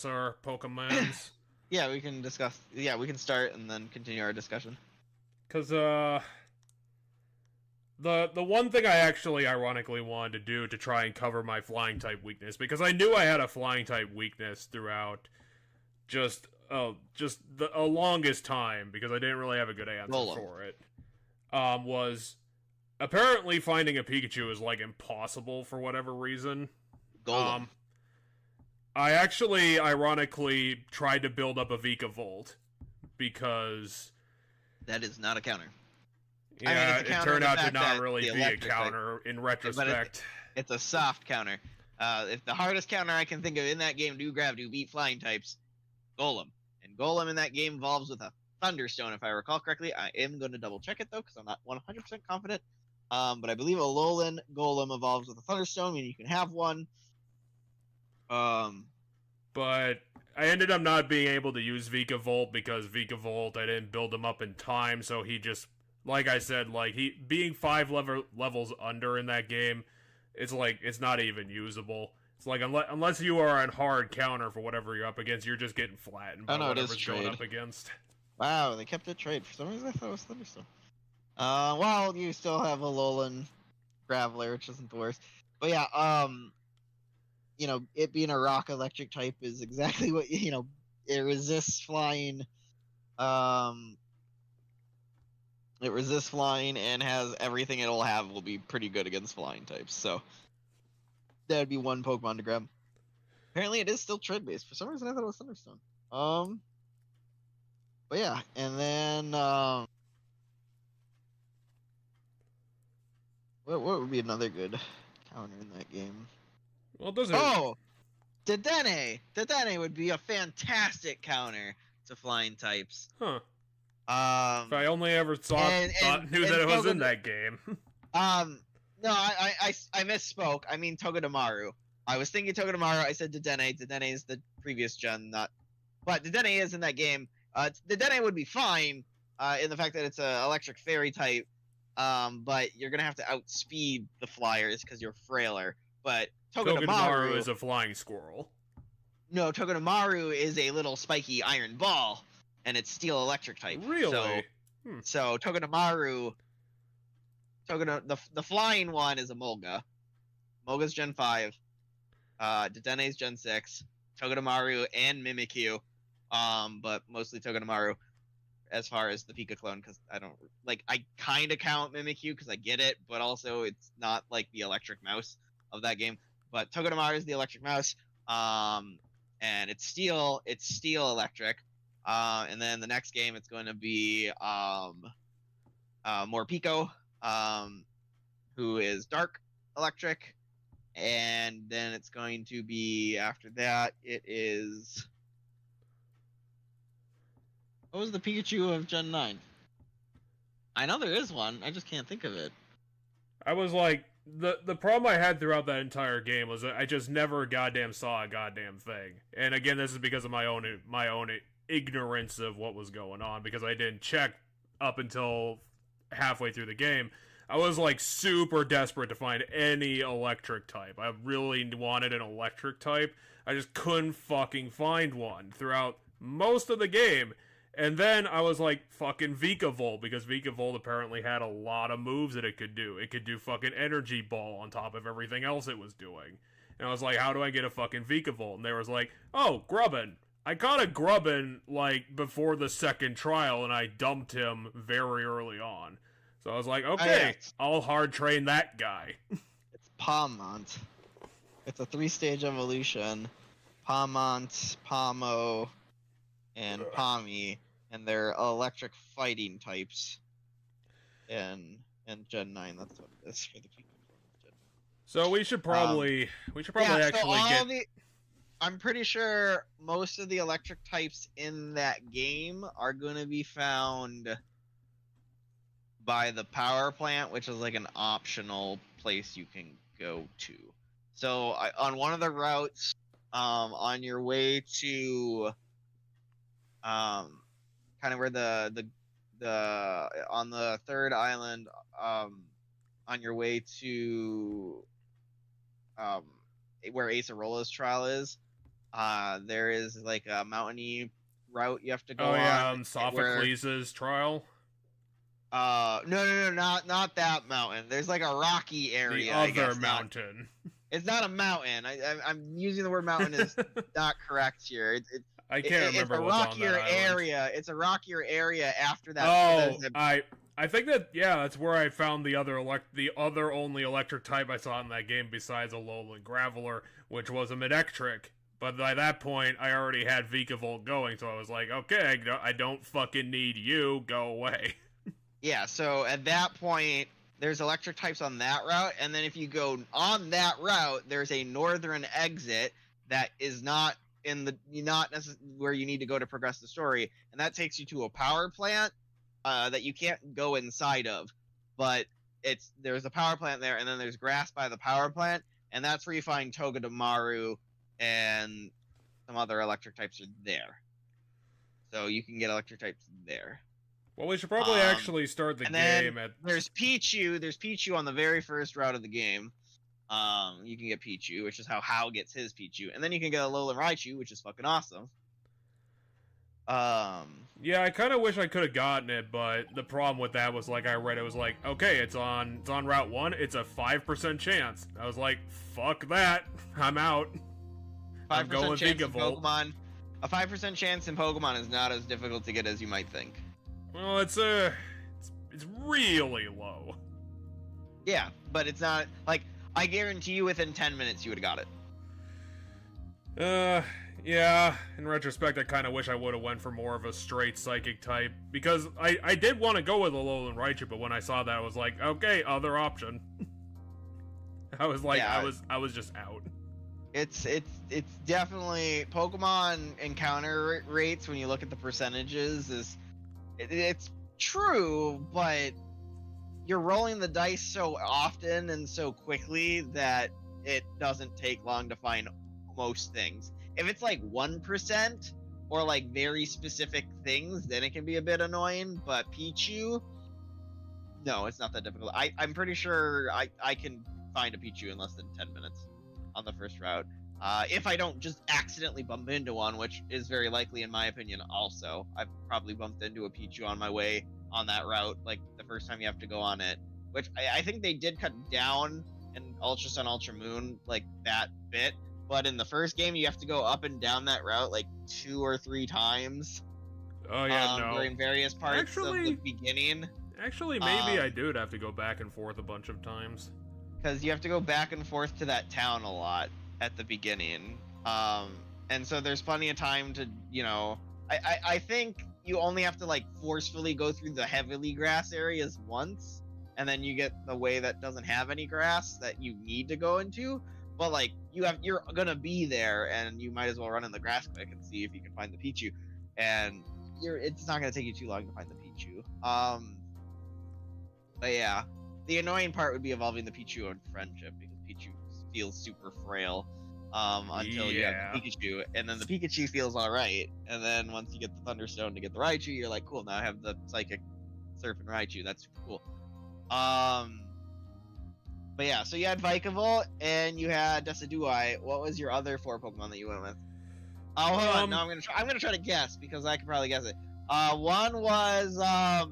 our Pokemons. Yeah, we can discuss. Yeah, we can start and then continue our discussion. Cause the one thing I actually ironically wanted to do to try and cover my flying type weakness, because I knew I had a flying type weakness throughout just the longest time, because I didn't really have a good answer Golem. for it. Was apparently finding a Pikachu is like impossible for whatever reason. Golem. I actually ironically tried to build up a Vikavolt because that is not a counter. Yeah, it turned out to not really be a counter in retrospect. It's a soft counter. If the hardest counter I can think of in that game to beat flying types, Golem. And Golem in that game evolves with a Thunderstone, if I recall correctly. I am going to double check it, though, because I'm not 100% confident. But I believe a Alolan Golem evolves with a Thunderstone, meaning you can have one. But I ended up not being able to use Vikavolt because Vikavolt, I didn't build him up in time, so he just, like I said, like, he being 5 levels under in that game, it's like, it's not even usable. It's like, unless you are on hard counter for whatever you're up against, you're just getting flattened by whatever's going up against. Wow, they kept it trade. For some reason I thought it was Thunderstone. Well, you still have a Alolan Graveler, which isn't the worst. But yeah, you know, it being a rock electric type is exactly what, you know, it resists flying. It resists flying and has everything it'll have will be pretty good against flying types. So that would be one Pokemon to grab. Apparently it is still trade based. For some reason I thought it was Thunderstone. But yeah, and then what would be another good counter in that game? Well, those are... Dedenne! Dedenne would be a fantastic counter to flying types. Huh. If I only ever knew that it was in that game. No, I misspoke. I mean Togedemaru. I was thinking Togedemaru. I said Dedenne. Dedenne is the previous gen, but Dedenne is in that game. Dedenne would be fine in the fact that it's an electric fairy type, but you're gonna have to outspeed the flyers because you're frailer. But Togedemaru is a flying squirrel. No, Togedemaru is a little spiky iron ball, and it's steel electric type. Really? So Togedemaru, the flying one is a Molga. Molga's Gen 5. Dedenne's Gen 6. Togedemaru and Mimikyu. But mostly Togedemaru as far as the Pika clone, because I don't like. I kind of count Mimikyu because I get it, but also it's not like the electric mouse of that game. But Togedemaru is the electric mouse. And it's steel. It's steel electric. And then the next game it's going to be Morpeko, who is dark electric, and then it's going to be after that it is. What was the Pikachu of Gen 9? I know there is one. I just can't think of it. I was like, the problem I had throughout that entire game was that I just never goddamn saw a goddamn thing. And again, this is because of my own ignorance of what was going on, because I didn't check up until halfway through the game. I was like super desperate to find any electric type. I really wanted an electric type. I just couldn't fucking find one throughout most of the game. And then I was like, fucking Vikavolt, because Vikavolt apparently had a lot of moves that it could do. It could do fucking Energy Ball on top of everything else it was doing. And I was like, how do I get a fucking Vikavolt? And they was like, oh, Grubbin. I caught a Grubbin, like, before the second trial, and I dumped him very early on. So I was like, okay, I'll hard train that guy. It's Palmont. It's a 3-stage evolution. Palmont, Palmo, and Palmy, and they're electric fighting types. And Gen 9, that's what it is for the people. So we should probably actually get. I'm pretty sure most of the electric types in that game are going to be found by the power plant, which is like an optional place you can go to. So on one of the routes, on your way to, kind of where the on the third island, on your way to, where Acerola's trial is, There is like a mountainy route you have to go Oh yeah, on. Sophocles' trial. No, not that mountain. There's like a rocky area. The other mountain. It's not a mountain. I'm using the word mountain is not correct here. I can't remember what's on that island. area. It's a rockier area after that. Oh, I think that's where I found the other only electric type I saw in that game besides a Lowland Graveler, which was a Midectric. But by that point, I already had Vikavolt going, so I was like, okay, I don't fucking need you. Go away. Yeah, so at that point, there's electric types on that route, and then if you go on that route, there's a northern exit that is not where you need to go to progress the story, and that takes you to a power plant that you can't go inside of, but there's a power plant there, and then there's grass by the power plant, and that's where you find Togedemaru and some other electric types are there. So you can get electric types there. Well, we should probably actually start the game at... There's Pichu on the very first route of the game. You can get Pichu, which is how Hao gets his Pichu. And then you can get a Alolan Raichu, which is fucking awesome. Yeah, I kind of wish I could have gotten it, but the problem with that was, like, I read it was like, okay, it's on Route 1, it's a 5% chance. I was like, fuck that, I'm out. 5% I'm going chance in Vikavolt. Pokemon. A 5% chance in Pokemon is not as difficult to get as you might think. Well, it's really low. Yeah, but it's not, like, I guarantee you within 10 minutes you would have got it. Yeah, in retrospect, I kind of wish I would have went for more of a straight Psychic type, because I did want to go with Alolan Raichu, but when I saw that, I was like, okay, other option. I was like, yeah, I was just out. It's definitely, Pokemon encounter rates, when you look at the percentages, it's true, but you're rolling the dice so often and so quickly that it doesn't take long to find most things. If it's like 1% or like very specific things, then it can be a bit annoying, but Pichu, no, it's not that difficult. I'm pretty sure I can find a Pichu in less than 10 minutes on the first route. If I don't just accidentally bump into one, which is very likely in my opinion also. I've probably bumped into a Pichu on my way on that route, like the first time you have to go on it, which I think they did cut down in Ultra Sun, Ultra Moon, like that bit, but in the first game you have to go up and down that route like 2 or 3 times. Oh yeah, no. During various parts of the beginning. Actually, maybe I do have to go back and forth a bunch of times. Because you have to go back and forth to that town a lot at the beginning. And so there's plenty of time to, you know, I think you only have to like forcefully go through the heavily grass areas once, and then you get the way that doesn't have any grass that you need to go into. But like you're gonna be there, and you might as well run in the grass quick and see if you can find the Pichu. And it's not gonna take you too long to find the Pichu. But yeah, the annoying part would be evolving the Pichu in friendship, because Pichu feels super frail until you have the Pikachu, and then the Pikachu feels alright, and then once you get the Thunderstone to get the Raichu, you're like, cool, now I have the Psychic Surf and Raichu, that's super cool. But yeah, so you had Vikavolt, and you had Decidueye. What was your other 4 Pokemon that you went with? Oh, hold on, no, I'm gonna try to guess, because I can probably guess it. One was, I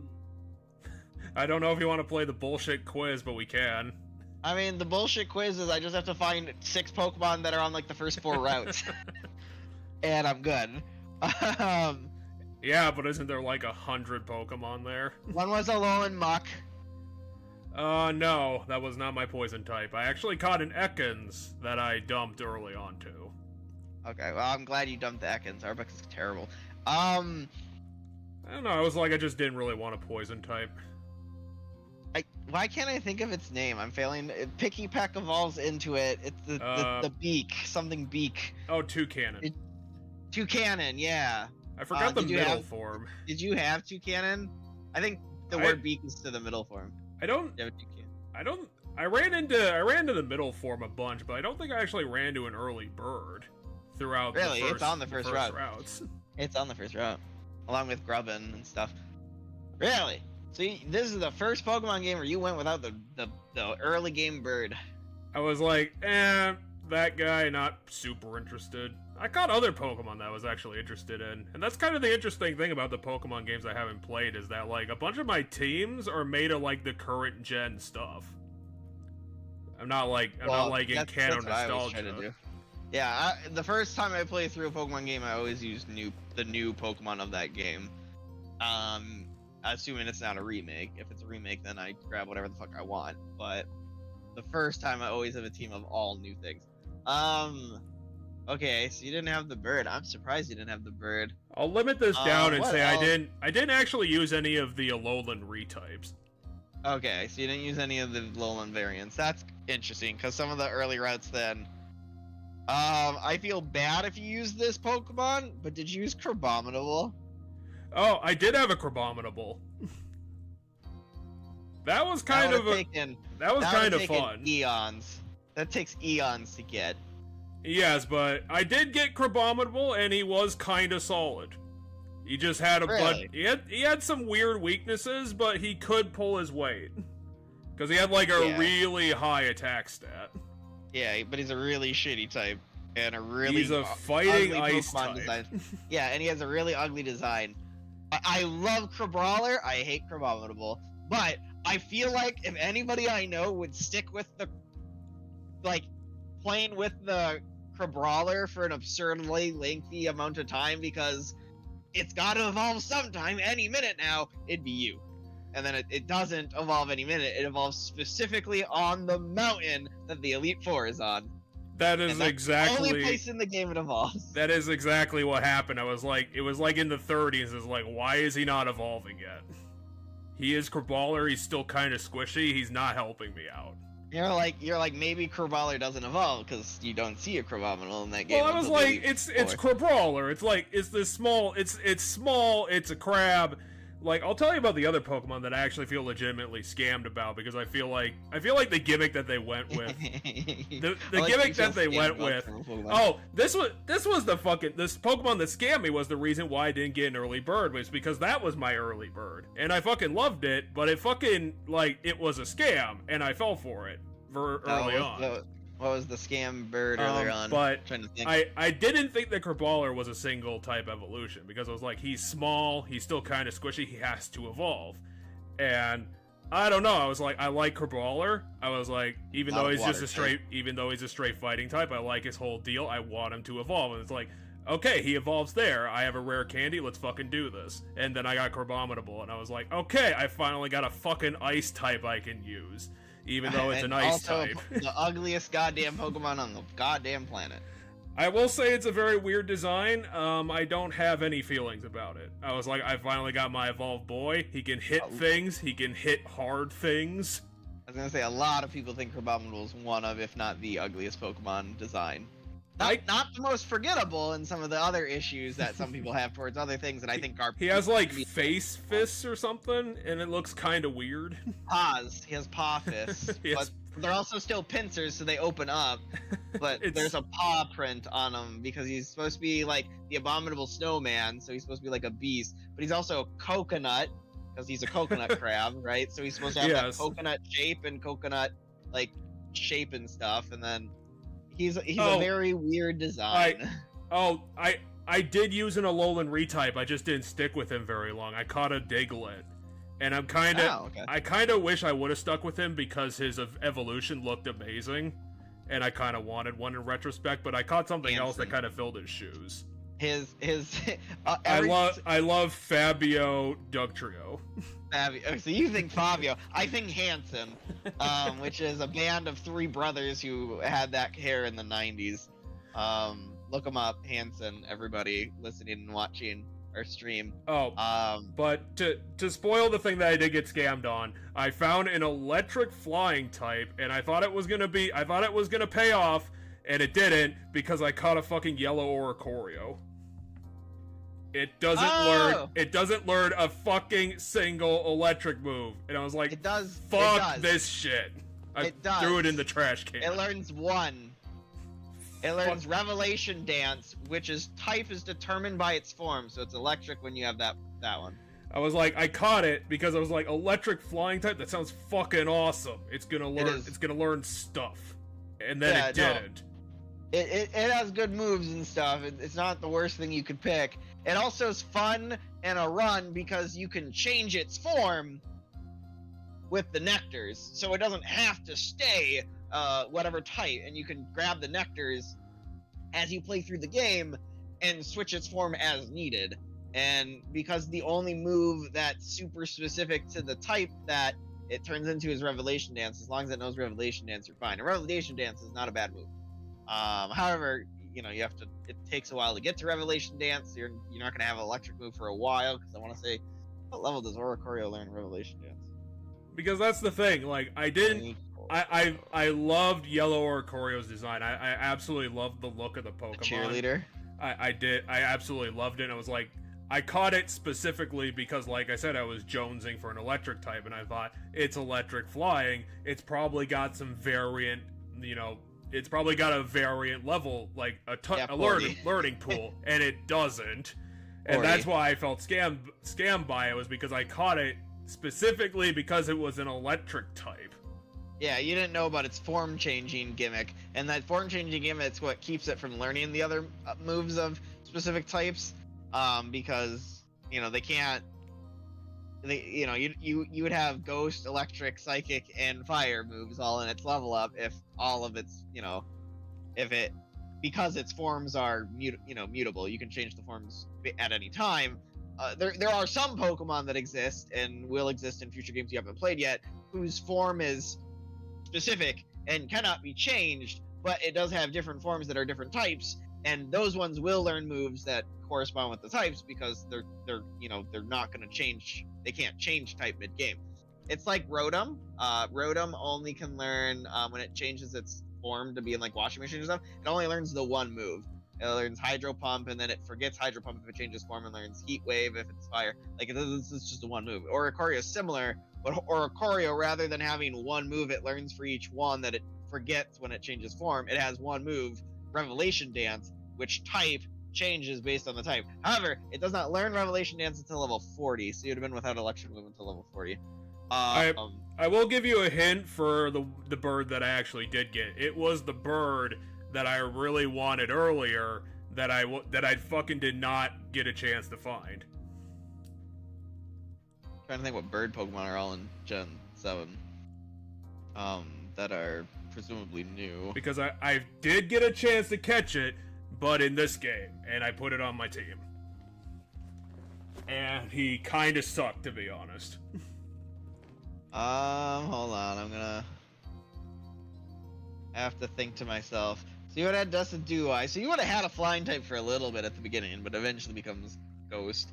don't know if you want to play the bullshit quiz, but we can. I mean, the bullshit quiz is I just have to find 6 Pokemon that are on, like, the first 4 routes. And I'm good. Yeah, but isn't there, like, 100 Pokemon there? One was Alolan Muck. No, that was not my poison type. I actually caught an Ekans that I dumped early on, too. Okay, well, I'm glad you dumped the Ekans. Arbok is terrible. I don't know, I was like, I just didn't really want a poison type. Why can't I think of its name? I'm failing. Picky Peck evolves into it. It's the beak. Something beak. Oh, Toucanon. Toucanon, yeah. I forgot the middle form. Did you have Toucanon? I think the word beak is to the middle form. I ran into the middle form a bunch, but I don't think I actually ran to an early bird throughout really? It's on the first routes. It's on the first route. Along with Grubbin and stuff. Really? So this is the first Pokemon game where you went without the early game bird. I was like, that guy, not super interested. I caught other Pokemon that I was actually interested in, and that's kind of the interesting thing about the Pokemon games I haven't played is that like a bunch of my teams are made of like the current gen stuff. I'm not like in canon nostalgia. Yeah, the first time I played through a Pokemon game, I always use the new Pokemon of that game. Assuming it's not a remake. If it's a remake, then I grab whatever the fuck I want. But the first time, I always have a team of all new things. Okay, so you didn't have the bird. I'm surprised you didn't have the bird. I'll limit this down and say I didn't actually use any of the Alolan retypes. Okay, so you didn't use any of the Alolan variants. That's interesting, because some of the early routes then... I feel bad if you use this Pokemon, but did you use Crabominable? Oh, I did have a Crabominable. That was kind of fun. Eons. That takes eons to get. Yes, but I did get Crabominable, and he was kind of solid. He just had he had some weird weaknesses, but he could pull his weight. Because he had like a really high attack stat. Yeah, but he's a really shitty type. And he's a fighting ice Pokemon type. Design. Yeah, and he has a really ugly design. I love Crabrawler, I hate Crabominable. But I feel like if anybody I know would stick with playing with the Crabrawler for an absurdly lengthy amount of time because it's gotta evolve sometime, any minute now, it'd be you. And then it doesn't evolve any minute, it evolves specifically on the mountain that the Elite Four is on. That is exactly the only place in the game it evolves. That is exactly what happened. It was like in the 30s. It's like, why is he not evolving yet? He is Crabrawler. He's still kind of squishy. He's not helping me out. You're like maybe Crabrawler doesn't evolve because you don't see a Crabominable in that game. Well, I was like, it's Crabrawler. It's like it's this small. It's small. It's a crab. Like, I'll tell you about the other Pokemon that I actually feel legitimately scammed about because I feel like the gimmick that they went with, the gimmick that they went with. Oh, this was this Pokemon that scammed me was the reason why I didn't get an early bird was because that was my early bird and I fucking loved it, but it fucking it was a scam and I fell for it early on. What was the scam bird earlier on? But I didn't think that Crabrawler was a single type evolution because I was like, he's small, he's still kind of squishy, he has to evolve. And I don't know, I was like, I like Crabrawler. I was like, even though he's a straight fighting type, I like his whole deal. I want him to evolve. And it's like, okay, he evolves there. I have a rare candy, let's fucking do this. And then I got Crabominable, and I was like, okay, I finally got a fucking ice type I can use. Even though it's an ice type. The ugliest goddamn Pokemon on the goddamn planet. I will say it's a very weird design. I don't have any feelings about it. I was like, I finally got my evolved boy. He can hit things. He can hit hard things. I was gonna say, a lot of people think Crabominable is one of, if not the ugliest Pokemon design. Not the most forgettable in some of the other issues that some people have towards other things that I think are... He has, like, face fists or something, and it looks kind of weird. Paws. He has paw fists. But they're also still pincers, so they open up. But there's a paw print on him, because he's supposed to be, like, the abominable snowman, so he's supposed to be like a beast. But he's also a coconut, because he's a coconut crab, right? So he's supposed to have that coconut shape and coconut, like, shape and stuff, and then... He's a very weird design. I did use an Alolan retype. I just didn't stick with him very long. I caught a Diglett, and I kind of wish I would have stuck with him because his evolution looked amazing, and I kind of wanted one in retrospect. But I caught something else that kind of filled his shoes. I love Fabio Dugtrio. Fabio. So you think Fabio? I think Hanson, which is a band of three brothers who had that hair in the 90s. Look them up, Hanson. Everybody listening and watching our stream. But to spoil the thing that I did get scammed on, I found an electric flying type, and I thought it was gonna pay off, and it didn't because I caught a fucking yellow Oricorio. It doesn't learn a fucking single electric move. And I was like, fuck this shit. I threw it in the trash can. It learns one. It learns Revelation Dance, which is type is determined by its form, so it's electric when you have that one. I was like, I caught it because I was like, electric flying type, that sounds fucking awesome. It's gonna learn stuff. And then it didn't. It has good moves and stuff. It's not the worst thing you could pick. It also is fun and a run because you can change its form with the nectars, so it doesn't have to stay whatever type, and you can grab the nectars as you play through the game and switch its form as needed. And because the only move that's super specific to the type that it turns into is Revelation Dance, as long as it knows Revelation Dance, you're fine. And Revelation Dance is not a bad move. However, you know, it takes a while to get to Revelation Dance. You're not going to have an electric move for a while, because I want to say, what level does Oricorio learn Revelation Dance? Because that's the thing, like, I loved Yellow Oricorio's design. I absolutely loved the look of the Pokemon. Cheerleader? I did. I absolutely loved it. And I was like, I caught it specifically because, like I said, I was jonesing for an electric type, and I thought, it's electric flying. It's probably got some variant, you know, it's probably got a variant level, like a learning pool, and it doesn't. And 40. that's why I felt scammed by it, was because I caught it specifically because it was an electric type. Yeah, you didn't know about its form-changing gimmick, and that form-changing gimmick's what keeps it from learning the other moves of specific types, because, you know, you would have Ghost, Electric, Psychic, and Fire moves all in its level up if all of its, you know, because its forms are, mutable, you can change the forms at any time. There are some Pokemon that exist, and will exist in future games you haven't played yet, whose form is specific and cannot be changed, but it does have different forms that are different types, and those ones will learn moves that correspond with the types, because they're not going to change. They can't change type mid-game. It's like Rotom. Rotom only can learn when it changes its form to be in like washing machine and stuff. It only learns the one move. It learns Hydro Pump, and then it forgets Hydro Pump if it changes form, and learns Heat Wave if it's fire. Like, it's just a one move. Oricorio is similar, but Oricorio, rather than having one move it learns for each one that it forgets when it changes form, it has one move, Revelation Dance, which type changes based on the type. However, it does not learn Revelation Dance until level 40, so you'd have been without Electric Move until level 40. I will give you a hint for the bird that I actually did get. It was the bird that I really wanted earlier that I fucking did not get a chance to find. I'm trying to think what bird Pokemon are all in Gen 7 that are presumably new. Because I did get a chance to catch it, but in this game, and I put it on my team. And he kinda sucked, to be honest. Hold on, I'm gonna have to think to myself. So you would have had Decidueye, so you would have had a flying type for a little bit at the beginning, but eventually becomes Ghost.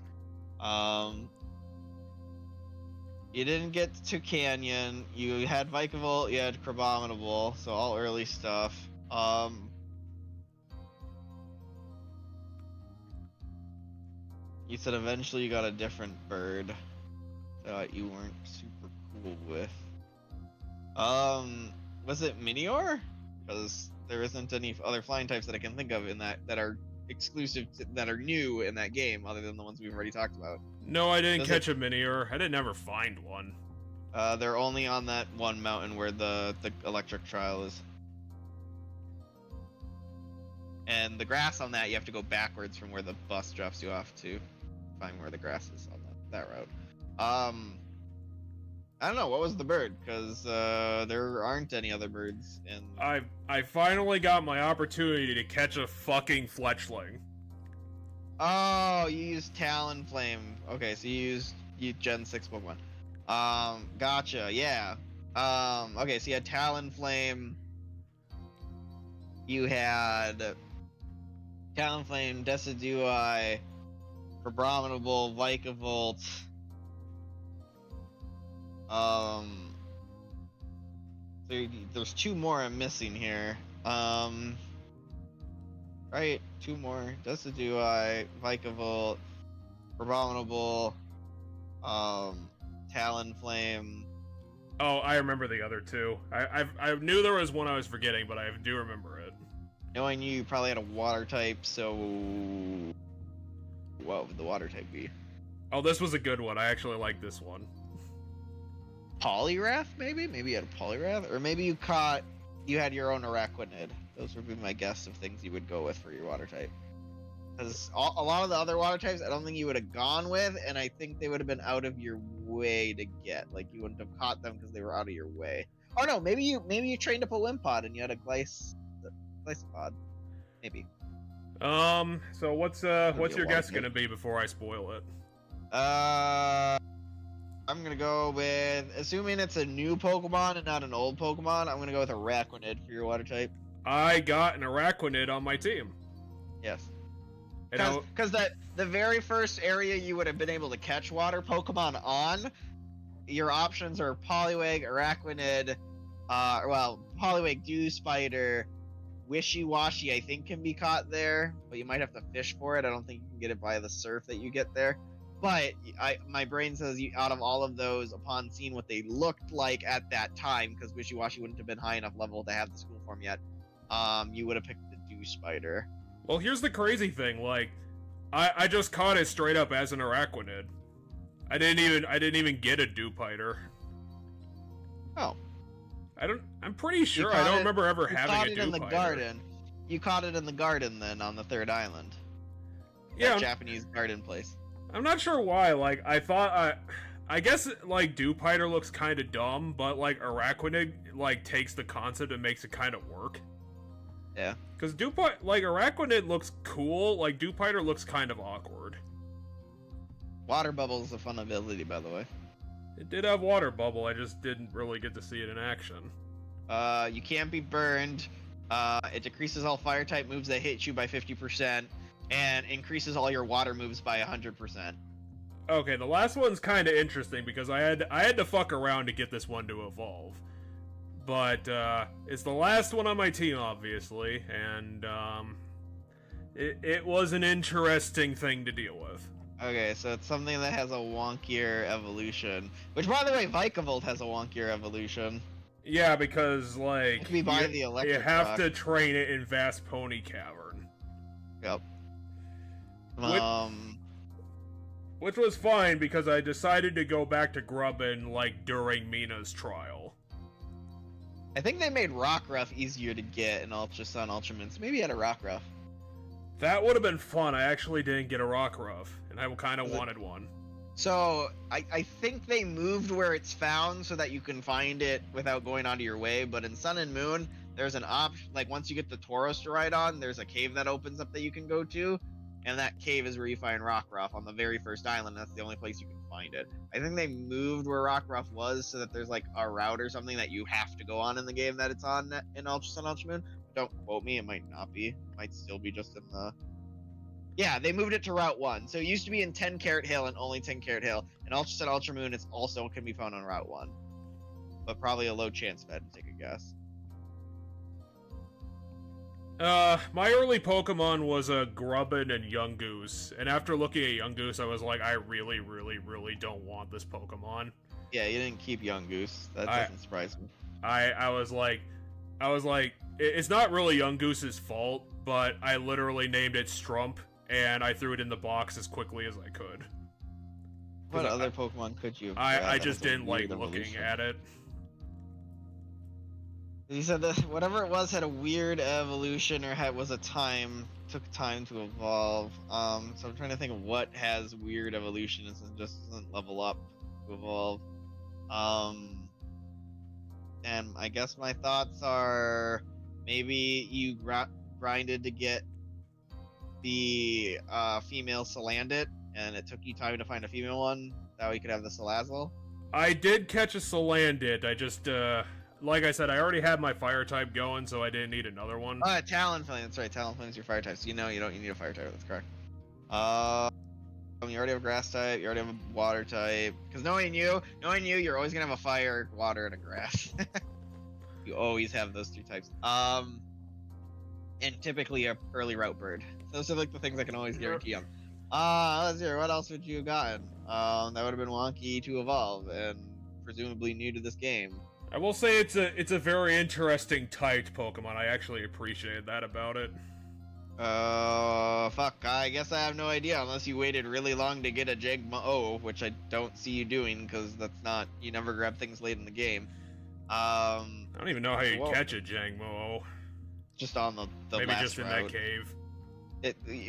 You didn't get to Canyon, you had Vikavolt, you had Crabominable, so all early stuff. You said eventually you got a different bird that you weren't super cool with. Was it Minior? Because there isn't any other flying types that I can think of in that are exclusive that are new in that game, other than the ones we've already talked about. No, I didn't catch a Minior. I didn't ever find one. They're only on that one mountain where the electric trial is. And the grass on that, you have to go backwards from where the bus drops you off to find where the grass is on that route. I don't know, what was the bird? Because there aren't any other birds in... I finally got my opportunity to catch a fucking Fletchling. Oh, you used Talonflame. Okay, so you Gen 6 Pokemon. Gotcha, yeah. Okay, so you had Talonflame. You had Talonflame, Decidueye, Abominable, Vikavolt. So there's two more I'm missing here. Right, two more. Decidueye, Vikavolt, Abominable, Talonflame. Oh, I remember the other two. I knew there was one I was forgetting, but I do remember it. Knowing you probably had a water type, so what would the water type be? Oh, this was a good one. I actually like this one. Poliwrath, maybe? Maybe you had a Poliwrath? Or maybe you had your own Araquanid. Those would be my guess of things you would go with for your water type. Because a lot of the other water types, I don't think you would have gone with, and I think they would have been out of your way to get. Like, you wouldn't have caught them because they were out of your way. Oh no, maybe you trained up a Wimpod and you had a Glycopod. Maybe. So what's your guess gonna be before I spoil it? I'm gonna go with, assuming it's a new Pokemon and not an old Pokemon, I'm gonna go with Araquanid for your water type. I got an Araquanid on my team. Yes. And Because the very first area you would have been able to catch water Pokemon on, your options are Poliwag, Araquanid, Poliwag, Dew Spider, Wishy-Washy I think can be caught there, but you might have to fish for it. I don't think you can get it by the surf that you get there. But my brain says out of all of those, upon seeing what they looked like at that time, because Wishy-Washy wouldn't have been high enough level to have the school form yet, you would have picked the Dew Spider. well, here's the crazy thing. Like, I just caught it straight up as an Araquanid. I didn't even get a Dewpider. Oh. I'm pretty sure I don't remember ever having a Dewpider. You caught it in the garden. You caught it in the garden then on the third island. Yeah. That Japanese garden place. I'm not sure why. Like, I guess like Dewpider looks kind of dumb, but like Araquanid like takes the concept and makes it kind of work. Yeah. Because Araquanid looks cool. Like Dewpider looks kind of awkward. Water Bubble is a fun ability, by the way. It did have Water Bubble. I just didn't really get to see it in action. You can't be burned. It decreases all fire type moves that hit you by 50%, and increases all your water moves by 100%. Okay, the last one's kind of interesting because I had to fuck around to get this one to evolve. But it's the last one on my team, obviously, and it was an interesting thing to deal with. Okay, so it's something that has a wonkier evolution. Which, by the way, Vikavolt has a wonkier evolution. Yeah, because, like, you have to train it in Vast Pony Cavern. Yep. Which was fine, because I decided to go back to Grubbin, like, during Mina's trial. I think they made Rockruff easier to get in Ultra Sun, Ultra Moon, so maybe you had a Rockruff. That would have been fun. I actually didn't get a Rockruff, and I kind of wanted one. So, I think they moved where it's found so that you can find it without going out of your way, but in Sun and Moon, there's an option, like once you get the Tauros to ride on, there's a cave that opens up that you can go to, and that cave is where you find Rockruff on the very first island. That's the only place you can find it. I think they moved where Rockruff was so that there's like a route or something that you have to go on in the game that it's on in Ultra Sun, Ultra Moon. Don't quote me, it might not be. It might still be just in the... Yeah, they moved it to Route 1. So it used to be in 10 Carat Hill and only 10 Carat Hill. In Ultra Sun, Ultra Moon, it's also can be found on Route 1. But probably a low chance bet, take a guess. My early Pokemon was a Grubbin and Yungoos, and after looking at Yungoos, I was like, I really, really, really don't want this Pokemon. Yeah, you didn't keep Yungoos. That doesn't surprise me. I was like, it's not really Yungoose's fault, but I literally named it Strump, and I threw it in the box as quickly as I could. What other Pokemon could you have? I just didn't like looking at it. You said that whatever it was had a weird evolution or took time to evolve. So I'm trying to think of what has weird evolution and just doesn't level up to evolve. And I guess my thoughts are maybe you grinded to get the female Salandit, and it took you time to find a female one. That way you could have the Salazzle. I did catch a Salandit. I just, like I said, I already had my fire type going, so I didn't need another one. Talonflame. That's right. Talonflame is your fire type, so you don't need a fire type. That's correct. You already have a grass type. You already have a water type. Because knowing you, you're always gonna have a fire, water, and a grass. You always have those three types. And typically a early route bird. Those are like the things I can always guarantee on. Let's hear. What else would you have gotten? That would have been wonky to evolve and presumably new to this game. I will say it's a very interesting typed Pokemon. I actually appreciated that about it. Fuck. I guess I have no idea unless you waited really long to get a Jangmo-O, which I don't see you doing because that's not. You never grab things late in the game. I don't even know how you catch a Jangmo-O. just on the Maybe last just in route. that cave.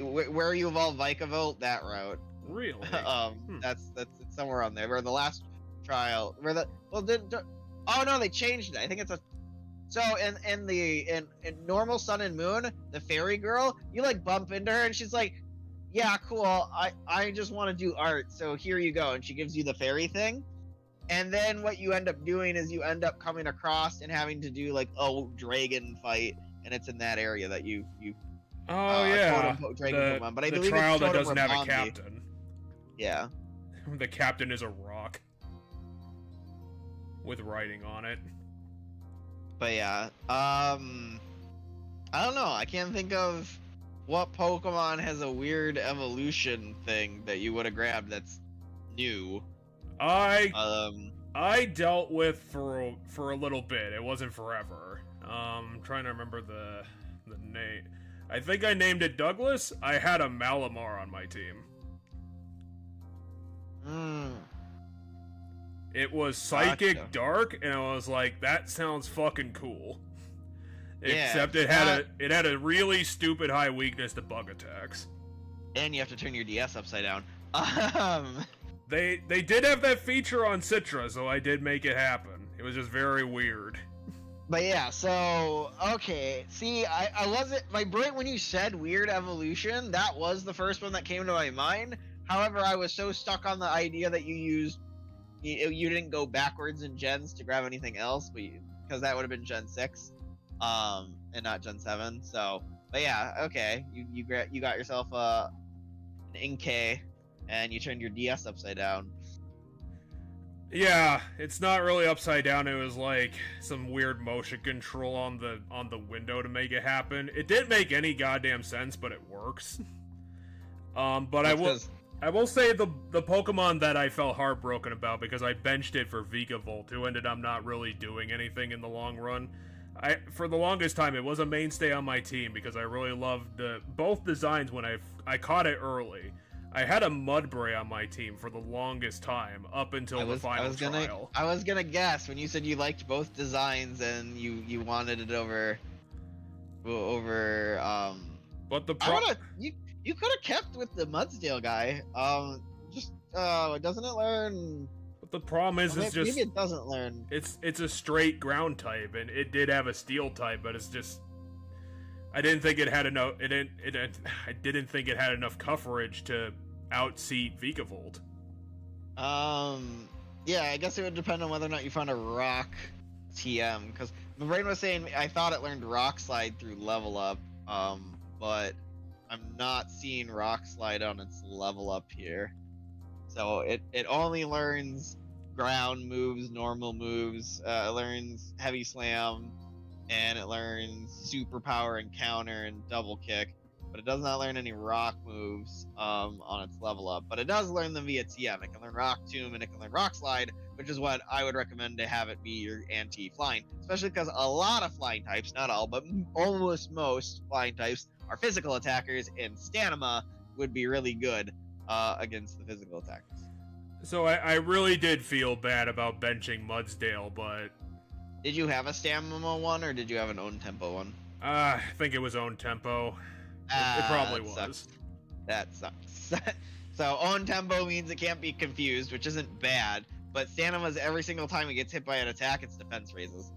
Where you evolve Vikavolt, that route. Really? That's it's somewhere on there. Where the last trial, where the oh no, they changed it. I think it's a. So in normal Sun and Moon, the fairy girl, you like bump into her and she's like, yeah, cool. I just want to do art, so here you go, and she gives you the fairy thing. And then what you end up doing is you end up coming across and having to do like a dragon fight, and it's in that area that you. Oh yeah, dragon Pokemon, but I the believe trial it's that Totem doesn't have a Rapunzi. captain. Yeah. The captain is a rock with writing on it. But yeah, I don't know. I can't think of what Pokemon has a weird evolution thing that you would have grabbed that's new. I dealt with for a little bit. It wasn't forever. I'm trying to remember the name. I think I named it Douglas. I had a Malamar on my team. It was Psychic Gotcha. Dark, and I was like, that sounds fucking cool. Yeah, Except it had a really stupid high weakness to bug attacks. And you have to turn your DS upside down. They did have that feature on Citra, so I did make it happen. It was just very weird. But yeah, so okay. See, I wasn't my brain when you said weird evolution. That was the first one that came to my mind. However, I was so stuck on the idea that you didn't go backwards in gens to grab anything else, because that would have been Gen 6, and not Gen 7. So, but yeah, okay. You got yourself an Inkay, and you turned your DS upside down. Yeah, it's not really upside down. It was like some weird motion control on the window to make it happen. It didn't make any goddamn sense, but it works. But I will say the Pokemon that I felt heartbroken about, because I benched it for Vikavolt, who ended up not really doing anything in the long run. For the longest time, it was a mainstay on my team because I really loved both designs when I caught it early. I had a Mudbray on my team for the longest time, up until the final trial. I was gonna guess when you said you liked both designs and you wanted it over. But you could have kept with the Mudsdale guy. Doesn't it learn? But the problem is, maybe it doesn't learn. It's a straight ground type, and it did have a steel type, but it's just. I didn't think it had enough. I didn't think it had enough coverage to outseat Vikavolt. Yeah, I guess it would depend on whether or not you found a rock TM, because my brain was saying I thought it learned Rock Slide through level up, but I'm not seeing Rock Slide on its level up here. So it only learns ground moves, normal moves. It learns Heavy Slam, and it learns Superpower and Counter and Double Kick, but it does not learn any rock moves on its level up. But it does learn them via TM. It can learn Rock Tomb and it can learn Rock Slide, which is what I would recommend to have it be your anti-flying, especially because a lot of flying types, not all, but almost most flying types are physical attackers, and Stanima would be really good against the physical attackers. So I really did feel bad about benching Mudsdale, but... Did you have a Stamina one, or did you have an own tempo one? I think it was own tempo. It probably was. Sucks. That sucks. So own tempo means it can't be confused, which isn't bad, but Stanima's every single time it gets hit by an attack, its defense raises.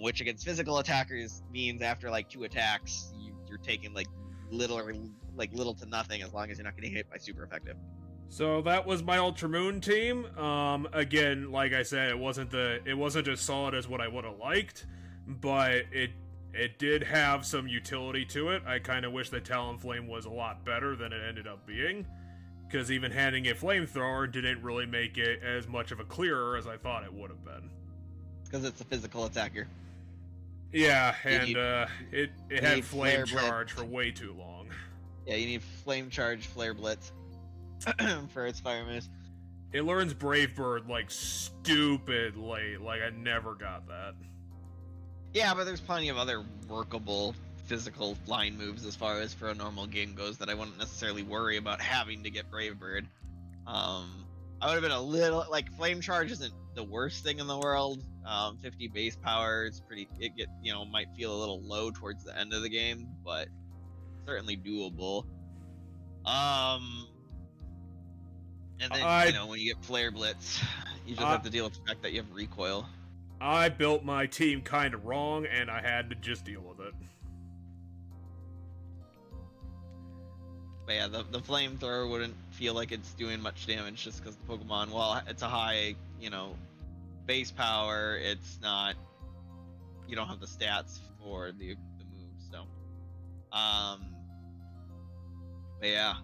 Which against physical attackers means after like 2 attacks, you're taking like little to nothing, as long as you're not getting hit by super effective. So that was my Ultramoon team. Again, like I said, it wasn't as solid as what I would have liked, but it did have some utility to it. I kind of wish that Talonflame was a lot better than it ended up being, because even handing it Flamethrower didn't really make it as much of a clearer as I thought it would have been. Because it's a physical attacker. Yeah, and it had Flame Charge for way too long. Yeah, you need Flame Charge, Flare Blitz for its fire moves. It learns Brave Bird like stupid late. Like I never got that. Yeah, but there's plenty of other workable physical line moves as far as for a normal game goes that I wouldn't necessarily worry about having to get Brave Bird. I would have been a little like flame charge isn't the worst thing in the world. 50 base power, it's pretty. It might feel a little low towards the end of the game, but certainly doable. And then when you get flare blitz, you just have to deal with the fact that you have recoil. I built my team kind of wrong, and I had to just deal with it. But yeah, the flamethrower wouldn't feel like it's doing much damage just because the Pokemon, well, it's a high, base power. It's not. You don't have the stats for the move, so. But yeah.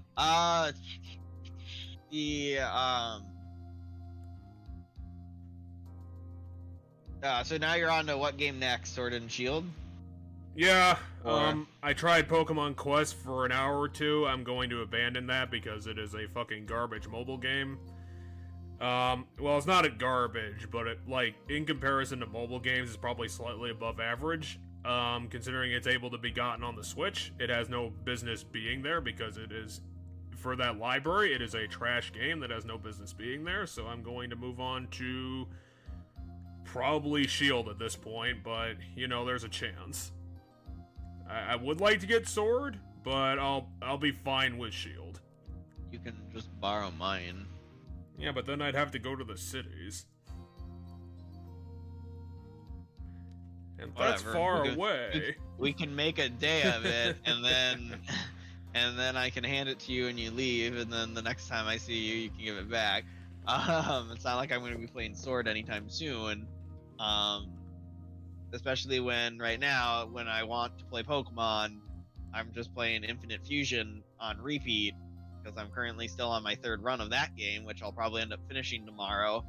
So now you're on to what game next? Sword and Shield? Yeah, I tried Pokemon Quest for an hour or two. I'm going to abandon that because it is a fucking garbage mobile game. Well, it's not a garbage, but in comparison to mobile games, it's probably slightly above average. Considering it's able to be gotten on the Switch, it has no business being there because it is, for that library, it is a trash game that has no business being there, so I'm going to move on to probably Shield at this point, but, there's a chance. I would like to get Sword, but I'll be fine with Shield. You can just borrow mine. Yeah, but then I'd have to go to the cities. And that's far away. We can make a day of it, and then I can hand it to you and you leave, and then the next time I see you, you can give it back. It's not like I'm going to be playing Sword anytime soon. Especially when right now, when I want to play Pokemon, I'm just playing Infinite Fusion on repeat because I'm currently still on my 3rd run of that game, which I'll probably end up finishing tomorrow.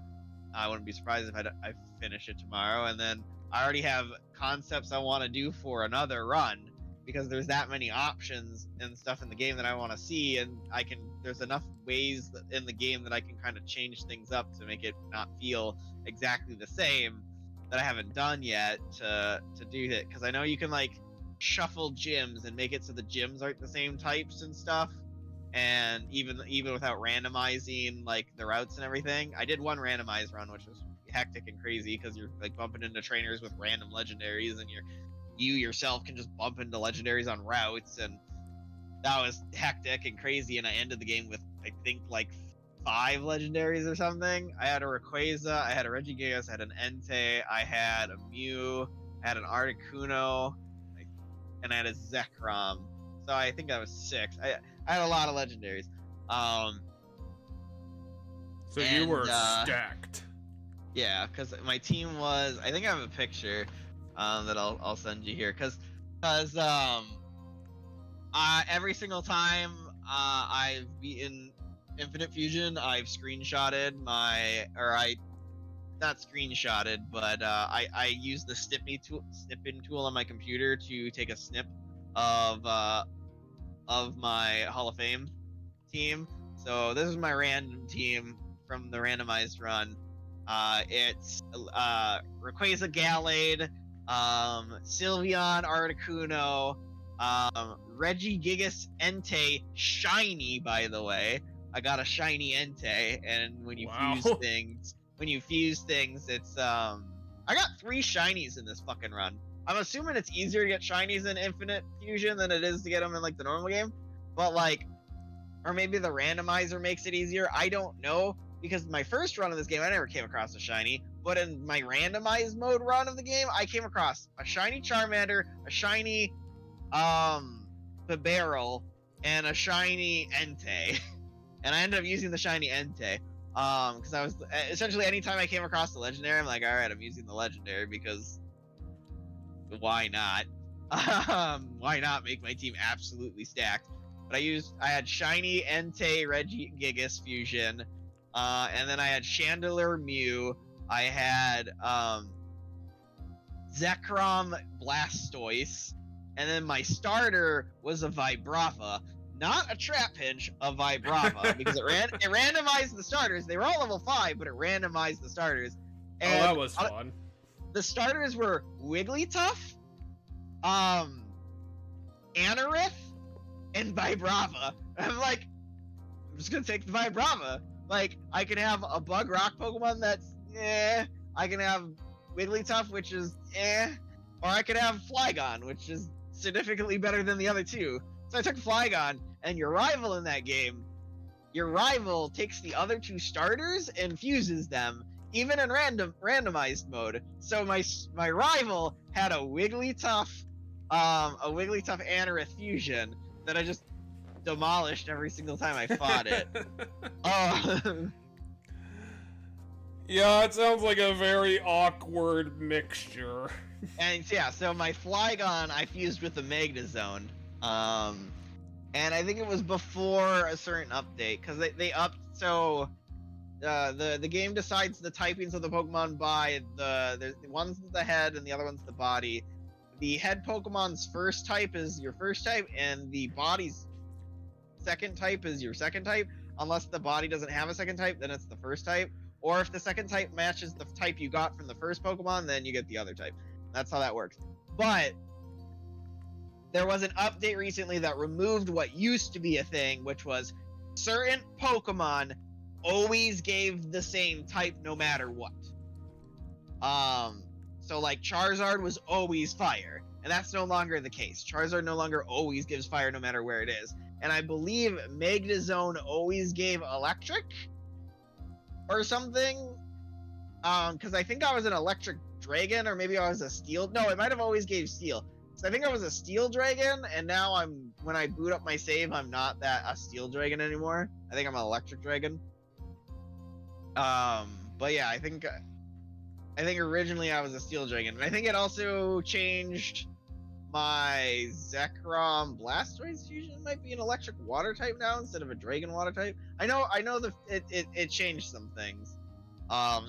I wouldn't be surprised if I finish it tomorrow, and then I already have concepts I want to do for another run because there's that many options and stuff in the game that I want to see, and there's enough ways in the game that I can kind of change things up to make it not feel exactly the same that I haven't done yet to do that, because I know you can shuffle gyms and make it so the gyms aren't the same types and stuff, and even without randomizing the routes and everything. I did one randomized run, which was hectic and crazy because you're bumping into trainers with random legendaries, and you yourself can just bump into legendaries on routes, and that was hectic and crazy. And I ended the game with I think 5 legendaries or something. I had a Rayquaza, I had a Regigigas, I had an Entei, I had a Mew, I had an Articuno, and I had a Zekrom. So I think that was 6. I had a lot of legendaries. So you were stacked. Yeah, because my team was. I think I have a picture that I'll send you here. Because every single time I've beaten Infinite Fusion, I've screenshotted not screenshotted, but I used the snipping tool on my computer to take a snip of my Hall of Fame team. So this is my random team from the randomized run. It's Rayquaza, Gallade, Sylveon, Articuno, Regigigas, Entei, shiny, by the way. I got a shiny Entei, and when you fuse things, it's I got 3 shinies in this fucking run. I'm assuming it's easier to get shinies in Infinite Fusion than it is to get them in the normal game, but or maybe the randomizer makes it easier. I don't know, because my first run of this game, I never came across a shiny, but in my randomized mode run of the game, I came across a shiny Charmander, a shiny Bibarel, and a shiny Entei. And I ended up using the shiny Entei. Because I was essentially, anytime I came across the legendary, I'm like, alright, I'm using the legendary because why not? Why not make my team absolutely stacked? But I had shiny Entei Regigigas fusion, and then I had Chandelure Mew, I had Zekrom Blastoise, and then my starter was a Vibrava. Not a Trapinch, a Vibrava, because it randomized the starters. They were all level 5, but it randomized the starters. And that was fun. The starters were Wigglytuff, Anorith, and Vibrava. I'm like, I'm just gonna take the Vibrava. Like, I can have a bug rock Pokemon that's I can have Wigglytuff, which is or I could have Flygon, which is significantly better than the other two. So I took Flygon, and your rival in that game, your rival takes the other two starters and fuses them, even in randomized mode. So my rival had a Wigglytuff Anorith fusion that I just demolished every single time I fought it. Yeah, it sounds like a very awkward mixture. And yeah, so my Flygon I fused with the Magnezone. And I think it was before a certain update, because they upped, so the game decides the typings of the Pokemon by the one's the head and the other one's the body. The head Pokemon's first type is your first type, and the body's second type is your second type. Unless the body doesn't have a second type, then it's the first type. Or if the second type matches the type you got from the first Pokemon, then you get the other type. That's how that works. But there was an update recently that removed what used to be a thing, which was certain Pokemon always gave the same type no matter what. So like Charizard was always fire, and that's no longer the case. Charizard no longer always gives fire no matter where it is. And I believe Magnezone always gave electric or something. Because I think I was an electric dragon, or maybe I was a steel. No, it might have always gave steel. So I think I was a steel dragon, and now when I boot up my save, I'm not a steel dragon anymore. I think I'm an electric dragon. But yeah, I think originally I was a steel dragon, and I think it also changed my Zekrom Blastoise fusion might be an electric water type now instead of a dragon water type. I know it changed some things.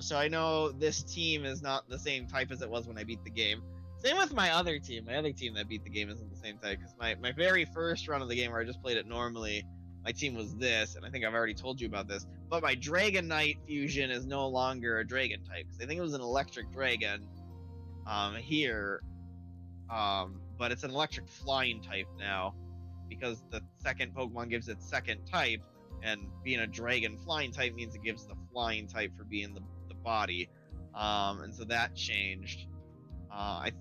So I know this team is not the same type as it was when I beat the game. Same with my other team. My other team that beat the game isn't the same type, because my very first run of the game where I just played it normally, my team was this, and I think I've already told you about this, but my Dragonite fusion is no longer a dragon type, because I think it was an electric dragon here, but it's an electric flying type now, because the second Pokemon gives its second type, and being a dragon flying type means it gives the flying type for being the body, and so that changed. I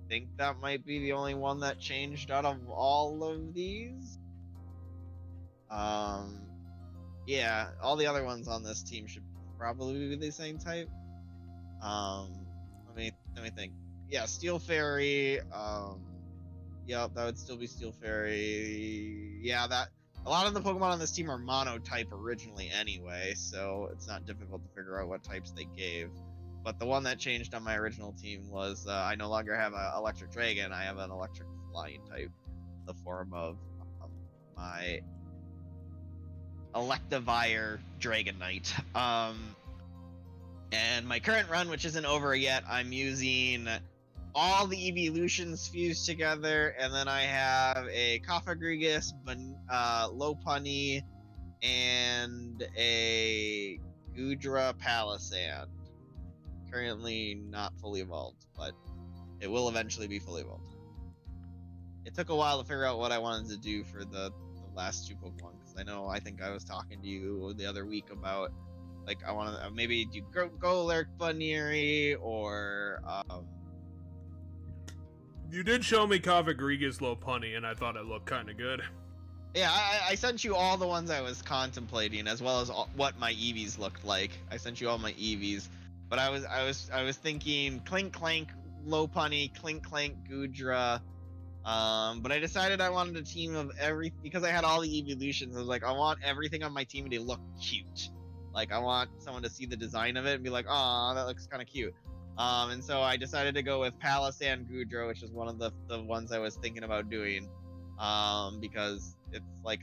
think that might be the only one that changed out of all of these. Yeah, all the other ones on this team should probably be the same type. Let me think. Yeah, Steel Fairy. Yep, that would still be Steel Fairy. Yeah, that. A lot of the Pokemon on this team are mono-type originally anyway, so it's not difficult to figure out what types they gave. But the one that changed on my original team was I no longer have an electric dragon, I have an electric flying type, in the form of my Electivire Dragonite. And my current run, which isn't over yet, I'm using all the evolutions fused together, and then I have a Cofagrigus, Lopunny, and a Goodra Palisand. Currently not fully evolved, but it will eventually be fully evolved. It took a while to figure out what I wanted to do for the last two Pokemon, because I think I was talking to you the other week about, like, I want to maybe do Golurk Bunnery, or You did show me Cofagrigus Lopunny, and I thought it looked kind of good. Yeah, I sent you all the ones I was contemplating, as well as what my Eevees looked like. I sent you all my Eevees, but I was thinking Clink Clank Lopunny, Clink Clank Goodra, but I decided I wanted a team of because I had all the evolutions. I was like, I want everything on my team to look cute. Like, I want someone to see the design of it and be like, "Aw, that looks kind of cute." And so I decided to go with Palisand Goodra, which is one of the ones I was thinking about doing, because it's like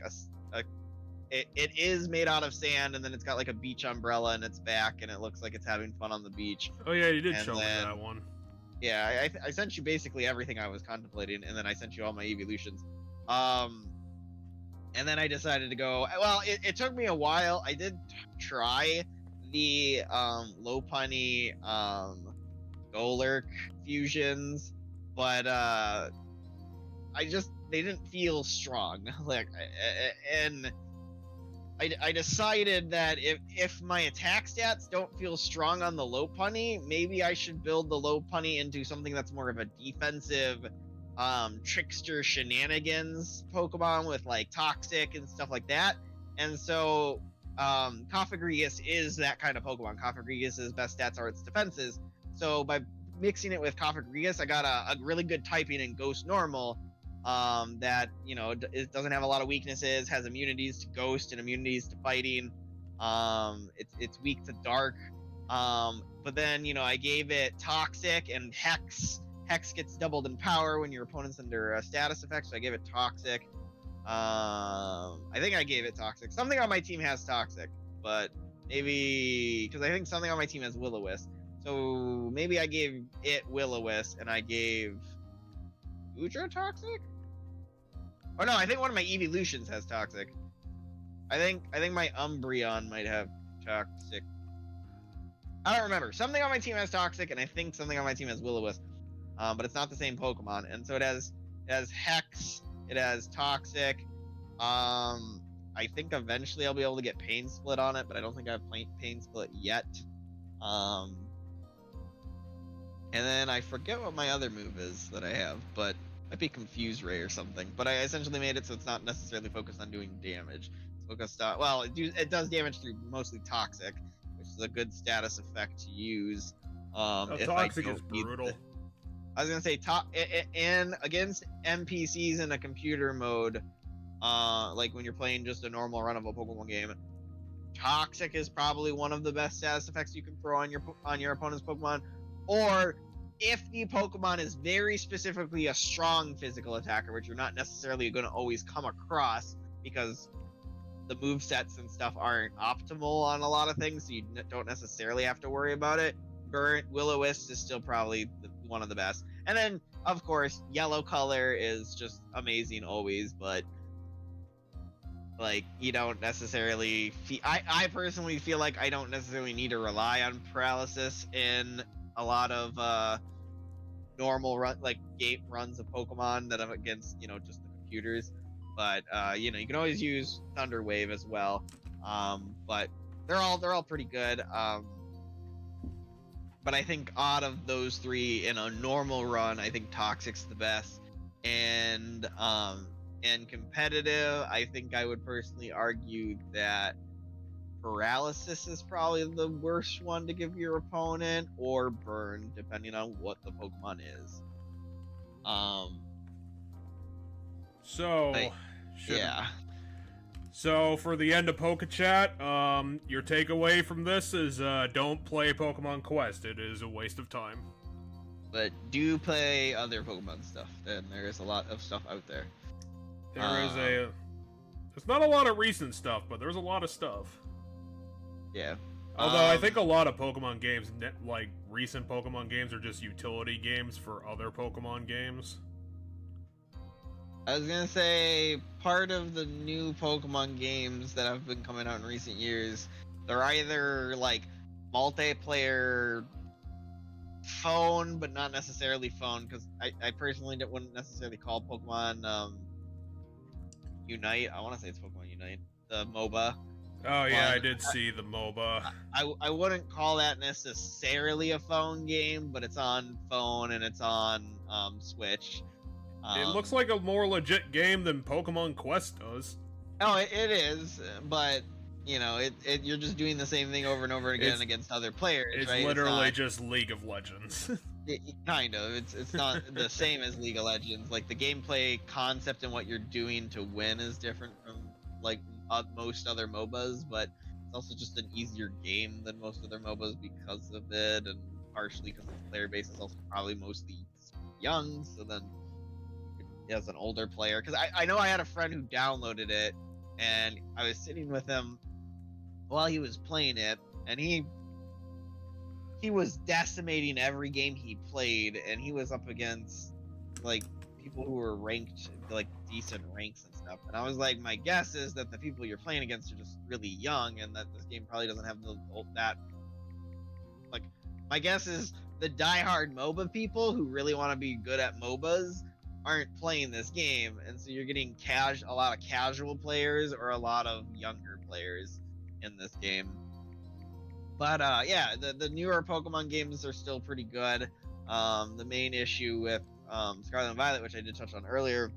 it is made out of sand, and then it's got like a beach umbrella in its back, and it looks like it's having fun on the beach. Oh yeah, you did show me that one. Yeah, I sent you basically everything I was contemplating, and then I sent you all my evolutions. And then I decided to go. Well, it took me a while. I did try the Lopunny Golurk fusions, but they didn't feel strong. Like, and I decided that if my attack stats don't feel strong on the Lopunny, maybe I should build the Lopunny into something that's more of a defensive, trickster shenanigans Pokemon with like Toxic and stuff like that. And so, Cofagrigus is that kind of Pokemon. Cofagrigus' best stats are its defenses. So by mixing it with Cofagrigus, I got a really good typing in Ghost Normal. That, you know, it doesn't have a lot of weaknesses, has immunities to Ghost and immunities to Fighting. It's weak to Dark. But then, you know, I gave it Toxic and Hex. Hex gets doubled in power when your opponent's under a status effect, so I gave it Toxic. I think I gave it Toxic. Something on my team has Toxic, but maybe because I think something on my team has Will-O-Wisp. So maybe I gave it Will-O-Wisp and I gave Udra Toxic? Oh no, I think one of my evolutions has Toxic. I think my Umbreon might have Toxic. I don't remember. Something on my team has Toxic, and I think something on my team has Will-O-Wisp. But it's not the same Pokemon, and so it has Hex. It has Toxic. I think eventually I'll be able to get Pain Split on it, but I don't think I have Pain Split yet. And then I forget what my other move is that I have, but might be Confuse Ray or something. But I essentially made it so it's not necessarily focused on doing damage. It's focused on, well, it does damage through mostly Toxic, which is a good status effect to use. If Toxic is brutal. I was gonna say and against NPCs in a computer mode, like when you're playing just a normal run of a Pokemon game, Toxic is probably one of the best status effects you can throw on your opponent's Pokemon. Or if the Pokemon is very specifically a strong physical attacker, which you're not necessarily going to always come across because the movesets and stuff aren't optimal on a lot of things, so you don't necessarily have to worry about it. Will-O-Wisp is still probably one of the best. And then, of course, yellow color is just amazing always, but like, you don't necessarily I personally feel like I don't necessarily need to rely on paralysis in a lot of normal game runs of Pokemon that I'm against, you know, just the computers. But you know, you can always use Thunder Wave as well. But they're all pretty good. But I think out of those three in a normal run, I think Toxic's the best. And competitive, I think I would personally argue that Paralysis is probably the worst one to give your opponent, or Burn, depending on what the Pokemon is. Yeah. So for the end of PokeChat, your takeaway from this is don't play Pokemon Quest. It is a waste of time. But do play other Pokemon stuff. Then there is a lot of stuff out there. There's not a lot of recent stuff, but there's a lot of stuff. Yeah. Although I think a lot of Pokemon games, like recent Pokemon games, are just utility games for other Pokemon games. I was gonna say, part of the new Pokemon games that have been coming out in recent years, they're either like multiplayer phone, but not necessarily phone, because I personally wouldn't necessarily call Pokemon Unite. I want to say it's Pokemon Unite, the MOBA. Oh yeah, I did see the MOBA. I wouldn't call that necessarily a phone game, but it's on phone and it's on Switch. It looks like a more legit game than Pokemon Quest does. Oh, it is, but you know, you're just doing the same thing over and over again against other players. It's right? literally just League of Legends. Kind of. It's not the same as League of Legends. Like the gameplay concept and what you're doing to win is different from like most other MOBAs, but it's also just an easier game than most other MOBAs because of it, and partially because the player base is also probably mostly young, so then as an older player, because I know I had a friend who downloaded it, and I was sitting with him while he was playing it, and he was decimating every game he played, and he was up against like people who were ranked like decent ranks and stuff, and I was like, my guess is that the people you're playing against are just really young, and that this game probably doesn't have that my guess is the diehard MOBA people who really want to be good at MOBAs aren't playing this game, and so you're getting a lot of casual players or a lot of younger players in this game. But yeah, the newer Pokemon games are still pretty good. The main issue with Scarlet and Violet, which I did touch on earlier,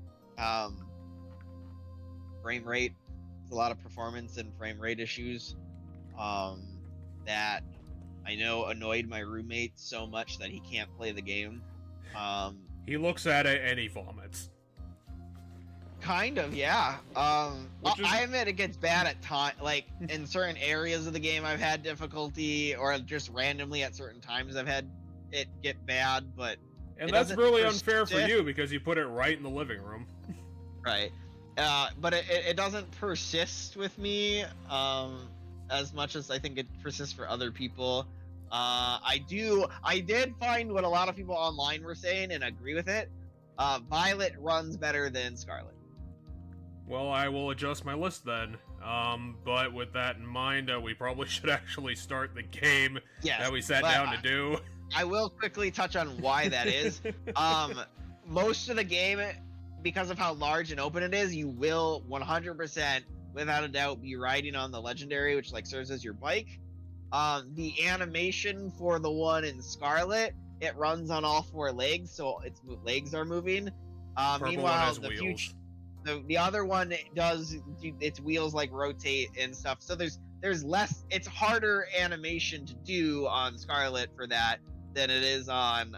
frame rate. There's a lot of performance and frame rate issues that I know annoyed my roommate so much that he can't play the game. He looks at it and he vomits. Kind of, yeah. I admit it gets bad at times. Like, in certain areas of the game, I've had difficulty, or just randomly at certain times I've had it get bad, but... And that's really unfair for you, because you put it right in the living room. Right. But it doesn't persist with me as much as I think it persists for other people. I did find what a lot of people online were saying, and agree with it. Violet runs better than Scarlet. Well, I will adjust my list then. But with that in mind, we probably should actually start the game that we sat down to do. I will quickly touch on why that is. Most of the game, because of how large and open it is, you will 100%, without a doubt, be riding on the legendary, which like serves as your bike. The animation for the one in Scarlet, it runs on all four legs, so its legs are moving. Meanwhile, the other one does its wheels like rotate and stuff. So there's less. It's harder animation to do on Scarlet for that than it is on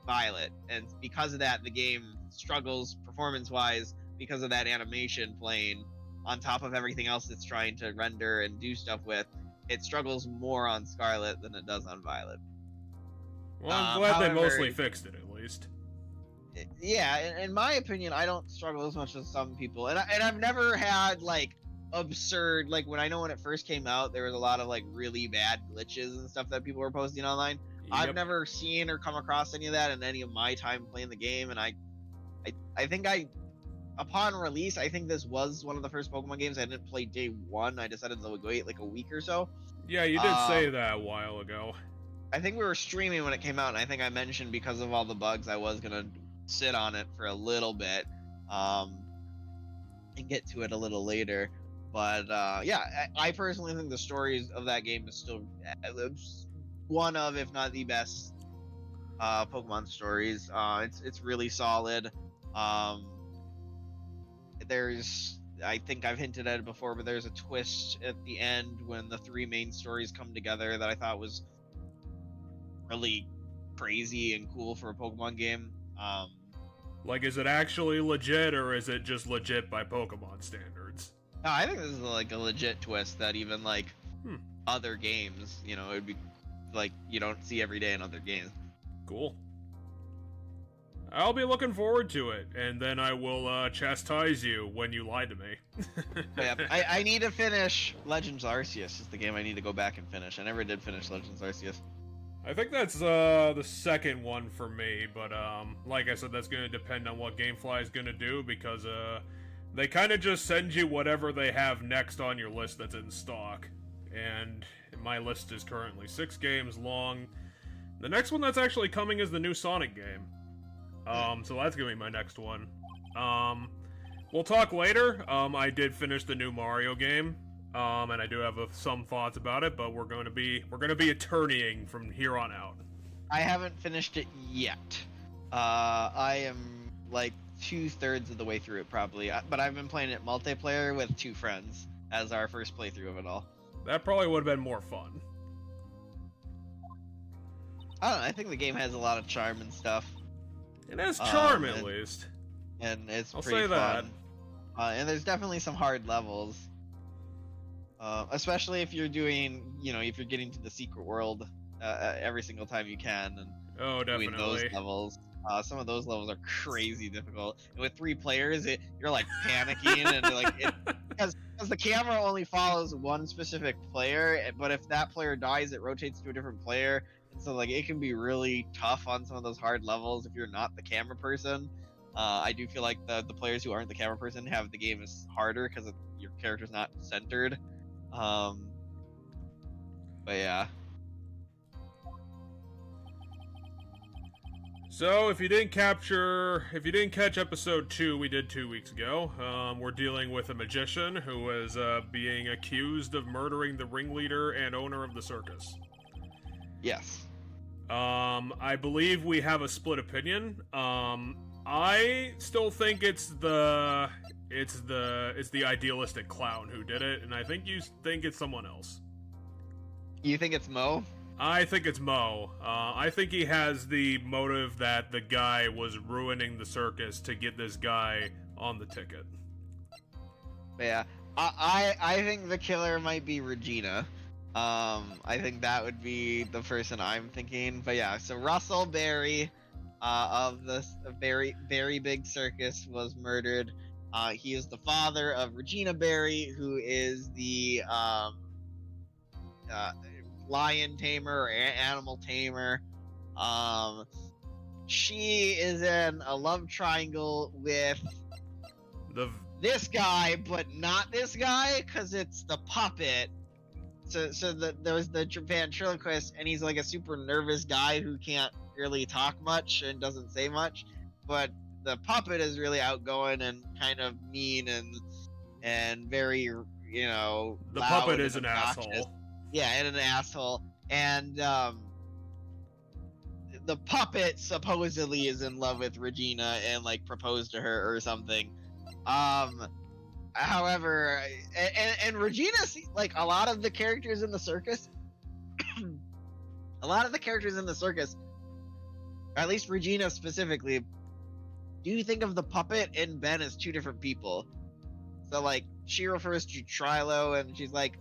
Violet, and because of that, the game struggles performance-wise because of that animation playing on top of everything else it's trying to render and do stuff with. It struggles more on Scarlet than it does on Violet. Well, I'm glad they mostly fixed it, at least. Yeah, in my opinion, I don't struggle as much as some people, and I've never had like absurd, like when it first came out, there was a lot of like really bad glitches and stuff that people were posting online. Yep. I've never seen or come across any of that in any of my time playing the game, and I think upon release, I think this was one of the first Pokemon games I didn't play day one. I decided to wait like a week or so. Yeah, you did say that a while ago. I think we were streaming when it came out, and I think I mentioned because of all the bugs, I was gonna sit on it for a little bit and get to it a little later. But yeah, I personally think the stories of that game is still one of, if not the best Pokemon stories. It's really solid. I think I've hinted at it before, but there's a twist at the end when the three main stories come together that I thought was really crazy and cool for a Pokemon game. Like, is it actually legit, or is it just legit by Pokemon standards? No, I think this is like a legit twist that even like other games, it would be like you don't see every day in other games. Cool. I'll be looking forward to it, and then I will chastise you when you lie to me. Yeah, I need to finish Legends Arceus is the game I need to go back and finish. I never did finish Legends Arceus. I think that's the second one for me, but like I said, that's going to depend on what GameFly is going to do, because they kind of just send you whatever they have next on your list that's in stock, and my list is currently 6 games long. The next one that's actually coming is the new Sonic game, so that's going to be my next one. We'll talk later. I did finish the new Mario game. And I do have some thoughts about it, but we're going to be attorneying from here on out. I haven't finished it yet. I am like 2/3 of the way through it probably, but I've been playing it multiplayer with 2 friends as our first playthrough of it all. That probably would have been more fun. I don't know. I think the game has a lot of charm and stuff. It has charm at least, and it's I'll pretty say that. fun. And there's definitely some hard levels. Especially if you're doing, if you're getting to the secret world every single time you can, and doing those levels. Some of those levels are crazy difficult. And with 3 players, you're like panicking, and because the camera only follows one specific player, but if that player dies, it rotates to a different player. And so it can be really tough on some of those hard levels if you're not the camera person. I do feel like the players who aren't the camera person have the game is harder because your character's not centered. But yeah. So, if you didn't catch episode 2 we did 2 weeks ago, we're dealing with a magician who is being accused of murdering the ringleader and owner of the circus. Yes. I believe we have a split opinion. I still think it's the idealistic clown who did it, and I think you think it's someone else. You think it's Mo? I think it's Mo. I think he has the motive that the guy was ruining the circus to get this guy on the ticket. Yeah, I think the killer might be Regina. I think that would be the person I'm thinking. But yeah, so Russell Berry, of the very, very big circus was murdered. He is the father of Regina Berry, who is the lion tamer or animal tamer. She is in a love triangle with this guy, but not this guy, because it's the puppet. So there's the ventriloquist, and he's like a super nervous guy who can't really talk much and doesn't say much. But the puppet is really outgoing and kind of mean and very, you know. The puppet is an asshole. Yeah, and an asshole. And the puppet supposedly is in love with Regina and like proposed to her or something. However, and Regina, like a lot of the characters in the circus, or at least Regina specifically, do you think of the puppet and Ben as two different people? So like she refers to Trilo, and she's like,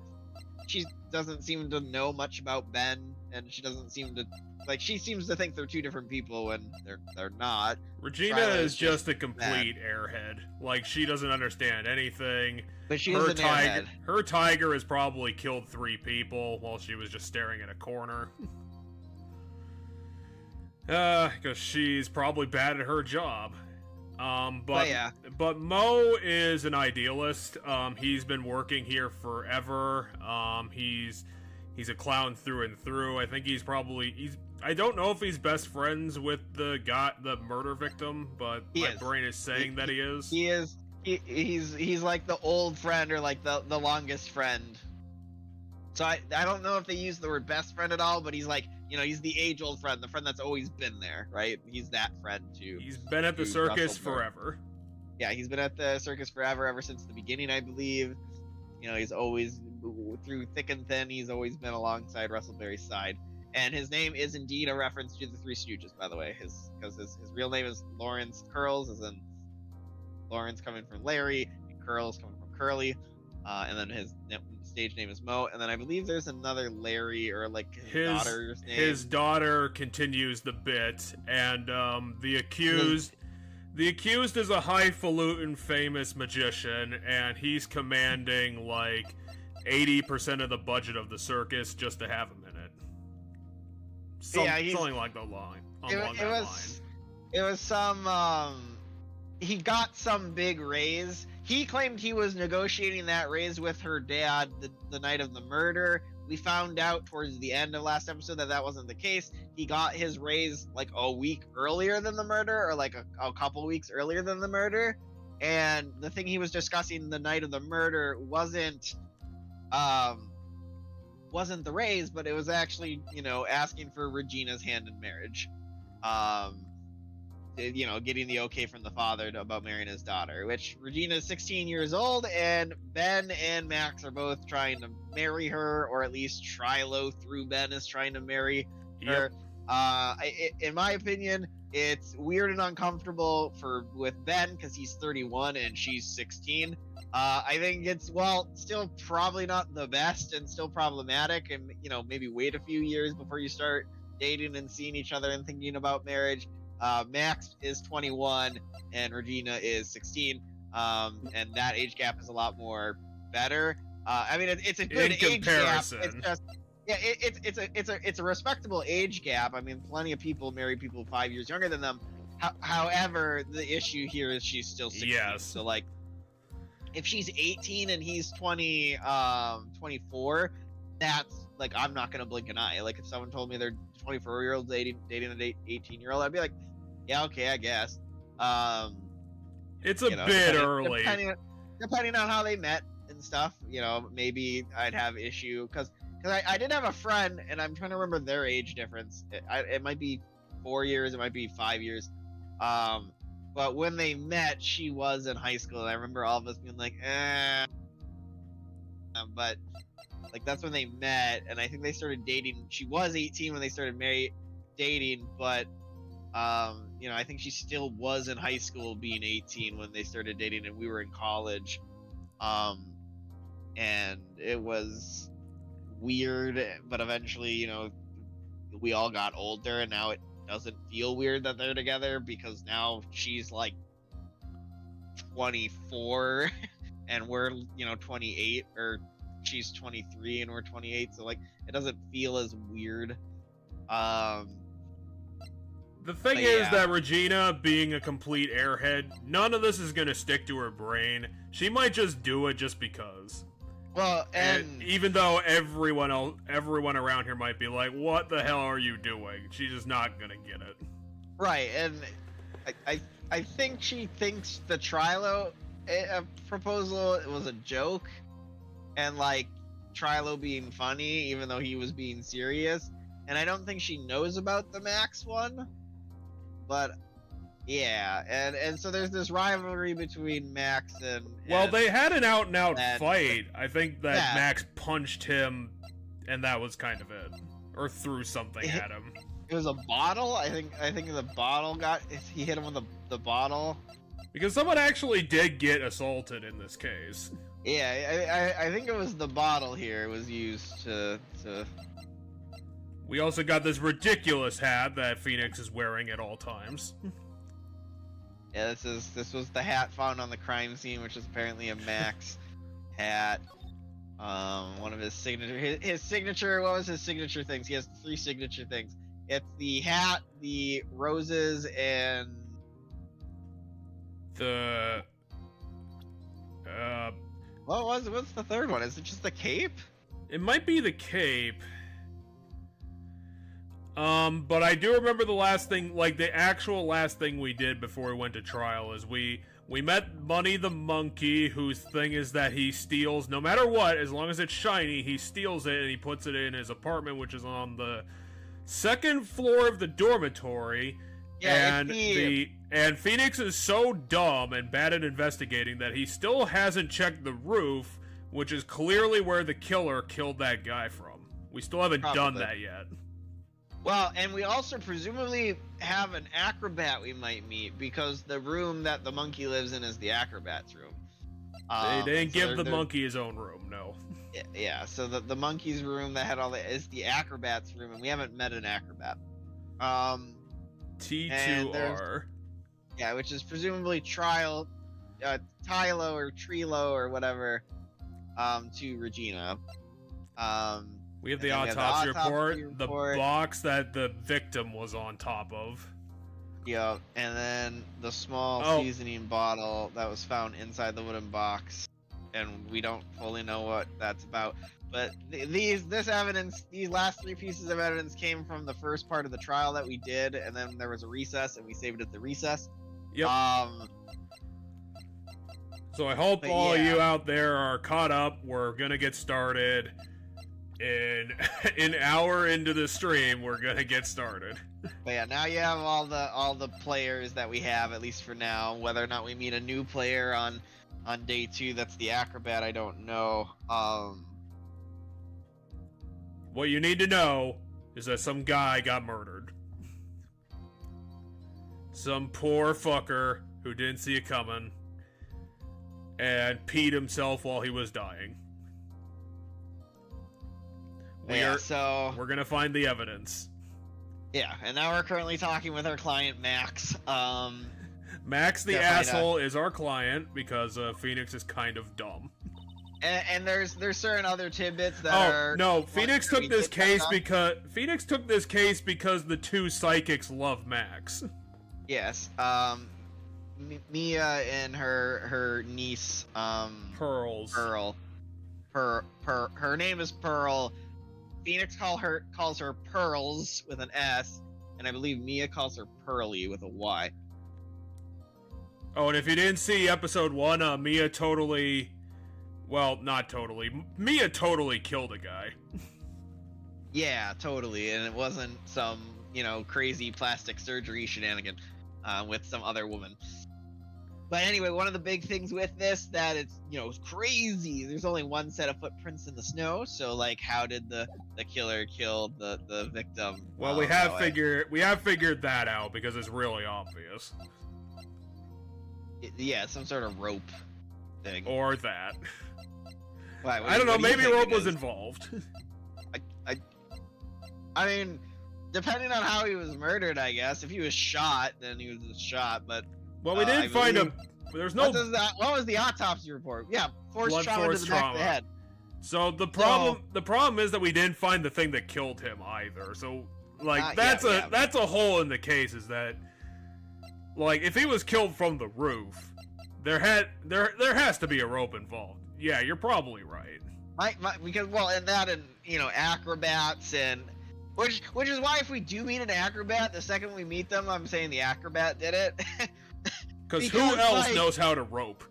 she doesn't seem to know much about Ben, and she doesn't seem to she seems to think they're two different people when they're not. Regina is just a complete airhead. Like, she doesn't understand anything. But she is an airhead. Her tiger has probably killed 3 people while she was just staring at a corner. Because she's probably bad at her job. But Mo is an idealist. He's been working here forever. He's a clown through and through. I think I don't know if he's best friends with the murder victim, but my brain is saying that he is. He is. He's like the old friend, or like the longest friend. So I don't know if they use the word best friend at all, but he's like, you know, he's the age-old friend, the friend that's always been there, right? He's that friend too. He's been at the circus forever. Yeah, he's been at the circus forever, ever since the beginning, I believe. You know, he's always, through thick and thin, he's always been alongside Russell Berry's side. And his name is indeed a reference to the Three Stooges, by the way. Because his real name is Lawrence Curls, as in Lawrence coming from Larry, and Curls coming from Curly. And then his stage name is Mo. And then I believe there's another Larry, or like his daughter's name. His daughter continues the bit, and the accused is a highfalutin famous magician, and he's commanding like 80% of the budget of the circus just to have him in it. Something like the line. It was some. He got some big raise. He claimed he was negotiating that raise with her dad the night of the murder. We found out towards the end of last episode that wasn't the case. He got his raise like a week earlier than the murder, or like a couple weeks earlier than the murder. And the thing he was discussing the night of the murder wasn't the raise, but it was actually, you know, asking for Regina's hand in marriage. You know, getting the okay from the father about marrying his daughter, which Regina is 16 years old, and Ben and Max are both trying to marry her, or at least Trilo through Ben is trying to marry her. In my opinion, it's weird and uncomfortable with Ben because he's 31 and she's 16. I think it's, still probably not the best and still problematic, and, you know, maybe wait a few years before you start dating and seeing each other and thinking about marriage. Max is 21 and Regina is 16, and that age gap is a lot more better. I mean, it's a good age gap. It's just, it's a respectable age gap. I mean, plenty of people marry people 5 years younger than them. However, the issue here is she's still 16. Yes. So like, if she's 18 and he's 24, that's like, I'm not gonna blink an eye. Like, if someone told me they're 24-year-old dating an 18-year-old, I'd be like, Yeah, okay, I guess. It's a bit early. Depending on how they met and stuff, maybe I'd have issue because I did have a friend, and I'm trying to remember their age difference. It might be 4 years, it might be 5 years. But when they met, she was in high school, and I remember all of us being like, eh. But like that's when they met, and I think they started dating. She was 18 when they started dating, but I think she still was in high school being 18 when they started dating, and we were in college. And it was weird, but eventually, we all got older, and now it doesn't feel weird that they're together because now she's like 24 and we're 28, or she's 23 and we're 28, so like it doesn't feel as weird. The thing is that Regina, being a complete airhead, none of this is gonna stick to her brain. She might just do it just because. Well, and even though everyone around here might be like, "What the hell are you doing?" She's just not gonna get it. Right, and I think she thinks the Trilo proposal was a joke, and like Trilo being funny, even though he was being serious. And I don't think she knows about the Max one. But yeah, and so there's this rivalry between Max and well, they had an out-and-out fight. I think that Max punched him, and that was kind of it, or threw something at him. It was a bottle. I think the bottle he hit him with the bottle. Because someone actually did get assaulted in this case. Yeah, I think it was the bottle here. It was used to. We also got this ridiculous hat that Phoenix is wearing at all times. Yeah, this was the hat found on the crime scene, which is apparently a Max hat. One of his signature. What was his signature things? He has 3 signature things. It's the hat, the roses, and the what's the third one? Is it just the cape? It might be the cape. But I do remember the actual last thing we did before we went to trial is we met Money the Monkey, whose thing is that he steals, no matter what, as long as it's shiny, he steals it and he puts it in his apartment, which is on the 2nd floor of the dormitory. Yeah, and Phoenix is so dumb and bad at investigating that he still hasn't checked the roof, which is clearly where the killer killed that guy from. We still haven't done that yet. Well, and we also presumably have an acrobat we might meet, because the room that the monkey lives in is the acrobat's room. They didn't give the monkey his own room, no. Yeah, so the monkey's room that had all that is the acrobat's room, and we haven't met an acrobat. T2R. Yeah, which is presumably Tylo or Trilo or whatever, to Regina. We have the autopsy report, the box that the victim was on top of. Yep, and then the small seasoning bottle that was found inside the wooden box, and we don't fully know what that's about. But these last 3 pieces of evidence came from the first part of the trial that we did, and then there was a recess, and we saved it at the recess. Yep. So I hope all you out there are caught up. We're gonna get started. In an hour into the stream, we're gonna get started. But yeah, now you have all the players that we have, at least for now. Whether or not we meet a new player on day 2, that's the acrobat, I don't know. What you need to know is that some guy got murdered. Some poor fucker who didn't see it coming and peed himself while he was dying. We're gonna find the evidence. Yeah, and now we're currently talking with our client Max. Max the asshole is our client because Phoenix is kind of dumb. And there's certain other tidbits that are. No, Phoenix took this case because the 2 psychics love Max. Yes. Mia and her niece Pearls. Her name is Pearl. Phoenix calls her Pearls with an S, and I believe Mia calls her Pearly with a Y. Oh, and if you didn't see episode 1, Mia totally... Well, not totally. Mia totally killed a guy. Yeah, totally, and it wasn't some, crazy plastic surgery shenanigan with some other woman. But anyway, one of the big things with this that it's, crazy. There's only one set of footprints in the snow, so like, how did the killer kill the victim? Well, we have figured that out because it's really obvious. Yeah, some sort of rope thing. Or that. Why, I don't know. Maybe rope was involved. I mean, depending on how he was murdered, I guess. If he was shot, then he was just shot. But well, we didn't find him. There's no. What was the autopsy report? Yeah, force trauma to the back of the head. So the problem is that we didn't find the thing that killed him either. So like that's a hole in the case. Is that like if he was killed from the roof, there has to be a rope involved. Yeah, you're probably right. Because acrobats and which is why if we do meet an acrobat, the second we meet them, I'm saying the acrobat did it. Because who else knows how to rope?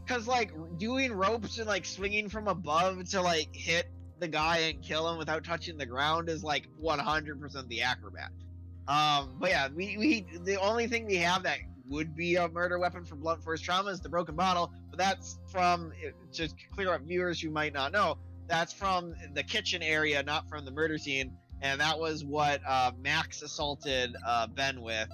Because like doing ropes and like swinging from above to like hit the guy and kill him without touching the ground is like 100% the acrobat. But yeah, we the only thing we have that would be a murder weapon for blunt force trauma is the broken bottle, but that's from, to clear up viewers who might not know, that's from the kitchen area, not from the murder scene, and that was what Max assaulted Ben with.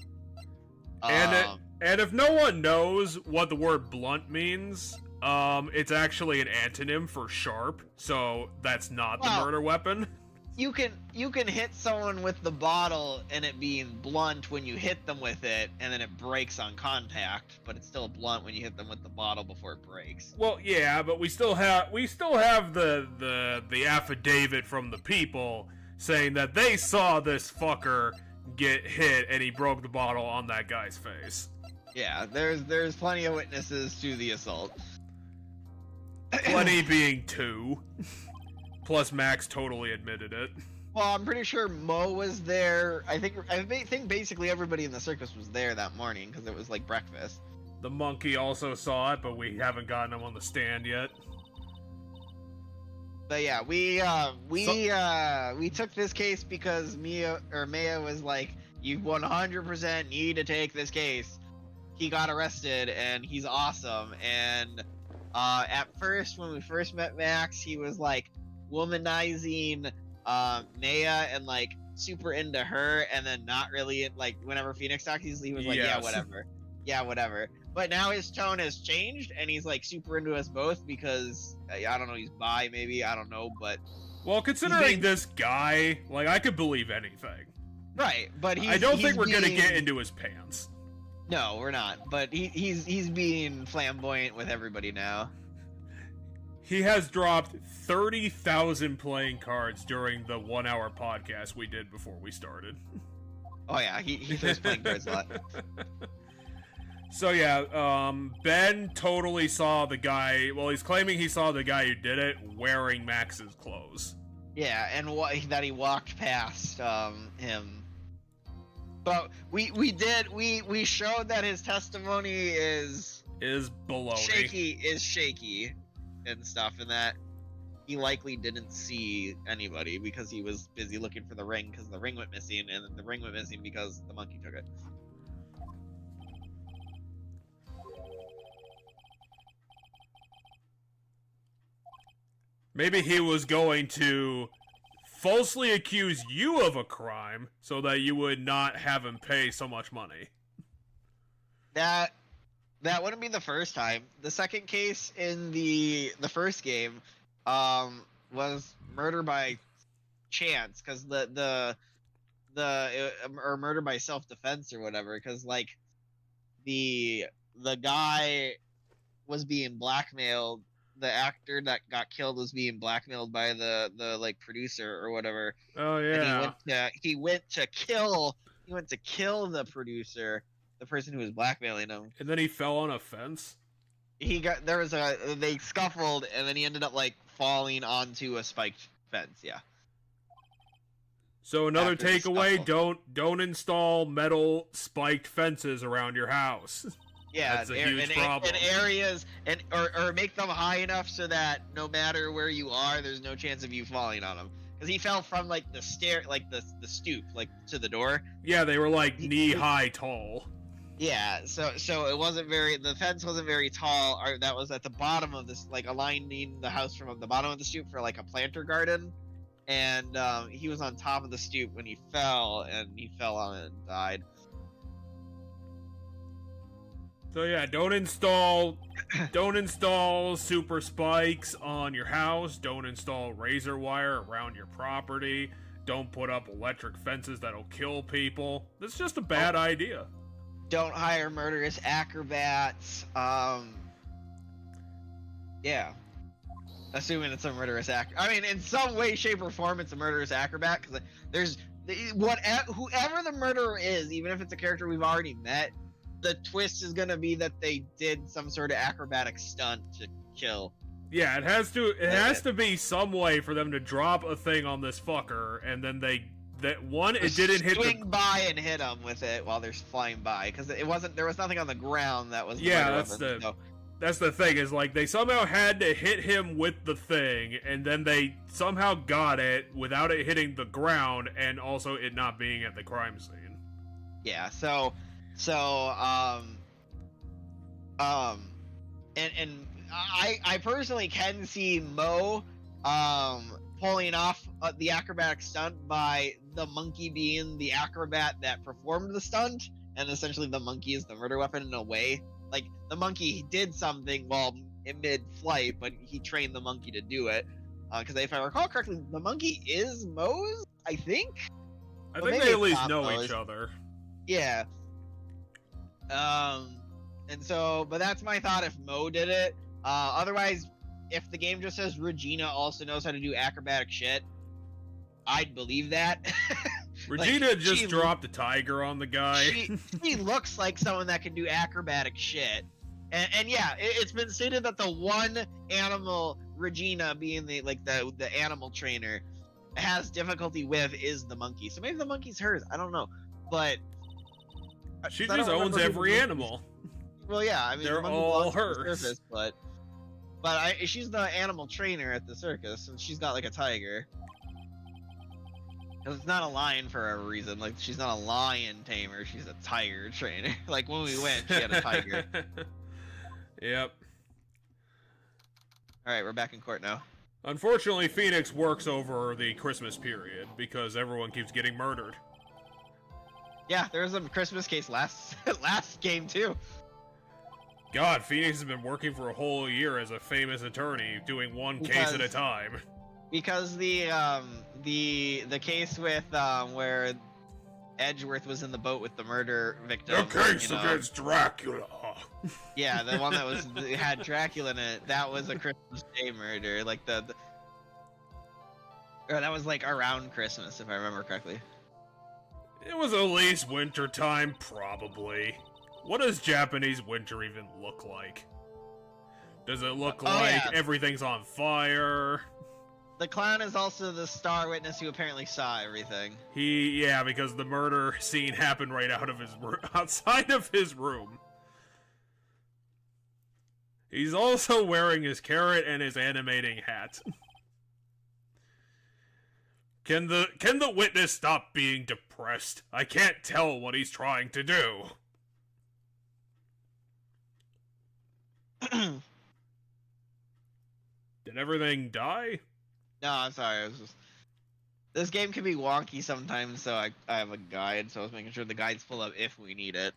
And if no one knows what the word blunt means, it's actually an antonym for sharp, so that's not the murder weapon. You can hit someone with the bottle and it being blunt when you hit them with it, and then it breaks on contact, but it's still blunt when you hit them with the bottle before it breaks. Well, yeah, but we still have the affidavit from the people saying that they saw this fucker get hit and he broke the bottle on that guy's face. Yeah, there's plenty of witnesses to the assault. Plenty being 2. Plus, Max totally admitted it. Well, I'm pretty sure Mo was there. I think basically everybody in the circus was there that morning because it was like breakfast. The monkey also saw it, but we haven't gotten him on the stand yet. But yeah, we took this case because Maya was like, "You 100% need to take this case." He got arrested, and he's awesome. And at first, when we first met Max, he was like womanizing Maya and like super into her, and then not really like whenever Phoenix talks, he was like, yes. yeah whatever. But now his tone has changed, and he's like super into us both because I don't know, he's bi maybe, I don't know, but well, considering this guy, like I could believe anything, right? But I don't think we're gonna get into his pants. No, we're not. But he's being flamboyant with everybody now. He has dropped 30,000 playing cards during the 1-hour podcast we did before we started. Oh yeah, he throws playing cards a lot. So yeah, Ben totally saw the guy, well, he's claiming he saw the guy who did it wearing Max's clothes. Yeah, and that he walked past him. But we showed that his testimony is baloney. Shaky and stuff, and that he likely didn't see anybody because he was busy looking for the ring because the ring went missing, and the ring went missing because the monkey took it. Maybe he was going to falsely accuse you of a crime so that you would not have him pay so much money. That wouldn't be the first time. The second case in the first game was murder by chance, because or murder by self-defense or whatever, because like the guy was being blackmailed. The actor that got killed was being blackmailed by the like producer or whatever. Oh yeah. And he went to kill the producer, the person who was blackmailing him. And then he fell on a fence. They scuffled, and then he ended up like falling onto a spiked fence. Yeah. So another after the takeaway: scuffle. don't install metal spiked fences around your house. Yeah, That's a huge problem. in areas, or make them high enough so that no matter where you are, there's no chance of you falling on them. Because he fell from like the stair, like the stoop, like to the door. Yeah, they were like knee high tall. Yeah, so it wasn't very. The fence wasn't very tall. Or that was at the bottom of this, like aligning the house from the bottom of the stoop for like a planter garden. And he was on top of the stoop when he fell, and he fell on it and died. So yeah, don't install super spikes on your house. Don't install razor wire around your property. Don't put up electric fences that'll kill people. That's just a bad idea. Don't hire murderous acrobats. Yeah. Assuming it's a murderous acrobat. I mean, in some way, shape, or form, it's a murderous acrobat, because there's whoever the murderer is, even if it's a character we've already met, the twist is gonna be that they did some sort of acrobatic stunt to kill. Yeah, it has to be some way for them to drop a thing on this fucker, and then it didn't hit swing by and hit him with it while they're flying by, because there was nothing on the ground that was that's the thing, is like they somehow had to hit him with the thing, and then they somehow got it without it hitting the ground, and also it not being at the crime scene. Yeah, and I personally can see Mo pulling off the acrobatic stunt by the monkey being the acrobat that performed the stunt, and essentially the monkey is the murder weapon in a way. Like, the monkey did something while in mid-flight, but he trained the monkey to do it. Because if I recall correctly, the monkey is Mo's, I think? I think they at least know each other. Yeah. And so, but that's my thought if Mo did it. Otherwise, if the game just says Regina also knows how to do acrobatic shit, I'd believe that. Regina like, just dropped a tiger on the guy. She looks like someone that can do acrobatic shit. And yeah, it's been stated that the one animal Regina being the animal trainer has difficulty with is the monkey. So maybe the monkey's hers. I don't know. But she just owns every animal. Well, yeah, I mean, they're all hers. Surface, but she's the animal trainer at the circus, and she's got like a tiger. It's not a lion for a reason. Like, she's not a lion tamer. She's a tiger trainer. Like, when we went, she had a tiger. Yep. Alright, we're back in court now. Unfortunately, Phoenix works over the Christmas period because everyone keeps getting murdered. Yeah, there was a Christmas case last game, too. God, Phoenix has been working for a whole year as a famous attorney, doing one case at a time. Because the case with where Edgeworth was in the boat with the murder victim. The case against Dracula. Yeah, the one that had Dracula in it. That was a Christmas Day murder. Like or that was like around Christmas, if I remember correctly. It was at least winter time, probably. What does Japanese winter even look like? Does it look like everything's on fire? The clown is also the star witness who apparently saw everything. Yeah, because the murder scene happened right outside of his room. He's also wearing his carrot and his animating hat. Can the witness stop being depressed? I can't tell what he's trying to do. Did everything die? No, I'm sorry. This game can be wonky sometimes, so I have a guide, so I was making sure the guide's pulled up if we need it.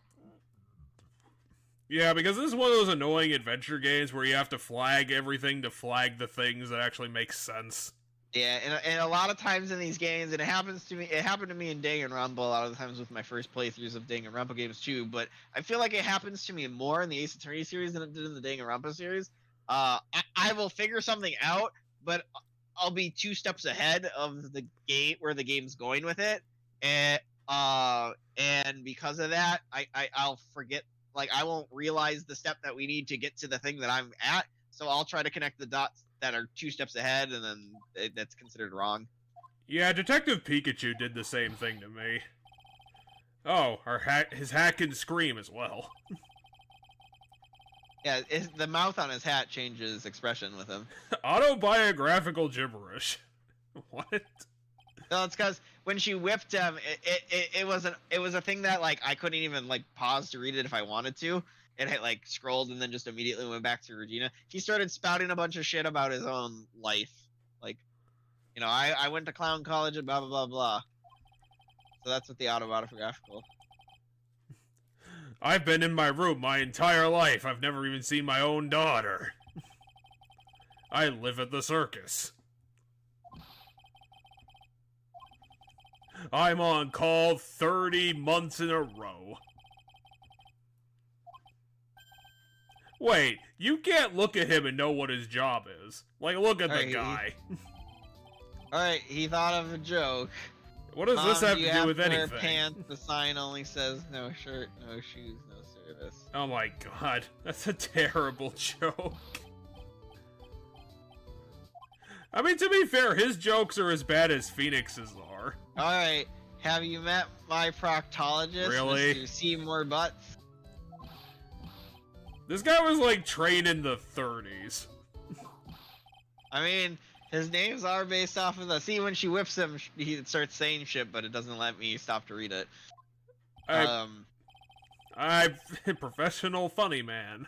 Yeah, because this is one of those annoying adventure games where you have to flag everything to flag the things that actually make sense. Yeah, and a lot of times in these games, and it happened to me in Danganronpa a lot of the times with my first playthroughs of Danganronpa games too, but I feel like it happens to me more in the Ace Attorney series than it did in the Danganronpa series. I will figure something out, but I'll be 2 steps ahead of the game where the game's going with it, and because of that, I'll forget. Like, I won't realize the step that we need to get to the thing that I'm at, so I'll try to connect the dots that are 2 steps ahead, and then that's considered wrong. Yeah, Detective Pikachu did the same thing to me. Oh, his hat can scream as well. Yeah, the mouth on his hat changes expression with him. Autobiographical gibberish. What? No, it's because when she whipped him, it was a thing that like I couldn't even like pause to read it if I wanted to. It had like scrolled and then just immediately went back to Regina. He started spouting a bunch of shit about his own life, like, you know, I went to clown college and blah blah blah blah. So that's what the autobiographical. I've been in my room my entire life. I've never even seen my own daughter. I live at the circus. I'm on call 30 months in a row. Wait, you can't look at him and know what his job is. Like, look at the guy. Alright, he thought of a joke. What does this have to do with anything? Wear pants, the sign only says no shirt, no shoes, no service. Oh my god, that's a terrible joke. I mean, to be fair, his jokes are as bad as Phoenix's are. Alright, have you met my proctologist, really? Mr. Seymour Butts? This guy was like trained in the 30s. I mean, his names are based off of the... See, when she whips him, he starts saying shit, but it doesn't let me stop to read it. I'm a professional funny man.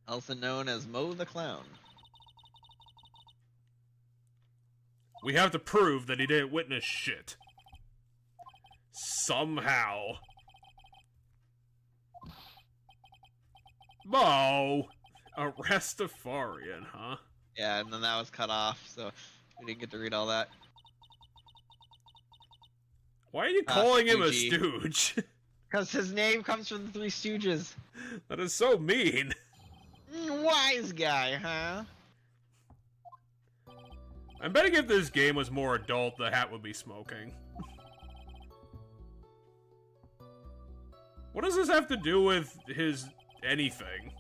Also known as Mo the Clown. We have to prove that he didn't witness shit. Somehow. Mo! A Rastafarian, huh? Yeah, and then that was cut off, so we didn't get to read all that. Why are you calling him a stooge? Because his name comes from the Three Stooges. That is so mean. Wise guy, huh? I'm betting if this game was more adult, the hat would be smoking. What does this have to do with his anything?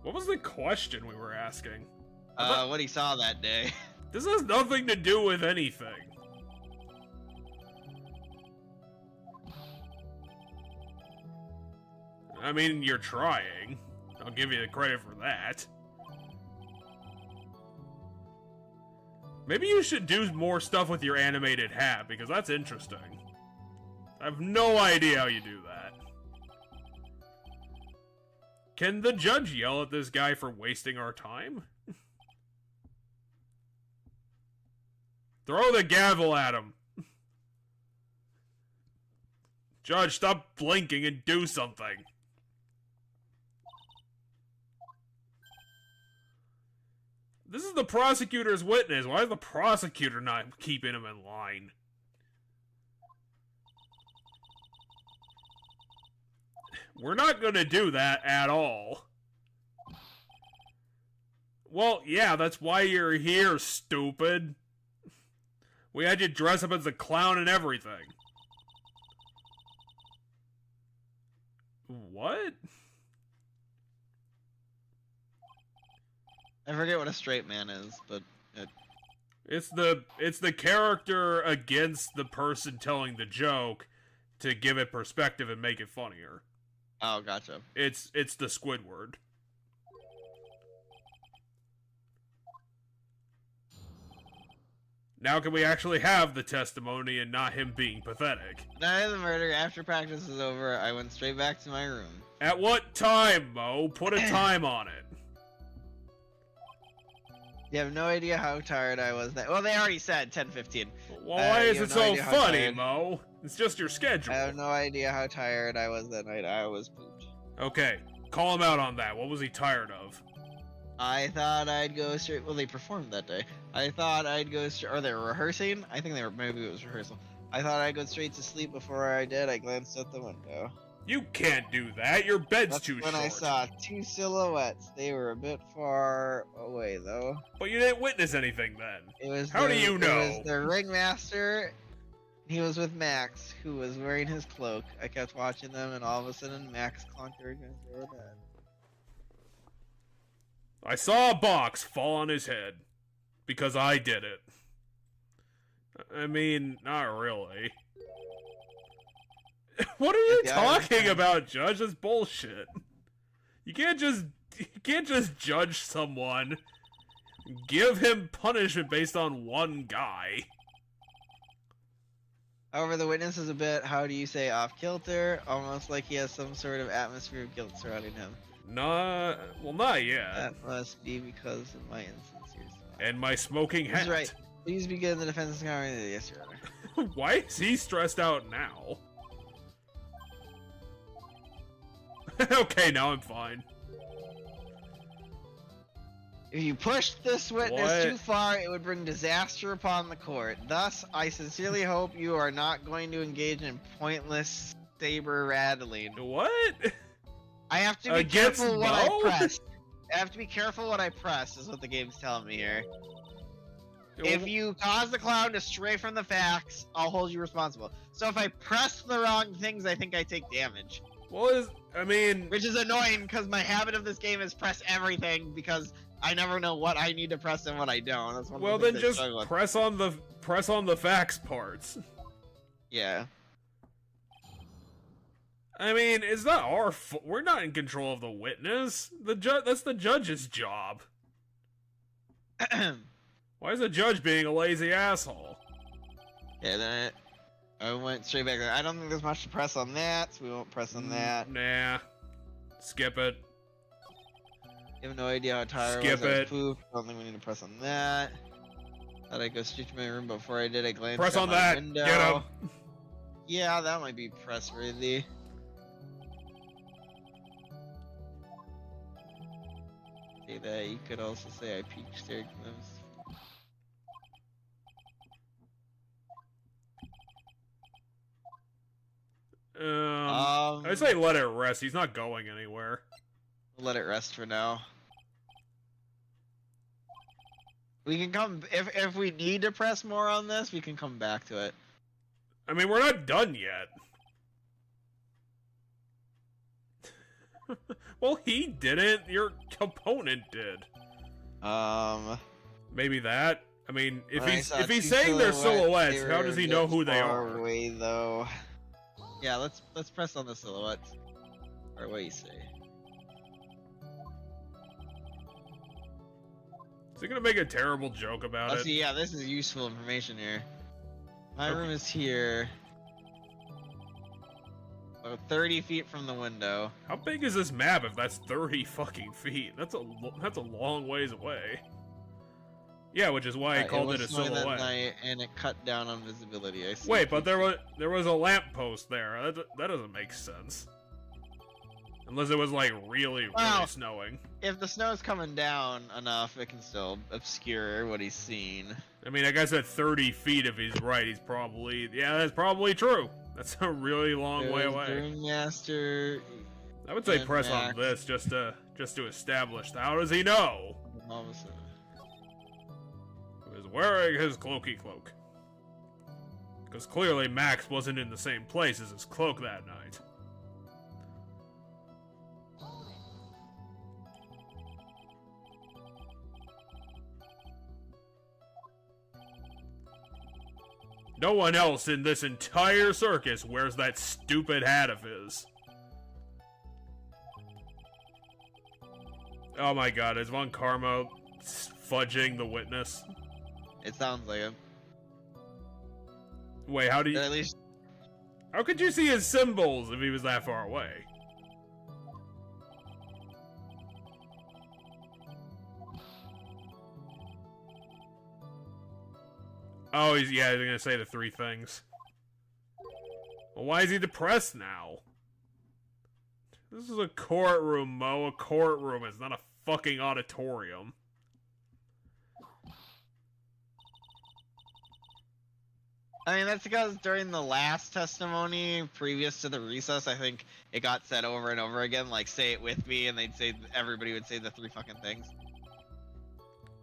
What was the question we were asking? What he saw that day. This has nothing to do with anything. I mean, you're trying. I'll give you the credit for that. Maybe you should do more stuff with your animated hat, because that's interesting. I have no idea how you do that. Can the judge yell at this guy for wasting our time? Throw the gavel at him. Judge, stop blinking and do something. This is the prosecutor's witness. Why is the prosecutor not keeping him in line? We're not gonna do that at all. Well, yeah, that's why you're here, stupid. We had you dress up as a clown and everything. What? I forget what a straight man is, but it's the character against the person telling the joke to give it perspective and make it funnier. Oh, gotcha. It's the Squidward. Now can we actually have the testimony and not him being pathetic? Night of the murder, after practice was over, I went straight back to my room. At what time, Mo? Put a time on it. You have no idea how tired I was that. Well, they already said 10:15. Well, why is it so funny, Mo? It's just your schedule. I have no idea how tired I was that night. I was pooped. Okay, call him out on that. What was he tired of? I thought I'd go straight. Well, they performed that day. I thought I'd go straight. Or they were rehearsing. I think they were. Maybe it was rehearsal. I thought I'd go straight to sleep. Before I did, I glanced out the window. You can't do that. Your bed's That's too when short. I saw two silhouettes. They were a bit far away, though. But you didn't witness anything then. It was. How do you know? It was the ringmaster. He was with Max, who was wearing his cloak. I kept watching them, and all of a sudden, Max clunked her against the bed. I saw a box fall on his head. because I did it. I mean, not really. What are you talking about, Judge? That's bullshit. You can't just judge someone, give him punishment based on one guy. However, the witness is a bit, how do you say, off kilter, almost like he has some sort of atmosphere of guilt surrounding him. Not yet. That must be because of my insincere smile. And my smoking hat. He's right. Please begin the defense comment. Yes, Your Honor. Why is he stressed out now? Okay, now I'm fine. If you push this witness too far, it would bring disaster upon the court. Thus, I sincerely hope you are not going to engage in pointless saber rattling. What? I have to be careful what I press. I have to be careful what I press, is what the game's telling me here. If you cause the clown to stray from the facts, I'll hold you responsible. So if I press the wrong things, I think I take damage. Which is annoying, because my habit of this game is press everything, because I never know what I need to press and what I don't. That's one of the things then just press on the facts parts. Yeah. I mean, it's not our fault. We're not in control of the witness. That's the judge's job. Why is the judge being a lazy asshole? Yeah, then I went straight back there. I don't think there's much to press on that, so we won't press on that. Nah. Skip it. You have no idea how tired Skip I was. it. Poop. I don't think we need to press on that. Thought I'd go straight to my room, but before I did, I glanced press out on my that. window. Get him. Yeah, that might be press worthy. Say that. You could also say I peeked, stared, glimpsed. I'd say let it rest. He's not going anywhere. Let it rest for now. We can come if we need to press more on this, we can come back to it. I mean, we're not done yet. Well, he didn't. Your opponent did. Maybe that. I mean, if he's saying they're silhouettes, how does he know who they are? Away, though. Yeah, let's press on the silhouettes. Or what do you say? Is he gonna make a terrible joke about it? See, yeah, this is useful information here. My room is here. About 30 feet from the window. How big is this map if that's 30 fucking feet? That's a long ways away. Yeah, which is why I called it a silhouette. That night, and it cut down on visibility. I see. Wait, but there was a lamppost there. That doesn't make sense. Unless it was like really snowing. If the snow's coming down enough, it can still obscure what he's seen. I mean, I guess at 30 feet, if he's right, he's probably... Yeah, that's probably true. That's a really long way away. Master, I would say press on this just to establish. How does he know? He was wearing his cloaky cloak. Because clearly Max wasn't in the same place as his cloak that night. No one else in this entire circus wears that stupid hat of his. Oh my god, is Von Karma fudging the witness? It sounds like him. Wait, how do you... Or at least... How could you see his symbols if he was that far away? Oh, he's gonna say the three things. Well, why is he depressed now? This is a courtroom, Mo. A courtroom. It's not a fucking auditorium. I mean, that's because during the last testimony, previous to the recess, I think it got said over and over again, like, say it with me, and everybody would say the three fucking things.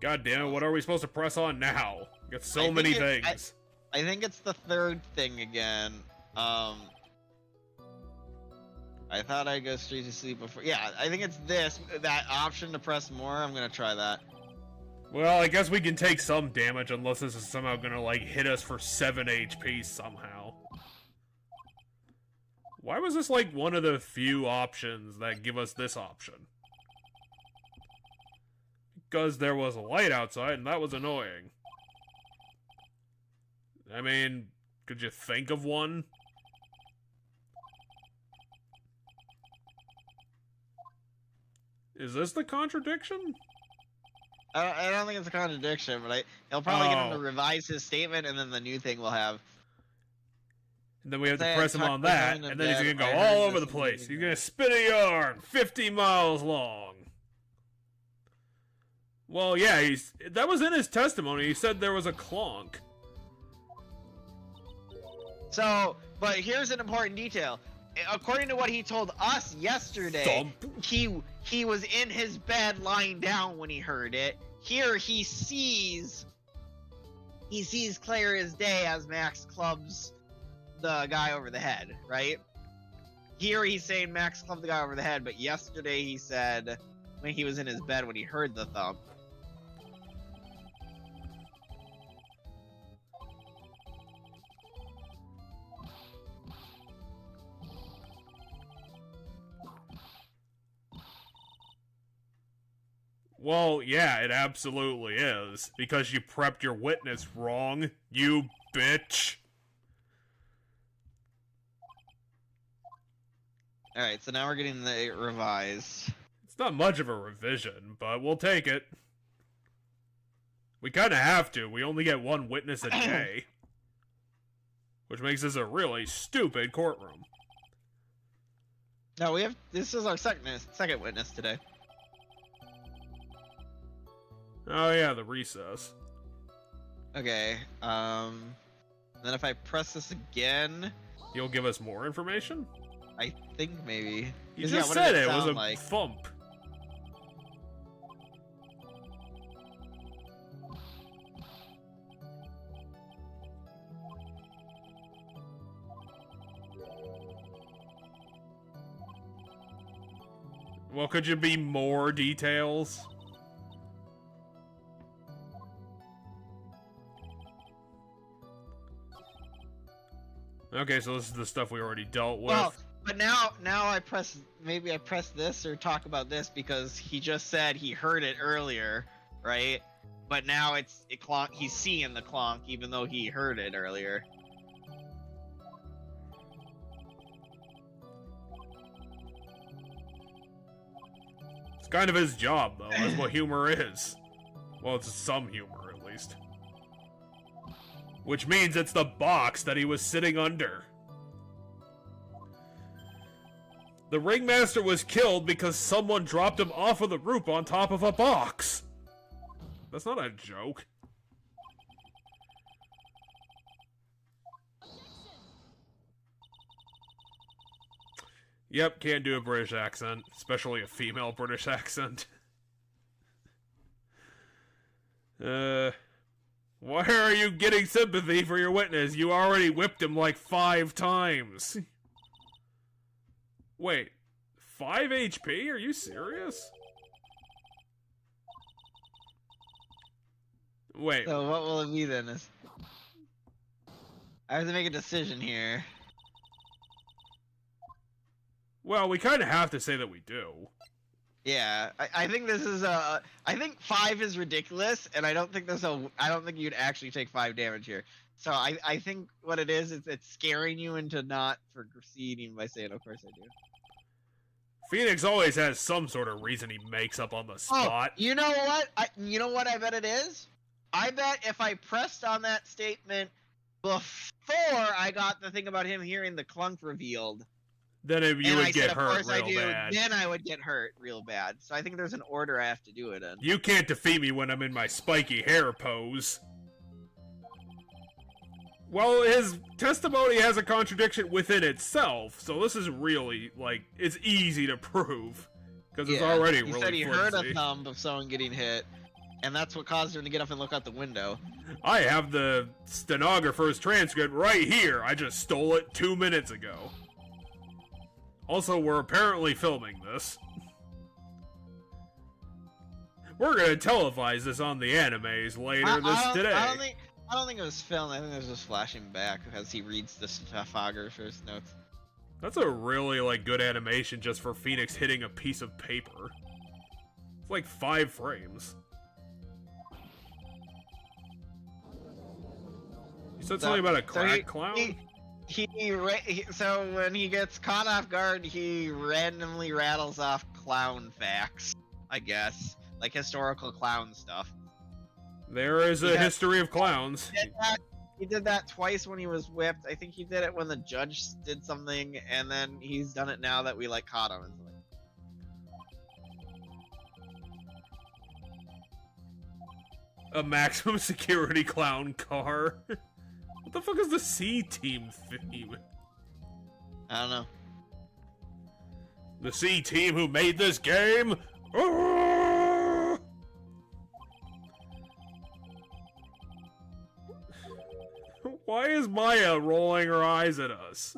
God damn it, what are we supposed to press on now? Got so many things. I think it's the third thing again. I thought I'd go straight to sleep before. Yeah, I think it's that option to press more. I'm gonna try that. Well, I guess we can take some damage unless this is somehow gonna, like, hit us for 7 HP somehow. Why was this, like, one of the few options that give us this option? Because there was a light outside, and that was annoying. I mean, could you think of one? Is this the contradiction? I don't think it's a contradiction, but he'll probably get him to revise his statement, and then the new thing we'll have. And then we have to press him on that, and then he's gonna go all over the place. He's gonna spin a yarn 50 miles long. Well, yeah, that was in his testimony. He said there was a clonk. So, but here's an important detail. According to what he told us yesterday, he was in his bed lying down when he heard it. Here he sees clear as day as Max clubs the guy over the head, right? Here he's saying Max clubbed the guy over the head, but yesterday he said when he was in his bed when he heard the thump. Well, yeah, it absolutely is. Because you prepped your witness wrong, you bitch. Alright, so now we're getting the revised. It's not much of a revision, but we'll take it. We kinda have to. We only get one witness a day. Which makes this a really stupid courtroom. No, this is our second witness today. Oh yeah, the recess. Okay, then if I press this again... You'll give us more information? I think maybe. You just said it was a thump. Well, could you be more details? Okay, so this is the stuff we already dealt with. Well, but now maybe I press this or talk about this because he just said he heard it earlier, right? But now he's seeing the clonk even though he heard it earlier. It's kind of his job, though. That's what humor is. Well, it's some humor, at least. Which means it's the box that he was sitting under. The ringmaster was killed because someone dropped him off of the roof on top of a box. That's not a joke. Yep, can't do a British accent, especially a female British accent. Why are you getting sympathy for your witness? You already whipped him like 5 times. Wait, 5 HP? Are you serious? Wait. So what will it be then? I have to make a decision here. Well, we kind of have to say that we do. Yeah, I think this is I think 5 is ridiculous, and I don't think you'd actually take 5 damage here. So I think what it is it's scaring you into not proceeding by saying, of course I do. Phoenix always has some sort of reason he makes up on the spot. Oh, you know what? I bet it is? I bet if I pressed on that statement before I got the thing about him hearing the clunk revealed, then you would get hurt real bad. Then I would get hurt real bad. So I think there's an order I have to do it in. You can't defeat me when I'm in my spiky hair pose. Well, his testimony has a contradiction within itself, so this is really, like, it's easy to prove. Because it's already really flimsy. He said he heard a thump of someone getting hit, and that's what caused him to get up and look out the window. I have the stenographer's transcript right here. I just stole it 2 minutes ago. Also, we're apparently filming this. we're gonna televise this on the animes later today. I don't think it was filmed. I think it was just flashing back as he reads the photographer's notes. That's a really, like, good animation just for Phoenix hitting a piece of paper. It's like 5 frames. You said something about a crack clown? So when he gets caught off guard, he randomly rattles off clown facts, I guess. Like historical clown stuff. There is a history of clowns. He did that twice when he was whipped. I think he did it when the judge did something, and then he's done it now that we, like, caught him. A maximum security clown car. What the fuck is the C-Team theme? I don't know. The C-Team who made this game? Why is Maya rolling her eyes at us?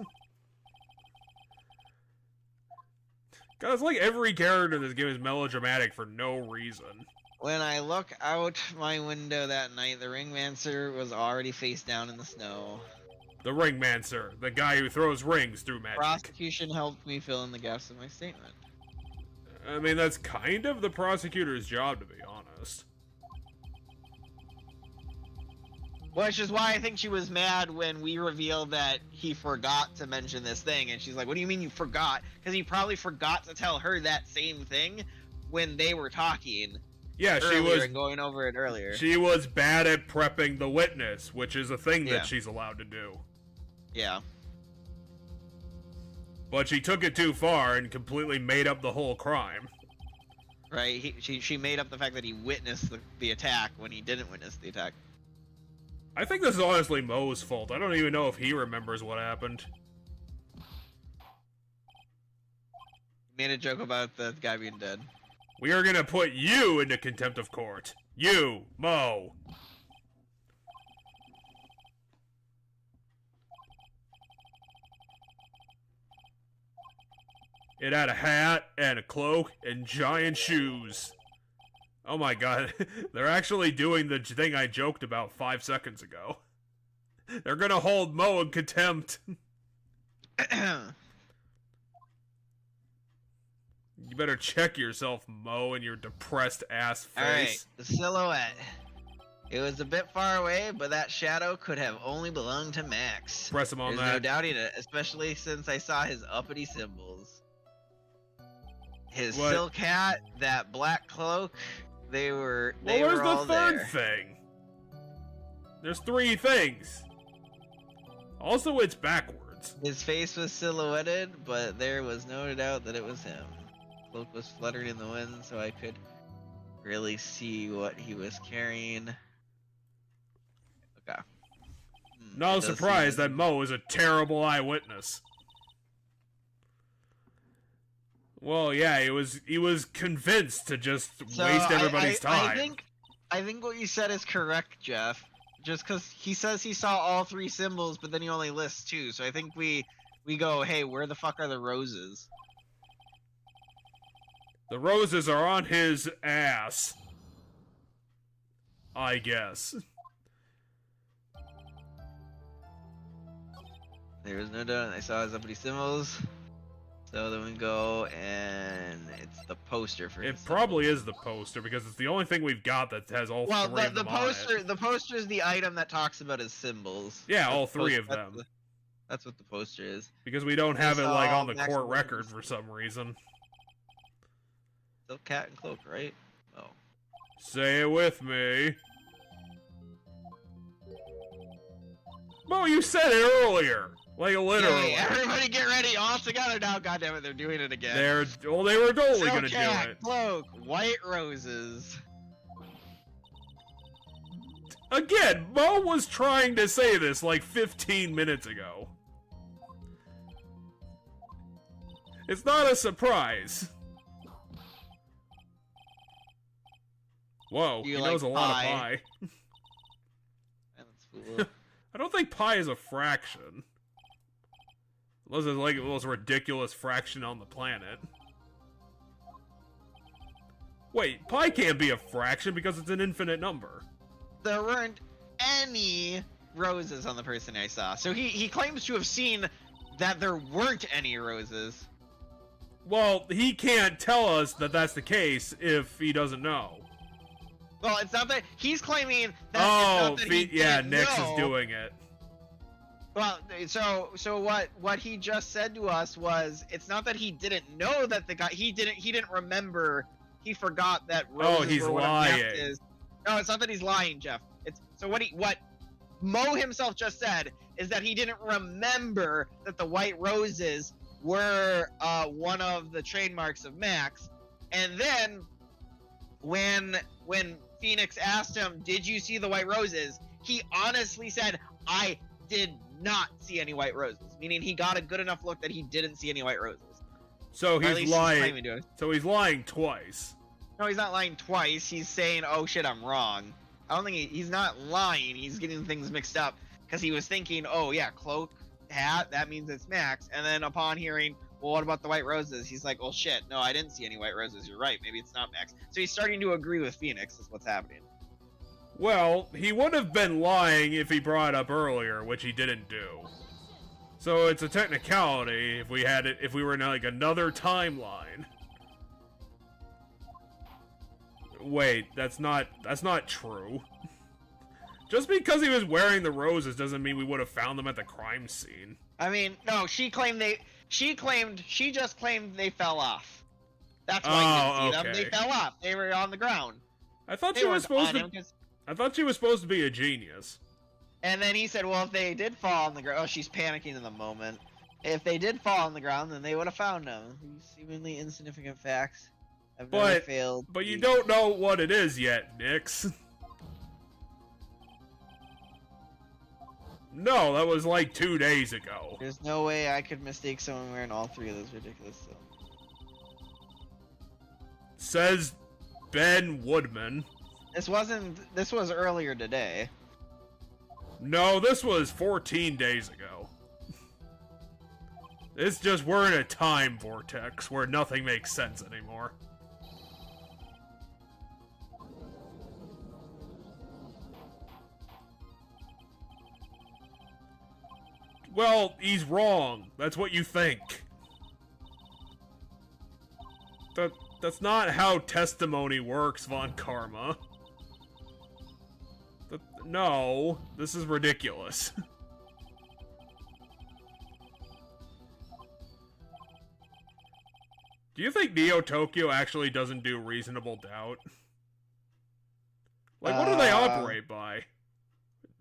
God, it's like every character in this game is melodramatic for no reason. When I look out my window that night, the Ringmancer was already face down in the snow. The Ringmancer, the guy who throws rings through magic. Prosecution helped me fill in the gaps of my statement. I mean, that's kind of the prosecutor's job, to be honest. Which is why I think she was mad when we revealed that he forgot to mention this thing, and she's like, what do you mean you forgot? Because he probably forgot to tell her that same thing when they were talking. Yeah, she was going over it earlier. She was bad at prepping the witness, which is a thing that she's allowed to do. Yeah. But she took it too far and completely made up the whole crime. Right, she made up the fact that he witnessed the attack when he didn't witness the attack. I think this is honestly Mo's fault. I don't even know if he remembers what happened. He made a joke about the guy being dead. We are gonna put you into contempt of court. You, Mo. It had a hat and a cloak and giant shoes. Oh my god, they're actually doing the thing I joked about 5 seconds ago. They're gonna hold Mo in contempt. You better check yourself, Mo, and your depressed ass face. Alright, the silhouette. It was a bit far away, but that shadow could have only belonged to Max. Press him on There's that. no doubting it, especially since I saw his uppity symbols. His silk hat, that black cloak, they were all there. Where's the third thing? There's 3 things. Also, it's backwards. His face was silhouetted, but there was no doubt that it was him. Cloak was fluttering in the wind, so I could really see what he was carrying. Okay. Not a surprise that Mo is a terrible eyewitness. Well, yeah, he was convinced to just waste everybody's time. I think what you said is correct, Jeff. Just because he says he saw all 3 symbols, but then he only lists 2. So I think we go, hey, where the fuck are the roses? The roses are on his ass. I guess. There was no doubt. I saw his uppity symbols. So then we go, and it's the poster for it. Probably is the poster because it's the only thing we've got that has all 3 of them on it. The poster is the item that talks about his symbols. Yeah, all 3 of them. That's what the poster is. Because we don't have it like on the court record for some reason. Still cat and cloak, right? Oh. Say it with me. Mo, you said it earlier. Like, literally. Hey, everybody get ready, all together now. God damn it, they're doing it again. They were totally gonna do it. Cloak, white roses. Again, Mo was trying to say this like 15 minutes ago. It's not a surprise. Whoa, he knows a lot of pi. I don't think pi is a fraction. Unless it's like the most ridiculous fraction on the planet. Wait, pi can't be a fraction because it's an infinite number. There weren't any roses on the person I saw. So he claims to have seen that there weren't any roses. Well, he can't tell us that that's the case if he doesn't know. Well, it's not that he's claiming that. Oh, it's not that he yeah, didn't Nyx know. is doing it. Well, so what he just said to us was, it's not that he didn't know that the guy he didn't remember. He forgot that roses he's were what a lying. meth is. No, it's not that he's lying, Jeff. It's so what Mo himself just said is that he didn't remember that the white roses were one of the trademarks of Max. And then when Phoenix asked him, "Did you see the white roses?" he honestly said, "I did not see any white roses," meaning he got a good enough look that he didn't see any white roses. So Or at he's least lying. claiming to it. So he's lying twice. No, he's not lying twice. He's saying, "Oh shit, I'm wrong." I don't think he's not lying. He's getting things mixed up because he was thinking, "Oh yeah, cloak, hat, that means it's Max." And then upon hearing, "Well, what about the white roses?" he's like, "Well, shit, no, I didn't see any white roses. You're right. Maybe it's not Max." So he's starting to agree with Phoenix. Is what's happening. Well, he would have been lying if he brought it up earlier, which he didn't do. So it's a technicality if we were in like another timeline. Wait, that's not true. Just because he was wearing the roses doesn't mean we would have found them at the crime scene. I mean, no, she just claimed they fell off. That's why you didn't see them. They fell off. They were on the ground. I thought They she was weren't supposed on to. him 'cause- I thought she was supposed to be a genius. And then he said, "Well, if they did fall on the ground," oh, she's panicking in the moment. If they did fall on the ground, then they would have found them. These seemingly insignificant facts have never failed. But you don't know what it is yet, Nyx. No, that was like 2 days ago. There's no way I could mistake someone wearing all three of those ridiculous things. Says Ben Woodman. This was earlier today. No, this was 14 days ago. It's just we're in a time vortex where nothing makes sense anymore. Well, he's wrong. That's what you think. That's not how testimony works, Von Karma. No, this is ridiculous. Do you think Neo Tokyo actually doesn't do reasonable doubt? Like, what do they operate by?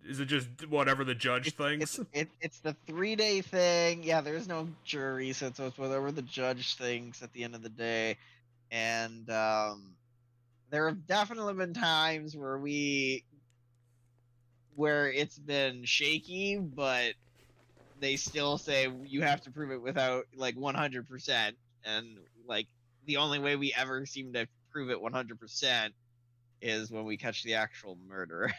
Is it just whatever the judge thinks? It's the 3-day thing. Yeah, there's no jury, so it's whatever the judge thinks at the end of the day. And there have definitely been times where it's been shaky, but they still say you have to prove it without like 100%. And like the only way we ever seem to prove it 100% is when we catch the actual murderer.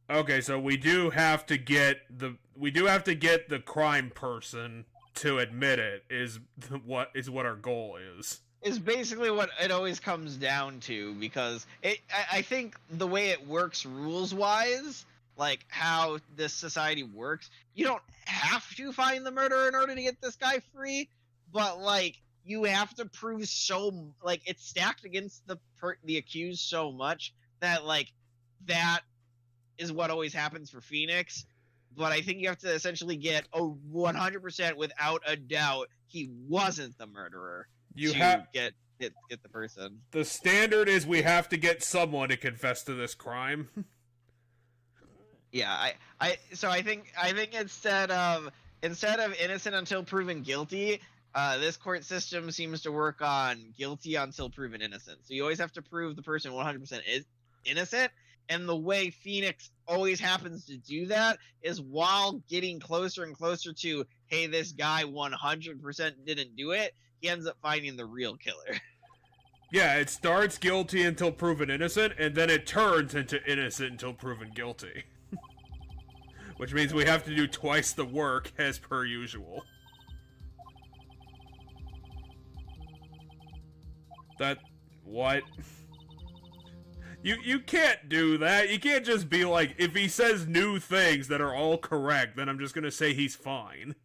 Okay, so we do have to get the crime person to admit it is what our goal is. Is basically what it always comes down to, because I think the way it works rules wise, like how this society works, you don't have to find the murderer in order to get this guy free, but like you have to prove like it's stacked against the accused so much that like that is what always happens for Phoenix. But I think you have to essentially get 100% without a doubt he wasn't the murderer. You have get the person. The standard is we have to get someone to confess to this crime. Yeah, I think instead of innocent until proven guilty, this court system seems to work on guilty until proven innocent. So you always have to prove the person 100% is innocent, and the way Phoenix always happens to do that is while getting closer and closer to, hey, this guy 100% didn't do it, he ends up finding the real killer. Yeah, it starts guilty until proven innocent, and then it turns into innocent until proven guilty. Which means we have to do twice the work, as per usual. What? You can't do that. You can't just be like, if he says new things that are all correct, then I'm just gonna say he's fine.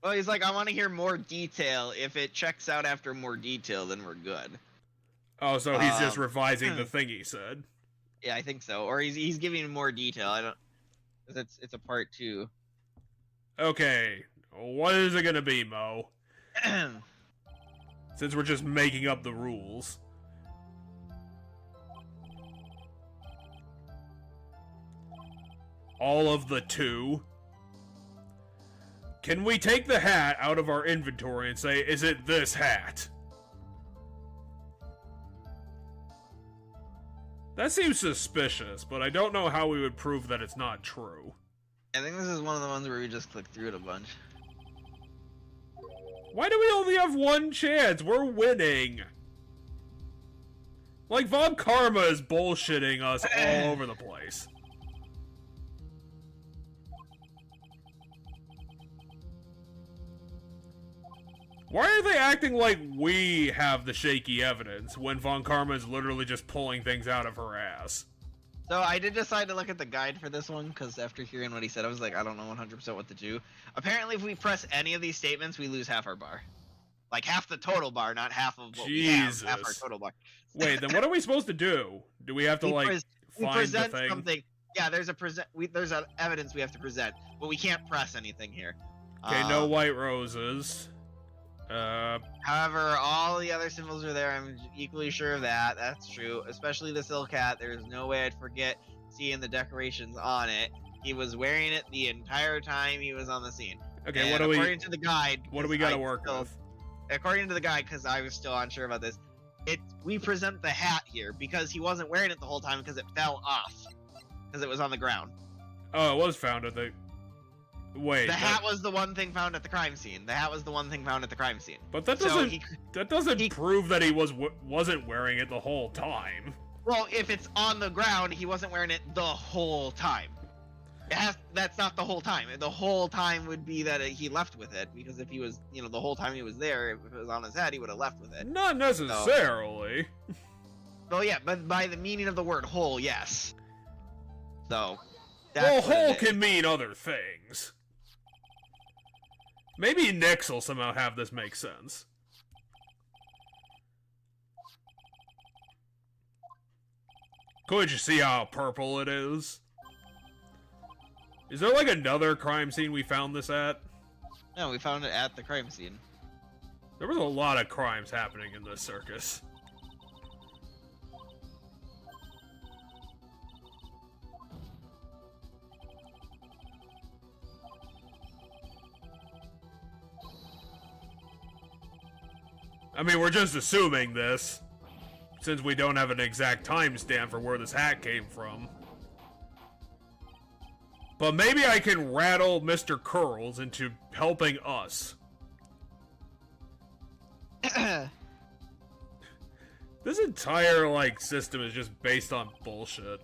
Well, he's like, I want to hear more detail. If it checks out after more detail, then we're good. Oh, so he's just revising the thing he said. Yeah, I think so. Or he's giving more detail. I don't. It's a part 2. Okay, what is it gonna be, Mo? Since we're just making up the rules. All of the 2. Can we take the hat out of our inventory and say, is it this hat? That seems suspicious, but I don't know how we would prove that it's not true. I think this is one of the ones where we just click through it a bunch. Why do we only have 1 chance? We're winning. Like, Von Karma is bullshitting us all over the place. Why are they acting like we have the shaky evidence when Von Karma is literally just pulling things out of her ass? So I did decide to look at the guide for this one, because after hearing what he said, I was like, I don't know 100% what to do. Apparently, if we press any of these statements, we lose half our bar. Like, half the total bar, not half of what we have, half our total bar. Wait, then what are we supposed to do? Do we have to, find the thing? Something. Yeah, there's a evidence we have to present, but we can't press anything here. Okay, no white roses. However, all the other symbols are there. I'm equally sure of that. That's true. Especially the silk hat. There's no way I'd forget seeing the decorations on it. He was wearing it the entire time he was on the scene. Okay, and what do we? According to the guide, what do we got to work with? According to the guide, because I was still unsure about this, we present the hat here because he wasn't wearing it the whole time because it fell off because it was on the ground. Oh, it was found at the. Wait. The hat was the one thing found at the crime scene. The hat was the one thing found at the crime scene. But that doesn't prove that he wasn't wearing it the whole time. Well, if it's on the ground, he wasn't wearing it the whole time. That's not the whole time. The whole time would be that he left with it, because if he was, the whole time he was there, if it was on his head, he would have left with it. Not necessarily. Well, yeah, but by the meaning of the word whole, yes. So. Well, whole can mean other things. Maybe Nyx will somehow have this make sense. Could you see how purple it is? Is there like another crime scene we found this at? No, we found it at the crime scene. There was a lot of crimes happening in this circus. I mean, we're just assuming this, since we don't have an exact timestamp for where this hat came from. But maybe I can rattle Mr. Curls into helping us. This entire, system is just based on bullshit.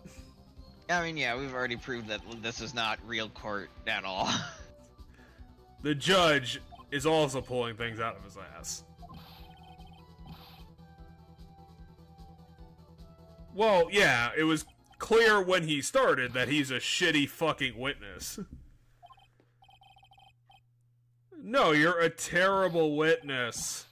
I mean, yeah, we've already proved that this is not real court at all. The judge is also pulling things out of his ass. Well, yeah, it was clear when he started that he's a shitty fucking witness. No, you're a terrible witness.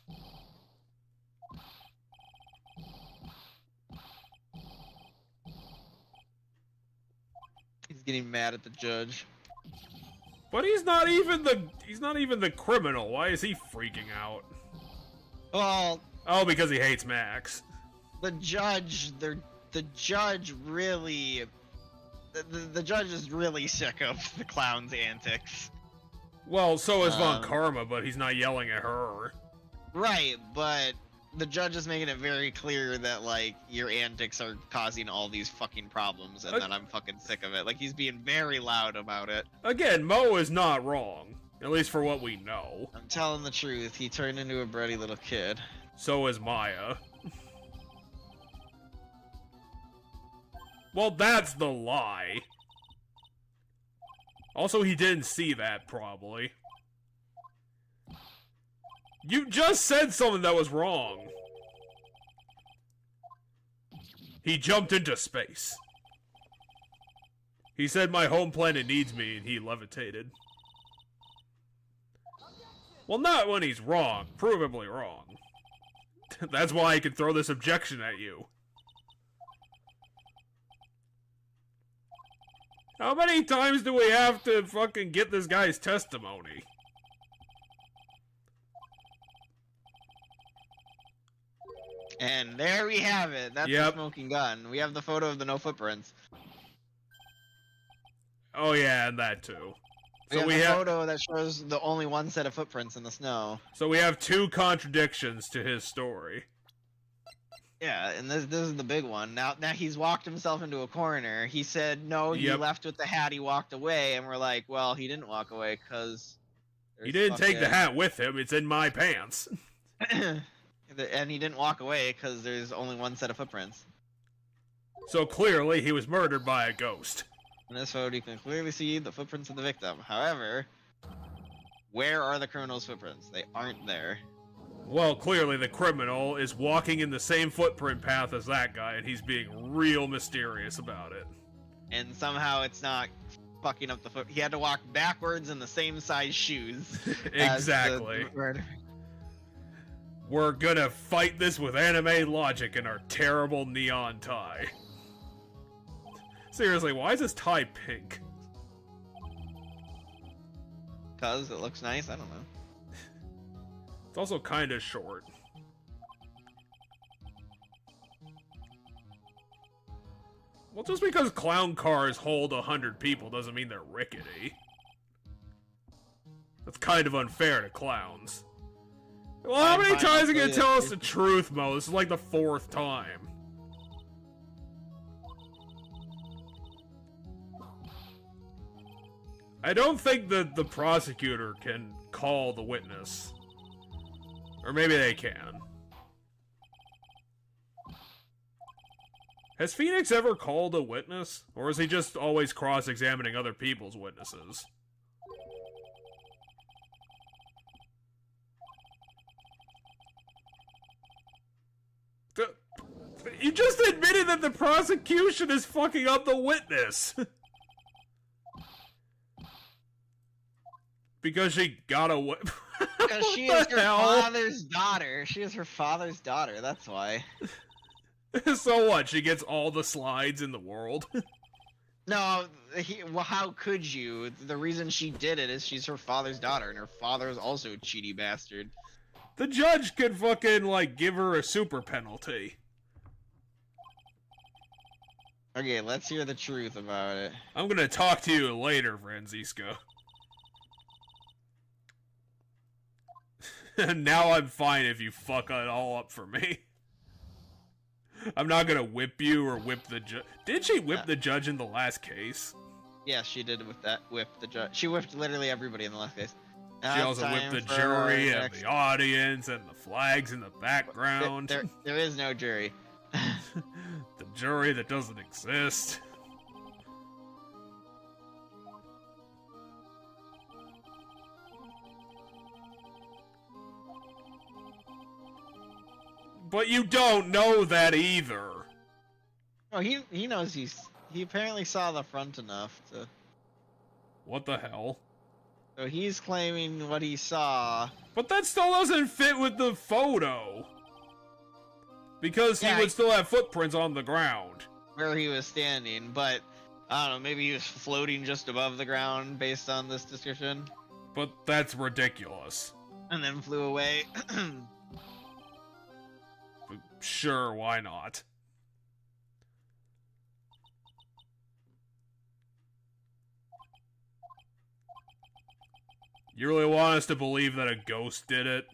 He's getting mad at the judge. But he's not even the criminal. Why is he freaking out? Well, oh, because he hates Max. The judge really, the judge is really sick of the clown's antics. Well, so is Von Karma, but he's not yelling at her. Right, but the judge is making it very clear that, your antics are causing all these fucking problems, and that I'm fucking sick of it. He's being very loud about it. Again, Mo is not wrong. At least for what we know. I'm telling the truth. He turned into a bratty little kid. So is Maya. Well, that's the lie. Also, he didn't see that, probably. You just said something that was wrong. He jumped into space. He said my home planet needs me, and he levitated. Well, not when he's wrong. Provably wrong. That's why I can throw this objection at you. How many times do we have to fucking get this guy's testimony? And there we have it. That's the smoking gun. We have the photo of the no footprints. Oh yeah, and that too. So we have a photo that shows the only one set of footprints in the snow. So we have two contradictions to his story. Yeah, and this is the big one. Now he's walked himself into a corner. He said no, he left with the hat, he walked away, and we're like, well, he didn't walk away because he didn't take the hat with him. It's in my pants. And he didn't walk away because there's only one set of footprints. So clearly he was murdered by a ghost. In this photo, you can clearly see the footprints of the victim. However, where are the criminal's footprints? They aren't there. Well, clearly the criminal is walking in the same footprint path as that guy, and he's being real mysterious about it. And somehow it's not fucking up the foot. He had to walk backwards in the same size shoes. Exactly. We're gonna fight this with anime logic and our terrible neon tie. Seriously, why is this tie pink? Cause it looks nice? I don't know. It's also kinda short. Well, just because clown cars hold 100 people doesn't mean they're rickety. That's kind of unfair to clowns. Well, how many times are you gonna tell us the truth, Mo? This is like the 4th time. I don't think that the prosecutor can call the witness. Or maybe they can. Has Phoenix ever called a witness? Or is he just always cross-examining other people's witnesses? You just admitted that the prosecution is fucking up the witness! Because she got a Because she is her father's daughter. She is her father's daughter, that's why. So what? She gets all the slides in the world? No, well, how could you? The reason she did it is she's her father's daughter, and her father is also a cheaty bastard. The judge could fucking, like, give her a super penalty. Okay, let's hear the truth about it. I'm gonna talk to you later, Francisco. Now I'm fine if you fuck it all up for me. I'm not gonna whip you or whip the judge. Did she whip the judge in the last case? Yeah, she did whip the judge. She whipped literally everybody in the last case. She also whipped the jury and the audience and the flags in the background. There is no jury. The jury that doesn't exist. But you don't know that either. Oh, he knows he apparently saw the front enough to... What the hell? So he's claiming what he saw. But that still doesn't fit with the photo. Because he would still have footprints on the ground. Where he was standing, but I don't know, maybe he was floating just above the ground based on this description. But that's ridiculous. And then flew away. Sure, why not? You really want us to believe that a ghost did it?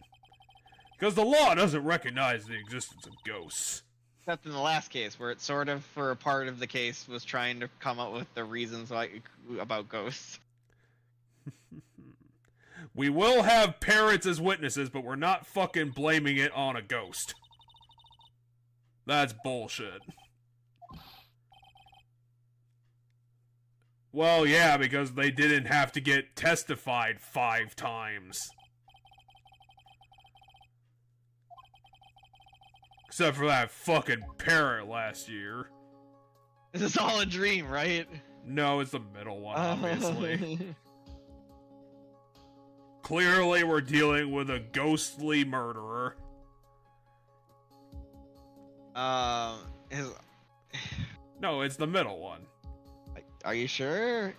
Because the law doesn't recognize the existence of ghosts. Except in the last case, where it sort of, for a part of the case, was trying to come up with the reasons about ghosts. We will have parents as witnesses, but we're not fucking blaming it on a ghost. That's bullshit. Well, yeah, because they didn't have to get testified 5 times. Except for that fucking parrot last year. This is all a dream, right? No, it's the middle one, obviously. Clearly, we're dealing with a ghostly murderer. His... No, it's the middle one. Are you sure?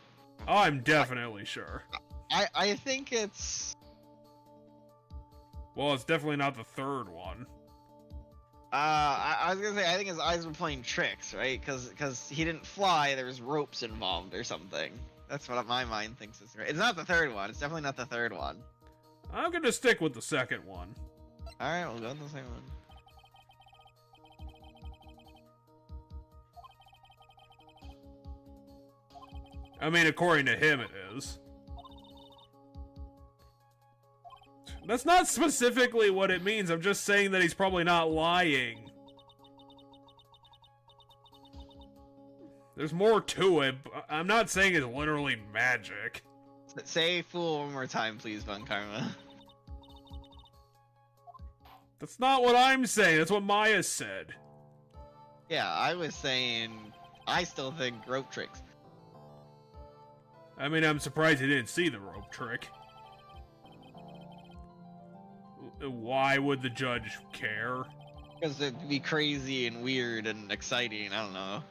I'm definitely sure. I think it's... Well, it's definitely not the third one. I was gonna say, I think his eyes were playing tricks, right? Because he didn't fly, there was ropes involved or something. That's what my mind thinks is right. It's not the third one. It's definitely not the third one. I'm gonna stick with the second one. Alright, we'll go with the second one. I mean, according to him, it is. That's not specifically what it means. I'm just saying that he's probably not lying. There's more to it. I'm not saying it's literally magic. Say fool one more time, please, Von Karma. That's not what I'm saying. That's what Maya said. Yeah, I was saying... I still think rope tricks. I mean, I'm surprised he didn't see the rope trick. Why would the judge care? Because it'd be crazy and weird and exciting, I don't know.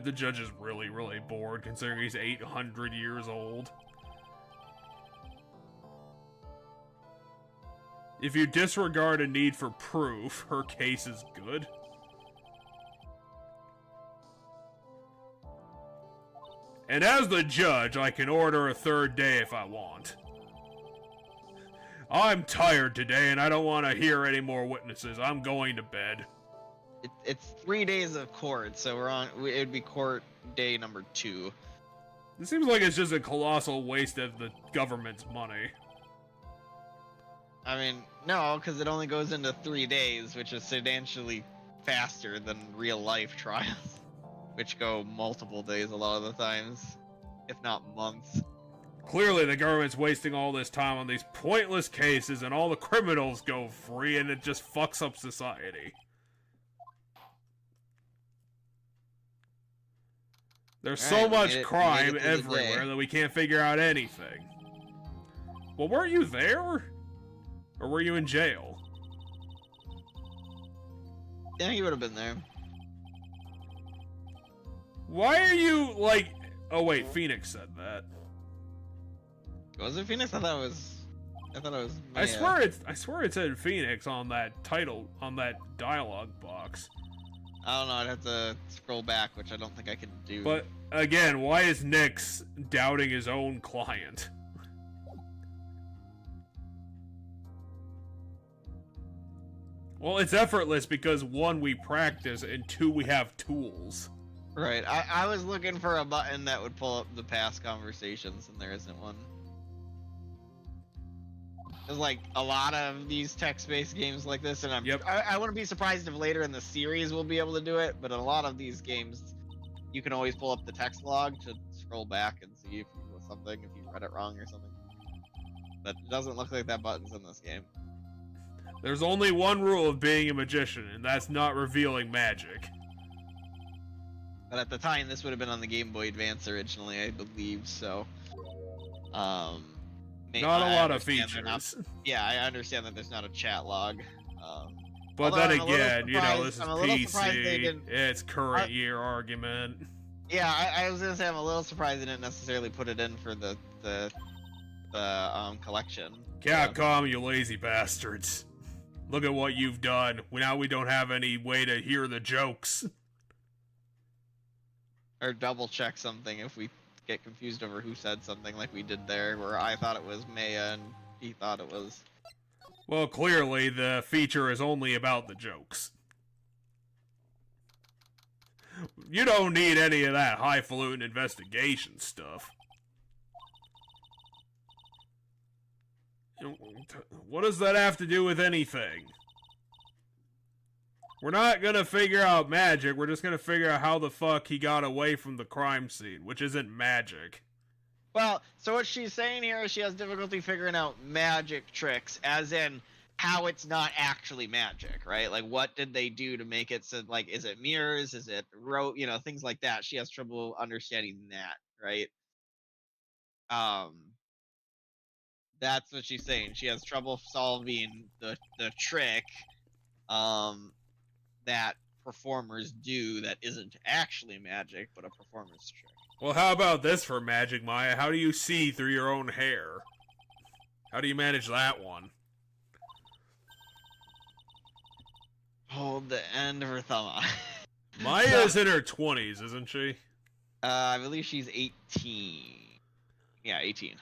The judge is really, really bored considering he's 800 years old. If you disregard a need for proof, her case is good. And as the judge, I can order a third day if I want. I'm tired today and I don't want to hear any more witnesses. I'm going to bed. It's 3 days of court, so it'd be court day number 2. It seems like it's just a colossal waste of the government's money. I mean, no, because it only goes into 3 days, which is substantially faster than real life trials, which go multiple days a lot of the times, if not months. Clearly the government's wasting all this time on these pointless cases and all the criminals go free and it just fucks up society. There's so much crime everywhere that we can't figure out anything. Well, weren't you there? Or were you in jail? Yeah, you would have been there. Why are you, like... Oh wait, Phoenix said that. Was it Phoenix? I thought it was Maya. I swear it said Phoenix on that title, on that dialogue box. I don't know, I'd have to scroll back, which I don't think I can do. But, again, why is Nyx doubting his own client? Well, it's effortless because 1, we practice, and 2, we have tools. Right, I was looking for a button that would pull up the past conversations, and there isn't one. There's like a lot of these text-based games like this, and I wouldn't be surprised if later in the series we'll be able to do it, but in a lot of these games, you can always pull up the text log to scroll back and see if you wrote something, if you read it wrong or something. But it doesn't look like that button's in this game. There's only one rule of being a magician, and that's not revealing magic. But at the time, this would have been on the Game Boy Advance originally, I believe, so... Not a lot of features. Yeah, I understand that there's not a chat log. But then again, you know, this is PC, it's current year argument. Yeah, I was gonna say I'm a little surprised they didn't necessarily put it in for the collection. Capcom, you lazy bastards. Look at what you've done. Now we don't have any way to hear the jokes. Or double check something if we get confused over who said something like we did there, where I thought it was Maya and he thought it was... Well, clearly the feature is only about the jokes. You don't need any of that highfalutin investigation stuff. What does that have to do with anything? We're not gonna figure out magic, we're just gonna figure out how the fuck he got away from the crime scene, which isn't magic. Well, so what she's saying here is she has difficulty figuring out magic tricks, as in how it's not actually magic, right? Like, what did they do to make it so, like, is it mirrors? Is it things like that. She has trouble understanding that, right? Um, that's what she's saying. She has trouble solving the trick, um, that performers do that isn't actually magic, but a performer's trick. Well, how about this for magic, Maya? How do you see through your own hair? How do you manage that one? Hold the end of her thumb on. Maya's in her 20s, isn't she? I believe she's 18. Yeah, 18.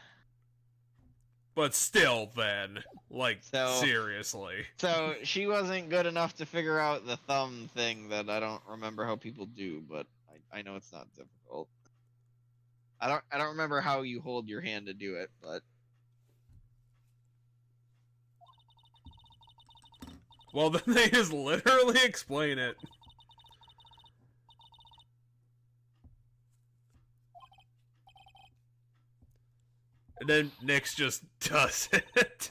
But still, then. Like, So- seriously. So she wasn't good enough to figure out the thumb thing that I don't remember how people do, but I know it's not difficult. I don't remember how you hold your hand to do it, but Well, then they just literally explain it. And then Nyx just does it.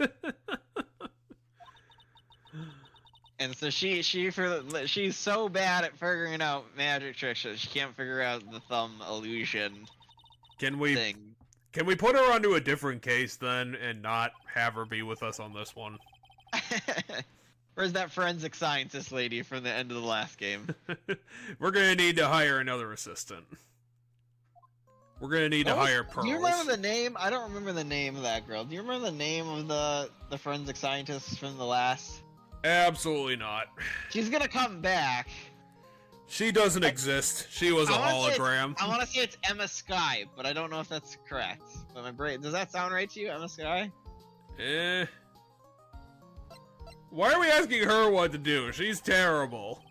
and so she's so bad at figuring out magic tricks that she can't figure out the thumb illusion Can we thing. Can we put her onto a different case then and not have her be with us on this one? Where's that forensic scientist lady from the end of the last game? We're gonna need to hire another assistant. We're gonna need to hire Pearls. Do you remember the name? I don't remember the name of that girl. Do you remember the name of the forensic scientist from the last? Absolutely not. She's gonna come back. She doesn't exist. She was a hologram. I want to say it's Emma Sky, but I don't know if that's correct. But my brain, does that sound right to you, Emma Sky? Eh. Why are we asking her what to do? She's terrible.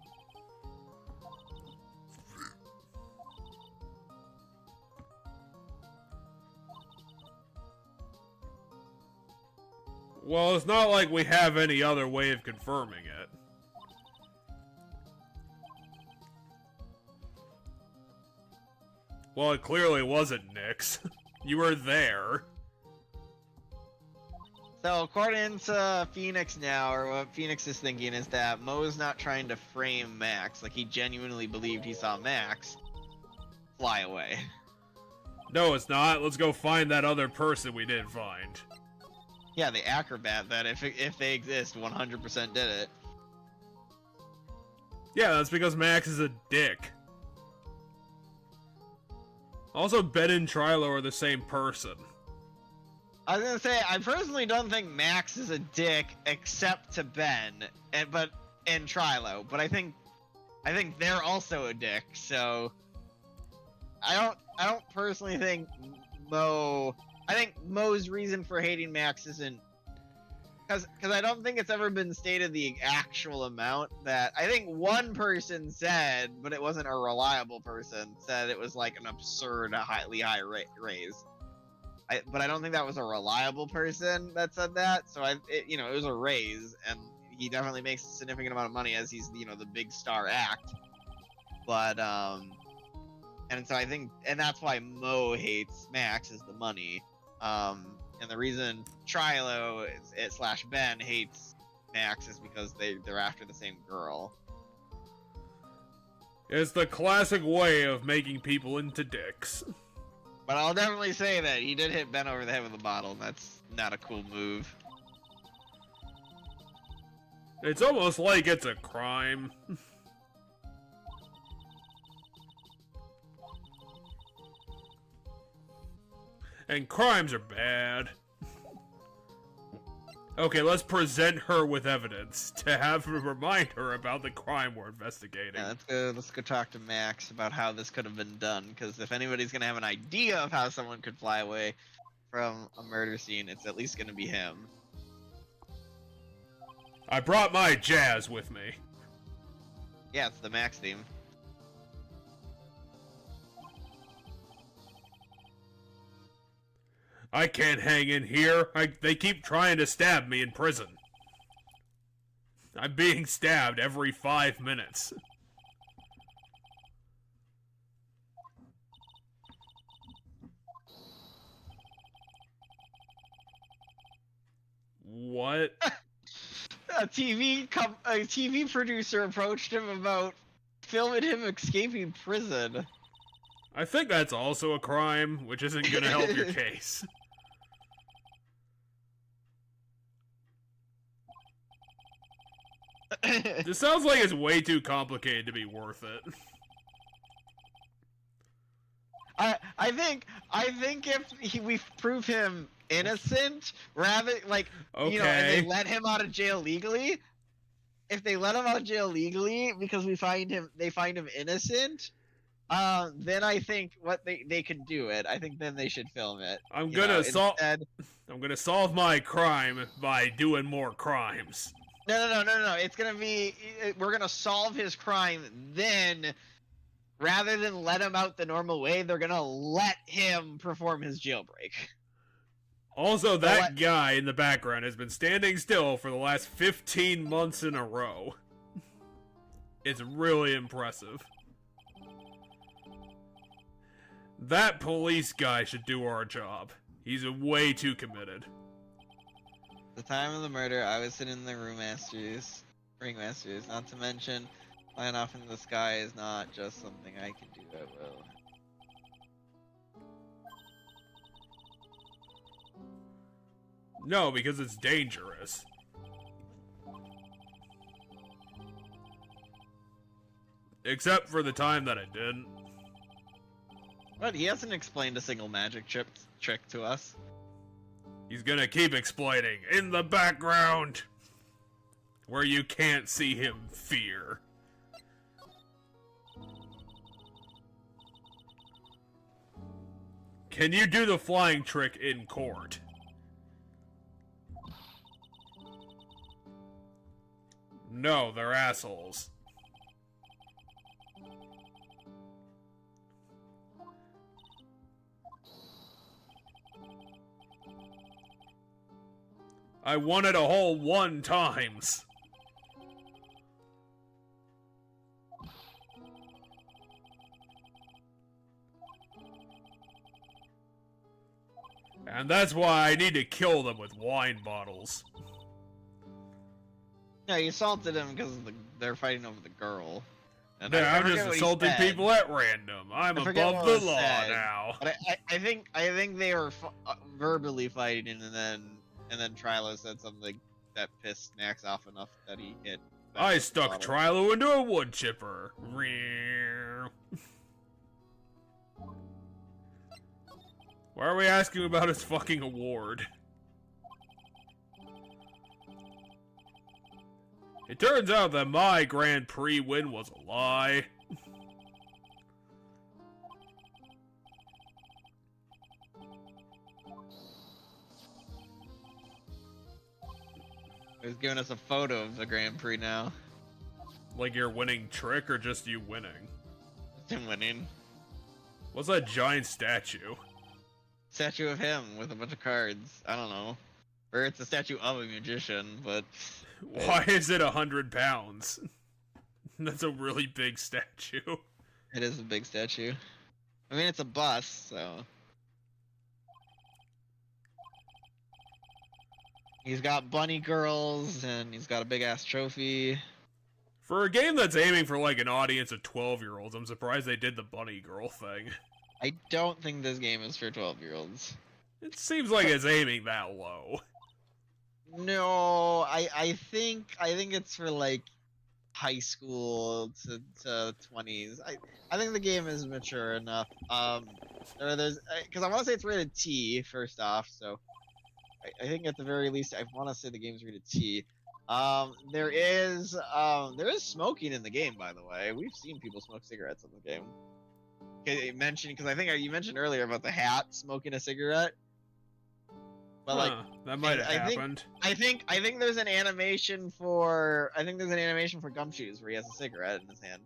Well, it's not like we have any other way of confirming it. Well, it clearly wasn't Nyx. You were there. So according to Phoenix now, or what Phoenix is thinking is that Mo's not trying to frame Max. Like, he genuinely believed he saw Max fly away. No, it's not. Let's go find that other person we didn't find. Yeah, the acrobat that if they exist, 100% did it. Yeah, that's because Max is a dick. Also, Ben and Trilo are the same person. I was gonna say, I personally don't think Max is a dick except to Ben and Trilo, but I think they're also a dick. So I don't personally think Mo. I think Mo's reason for hating Max isn't because I don't think it's ever been stated the actual amount that I think one person said, but it wasn't a reliable person, said it was like an absurd, highly high raise. But I don't think that was a reliable person that said that. So it was a raise, and he definitely makes a significant amount of money as he's the big star act. But and so I think, and that's why Mo hates Max is the money. And the reason Trilo / Ben hates Max is because they're after the same girl. It's the classic way of making people into dicks. But I'll definitely say that he did hit Ben over the head with a bottle, and that's not a cool move. It's almost like it's a crime. And crimes are bad. Okay, let's present her with evidence to have remind her about the crime we're investigating. Yeah, let's go talk to Max about how this could have been done, because if anybody's gonna have an idea of how someone could fly away from a murder scene, it's at least gonna be him. I brought my jazz with me. Yeah, it's the Max theme. I can't hang in here. They keep trying to stab me in prison. I'm being stabbed every 5 minutes. What? a TV producer approached him about filming him escaping prison. I think that's also a crime, which isn't gonna help your case. This sounds like it's way too complicated to be worth it. I think if we prove him innocent, rather like Okay. you know, and they let him out of jail legally. If they let him out of jail legally because they find him innocent, then I think they could do it. I think then they should film it. I'm gonna solve my crime by doing more crimes. No. It's gonna be we're gonna solve his crime. Then, rather than let him out the normal way, they're gonna let him perform his jailbreak. Also, that guy in the background has been standing still for the last 15 months in a row. It's really impressive. That police guy should do our job. He's way too committed. The time of the murder, I was sitting in the ringmasters. Not to mention, flying off into the sky is not just something I can do at will. No, because it's dangerous. Except for the time that it didn't. But he hasn't explained a single magic trick to us. He's gonna keep explaining in the background, where you can't see him fear. Can you do the flying trick in court? No, they're assholes. I won it a whole 1 times. And that's why I need to kill them with wine bottles. Yeah, you assaulted him because they're fighting over the girl. And Yeah, I'm just assaulting people at random. I'm above the law now. But I think they were verbally fighting, and then Trilo said something that pissed Max off enough that he hit. I stuck Trilo into a wood chipper. Why are we asking about his fucking award? It turns out that my Grand Prix win was a lie. He's giving us a photo of the Grand Prix now. Like your winning trick or just you winning? Just him winning. What's that giant statue? Statue of him with a bunch of cards. I don't know. Or it's a statue of a magician, but... Why is it 100 pounds? That's a really big statue. It is a big statue. I mean, it's a bus, so... He's got bunny girls, and he's got a big-ass trophy. For a game that's aiming for, like, an audience of 12-year-olds, I'm surprised they did the bunny girl thing. I don't think this game is for 12-year-olds. It seems like it's aiming that low. No, I think it's for, like, high school to 20s. I think the game is mature enough. Because I want to say it's rated T, first off, so... I think at the very least, I want to say the game's rated T. There is smoking in the game, by the way. We've seen people smoke cigarettes in the game. Because I think you mentioned earlier about the hat smoking a cigarette. But that might have happened. I think there's an animation for Gumshoes where he has a cigarette in his hand.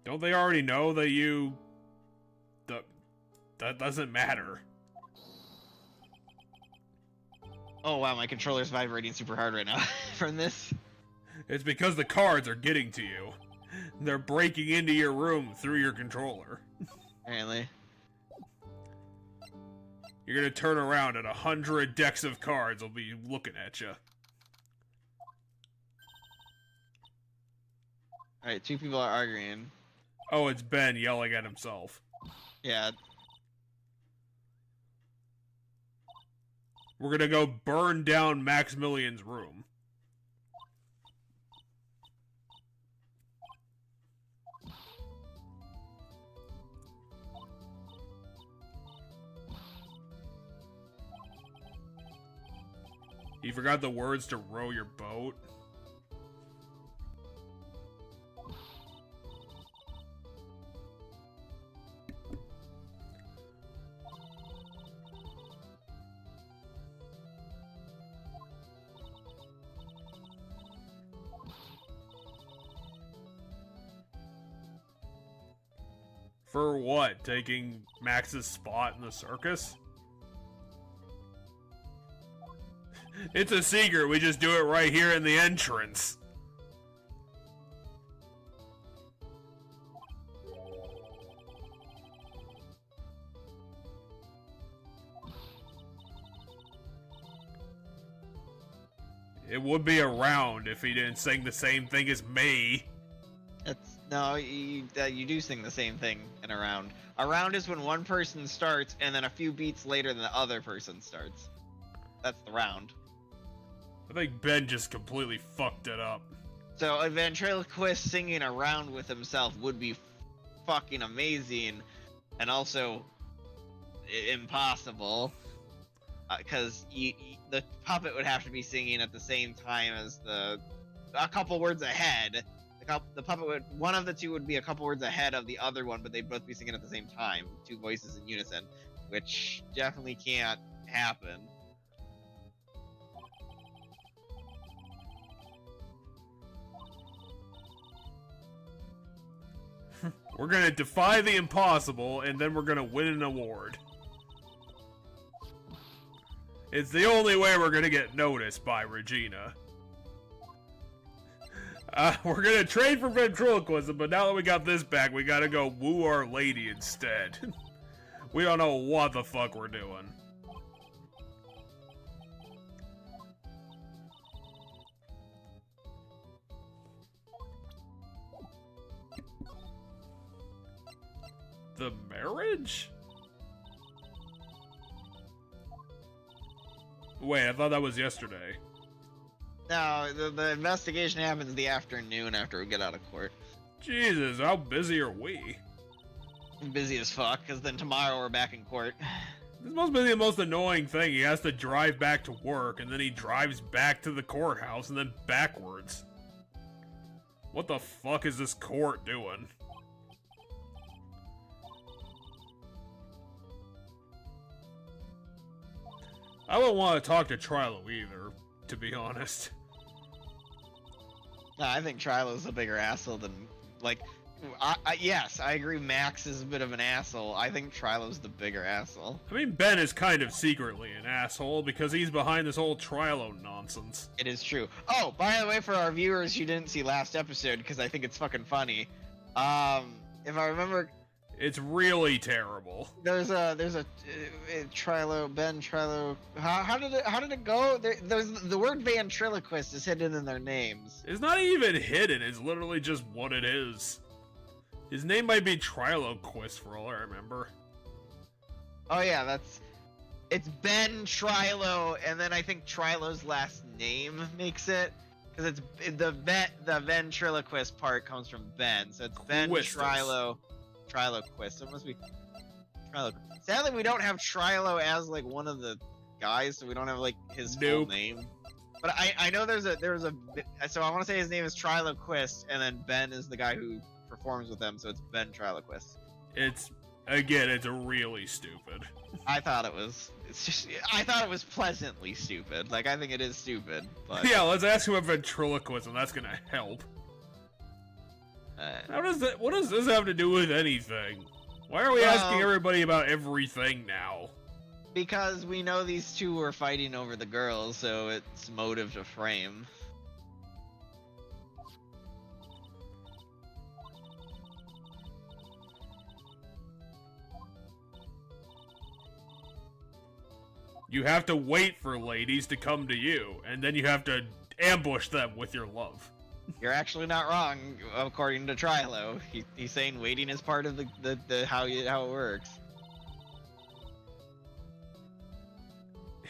Don't they already know that you? That doesn't matter. Oh wow, my controller's vibrating super hard right now from this. It's because the cards are getting to you. They're breaking into your room through your controller. Apparently. You're gonna turn around and 100 decks of cards will be looking at you. Alright, two people are arguing. Oh, it's Ben yelling at himself. Yeah. We're gonna go burn down Maximilian's room. You forgot the words to row your boat? For what? Taking Max's spot in the circus? It's a secret, we just do it right here in the entrance. It would be a round if he didn't sing the same thing as me. No, you do sing the same thing in a round. A round is when one person starts, and then a few beats later, the other person starts. That's the round. I think Ben just completely fucked it up. So a ventriloquist singing a round with himself would be fucking amazing, and also impossible, because the puppet would have to be singing at the same time as a couple words ahead. The puppet would, one of the two would be a couple words ahead of the other one, but they'd both be singing at the same time, two voices in unison, which definitely can't happen. We're gonna defy the impossible, and then we're gonna win an award. It's the only way we're gonna get noticed by Regina. We're gonna trade for ventriloquism, but now that we got this back, we gotta go woo our lady instead. We don't know what the fuck we're doing. The marriage? Wait, I thought that was yesterday. No, the investigation happens in the afternoon after we get out of court. Jesus, how busy are we? I'm busy as fuck, because then tomorrow we're back in court. This must be the most annoying thing. He has to drive back to work, and then he drives back to the courthouse, and then backwards. What the fuck is this court doing? I wouldn't want to talk to Trilo either, to be honest. No, I think Trilo's a bigger asshole than, like, yes, I agree Max is a bit of an asshole. I think Trilo's the bigger asshole. I mean, Ben is kind of secretly an asshole because he's behind this whole Trilo nonsense. It is true. Oh, by the way, for our viewers who didn't see last episode, because I think it's fucking funny, if I remember... It's really terrible. There's a Trilo, Ben Trilo. How did it go? There's the word ventriloquist is hidden in their names. It's not even hidden. It's literally just what it is. His name might be Triloquist for all I remember. Oh yeah, it's Ben Trilo, and then I think Trilo's last name makes it, because it's the ventriloquist part comes from Ben, so it's Ben Trilo. Triloquist. It must be Trilo. Sadly, we don't have Trilo as like one of the guys, so we don't have like his full name. But I know there's a so I want to say his name is Triloquist, and then Ben is the guy who performs with them, so it's Ben Triloquist. It's really stupid. I thought it was pleasantly stupid. Like, I think it is stupid, but yeah, let's ask him about ventriloquism. That's gonna help. What does this have to do with anything? Why are we asking everybody about everything now? Because we know these two were fighting over the girls, so it's motive to frame. You have to wait for ladies to come to you, and then you have to ambush them with your love. You're actually not wrong, according to Trilo. He's saying waiting is part of the how it works.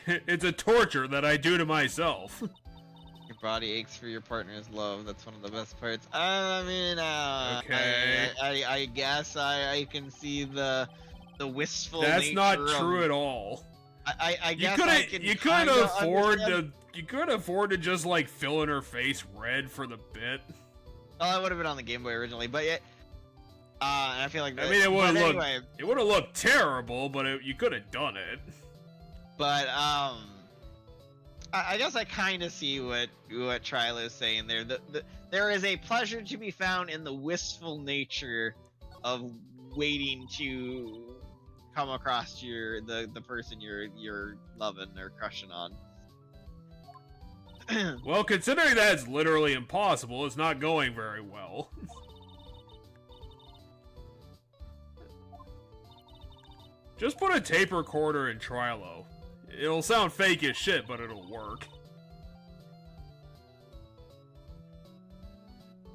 It's a torture that I do to myself. Your body aches for your partner's love. That's one of the best parts. I mean, okay. I guess I can see the wistful. That's nature not true of, at all. I guess you couldn't afford to just like fill in her face red for the bit. Well, that would have been on the Game Boy originally, but yeah. And I feel like I mean, it would have looked terrible, but you could have done it. But I guess I kind of see what Trilo is saying there. There is a pleasure to be found in the wistful nature of waiting to come across the person you're loving or crushing on. Well, considering that's literally impossible, it's not going very well. Just put a tape recorder in Trilo. It'll sound fake as shit, but it'll work.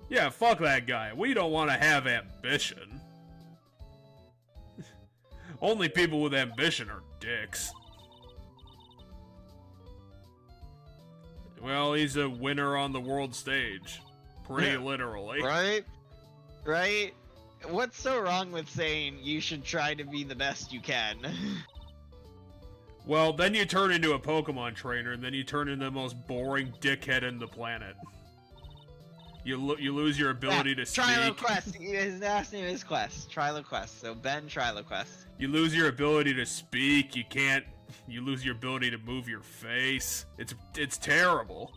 Yeah, fuck that guy. We don't want to have ambition. Only people with ambition are dicks. Well, he's a winner on the world stage. Pretty literally. Right? Right? What's so wrong with saying you should try to be the best you can? Well, then you turn into a Pokemon trainer, and then you turn into the most boring dickhead in the planet. You lose your ability to speak. Trilo Quest. His last name is Quest. Trilo Quest. So Ben Trilo Quest. You lose your ability to speak. You lose your ability to move your face. It's terrible.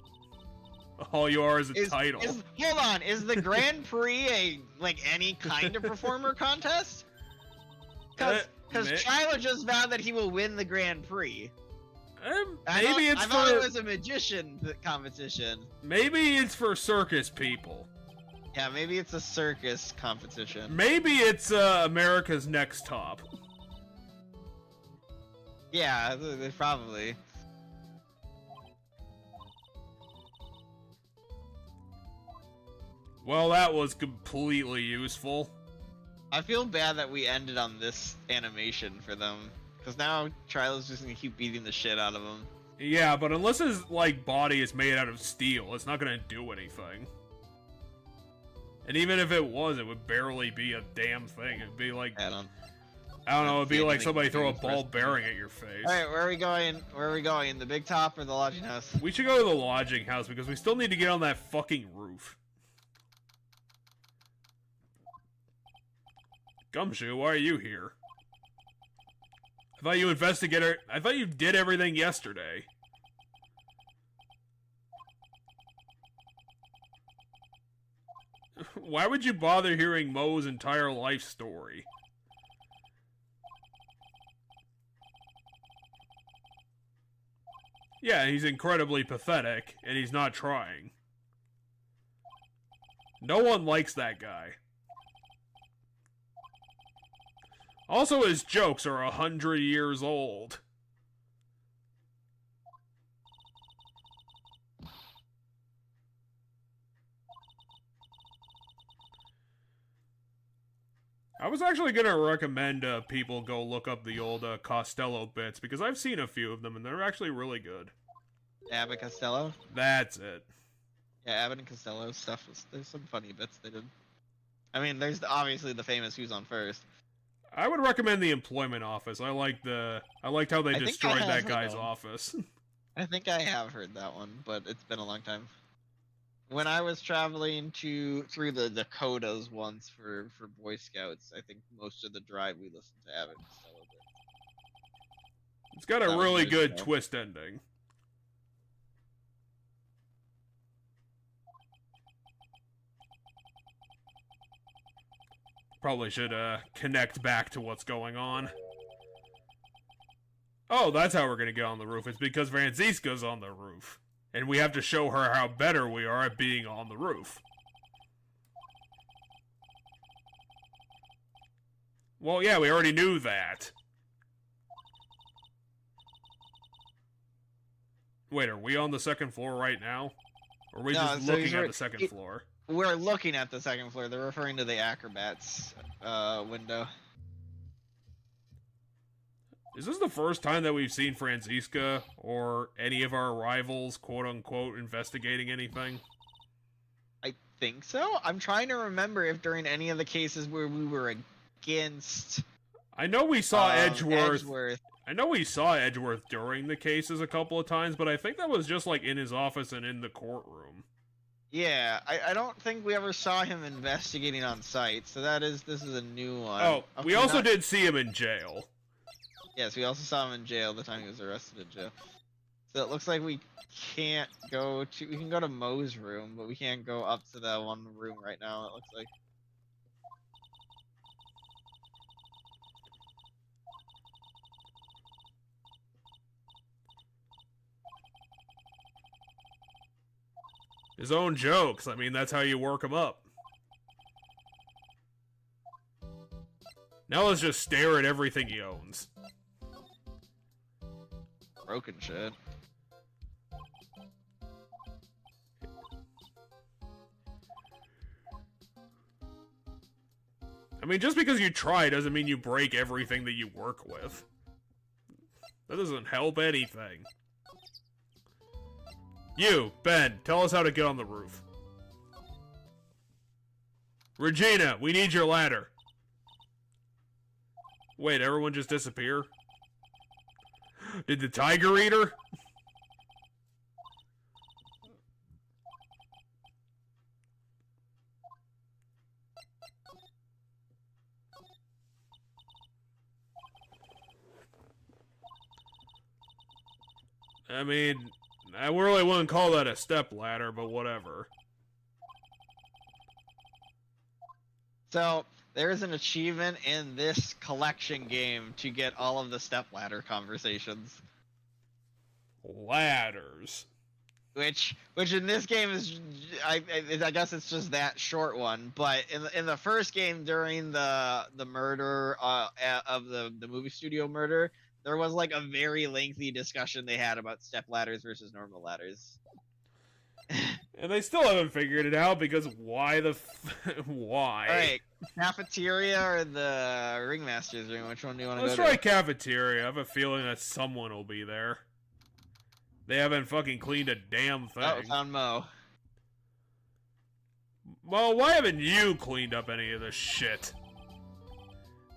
All you are is a title. Hold on. Is the Grand Prix any kind of performer contest? Because Trilo just vowed that he will win the Grand Prix. I thought it was a magician competition. Maybe it's for circus people. Yeah, maybe it's a circus competition. Maybe it's America's Next Top. Yeah, probably. Well, that was completely useful. I feel bad that we ended on this animation for them. Because now Trilo's just gonna keep beating the shit out of him. Yeah, but unless his, body is made out of steel, it's not gonna do anything. And even if it was, it would barely be a damn thing. It'd be like... I don't know, it'd be like somebody throw a ball bearing at your face. Alright, where are we going? Where are we going? The big top or the lodging house? We should go to the lodging house, because we still need to get on that fucking roof. Gumshoe, why are you here? I thought you did everything yesterday. Why would you bother hearing Moe's entire life story? Yeah, he's incredibly pathetic, and he's not trying. No one likes that guy. Also, his jokes are 100 years old. I was actually going to recommend people go look up the old Costello bits, because I've seen a few of them, and they're actually really good. Abbott Costello? That's it. Yeah, Abbott and Costello stuff, there's some funny bits they did. I mean, there's obviously the famous Who's On First. I would recommend the Employment Office. I liked how they destroyed that guy's office. I think I have heard that one, but it's been a long time. When I was traveling through the Dakotas once for Boy Scouts, I think most of the drive we listened to Abbott Costello. It's got a really good twist ending. Probably should connect back to what's going on. Oh, that's how we're gonna get on the roof. It's because Franziska's on the roof. And we have to show her how better we are at being on the roof. Well, yeah, we already knew that. Wait, are we on the second floor right now? Or are we No, just so looking at the second floor? We're looking at the second floor. They're referring to the acrobats window. Is this the first time that we've seen Franziska or any of our rivals, quote-unquote, investigating anything? I think so. I'm trying to remember if during any of the cases where we were against... I know we saw Edgeworth. Edgeworth. I know we saw Edgeworth during the cases a couple of times, but I think that was just, like, in his office and in the courtroom. Yeah, I don't think we ever saw him investigating on site, so this is a new one. Oh, we also did see him in jail. Yes, we also saw him in jail the time he was arrested in jail. So it looks like we can't go to... We can go to Moe's room, but we can't go up to that one room right now, it looks like. His own jokes. I mean, that's how you work him up. Now let's just stare at everything he owns. Broken shit. I mean, just because you try doesn't mean you break everything that you work with. That doesn't help anything. You, Ben, tell us how to get on the roof. Regina, we need your ladder. Wait, everyone just disappear? Did the tiger eat her? I mean, I really wouldn't call that a step ladder, but whatever. So, there's an achievement in this collection game to get all of the stepladder conversations. Ladders. Which in this game is, I guess it's just that short one. But in the first game, during the murder of the movie studio murder, there was like a very lengthy discussion they had about step ladders versus normal ladders. And they still haven't figured it out because why why? Alright, cafeteria or the ringmaster's room? Which one do you want to go Let's to? try cafeteria. I have a feeling that someone will be there. They haven't fucking cleaned a damn thing. Oh, found Mo. Well, why haven't you cleaned up any of this shit?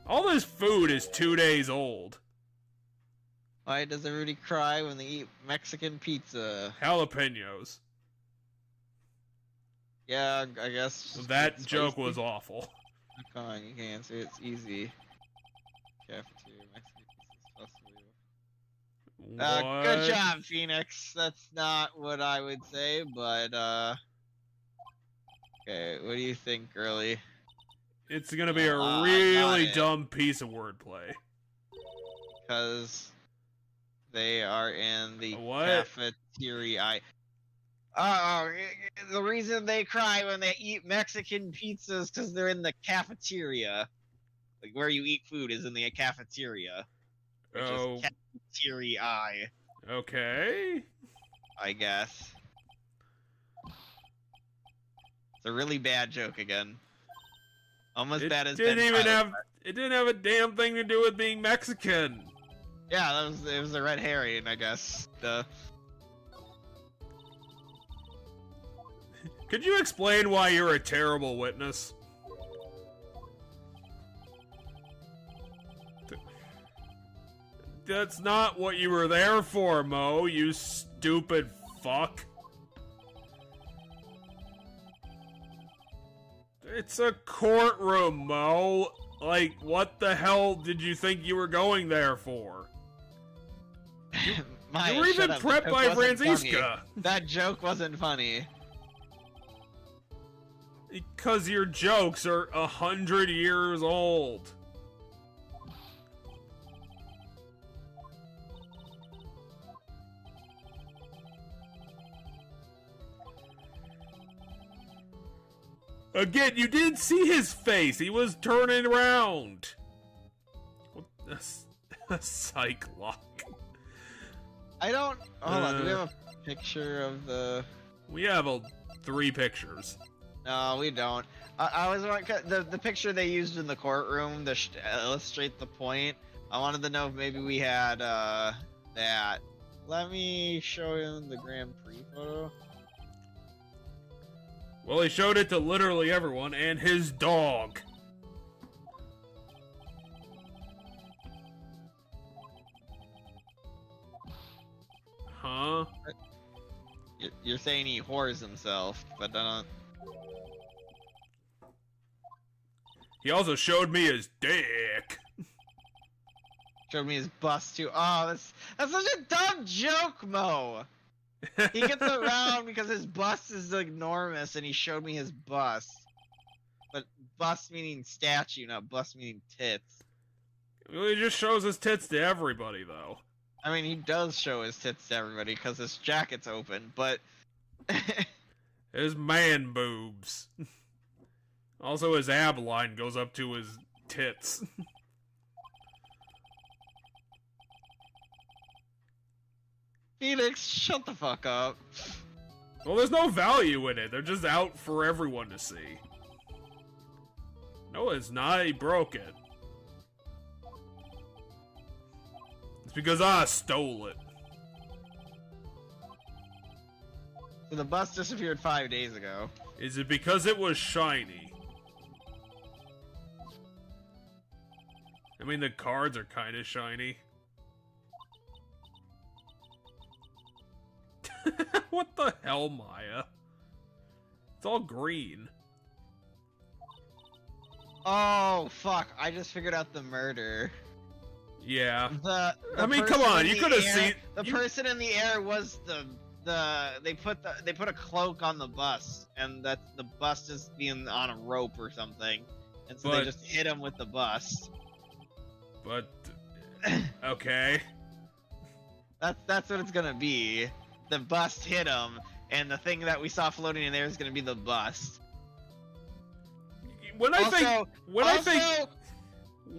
All this food is 2 days old. Why does everybody cry when they eat Mexican pizza? Jalapenos. Yeah, I guess. That joke was awful. Come on, you can answer. It's easy. Cafeteria, Mexican pizza, What? good job, Phoenix. That's not what I would say, but okay. What do you think, Early? It's gonna be a really dumb piece of wordplay. Because they are in the What? cafeteria. The reason they cry when they eat Mexican pizzas because they're in the cafeteria. Like, where you eat food is in the cafeteria. Which is cafeteria, Okay. I guess. It's a really bad joke again. Almost bad as It didn't have a damn thing to do with being Mexican. Yeah, it was a red herring, I guess. Could you explain why you're a terrible witness? That's not what you were there for, Mo, you stupid fuck. It's a courtroom, Mo. Like, what the hell did you think you were going there for? You were even prepped by Franziska. That joke wasn't funny. Because your jokes are 100 years old. Again, you didn't see his face. He was turning around. What a psych lock. I don't. Hold on. Do we have picture of the? We have 3 pictures. No, we don't. I was the picture they used in the courtroom to illustrate the point. I wanted to know if maybe we had that. Let me show him the Grand Prix photo. Well, he showed it to literally everyone and his dog. Huh? You're saying he whores himself, but I don't. He also showed me his dick. Showed me his bust too. Oh, that's such a dumb joke, Mo. He gets around because his bust is enormous, and he showed me his bust. But bust meaning statue, not bust meaning tits. Well, he just shows his tits to everybody, though. I mean, he does show his tits to everybody because his jacket's open, but His man boobs. Also, his ab line goes up to his tits. Phoenix, shut the fuck up. Well, there's no value in it. They're just out for everyone to see. No, it's not. He broke it. It's because I stole it. So the bus disappeared 5 days ago. Is it because it was shiny? I mean, the cards are kind of shiny. What the hell, Maya? It's all green. Oh, fuck. I just figured out the murder. Yeah. I mean, come on, you could have seen... The person in the air was they put a cloak on the bus, and that the bus is being on a rope or something, and so they just hit him with the bus. But okay. That's what it's gonna be. The bust hit him, and the thing that we saw floating in there is gonna be the bust. Hold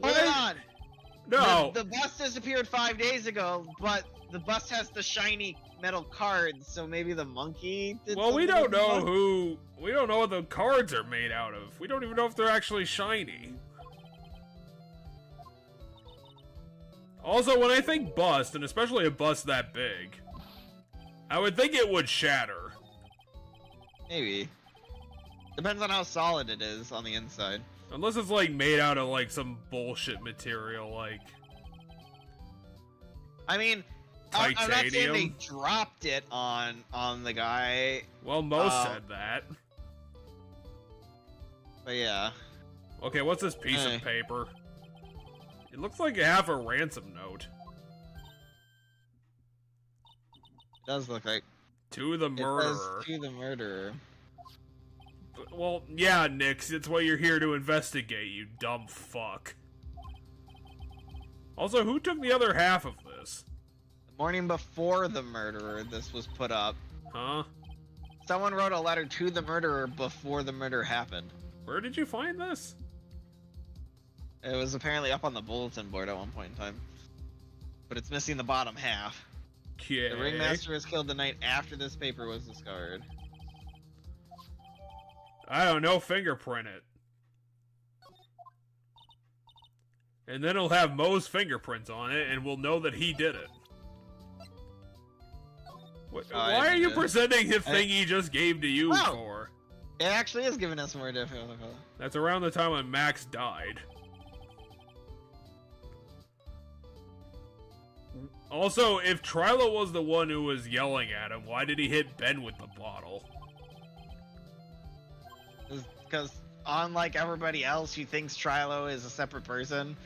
on. No. The bust disappeared 5 days ago, but the bust has the shiny metal cards, so maybe the monkey did. Well, we don't know we don't know what the cards are made out of. We don't even know if they're actually shiny. Also, when I think bust, and especially a bust that big, I would think it would shatter. Maybe. Depends on how solid it is on the inside. Unless it's like made out of like some bullshit material like I mean, titanium. I'm not saying they dropped it on the guy. Well, Mo said that. But yeah. Okay, what's this piece of paper? It looks like half a ransom note. It does look like. To the murderer. To the murderer. Well, yeah, Nix, it's what you're here to investigate, you dumb fuck. Also, who took the other half of this? The morning before the murderer, this was put up. Huh? Someone wrote a letter to the murderer before the murder happened. Where did you find this? It was apparently up on the bulletin board at one point in time. But it's missing the bottom half. Okay. The ringmaster was killed the night after this paper was discovered. I don't know, fingerprint it. And then it'll have Mo's fingerprints on it, and we'll know that he did it. Why are you presenting the thing he just gave to you for? It actually is giving us more difficult. That's around the time when Max died. Also, if Trilo was the one who was yelling at him, why did he hit Ben with the bottle? Because unlike everybody else who thinks Trilo is a separate person,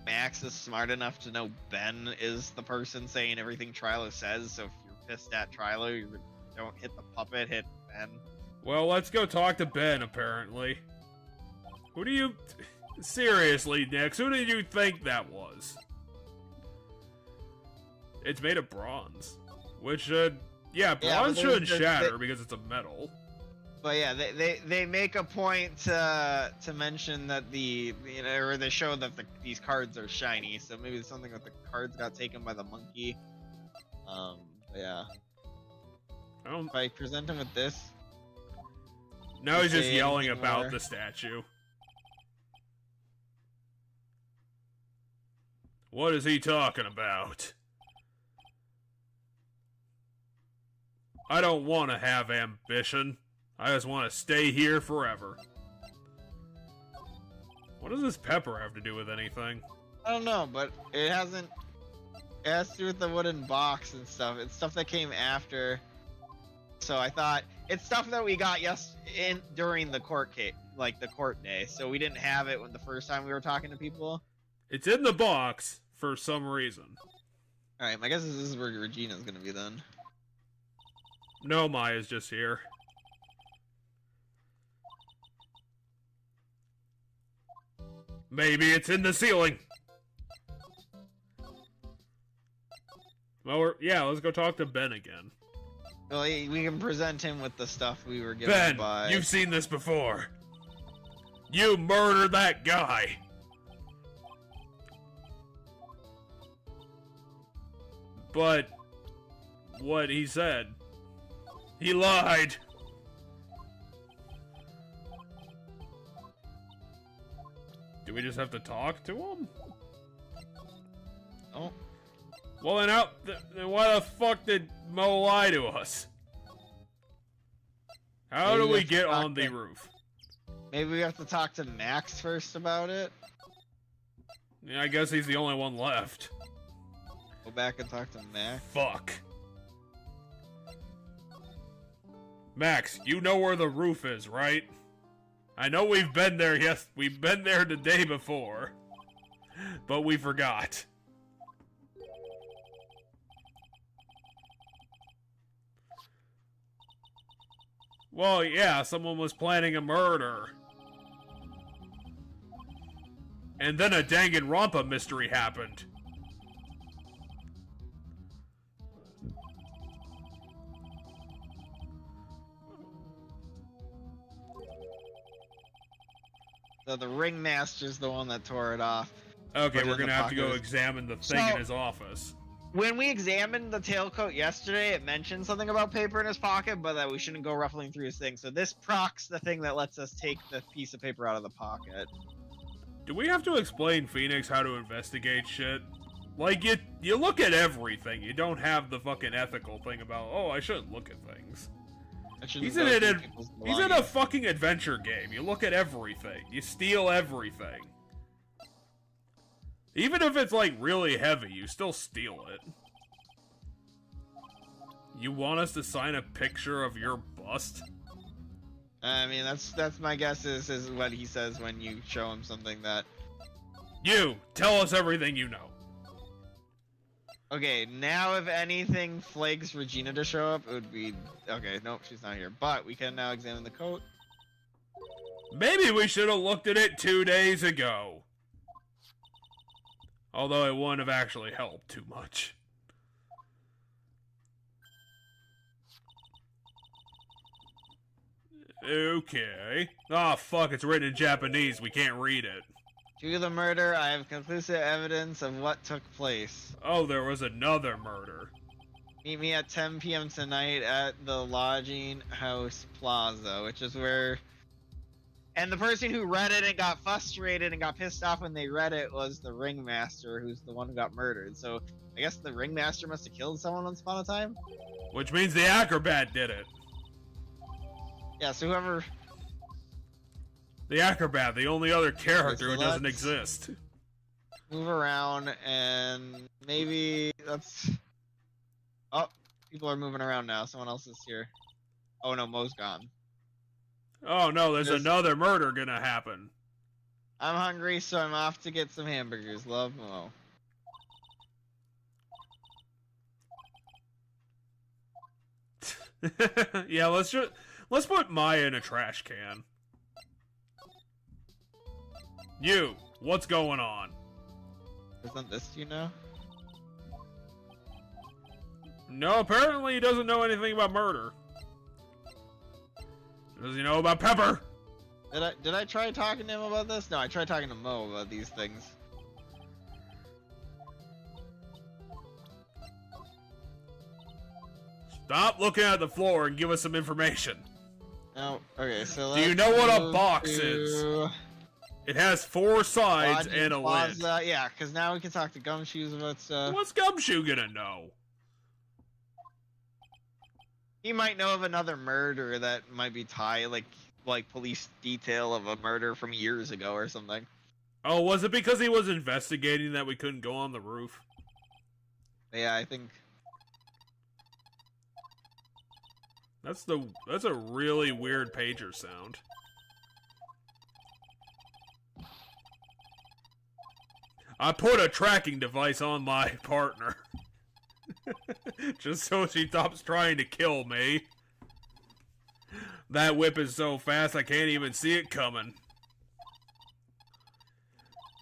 Max is smart enough to know Ben is the person saying everything Trilo says, so if you're pissed at Trilo, you don't hit the puppet, hit Ben. Well, let's go talk to Ben, apparently. Who do you... Seriously, Nix, who did you think that was? It's made of bronze. Which, yeah, bronze shouldn't shatter because it's a metal. But yeah, they make a point to mention that or they show that these cards are shiny, so maybe it's something that the cards got taken by the monkey. Yeah. I don't. If I present him with this, Now he's just say yelling anything about more? the statue. What is he talking about? I don't want to have ambition. I just want to stay here forever. What does this pepper have to do with anything? I don't know, but it hasn't. It has to do with the wooden box and stuff. It's stuff that came after. So I thought it's stuff that we got during the court case, like the court day. So we didn't have it when the first time we were talking to people. It's in the box for some reason. All right, my guess is this is where Regina's gonna be then. No, Maya's just here. Maybe it's in the ceiling. Well, yeah, let's go talk to Ben again. Well, we can present him with the stuff we were given Ben, by. you've seen this before. You murdered that guy. But what he said, he lied. Do we just have to talk to him? Oh, Well, then why the fuck did Mo lie to us? How Maybe do we we have to get talk on the to- roof? maybe we have to talk to Max first about it. Yeah, I guess he's the only one left. Go back and talk to Max. Fuck. Max, you know where the roof is, right? I know we've been there, yes, we've been there the day before. But we forgot. Well, yeah, someone was planning a murder. And then a Danganronpa mystery happened. So the ringmaster's the one that tore it off. Okay, Put it we're in gonna the have to go pocket. examine the thing in his office. When we examined the tailcoat yesterday, it mentioned something about paper in his pocket, but that we shouldn't go ruffling through his thing. So this procs the thing that lets us take the piece of paper out of the pocket. Do we have to explain Phoenix how to investigate shit? Like, you look at everything. You don't have the fucking ethical thing about, oh, I shouldn't look at things. I shouldn't He's go in through it. people's He's in a belongings. fucking adventure game. You look at everything. You steal everything. Even if it's like really heavy, you still steal it. You want us to sign a picture of your bust? I mean, that's my guess is what he says when you show him something that. You tell us everything you know. Okay, now if anything flags Regina to show up, it would be okay. Nope, she's not here. But we can now examine the coat. Maybe we should have looked at it 2 days ago. Although it wouldn't have actually helped too much. Okay. Ah, fuck, it's written in Japanese. We can't read it. Due to the murder, I have conclusive evidence of what took place. Oh, there was another murder. Meet me at 10 p.m. tonight at the Lodging House Plaza, which is where. And the person who read it and got frustrated and got pissed off when they read it was the ringmaster, who's the one who got murdered. So I guess the ringmaster must have killed someone once upon a time. Which means the acrobat did it. Yeah, so whoever. The acrobat, the only other character so who doesn't let's- exist. Move around and maybe let's. Oh, people are moving around now. Someone else is here. Oh no, Mo's gone. Oh no, there's There's- another murder gonna happen. I'm hungry, so I'm off to get some hamburgers. Love, Mo. Yeah, let's put Maya in a trash can. You, what's going on? Isn't this you know? No, apparently he doesn't know anything about murder. Does he know about pepper? Did I try talking to him about this? No, I tried talking to Mo about these things. Stop looking at the floor and give us some information. Oh, okay, so Do you know what a box is? It has 4 sides and a lid. Yeah, because now we can talk to Gumshoes about stuff. What's Gumshoe gonna know? He might know of another murder that might be tied, like police detail of a murder from years ago or something. Oh, was it because he was investigating that we couldn't go on the roof? Yeah, I think. That's a really weird pager sound. I put a tracking device on my partner. Just so she stops trying to kill me. That whip is so fast I can't even see it coming.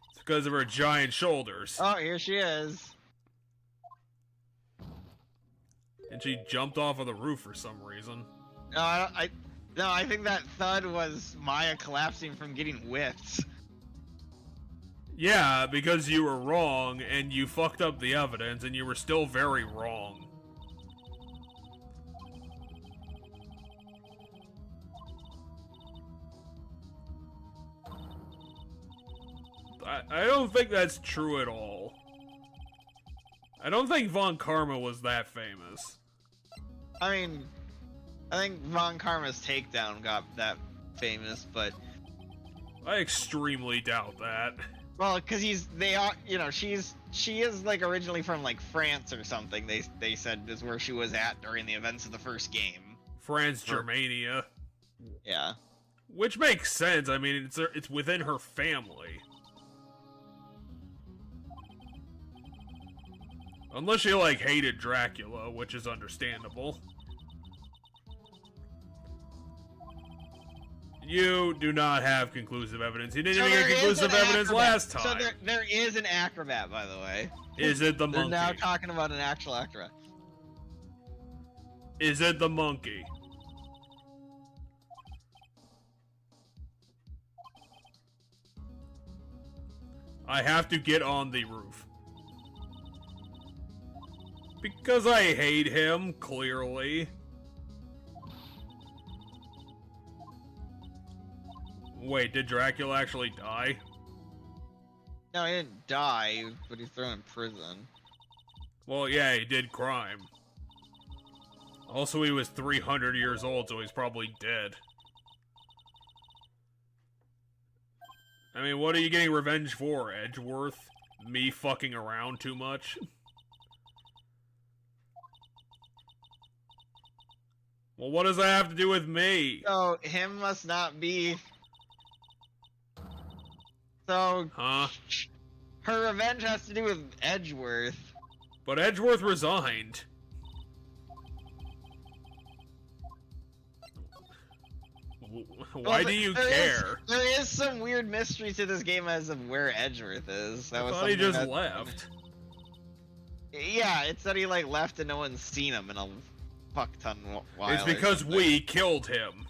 It's because of her giant shoulders. Oh, here she is. And she jumped off of the roof for some reason. No, I think that thud was Maya collapsing from getting whipped. Yeah, because you were wrong, and you fucked up the evidence, and you were still very wrong. I don't think that's true at all. I don't think Von Karma was that famous. I mean, I think Von Karma's takedown got that famous, but I extremely doubt that. well, because she is like originally from like France or something. They said is where she was at during the events of the first game. France, Germania. Yeah. Which makes sense. I mean, it's within her family. Unless she, like, hated Dracula, which is understandable. You do not have conclusive evidence. You didn't even get conclusive evidence last time. So there is an acrobat, by the way. Is it the monkey? They're now talking about an actual acrobat. Is it the monkey? I have to get on the roof. Because I hate him, clearly. Wait, did Dracula actually die? No, he didn't die, but he's thrown in prison. Well, yeah, he did crime. Also, he was 300 years old, so he's probably dead. I mean, what are you getting revenge for, Edgeworth? Me fucking around too much? Well, what does that have to do with me? So, him must not be... So... Huh? Her revenge has to do with Edgeworth. But Edgeworth resigned. Why do you care? There is some weird mystery to this game as of where Edgeworth is. I thought he just left. Yeah, it said he like left and no one's seen him in a fuck ton while. It's because we killed him.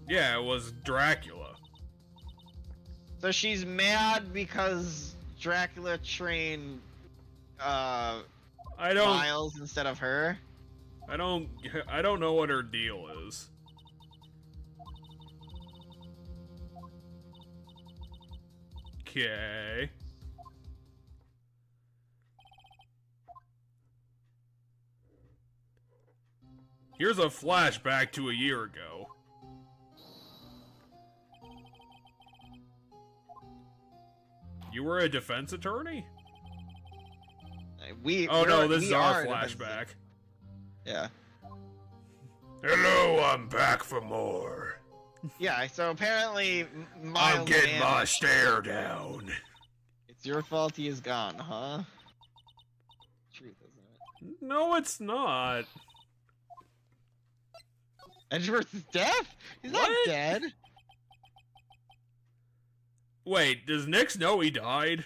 Yeah, it was Dracula. So she's mad because Dracula trained Miles instead of her? I don't know what her deal is. Okay. Here's a flashback to a year ago. You were a defense attorney? This is our flashback. Yeah. Hello, I'm back for more. Yeah, so apparently Miles I'm getting my stare down. It's your fault he is gone, huh? Truth, isn't it? No, it's not. Edgeworth is dead? He's not dead. Wait, does Nix know he died?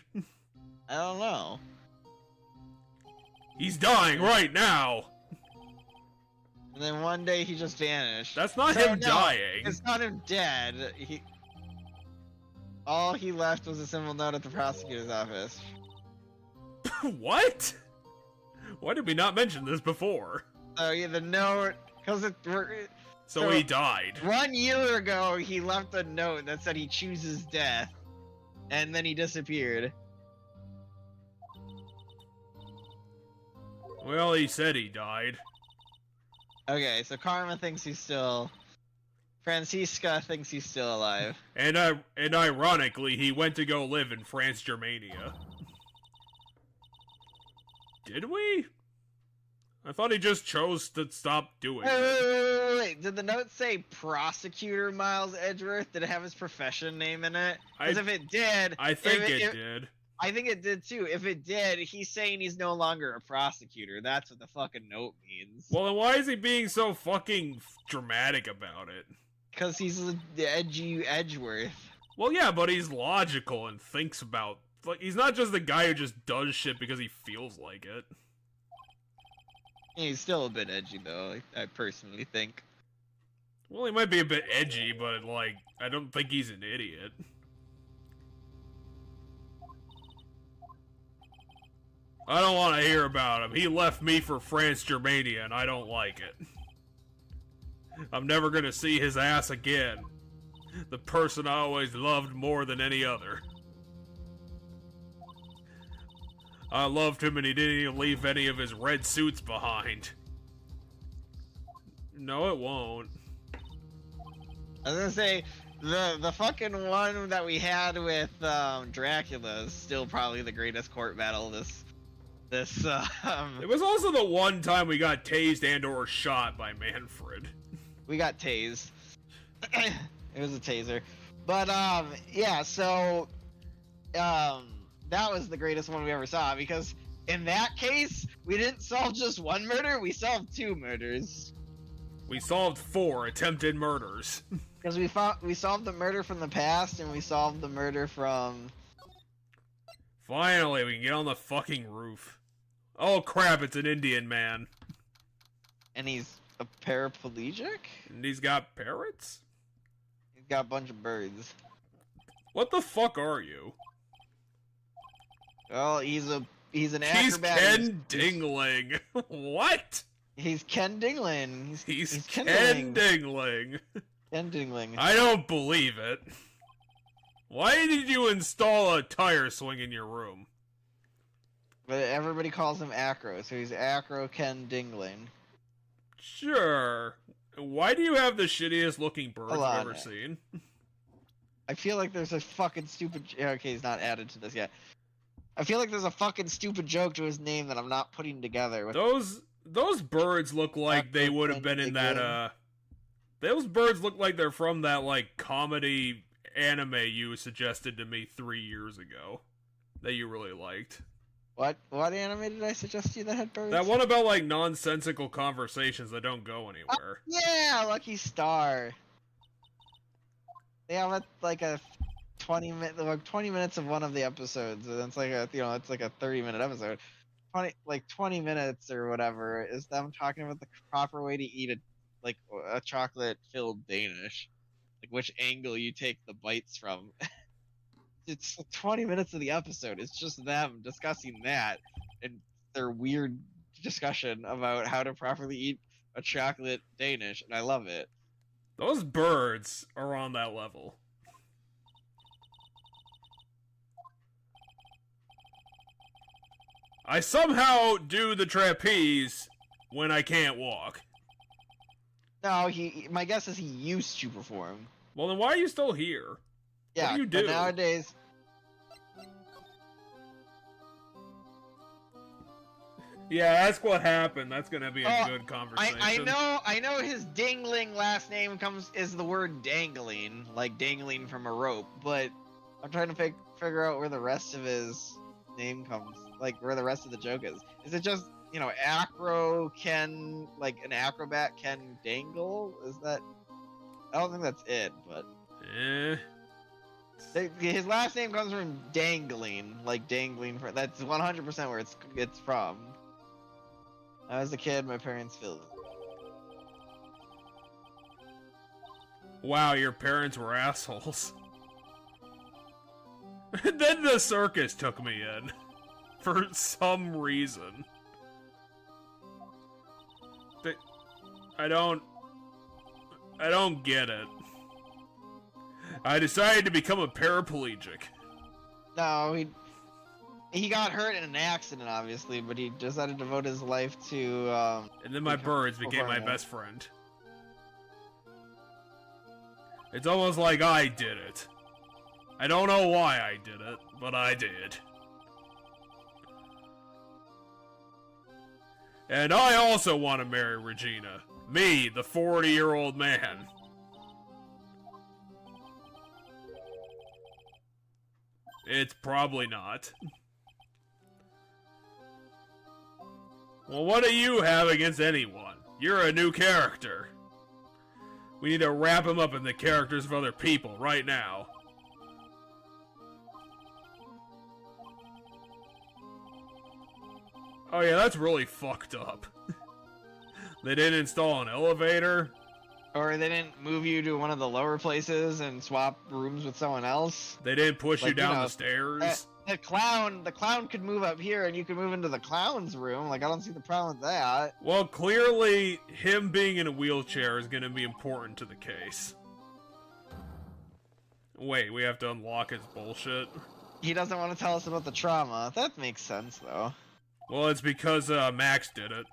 I don't know. He's dying right now. And then one day he just vanished. That's not him dying. It's not him dead. All he left was a simple note at the prosecutor's office. What? Why did we not mention this before? Oh yeah, the note, because So he died. 1 year ago, he left a note that said he chooses death, and then he disappeared. Well, he said he died. Okay, so Karma thinks he's still... Francisca thinks he's still alive. And ironically, he went to go live in France, Germania. Did we? I thought he just chose to stop doing it. Wait, did the note say Prosecutor Miles Edgeworth? Did it have his profession name in it? Because if it did... I think it did. I think it did too. If it did, he's saying he's no longer a prosecutor. That's what the fucking note means. Well, then why is he being so fucking dramatic about it? Because he's the edgy Edgeworth. Well, yeah, but he's logical and thinks about... Like, he's not just the guy who just does shit because he feels like it. He's still a bit edgy, though, I personally think. Well, he might be a bit edgy, but, like, I don't think he's an idiot. I don't want to hear about him. He left me for France, Germania, and I don't like it. I'm never gonna see his ass again. The person I always loved more than any other. I loved him and he didn't even leave any of his red suits behind. No, it won't. I was gonna say, the fucking one that we had with Dracula is still probably the greatest court battle It was also the one time we got tased and or shot by Manfred. We got tased. It was a taser. But, yeah, so, that was the greatest one we ever saw, because in that case, we didn't solve just one murder, we solved 2 murders. We solved 4 attempted murders. Because we solved the murder from the past, and we solved the murder from... Finally, we can get on the fucking roof. Oh crap, it's an Indian man. And he's a paraplegic? And he's got parrots? He's got a bunch of birds. What the fuck are you? Well, he's an acrobat. He's Ken Dingling. What? He's Ken Dingling. He's Ken Dingling. Ken Dingling. I don't believe it. Why did you install a tire swing in your room? But everybody calls him Acro, so he's Acro Ken Dingling. Sure. Why do you have the shittiest looking birds I've ever seen? I feel like there's a fucking stupid... Okay, he's not added to this yet. I feel like there's a fucking stupid joke to his name that I'm not putting together. With Those birds look like they would have been in that, Those birds look like they're from that, like, comedy anime you suggested to me 3 years ago. That you really liked. What anime did I suggest to you that had birds? That one about, like, nonsensical conversations that don't go anywhere. Yeah, Lucky Star. They have like a 20 minutes of one of the episodes, and it's like a it's like a 30-minute episode. 20 minutes or whatever is them talking about the proper way to eat a chocolate filled Danish, like which angle you take the bites from. It's 20 minutes of the episode. It's just them discussing that and their weird discussion about how to properly eat a chocolate Danish, and I love it. Those birds are on that level. I somehow do the trapeze when I can't walk. No, my guess is he used to perform. Well, then why are you still here? Yeah, what do you do? But nowadays... Yeah, ask what happened. That's gonna be a good conversation. I know his Dingling last name is the word dangling, like dangling from a rope, but I'm trying to figure out where the rest of his name comes, like where the rest of the joke is. Is it just, acro can, like an acrobat can dangle? Is that... I don't think that's it, but... His last name comes from dangling, like dangling for... That's 100% where it's from. I was a kid, my parents filled it. Wow, your parents were assholes. Then the circus took me in. For some reason. I don't get it. I decided to become a paraplegic. No, he got hurt in an accident, obviously, but he decided to devote his life to. And then my birds became my best friend. It's almost like I did it. I don't know why I did it, but I did. And I also want to marry Regina. Me, the 40-year-old man. It's probably not. Well, what do you have against anyone? You're a new character. We need to wrap him up in the characters of other people right now. Oh yeah, that's really fucked up. They didn't install an elevator. Or they didn't move you to one of the lower places and swap rooms with someone else. They didn't push you down the stairs. The clown could move up here and you could move into the clown's room. Like, I don't see the problem with that. Well, clearly, him being in a wheelchair is going to be important to the case. Wait, we have to unlock his bullshit? He doesn't want to tell us about the trauma. That makes sense, though. Well, it's because Max did it.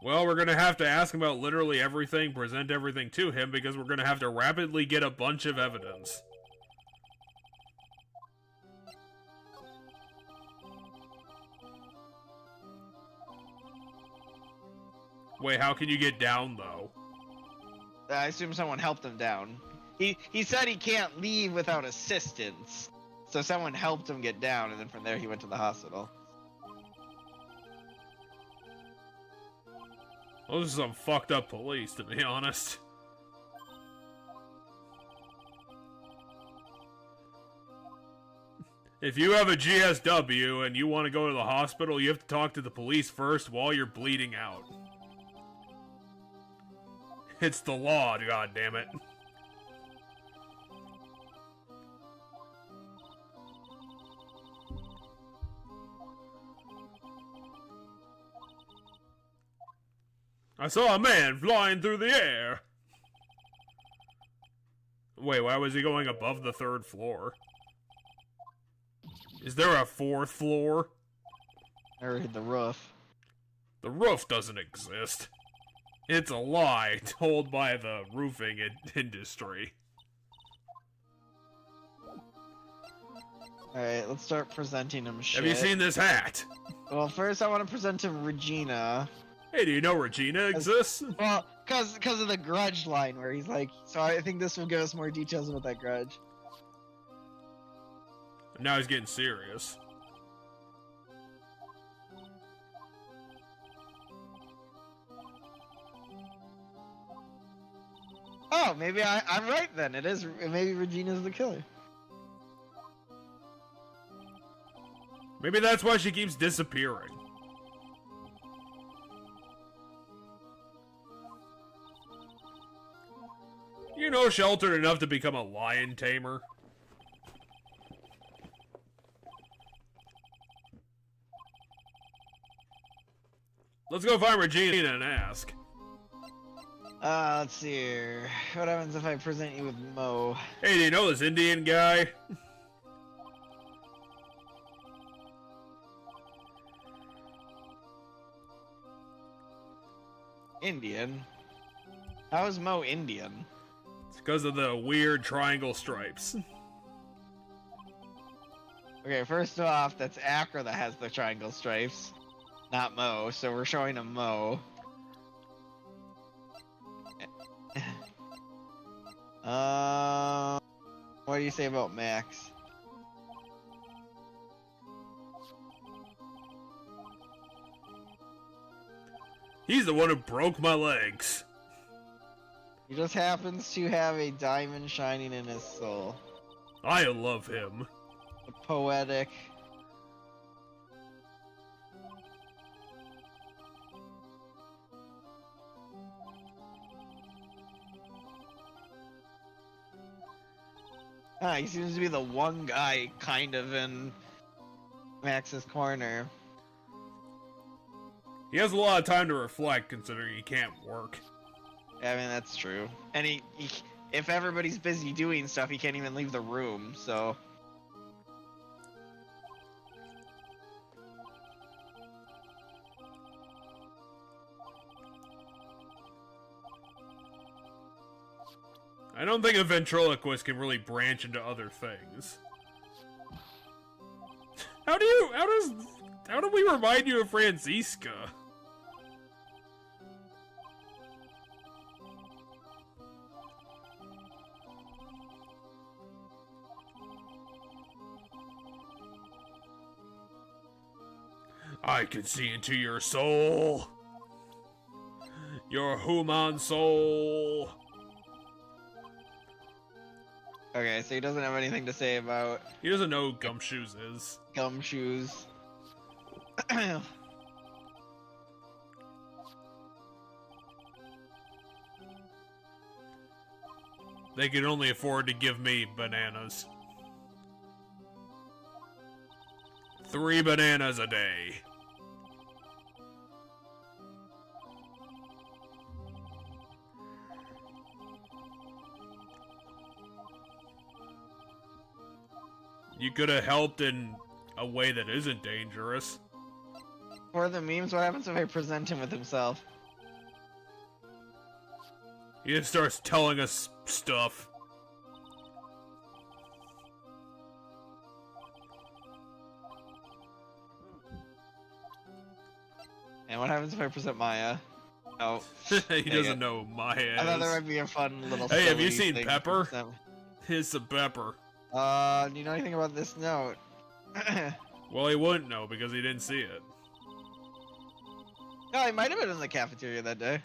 Well, we're gonna have to ask him about literally everything, present everything to him, because we're gonna have to rapidly get a bunch of evidence. Wait, how can you get down, though? I assume someone helped him down. He said he can't leave without assistance. So someone helped him get down, and then from there he went to the hospital. Well, this is some fucked up police, to be honest. If you have a GSW and you want to go to the hospital, you have to talk to the police first while you're bleeding out. It's the law, goddammit. I saw a man flying through the air. Wait, why was he going above the 3rd floor? Is there a 4th floor? I read the roof. The roof doesn't exist. It's a lie told by the roofing industry. Alright, let's start presenting him shit. Have you seen this hat? Well, first I want to present him Regina. Hey, do you know Regina exists? Well, because of the grudge line where he's like, so I think this will give us more details about that grudge. Now he's getting serious. Oh, maybe I'm right then. Maybe Regina's the killer. Maybe that's why she keeps disappearing. You know, sheltered enough to become a lion tamer. Let's go find Regina and ask. Let's see here. What happens if I present you with Mo? Hey, do you know this Indian guy? Indian? How is Mo Indian? It's because of the weird triangle stripes. Okay, first off, that's Accra that has the triangle stripes, not Mo, so we're showing him Mo. What do you say about Max? He's the one who broke my legs. He just happens to have a diamond shining in his soul. I love him. A poetic. He seems to be the one guy kind of in Max's corner. He has a lot of time to reflect, considering he can't work. Yeah, I mean, that's true. And if everybody's busy doing stuff, he can't even leave the room, so... I don't think a ventriloquist can really branch into other things. How do we remind you of Franziska? I can see into your soul. Your human soul. Okay, so he doesn't have anything to say about... He doesn't know who Gumshoes is. Gumshoes. They can only afford to give me bananas. 3 bananas a day. You could have helped in a way that isn't dangerous. For the memes, what happens if I present him with himself? He just starts telling us stuff. And what happens if I present Maya? Oh. He doesn't know who Maya is. I thought that might be a fun little Hey, have you silly seen thing to Pepper? present. Here's some pepper. Do you know anything about this note? Well, he wouldn't know because he didn't see it. No, he might have been in the cafeteria that day.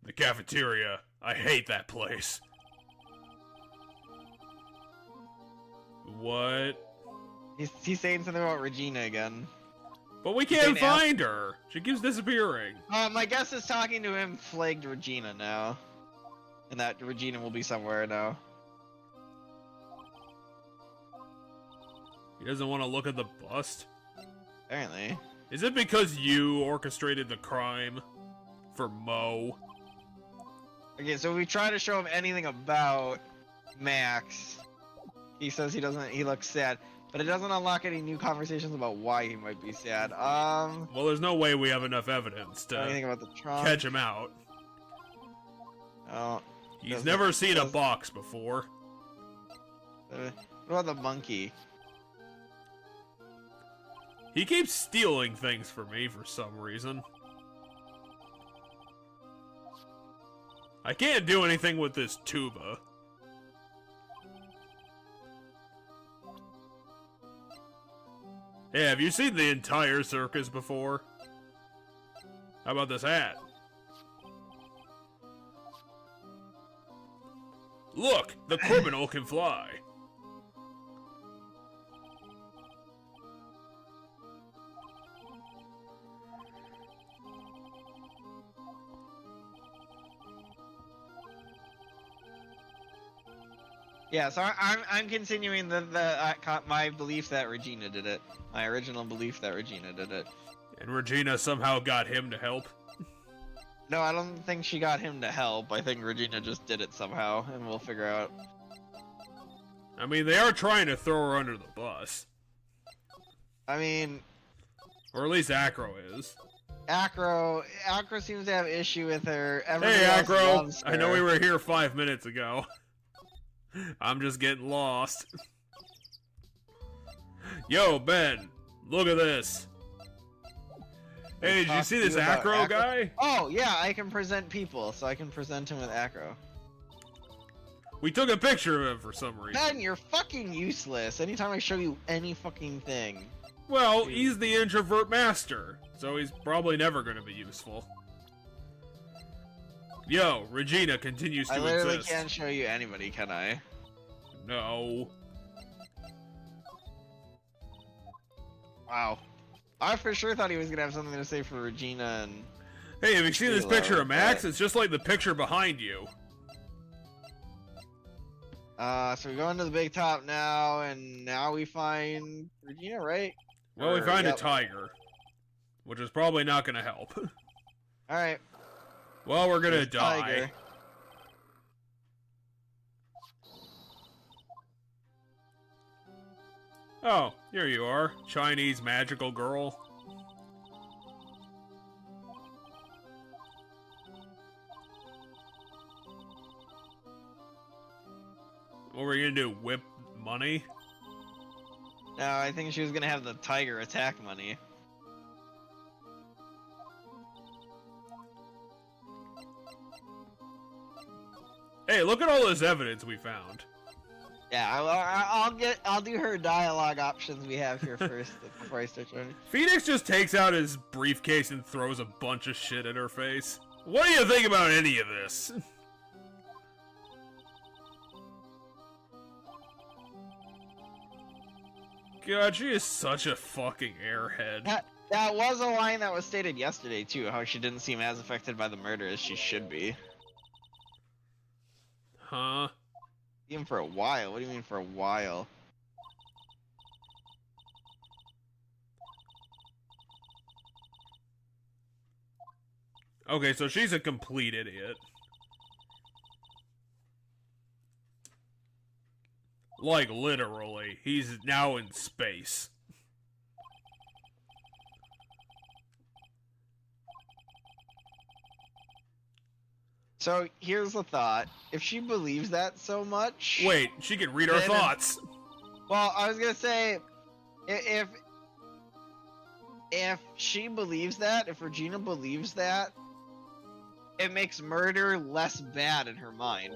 The cafeteria. I hate that place. What? He's saying something about Regina again. But we can't find her. She keeps disappearing. My guess is talking to him flagged Regina now. And that Regina will be somewhere now. He doesn't want to look at the bust? Apparently. Is it because you orchestrated the crime? For Mo? Okay, so we try to show him anything about Max. He says he looks sad. But it doesn't unlock any new conversations about why he might be sad. Well, there's no way we have enough evidence to anything about the trunk. catch him out. Oh. He's never seen a box before. What about the monkey? He keeps stealing things from me for some reason. I can't do anything with this tuba. Hey, have you seen the entire circus before? How about this hat? Look, the criminal can fly. Yeah, so I'm continuing my belief that Regina did it. My original belief that Regina did it. And Regina somehow got him to help. No, I don't think she got him to help. I think Regina just did it somehow, and we'll figure out. I mean, they are trying to throw her under the bus. I mean... Or at least Acro is. Acro seems to have issue with her. Hey, Acro! I know we were here 5 minutes ago. I'm just getting lost. Yo, Ben, look at this. Hey, did you see this Acro guy? Oh, yeah, I can present people, so I can present him with Acro. We took a picture of him for some reason. Ben, you're fucking useless. Anytime I show you any fucking thing. Well, he's the introvert master, so he's probably never going to be useful. Yo, Regina continues to exist. I literally can't show you anybody, can I? No. Wow. I for sure thought he was gonna have something to say for Regina and... Hey, have you seen this picture of Max? It's just like the picture behind you. So we go into the big top now, and now we find Regina, right? Well, we find a yep. tiger, which is probably not going to help. All right. Well, we're going to There's die. tiger. Oh, here you are, Chinese magical girl. What were you gonna do, whip money? No, I think she was gonna have the tiger attack money. Hey, look at all this evidence we found. Yeah, I'll do her dialogue options we have here first before I start showing. Phoenix just takes out his briefcase and throws a bunch of shit at her face. What do you think about any of this? God, she is such a fucking airhead. That was a line that was stated yesterday too, how she didn't seem as affected by the murder as she should be. Huh? Even for a while. What do you mean for a while? Okay, so she's a complete idiot. Like, literally. He's now in space. So, here's the thought. If she believes that so much... Wait, she can read our thoughts. Well, I was gonna say... If she believes that, if Regina believes that, it makes murder less bad in her mind.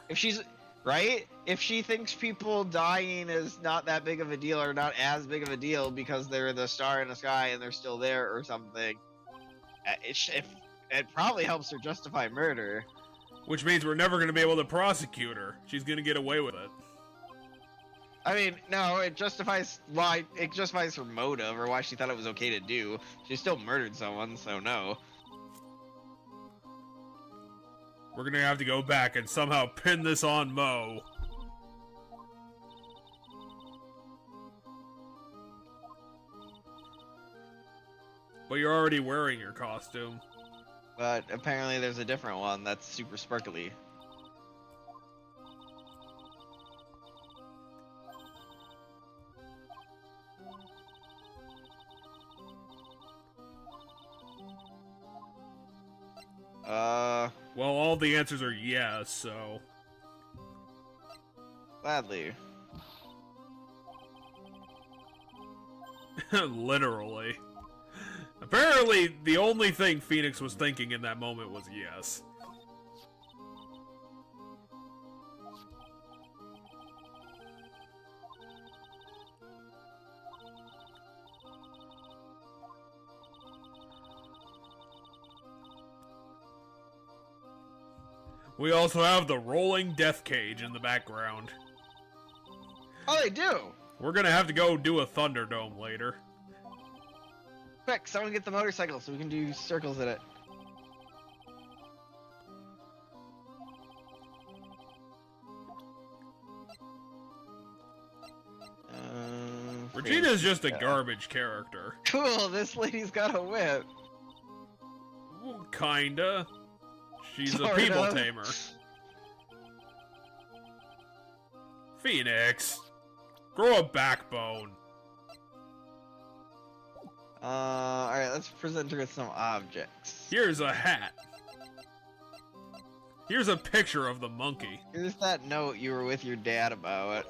If she's... Right? If she thinks people dying is not that big of a deal or not as big of a deal because they're the star in the sky and they're still there or something, it probably helps her justify murder. Which means we're never going to be able to prosecute her. She's going to get away with it. I mean, no, it justifies her motive or why she thought it was okay to do. She still murdered someone, so no. We're gonna have to go back and somehow pin this on Mo. But you're already wearing your costume. But apparently there's a different one that's super sparkly. Well, all the answers are yes, so... Gladly. Literally. Apparently, the only thing Phoenix was thinking in that moment was yes. We also have the rolling death cage in the background. Oh, they do! We're gonna have to go do a Thunderdome later. Quick, someone get the motorcycle so we can do circles in it. Regina's just a garbage character. Cool, this lady's got a whip. Well, kinda. She's Sort a people of. tamer. Phoenix, grow a backbone. Alright, let's present her with some objects. Here's a hat. Here's a picture of the monkey. Here's that note you were with your dad about.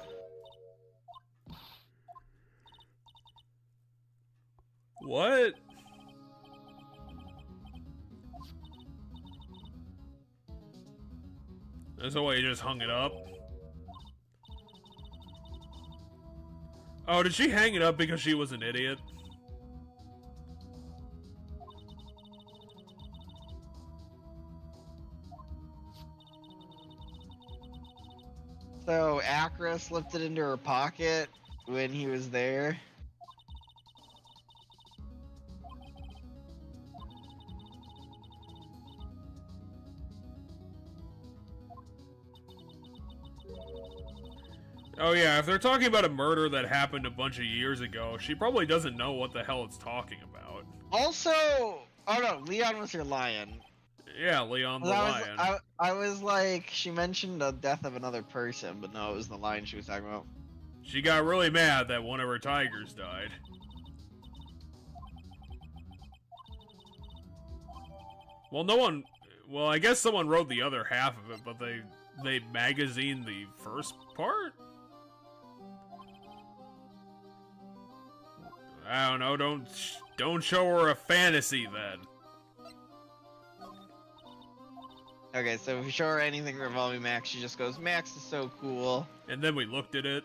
What? That's the way you just hung it up. Oh, did she hang it up because she was an idiot? So, Acra slipped it into her pocket when he was there. Oh yeah, if they're talking about a murder that happened a bunch of years ago, she probably doesn't know what the hell it's talking about. Also, oh no, Leon was her lion. Yeah, Leon the 'Cause lion. I was like, she mentioned the death of another person, but no, it was the lion she was talking about. She got really mad that one of her tigers died. Well, no one... Well, I guess someone wrote the other half of it, but they magazined the first part? I don't know, don't show her a fantasy then. Okay, so if you show her anything revolving Max, she just goes, Max is so cool. And then we looked at it.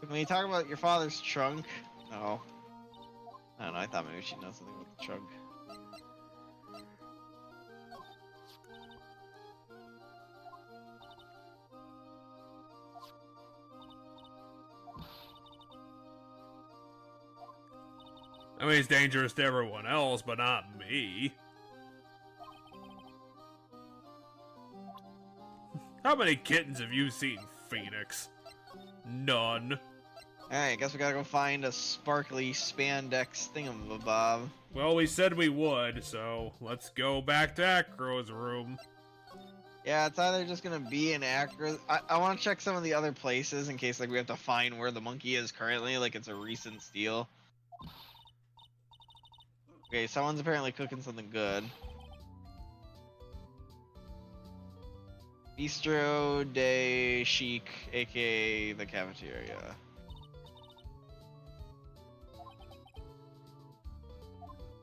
When you talk about your father's trunk, no. I don't know, I thought maybe she'd know something about the trunk. I mean, it's dangerous to everyone else, but not me. How many kittens have you seen, Phoenix? None. Alright, I guess we gotta go find a sparkly spandex thingamabob. Well, we said we would, so let's go back to Acro's room. Yeah, it's either just gonna be in Acro. I want to check some of the other places in case like we have to find where the monkey is currently, like it's a recent steal. Okay, someone's apparently cooking something good. Bistro de Chic, aka the cafeteria.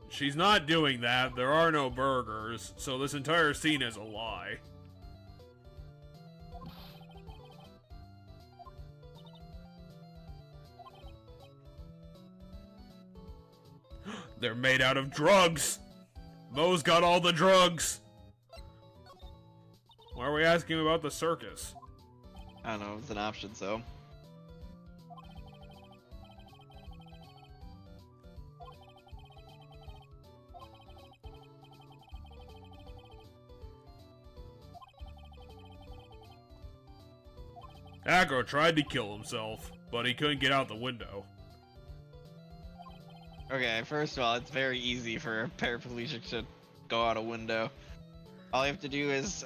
She's not doing that, there are no burgers, so this entire scene is a lie. They're made out of drugs! Mo's got all the drugs! Why are we asking about the circus? I don't know, it's an option, so. Acro tried to kill himself, but he couldn't get out the window. Okay, first of all, it's very easy for a paraplegic to go out a window. All you have to do is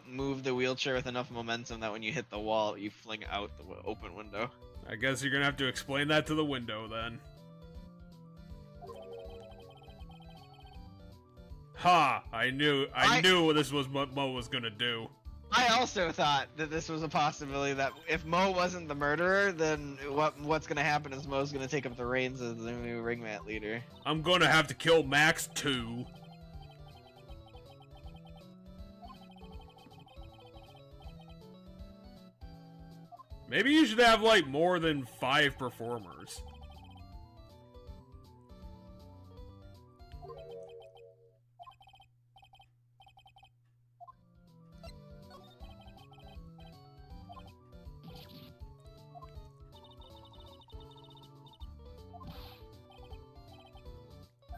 move the wheelchair with enough momentum that when you hit the wall, you fling out the open window. I guess you're gonna have to explain that to the window then. Ha! I knew this was what Mo was gonna do. I also thought that this was a possibility that if Mo wasn't the murderer, then what's gonna happen is Mo's gonna take up the reins as the new ringmat leader. I'm gonna have to kill Max too. Maybe you should have like more than 5 performers.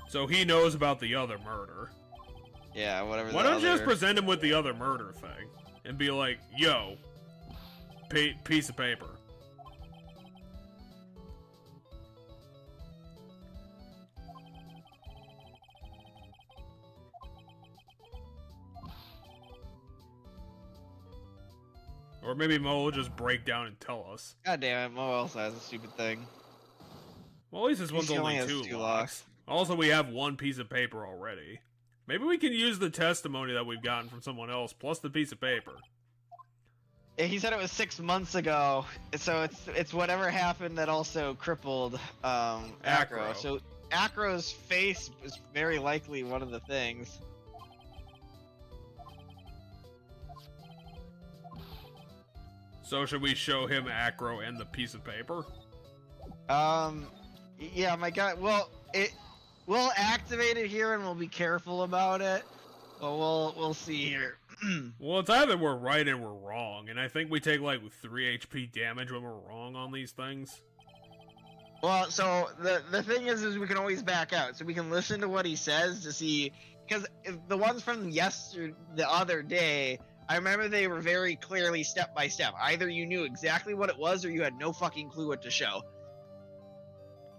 So he knows about the other murder. Yeah, whatever. Why don't you just present him with the other murder thing? And be like, yo, piece of paper. Or maybe Mo will just break down and tell us. God damn it, Mo also has a stupid thing. Well, at least this one's He only has 2 2 locks. Also, we have 1 piece of paper already. Maybe we can use the testimony that we've gotten from someone else, plus the piece of paper. Yeah, he said it was 6 months ago, so it's whatever happened that also crippled Acro. So Acro's face is very likely one of the things. So should we show him Acro and the piece of paper? Yeah, my God. Well, we'll activate it here and we'll be careful about it. But we'll see here. Well, it's either we're right and we're wrong, and I think we take like 3 HP damage when we're wrong on these things. Well, so the thing is we can always back out, so we can listen to what he says to see, because the ones from the other day I remember they were very clearly step by step. Either you knew exactly what it was, or you had no fucking clue what to show.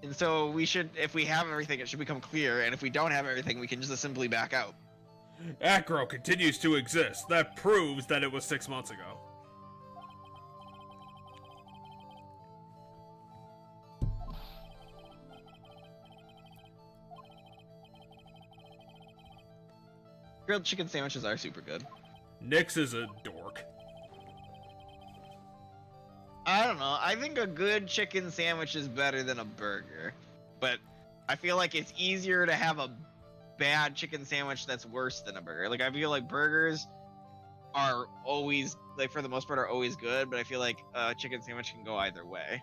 And so we should, if we have everything, it should become clear. And if we don't have everything, we can just simply back out. Acro continues to exist. That proves that it was 6 months ago. Grilled chicken sandwiches are super good. Nyx is a dork. I don't know. I think a good chicken sandwich is better than a burger. But I feel like it's easier to have a bad chicken sandwich that's worse than a burger. Like, I feel like burgers are always, like, for the most part, are always good, but I feel like a chicken sandwich can go either way.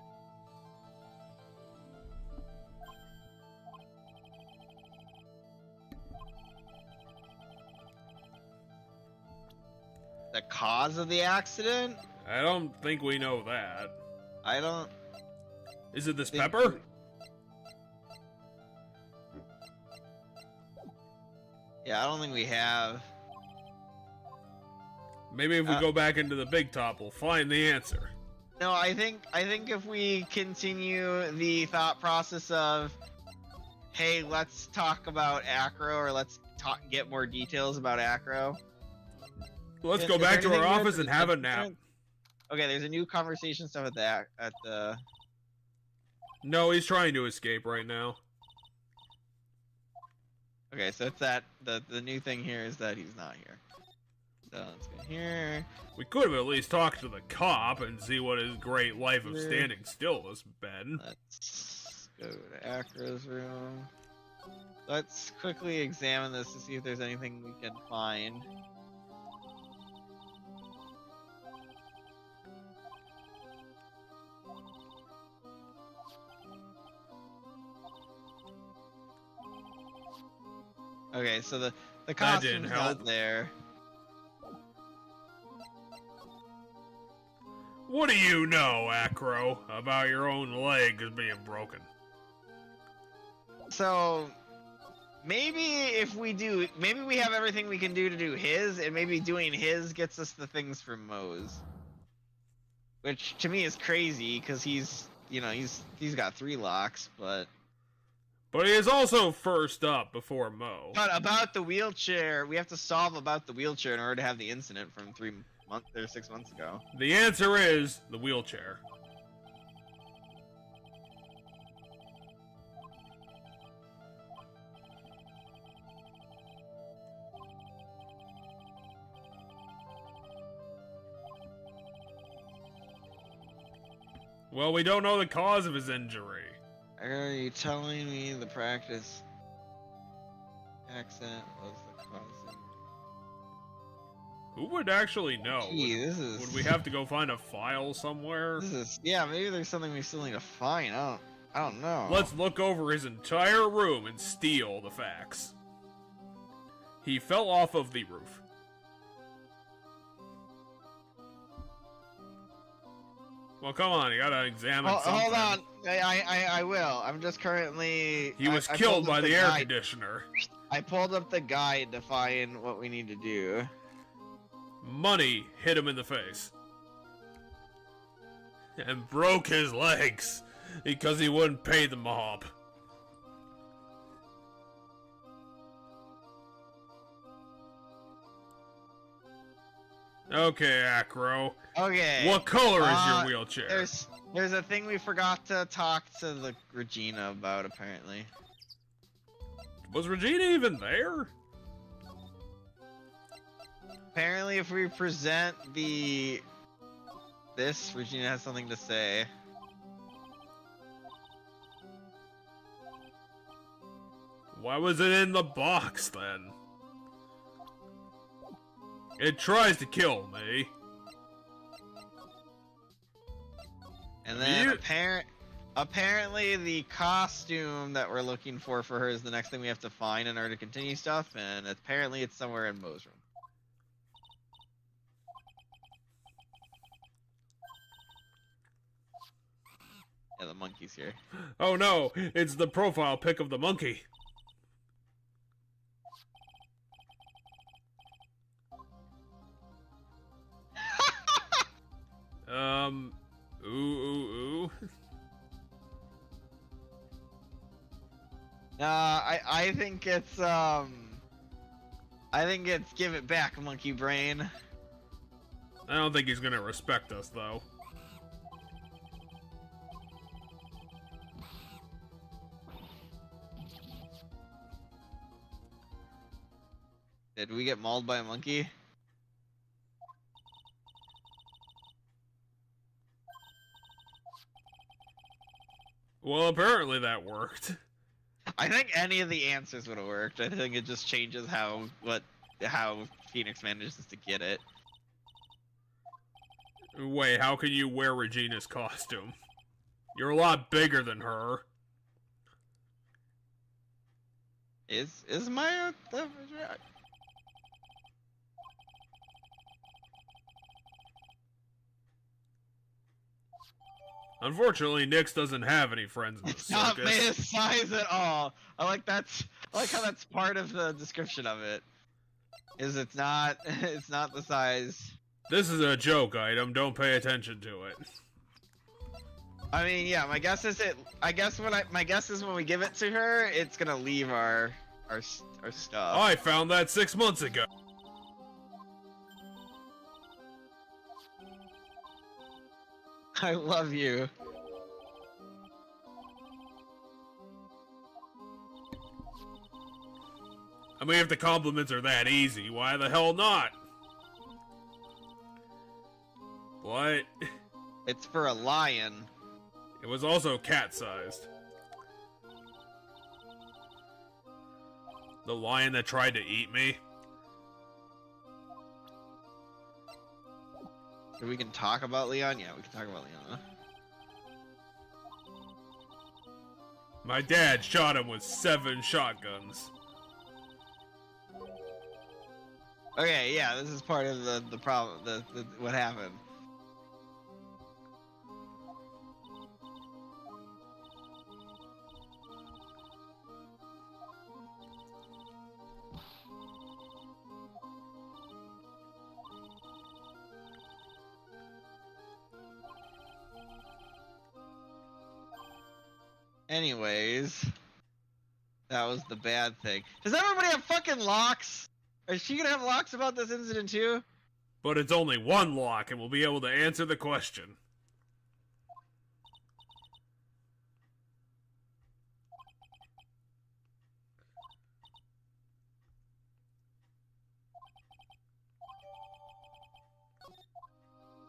The cause of the accident? I don't think we know that. I don't... Is it this pepper? Yeah, I don't think we have. Maybe if we go back into the big top, we'll find the answer. No, I think if we continue the thought process of, hey, let's talk about Acro, or let's get more details about Acro. Let's go back to our office and have a nap. Okay, there's a new conversation stuff at the. No, he's trying to escape right now. Okay, so it's that the new thing here is that he's not here. So let's go here. We could have at least talked to the cop and see what his great life of standing still has been. Let's go to Acro's room. Let's quickly examine this to see if there's anything we can find. Okay, so the costume's not there. What do you know, Acro, about your own legs being broken? So maybe maybe we have everything we can do to do his, and maybe doing his gets us the things for Moe's. Which to me is crazy, because he's got 3 locks, but he is also first up before Mo. But about the wheelchair, we have to solve about the wheelchair in order to have the incident from 6 months ago. The answer is the wheelchair. Well, we don't know the cause of his injury. Are you telling me the practice accident was the cause? Who would actually know? Gee, would we have to go find a file somewhere? Yeah, maybe there's something we still need to find. I don't know. Let's look over his entire room and steal the facts. He fell off of the roof. Well, come on, you gotta examine something. Hold on, I will. I'm just currently... He was killed by the air conditioner. I pulled up the guide to find what we need to do. Money hit him in the face. And broke his legs because he wouldn't pay the mob. Okay, Acro. Okay. What color is your wheelchair? There's a thing we forgot to talk to the Regina about, apparently. Was Regina even there? Apparently, if we present this, Regina has something to say. Why was it in the box, then? It tries to kill me. And then apparently the costume that we're looking for her is the next thing we have to find in order to continue stuff, and apparently it's somewhere in Moe's room. Yeah, the monkey's here. Oh no, it's the profile pic of the monkey. I think it's give it back, monkey brain. I don't think he's gonna respect us, though. Did we get mauled by a monkey? Well, apparently that worked. I think any of the answers would have worked. I think it just changes how Phoenix manages to get it. Wait, how can you wear Regina's costume? You're a lot bigger than her. Is my Unfortunately, Nyx doesn't have any friends in the It's not circus. made of size at all. I like how that's part of the description of it. It's not the size. This is a joke item, don't pay attention to it. I mean, yeah, my guess is when we give it to her, it's gonna leave our stuff. I found that 6 months ago. I love you. I mean, if the compliments are that easy, why the hell not? What? It's for a lion. It was also cat-sized. The lion that tried to eat me? So we can talk about Leon? Yeah, we can talk about Leon. Huh? My dad shot him with 7 shotguns. Okay, yeah, this is part of the problem, what happened. Anyways, that was the bad thing. Does everybody have fucking locks? Is she gonna have locks about this incident too? But it's only one lock, and we'll be able to answer the question.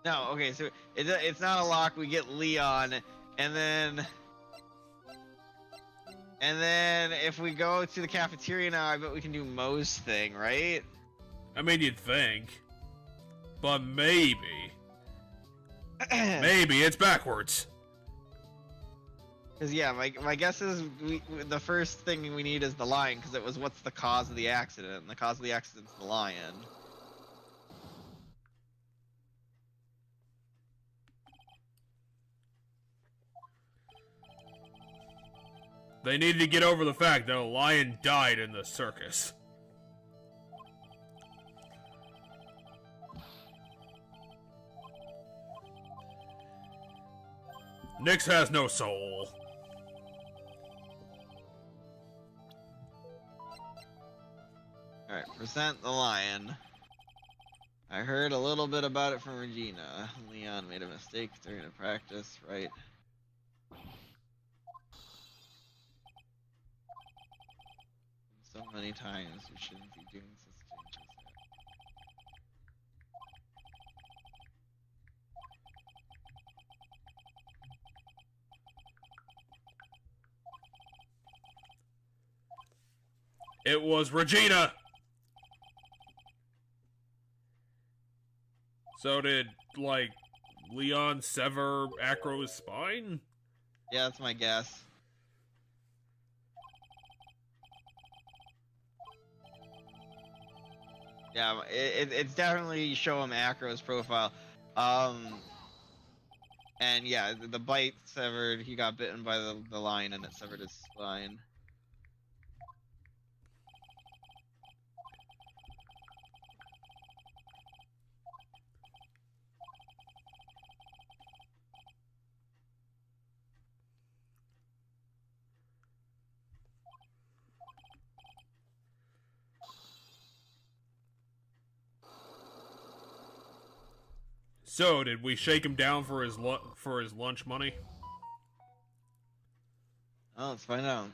No, okay, so it's not a lock. We get Leon, and then if we go to the cafeteria now, I bet we can do Moe's thing, right? I mean, you'd think. But maybe. Maybe it's backwards. Because, yeah, my guess is the first thing we need is the lion, because it was what's the cause of the accident, and the cause of the accident's the lion. They needed to get over the fact that a lion died in the circus. Nyx has no soul. Alright, present the lion. I heard a little bit about it from Regina. Leon made a mistake during a practice, right? So many times you shouldn't be doing such changes. It was Regina! So did, like, Leon sever Acro's spine? Yeah, that's my guess. Yeah, it's definitely show him Acro's profile. And yeah, the bite severed, he got bitten by the lion and it severed his spine. So, did we shake him down for his lunch money? Oh, let's find out.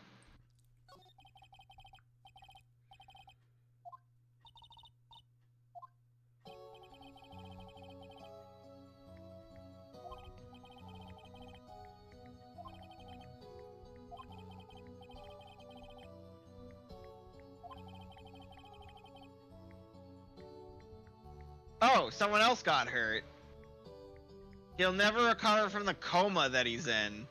Oh, someone else got hurt. He'll never recover from the coma that he's in.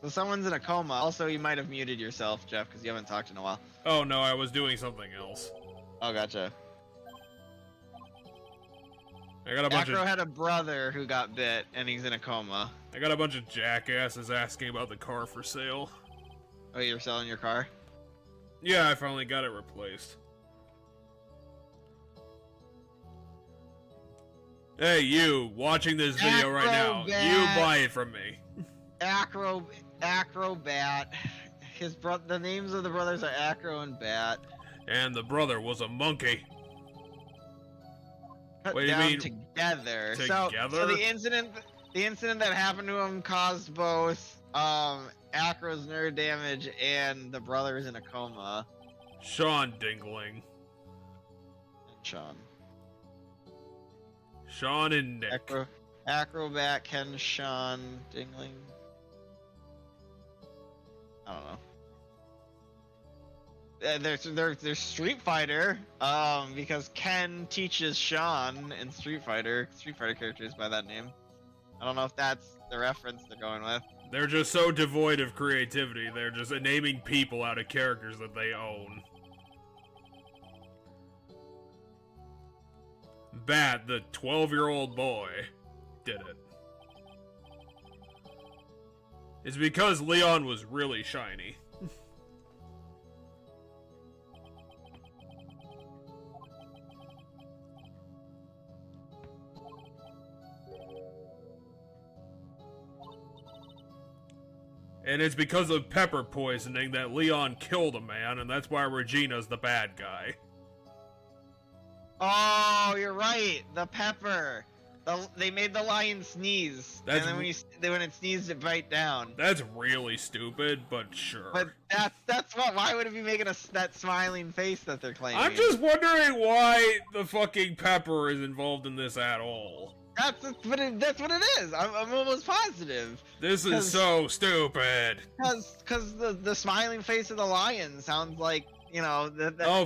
So someone's in a coma. Also, you might have muted yourself, Jeff, because you haven't talked in a while. Oh no, I was doing something else. Oh, gotcha. I got a bunch Acro had a brother who got bit, and he's in a coma. I got a bunch of jackasses asking about the car for sale. Oh, you're selling your car? Yeah, I finally got it replaced. Hey, you, watching this video right now, you buy it from me. Acrobat. The names of the brothers are Acro and Bat. And the brother was a monkey. Put What do you down mean? Together. Together? So the incident that happened to him caused both Acro's nerve damage and the brothers in a coma. Sean Dingling. And Sean. Sean and Nick. Acrobat, Ken, Sean, Dingling. I don't know. There's Street Fighter, because Ken teaches Sean in Street Fighter characters by that name. I don't know if that's the reference they're going with. They're just so devoid of creativity. They're just naming people out of characters that they own. Bat, the 12-year-old boy, did it. It's because Leon was really shiny. And it's because of pepper poisoning that Leon killed a man, and that's why Regina's the bad guy. Oh, you're right. The pepper. They made the lion sneeze, and then when it sneezed, it bite down. That's really stupid, but sure. But that's what. Why would it be making that smiling face that they're claiming? I'm just wondering why the fucking pepper is involved in this at all. That's what it is. I'm almost positive. This is so stupid. Because the smiling face of the lion sounds like, you know,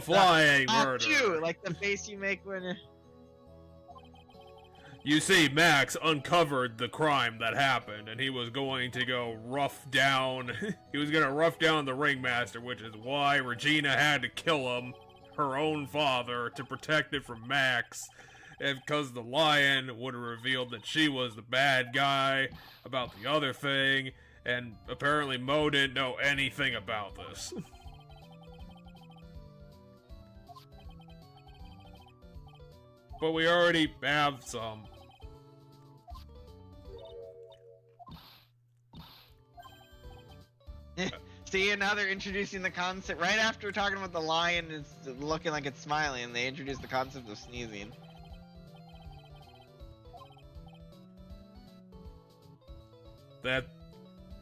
flying murder. You, like the face you make when. You see, Max uncovered the crime that happened, and he was going to go rough down. He was going to rough down the ringmaster, which is why Regina had to kill him, her own father, to protect it from Max. And because the lion would have revealed that she was the bad guy about the other thing, and apparently Mo didn't know anything about this. But we already have some. See, and now they're introducing the concept right after talking about the lion is looking like it's smiling. They introduced the concept of sneezing.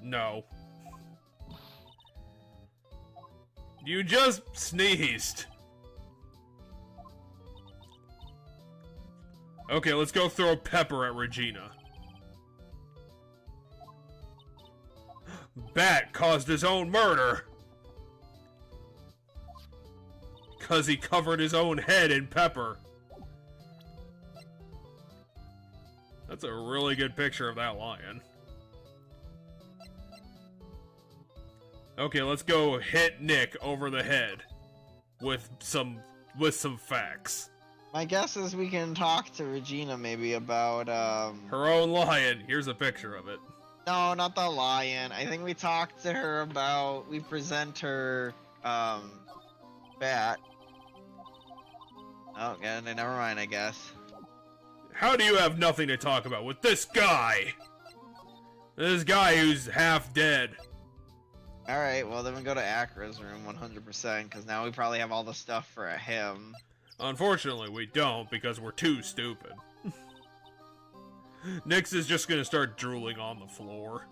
No. You just sneezed. Okay, let's go throw pepper at Regina. Bat caused his own murder. 'Cause he covered his own head in pepper. That's a really good picture of that lion. Okay, let's go hit Nick over the head with some facts. My guess is we can talk to Regina maybe about her own lion. Here's a picture of it. No, not the lion. I think we talked to her about we present her bat. Oh, yeah, never mind, I guess. How do you have nothing to talk about with this guy? This guy who's half dead. Alright, well then we go to Akra's room 100%, because now we probably have all the stuff for him. Unfortunately, we don't, because we're too stupid. Nyx is just gonna start drooling on the floor.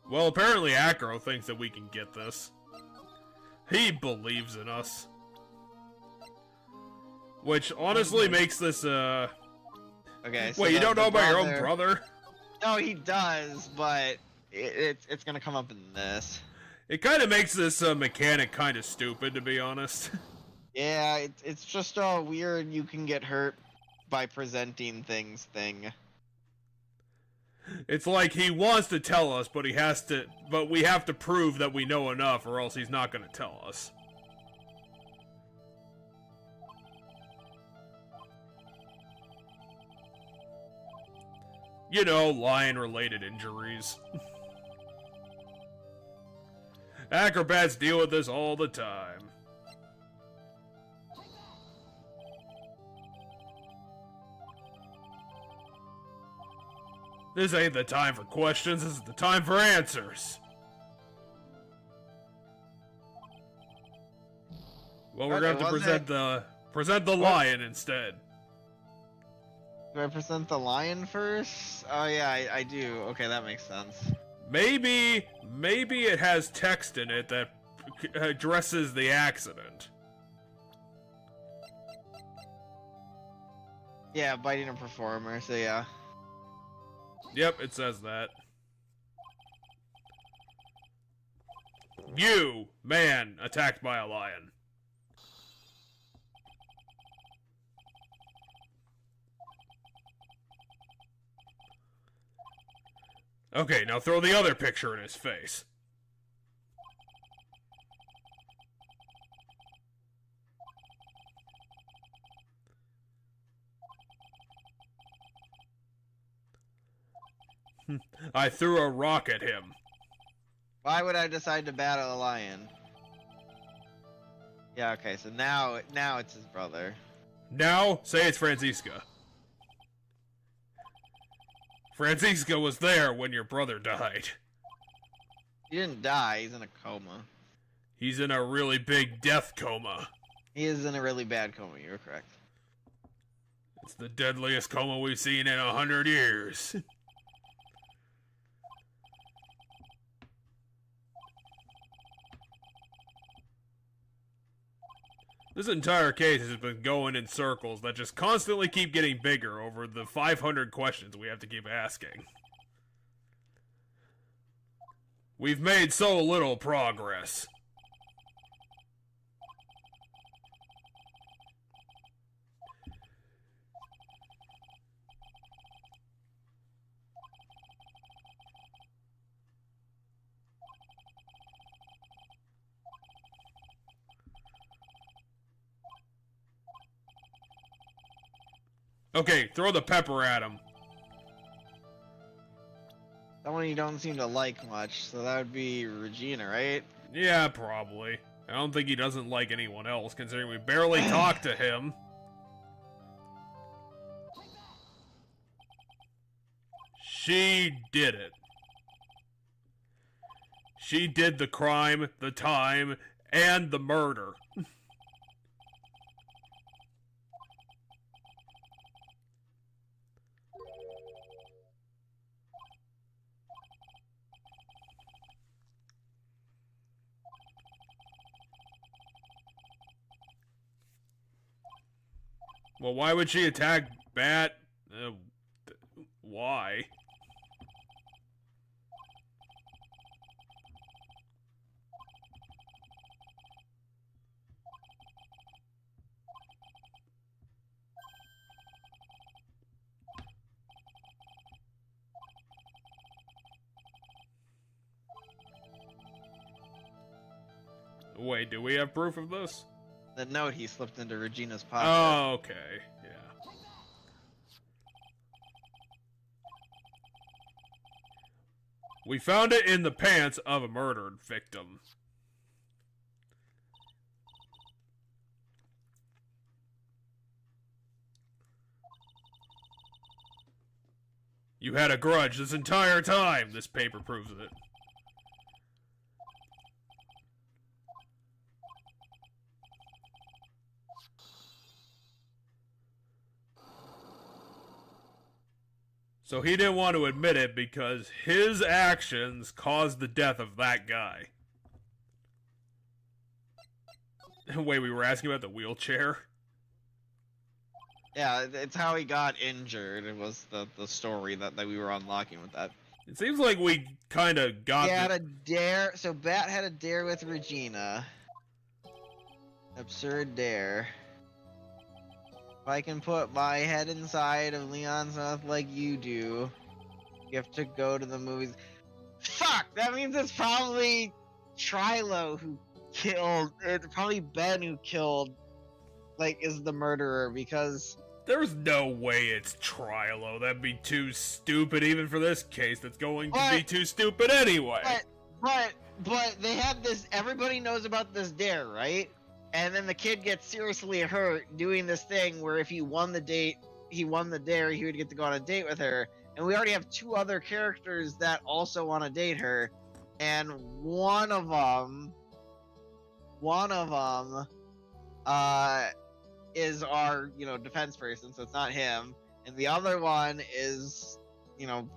Well, apparently Acro thinks that we can get this. He believes in us. Which honestly makes this, Okay, so Wait, you don't know about your own brother? No, he does, but it's gonna come up in this. It kind of makes this mechanic kind of stupid, to be honest. Yeah, it's just a weird you can get hurt by presenting things thing. It's like he wants to tell us, but we have to prove that we know enough, or else he's not gonna tell us. You know, lion-related injuries. Acrobats deal with this all the time. This ain't the time for questions, this is the time for answers. Well, we're going to have to present the lion instead. Do I present the lion first? Oh yeah, I do. Okay, that makes sense. Maybe it has text in it that addresses the accident. Yeah, biting a performer, so yeah. Yep, it says that. You, man, attacked by a lion. Okay, now throw the other picture in his face. I threw a rock at him. Why would I decide to battle a lion? Yeah, okay, so now it's his brother. Now, say it's Franziska. Franziska was there when your brother died. He didn't die, he's in a coma. He's in a really big death coma. He is in a really bad coma, you're correct. It's the deadliest coma we've seen in 100 years. This entire case has been going in circles that just constantly keep getting bigger over the 500 questions we have to keep asking. We've made so little progress. Okay, throw the pepper at him. Someone you don't seem to like much, so that would be Regina, right? Yeah, probably. I don't think he doesn't like anyone else, considering we barely talked to him. She did it. She did the crime, the time, and the murder. Well, why would she attack Bat? Why? Wait, do we have proof of this? The note he slipped into Regina's pocket. Oh, okay. Yeah. We found it in the pants of a murdered victim. You had a grudge this entire time. This paper proves it. So he didn't want to admit it because his actions caused the death of that guy. Wait, we were asking about the wheelchair? Yeah, it's how he got injured. It was the story that we were unlocking with that. It seems like we kind of got. He had a dare. So Bat had a dare with Regina. Absurd dare. If I can put my head inside of Leon's mouth like you do, you have to go to the movies. Fuck! That means it's probably Trilo who killed. It's probably Ben who killed. Like, is the murderer because. There's no way it's Trilo. That'd be too stupid even for this case. That's going to be too stupid anyway. But they have this. Everybody knows about this dare, right? And then the kid gets seriously hurt doing this thing where if he won the date, he won the dare, he would get to go on a date with her. And we already have 2 other characters that also want to date her, and one of them, is our, defense person, so it's not him. And the other one is,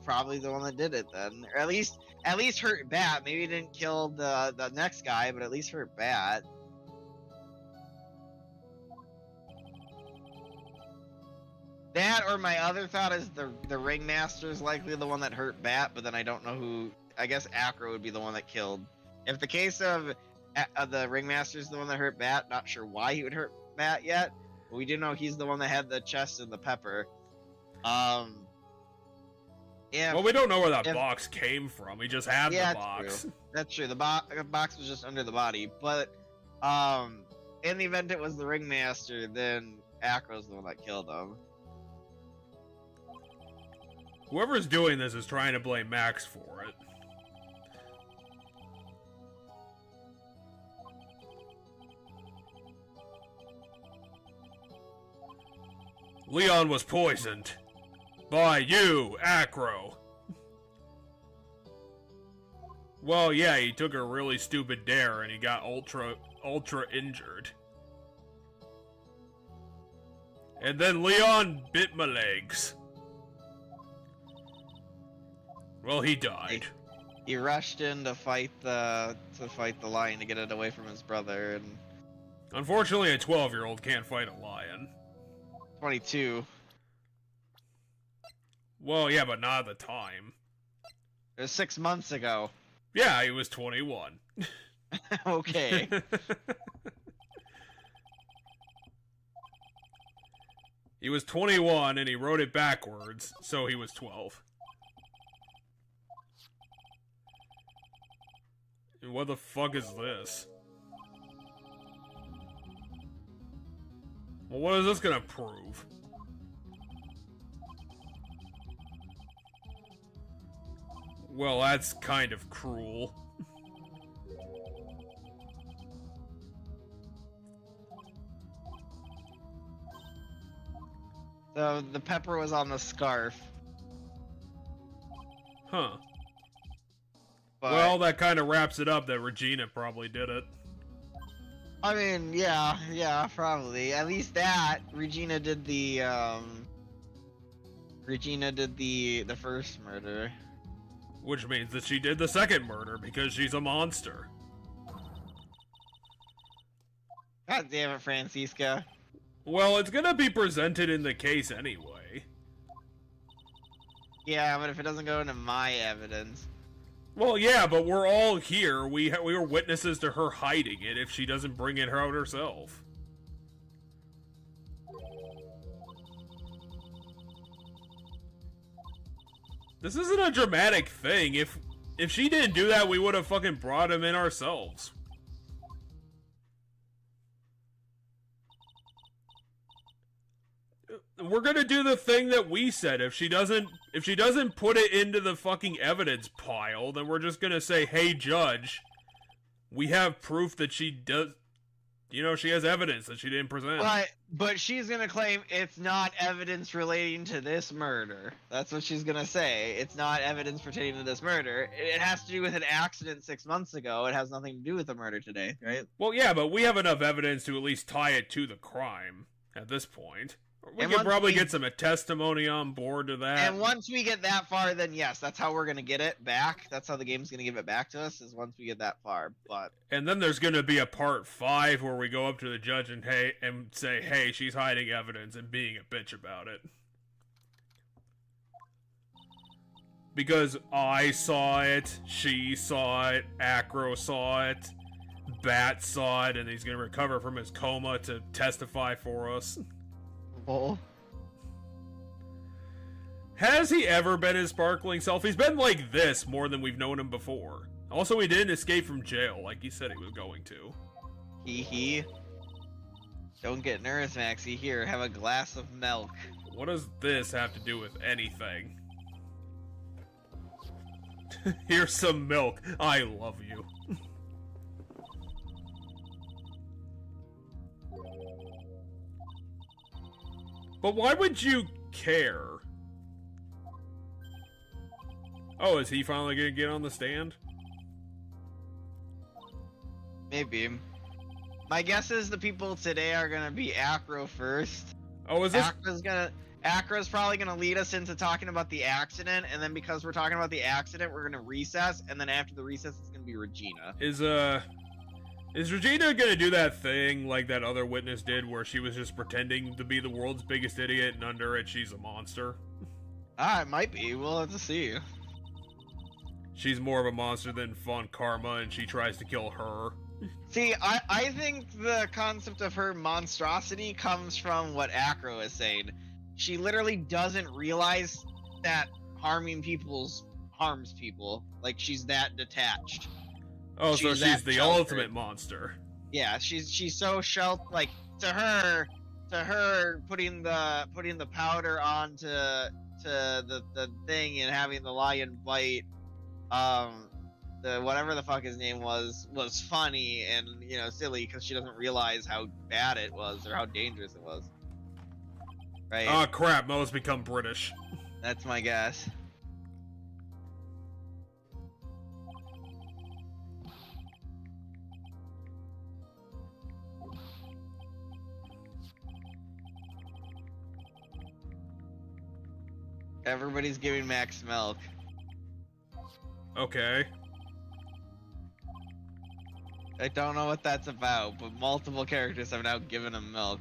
probably the one that did it then. Or at least hurt Bat. Maybe he didn't kill the next guy, but at least hurt Bat. That, or my other thought is the ringmaster is likely the one that hurt Bat, but then I don't know who. I guess Acro would be the one that killed. If the case of the ringmaster is the one that hurt Bat, not sure why he would hurt Bat yet. But we do know he's the one that had the chest and the pepper. Yeah. Well, we don't know where that box came from. We just had the box. That's true. The box was just under the body. But in the event it was the ringmaster, then Acro's the one that killed him. Whoever's doing this is trying to blame Max for it. Leon was poisoned. By you, Acro. Well, yeah, he took a really stupid dare and he got ultra injured. And then Leon bit my legs. Well, he died. He rushed in to fight the lion to get it away from his brother, and unfortunately, a 12-year-old can't fight a lion. 22. Well, yeah, but not at the time. It was 6 months ago. Yeah, he was 21. Okay. He was 21 and he wrote it backwards, so he was 12. And what the fuck is this? Well, what is this gonna prove? Well, that's kind of cruel. So the pepper was on the scarf. Huh. But, well, that kind of wraps it up that Regina probably did it. I mean, yeah, probably. At least that Regina did the first murder. Which means that she did the second murder because she's a monster. God damn it, Francisca. Well, it's gonna be presented in the case anyway. Yeah, but if it doesn't go into my evidence. Well, yeah, but we're all here. We were witnesses to her hiding it if she doesn't bring it out herself. This isn't a dramatic thing. If she didn't do that, we would have fucking brought him in ourselves. We're gonna do the thing that we said. If she doesn't put it into the fucking evidence pile, then we're just gonna say, "Hey, judge, we have proof that she does." You know, she has evidence that she didn't present. But she's gonna claim it's not evidence relating to this murder. That's what she's gonna say. It's not evidence pertaining to this murder. It has to do with an accident 6 months ago. It has nothing to do with the murder today, right? Well, yeah, but we have enough evidence to at least tie it to the crime at this point. We And could once probably we- get some testimony on board to that. And once we get that far, then yes, that's how we're gonna get it back. That's how the game's gonna give it back to us, is once we get that far. But And then there's going to be a part 5 where we go up to the judge and say, hey, she's hiding evidence and being a bitch about it. Because I saw it, she saw it, Acro saw it, Bat saw it, and he's going to recover from his coma to testify for us. oh, Has he ever been his sparkling self? He's been like this more than we've known him before. Also, he didn't escape from jail like he said he was going to. he. Don't get nervous, Maxie. Here, have a glass of milk. What does this have to do with anything? Here's some milk. I love you. But why would you care? Oh, is he finally gonna get on the stand? Maybe. My guess is the people today are gonna be Acro first. Oh, is this? Acro's probably gonna lead us into talking about the accident, and then because we're talking about the accident, we're gonna recess, and then after the recess, it's gonna be Regina. Is Regina gonna do that thing like that other witness did where she was just pretending to be the world's biggest idiot and under it she's a monster? Ah, it might be. We'll have to see. She's more of a monster than Fun Karma and she tries to kill her. See, I think the concept of her monstrosity comes from what Acro is saying. She literally doesn't realize that harming people's harms people. Like, she's that detached. Oh, so she's that the sheltered. ultimate monster. Yeah, she's so like, to her putting the powder onto the thing and having the lion bite the whatever the fuck his name was funny and, you know, silly because she doesn't realize how bad it was or how dangerous it was. Right? Oh crap, Mo's become British. That's my guess. Everybody's giving Max milk. Okay. I don't know what that's about, but multiple characters have now given him milk.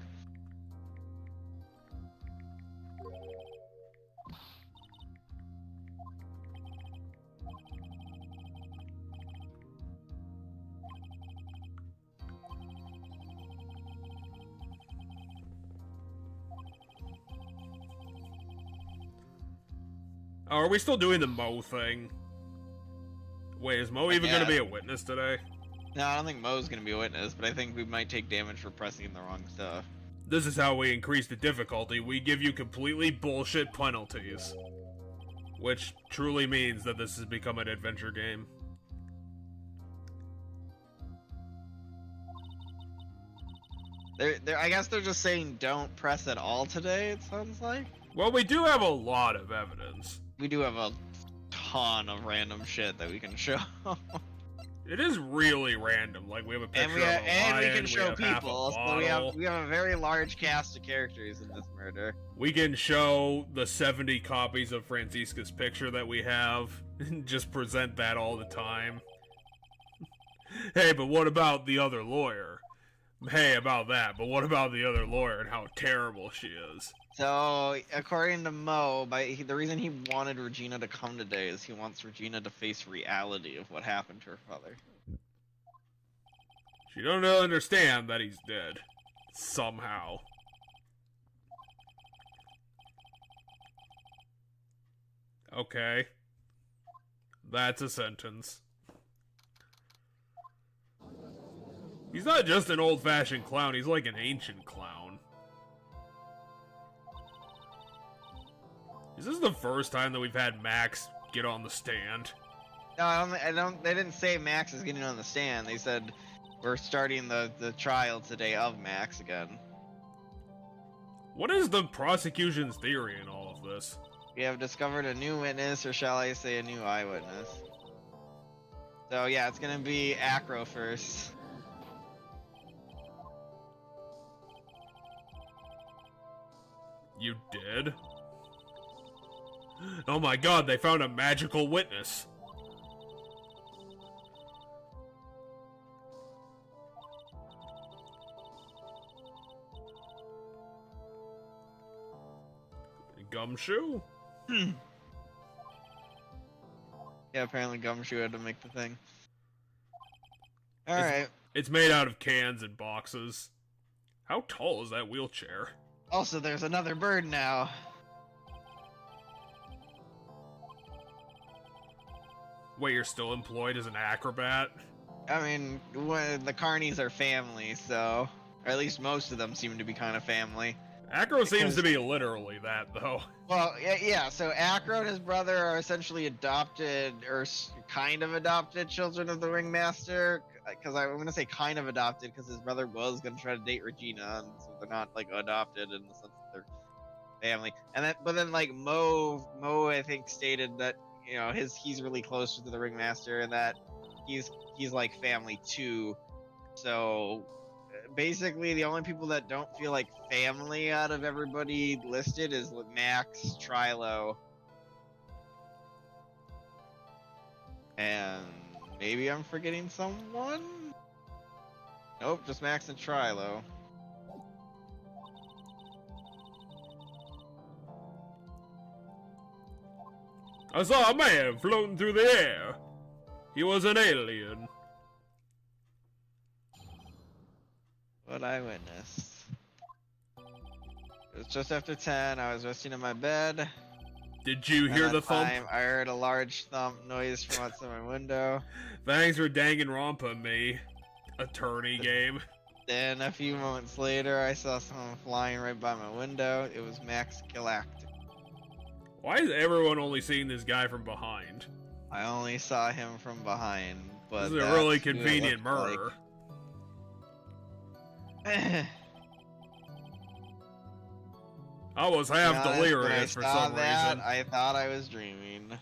Oh, are we still doing the Mo thing? Wait, is Mo even gonna be a witness today? No, I don't think Mo's gonna be a witness, but I think we might take damage for pressing the wrong stuff. This is how we increase the difficulty. We give you completely bullshit penalties. Which truly means that this has become an adventure game. I guess they're just saying don't press at all today, it sounds like. Well, we do have a lot of evidence. We do have a ton of random shit that we can show. It is really random. Like, we have a picture of a and lion, we can show we have half a people. So bottle. we have a very large cast of characters in this murder. We can show the 70 copies of Francisca's picture that we have, and just present that all the time. Hey, but what about the other lawyer? Hey, about that, but what about the other lawyer and how terrible she is? So, according to Mo, the reason he wanted Regina to come today is he wants Regina to face reality of what happened to her father. She don't understand that he's dead. Somehow. Okay. That's a sentence. He's not just an old-fashioned clown, he's like an ancient clown. Is this the first time that we've had Max get on the stand? No, I don't. They didn't say Max is getting on the stand. They said We're starting the trial today of Max again. What is the prosecution's theory in all of this? We have discovered a new witness, or shall I say a new eyewitness. So yeah, it's gonna be Acro first. You did? Oh my god, they found a magical witness. Gumshoe? Yeah, apparently Gumshoe had to make the thing. Alright. It's made out of cans and boxes. How tall is that wheelchair? Also, there's another bird now. Wait, you're still employed as an acrobat? I mean, the Carnies are family, so... Or at least most of them seem to be kind of family. Acro seems to be literally that, though. Well, yeah, so Acro and his brother are essentially adopted, or kind of adopted children of the Ringmaster. Because I'm going to say kind of adopted, because his brother was going to try to date Regina, and so they're not, like, adopted in the sense that they're family. And then, but then, like, Mo, I think, stated that, you know, he's really close to the Ringmaster, and that he's like, family, too. So... basically, the only people that don't feel like family out of everybody listed is Max, Trilo, and maybe I'm forgetting someone? Nope, just Max and Trilo. I saw a man floating through the air. He was an alien. What I witnessed. It was just after 10. I was resting in my bed. Did you hear the thump? I heard a large thump noise from outside my window. Thanks for Danganronpa me, attorney game. Then a few moments later, I saw someone flying right by my window. It was Max Galactic. Why is everyone only seeing this guy from behind? I only saw him from behind, but this is a really convenient murder. Like. I was half delirious for some reason. I thought I was dreaming.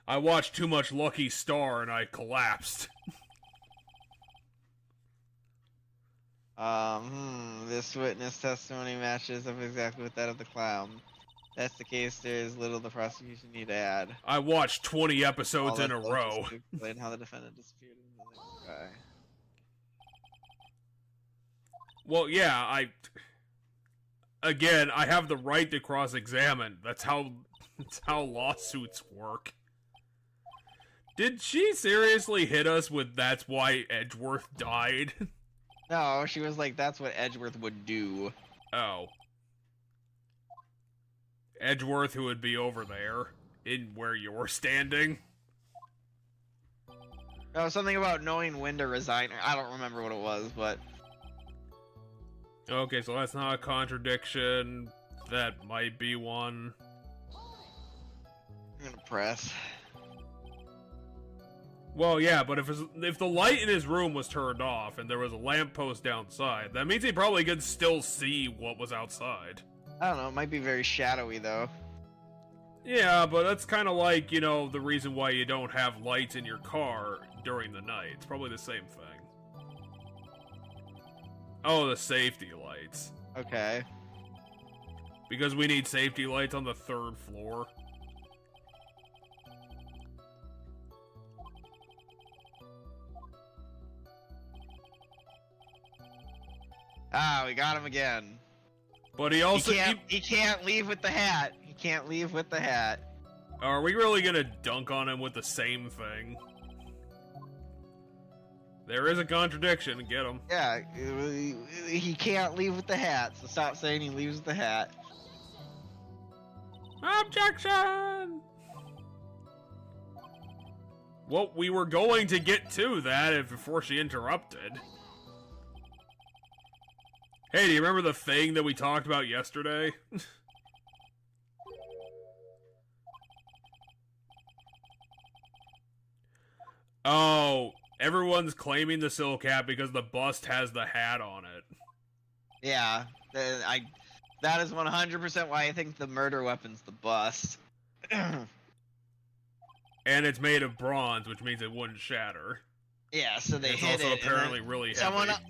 I watched too much Lucky Star and I collapsed. This witness testimony matches up exactly with that of the clown. If that's the case, there is little the prosecution need to add. I watched 20 episodes in a row. Explain how the defendant disappeared in the sky. Well, yeah, Again, I have the right to cross-examine. That's how lawsuits work. Did she seriously hit us with "that's why Edgeworth died"? No, she was like, "That's what Edgeworth would do." Oh. Edgeworth, who would be over there, in where you're standing. No, something about knowing when to resign. I don't remember what it was, but... Okay, so that's not a contradiction. That might be one. I'm gonna press. Well, yeah, but if the light in his room was turned off and there was a lamppost outside, that means he probably could still see what was outside. I don't know, it might be very shadowy, though. Yeah, but that's kind of like, you know, the reason why you don't have lights in your car during the night. It's probably the same thing. Oh, the safety lights. Okay. Because we need safety lights on the 3rd floor. Ah, we got him again. But he also... He can't leave with the hat. He can't leave with the hat. Are we really gonna dunk on him with the same thing? There is a contradiction. Get him. Yeah, he can't leave with the hat, so stop saying he leaves with the hat. Objection! Well, we were going to get to that before she interrupted. Hey, do you remember the thing that we talked about yesterday? Oh, everyone's claiming the silk hat because the bust has the hat on it. Yeah, that is 100% why I think the murder weapon's the bust. And it's made of bronze, which means it wouldn't shatter. Yeah, so they it's hit also it. apparently really heavy.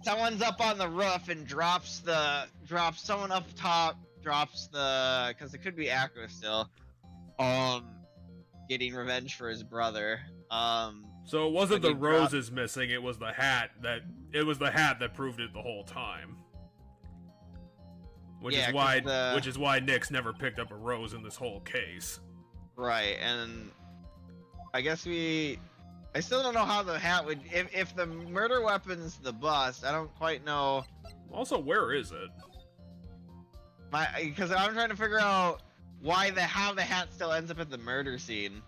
Someone's up on the roof and drops someone up top drops the, because it could be Acro still, getting revenge for his brother. So it wasn't the roses missing; it was the hat that proved it the whole time. Which is why Nyx never picked up a rose in this whole case. Right, and I guess I still don't know how the hat would, if the murder weapon's the bust, I don't quite know. Also, where is it? Because I'm trying to figure out how the hat still ends up at the murder scene.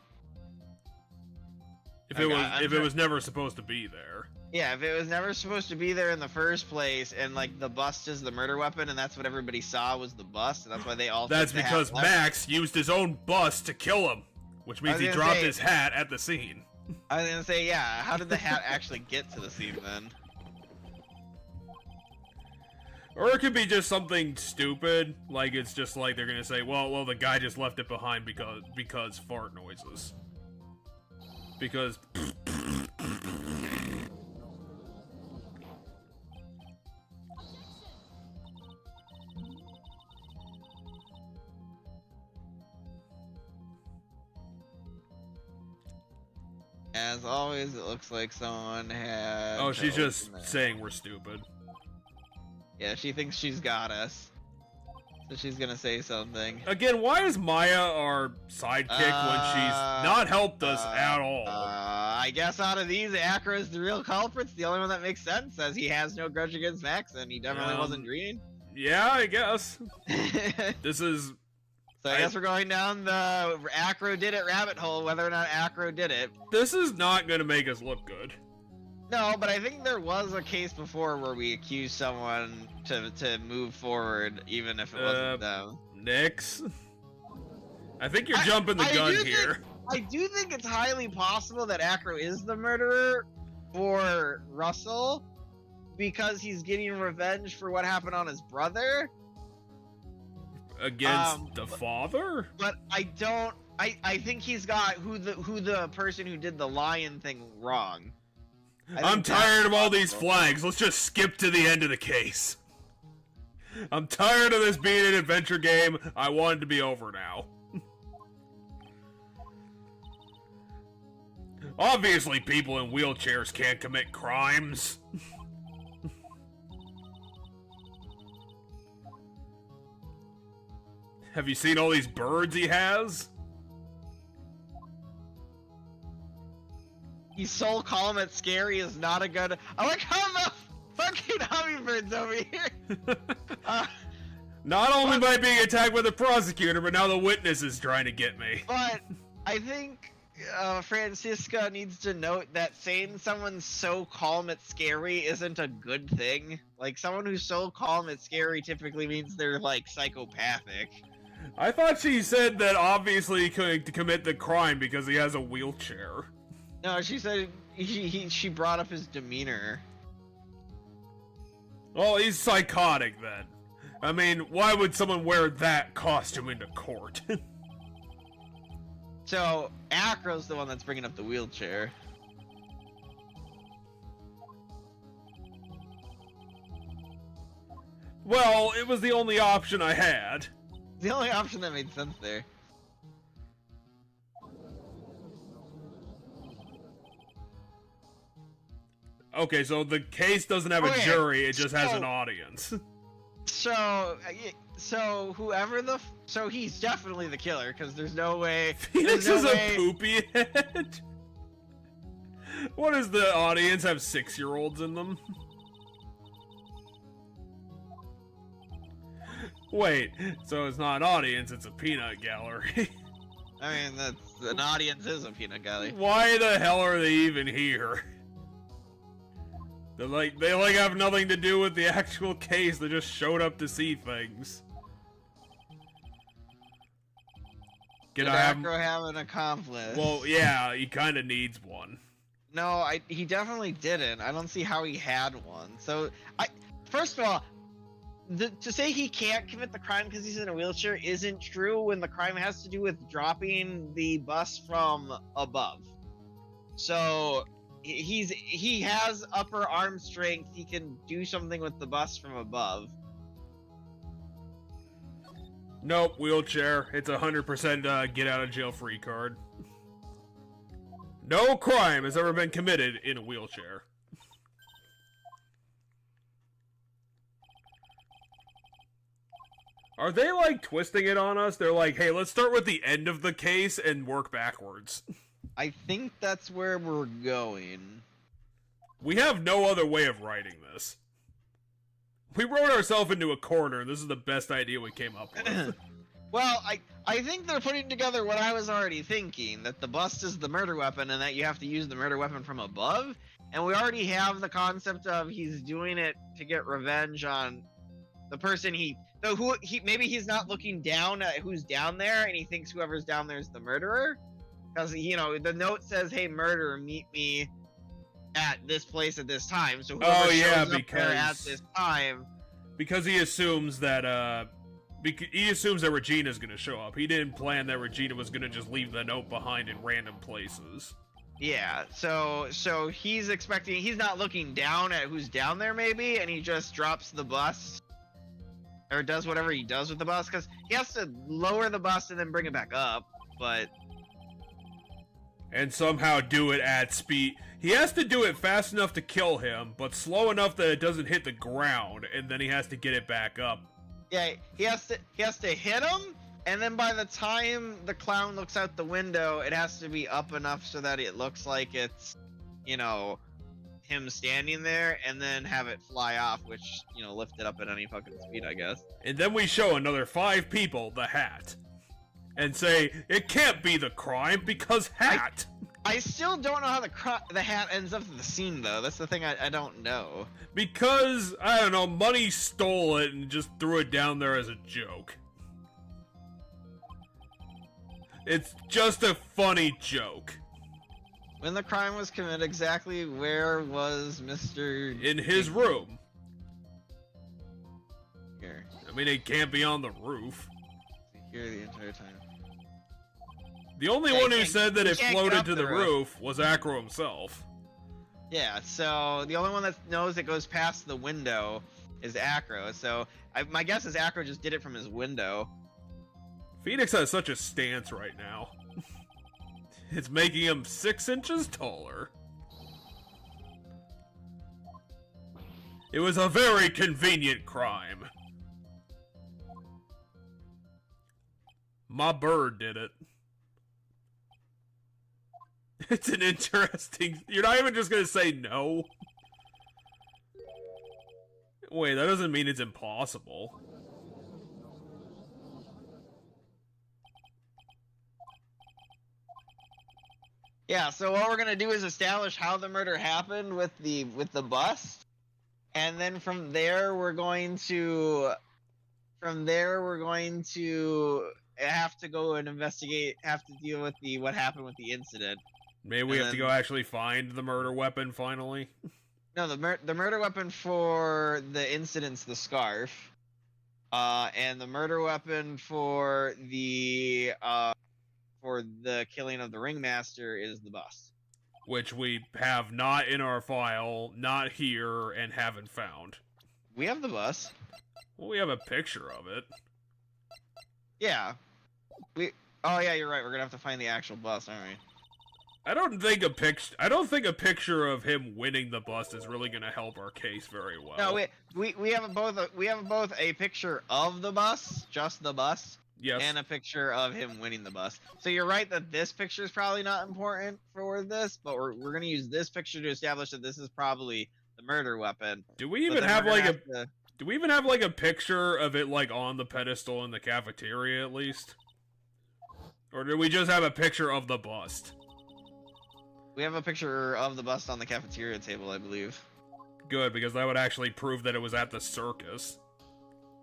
If it was never supposed to be there. Yeah, if it was never supposed to be there in the first place, and like the bust is the murder weapon, and that's what everybody saw was the bust, and that's why they all. That's because Max used his own bust to kill him, which means he dropped his hat at the scene. I was gonna say, yeah. How did the hat actually get to the scene then? Or it could be just something stupid, like it's just like they're gonna say, well, the guy just left it behind because fart noises. Because. As always, it looks like someone had. Oh, she's just saying we're stupid. Yeah, she thinks she's got us. So she's gonna say something. Again, why is Maya our sidekick when she's not helped us at all? I guess out of these, Acro is the real culprit's the only one that makes sense, as he has no grudge against Max, and he definitely wasn't green. Yeah, I guess. This is... So I guess we're going down the Acro did it rabbit hole, whether or not Acro did it. This is not gonna make us look good. No, but I think there was a case before where we accused someone to move forward, even if it wasn't them. Nyx? I think you're jumping the gun here. I do think it's highly possible that Acro is the murderer for Russell, because he's getting revenge for what happened on his brother. Against the father? But I don't. I think he's got who the person who did the lion thing wrong. I'm tired of all these flags. Let's just skip to the end of the case. I'm tired of this being an adventure game. I want it to be over now. Obviously, people in wheelchairs can't commit crimes. Have you seen all these birds he has? He's so calm and scary is not a good. I like how the fucking hummingbird's over here. Not only by being attacked by the prosecutor, but now the witness is trying to get me. But I think Francisca needs to note that saying someone's so calm it's scary isn't a good thing. Like, someone who's so calm it's scary typically means they're, like, psychopathic. I thought she said that obviously he could commit the crime because he has a wheelchair. No, she said she brought up his demeanor. Well, he's psychotic then. I mean, why would someone wear that costume into court? So, Acro's the one that's bringing up the wheelchair. Well, it was the only option I had. The only option that made sense there. Okay, so the case doesn't have a jury, it just has an audience. So whoever so he's definitely the killer, because there's no way. Phoenix is a poopy head? What does the audience have 6-year-olds in them? Wait, so it's not an audience, it's a peanut gallery. I mean, that's an audience is a peanut gallery. Why the hell are they even here? They have nothing to do with the actual case, they just showed up to see things. Did Acro have an accomplice? Well, yeah, he kinda needs one. No, he definitely didn't. I don't see how he had one. So, first of all, to say he can't commit the crime because he's in a wheelchair isn't true when the crime has to do with dropping the bus from above. So, he has upper arm strength. He can do something with the bus from above. Nope, wheelchair. It's 100% get out of jail free card. No crime has ever been committed in a wheelchair. Are they, like, twisting it on us? They're like, hey, let's start with the end of the case and work backwards. I think that's where we're going. We have no other way of writing this. We wrote ourselves into a corner, and this is the best idea we came up with. Well, I think they're putting together what I was already thinking, that the bust is the murder weapon and that you have to use the murder weapon from above. And we already have the concept of he's doing it to get revenge on the person maybe he's not looking down at who's down there and he thinks whoever's down there is the murderer. Because, the note says, hey, murderer, meet me at this place at this time. So whoever shows up there at this time. Because he assumes that, Regina's gonna show up. He didn't plan that Regina was gonna just leave the note behind in random places. Yeah, so he's not looking down at who's down there maybe, and he just drops the bus. Or does whatever he does with the bus, because he has to lower the bus and then bring it back up, but... And somehow do it at speed. He has to do it fast enough to kill him, but slow enough that it doesn't hit the ground, and then he has to get it back up. Yeah, he has to hit him, and then by the time the clown looks out the window, it has to be up enough so that it looks like it's, him standing there, and then have it fly off, which, lift it up at any fucking speed, I guess. And then we show another 5 people the hat. And say, it can't be the crime, because hat! I still don't know how the hat ends up in the scene, though. That's the thing I don't know. Because, I don't know, Money stole it and just threw it down there as a joke. It's just a funny joke. When the crime was committed, exactly where was Mr. In his room. Here. I mean, it can't be on the roof. Here the entire time. The only one who said that it floated to the roof was Acro himself. Yeah, so the only one that knows it goes past the window is Acro. So my guess is Acro just did it from his window. Phoenix has such a stance right now. It's making him 6 inches taller. It was a very convenient crime. My bird did it. It's an interesting... You're not even just gonna say no? Wait, that doesn't mean it's impossible. Yeah, so what we're gonna do is establish how the murder happened with the bust, and then from there we're going to have to go and investigate, have to deal with what happened with the incident. Maybe we have to go actually find the murder weapon finally. No, the murder weapon for the incident's the scarf, and the murder weapon for the killing of the ringmaster is the bus, which we have not in our file, not here, and haven't found. We have the bus. Well, we have a picture of it. Yeah. Oh yeah, you're right. We're gonna have to find the actual bus, aren't we? I don't think a picture of him winning the bus is really gonna help our case very well. No, we have both a picture of the bus, just the bus, yes, and a picture of him winning the bus. So you're right that this picture is probably not important for this, but we're gonna use this picture to establish that this is probably the murder weapon. Do we even have like a picture of it like on the pedestal in the cafeteria at least? Or do we just have a picture of the bust? We have a picture of the bust on the cafeteria table, I believe. Good, because that would actually prove that it was at the circus.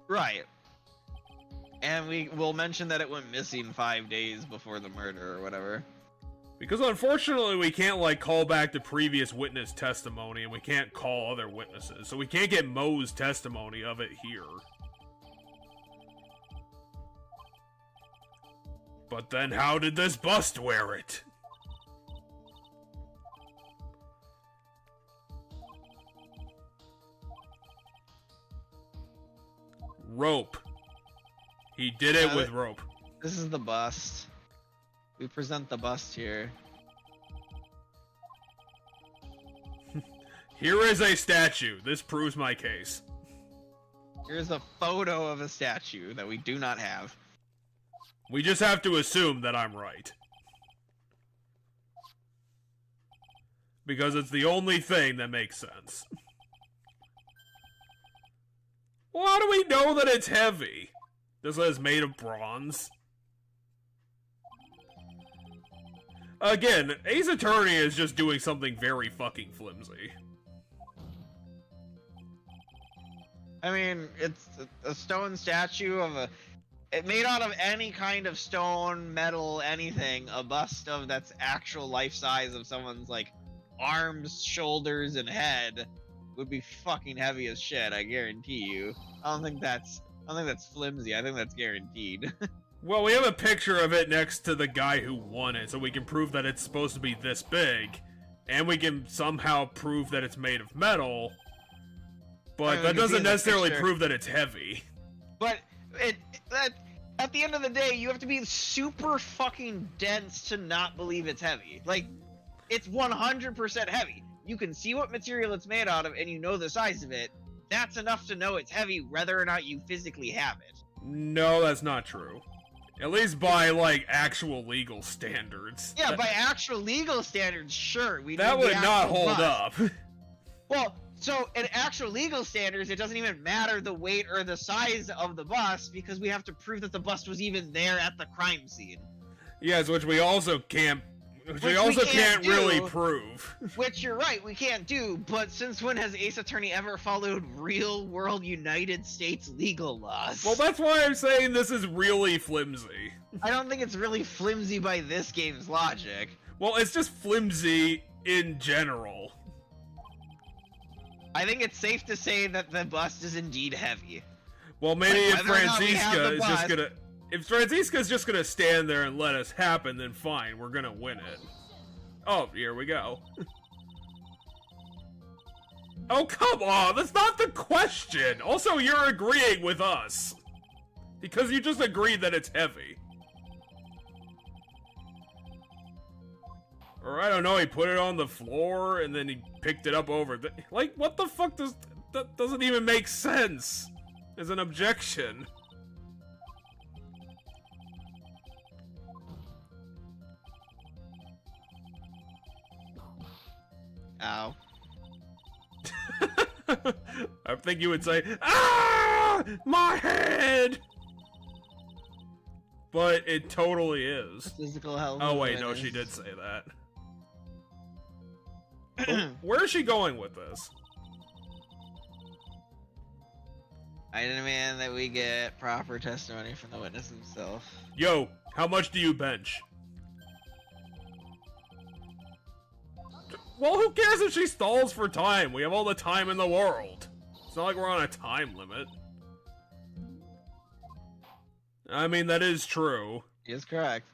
Right. And we will mention that it went missing 5 days before the murder or whatever. Because unfortunately we can't, like, call back to previous witness testimony, and we can't call other witnesses, so we can't get Moe's testimony of it here. But then how did this bust wear it? Rope. He did it with rope. This is the bust. We present the bust here. Here is a statue. This proves my case. Here's a photo of a statue that we do not have. We just have to assume that I'm right. Because it's the only thing that makes sense. Well, how do we know that it's heavy? This is made of bronze. Again, Ace Attorney is just doing something very fucking flimsy. I mean, it's a stone statue of a... It made out of any kind of stone, metal, anything. A bust of that's actual life size of someone's, like, arms, shoulders, and head would be fucking heavy as shit, I guarantee you. I don't think that's flimsy. I think that's guaranteed. Well, we have a picture of it next to the guy who won it, so we can prove that it's supposed to be this big, and we can somehow prove that it's made of metal, but that doesn't necessarily prove that it's heavy. But at the end of the day, you have to be super fucking dense to not believe it's heavy. Like, it's 100% heavy. You can see what material it's made out of, and you know the size of it. That's enough to know it's heavy, whether or not you physically have it. No, that's not true. At least by, like, actual legal standards. Yeah, by actual legal standards, sure. That would not hold up. Well, so in actual legal standards, it doesn't even matter the weight or the size of the bust, because we have to prove that the bust was even there at the crime scene. Yes, which we also can't... Which we also can't really prove. Which you're right, we can't do, but since when has Ace Attorney ever followed real-world United States legal laws? Well, that's why I'm saying this is really flimsy. I don't think it's really flimsy by this game's logic. Well, it's just flimsy in general. I think it's safe to say that the bust is indeed heavy. Well, maybe if Franziska is just gonna... If Franziska's just gonna stand there and let us happen, then fine, we're gonna win it. Oh, here we go. Oh, come on, that's not the question! Also, you're agreeing with us. Because you just agreed that it's heavy. Or, I don't know, he put it on the floor, and then he picked it up over the... Like, what the fuck does... That doesn't even make sense as an objection. Ow. I think you would say, "Ah! My head!" But it totally is. Physical health. Oh wait, no, she did say that. Where is she going with this? I demand that we get proper testimony from the witness himself. Yo, how much do you bench? Well, who cares if she stalls for time? We have all the time in the world. It's not like we're on a time limit. I mean, that is true. He is correct.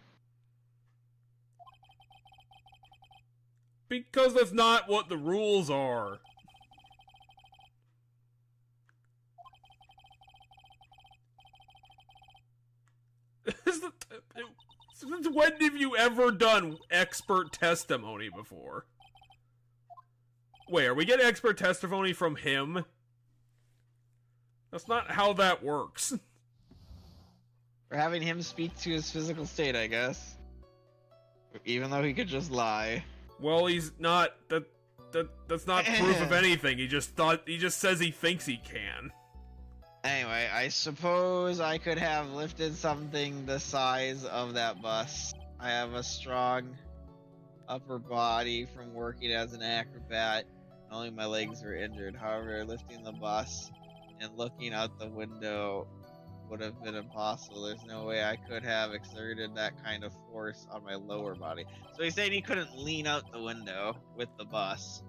Because that's not what the rules are. Since when have you ever done expert testimony before? Wait, are we getting expert testimony from him? That's not how that works. We're having him speak to his physical state, I guess. Even though he could just lie. Well, he's not... That's not proof of anything. He just says he thinks he can. Anyway, I suppose I could have lifted something the size of that bus. I have a strong upper body from working as an acrobat. Only my legs were injured. However, lifting the bus and looking out the window would have been impossible. There's no way I could have exerted that kind of force on my lower body. So he's saying he couldn't lean out the window with the bus.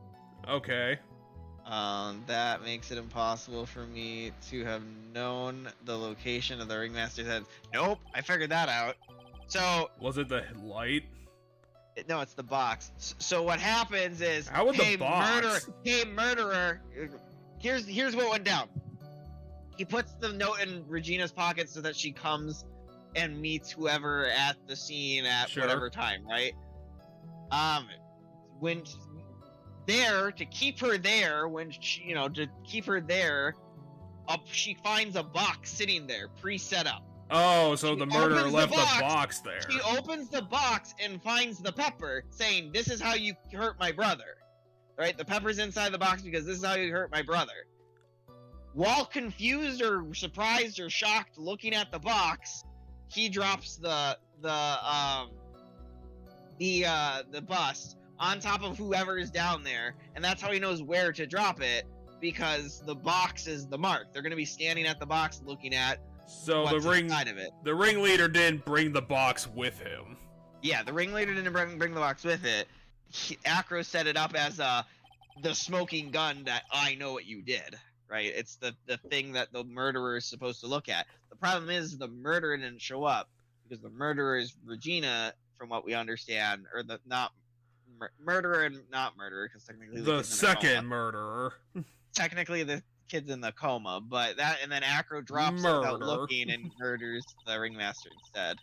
Okay. That makes it impossible for me to have known the location of the ringmaster's head. Nope, I figured that out. So was it the light? No, it's the box. So what happens is, how would the box? Murderer, here's what went down. He puts the note in Regina's pocket so that she comes and meets whoever at the scene at whatever time, right? When to keep her there, she finds a box sitting there, pre-set up. Oh, so the murderer left the box there. She opens the box and finds the pepper, saying, "This is how you hurt my brother." Right? The pepper's inside the box because this is how you hurt my brother. While confused or surprised or shocked looking at the box, he drops the bust on top of whoever is down there, and that's how he knows where to drop it, because the box is the mark. They're going to be standing at the box looking at what's inside of it. The ringleader didn't bring the box with him. Yeah, the ringleader didn't bring the box with it. Acro set it up as the smoking gun that I know what you did. Right? It's the thing that the murderer is supposed to look at. The problem is the murderer didn't show up because the murderer is Regina, from what we understand, or the murderer and not murderer, because technically the second murderer. Technically, the kid's in the coma, but and then Acro drops it without looking and murders the ringmaster instead.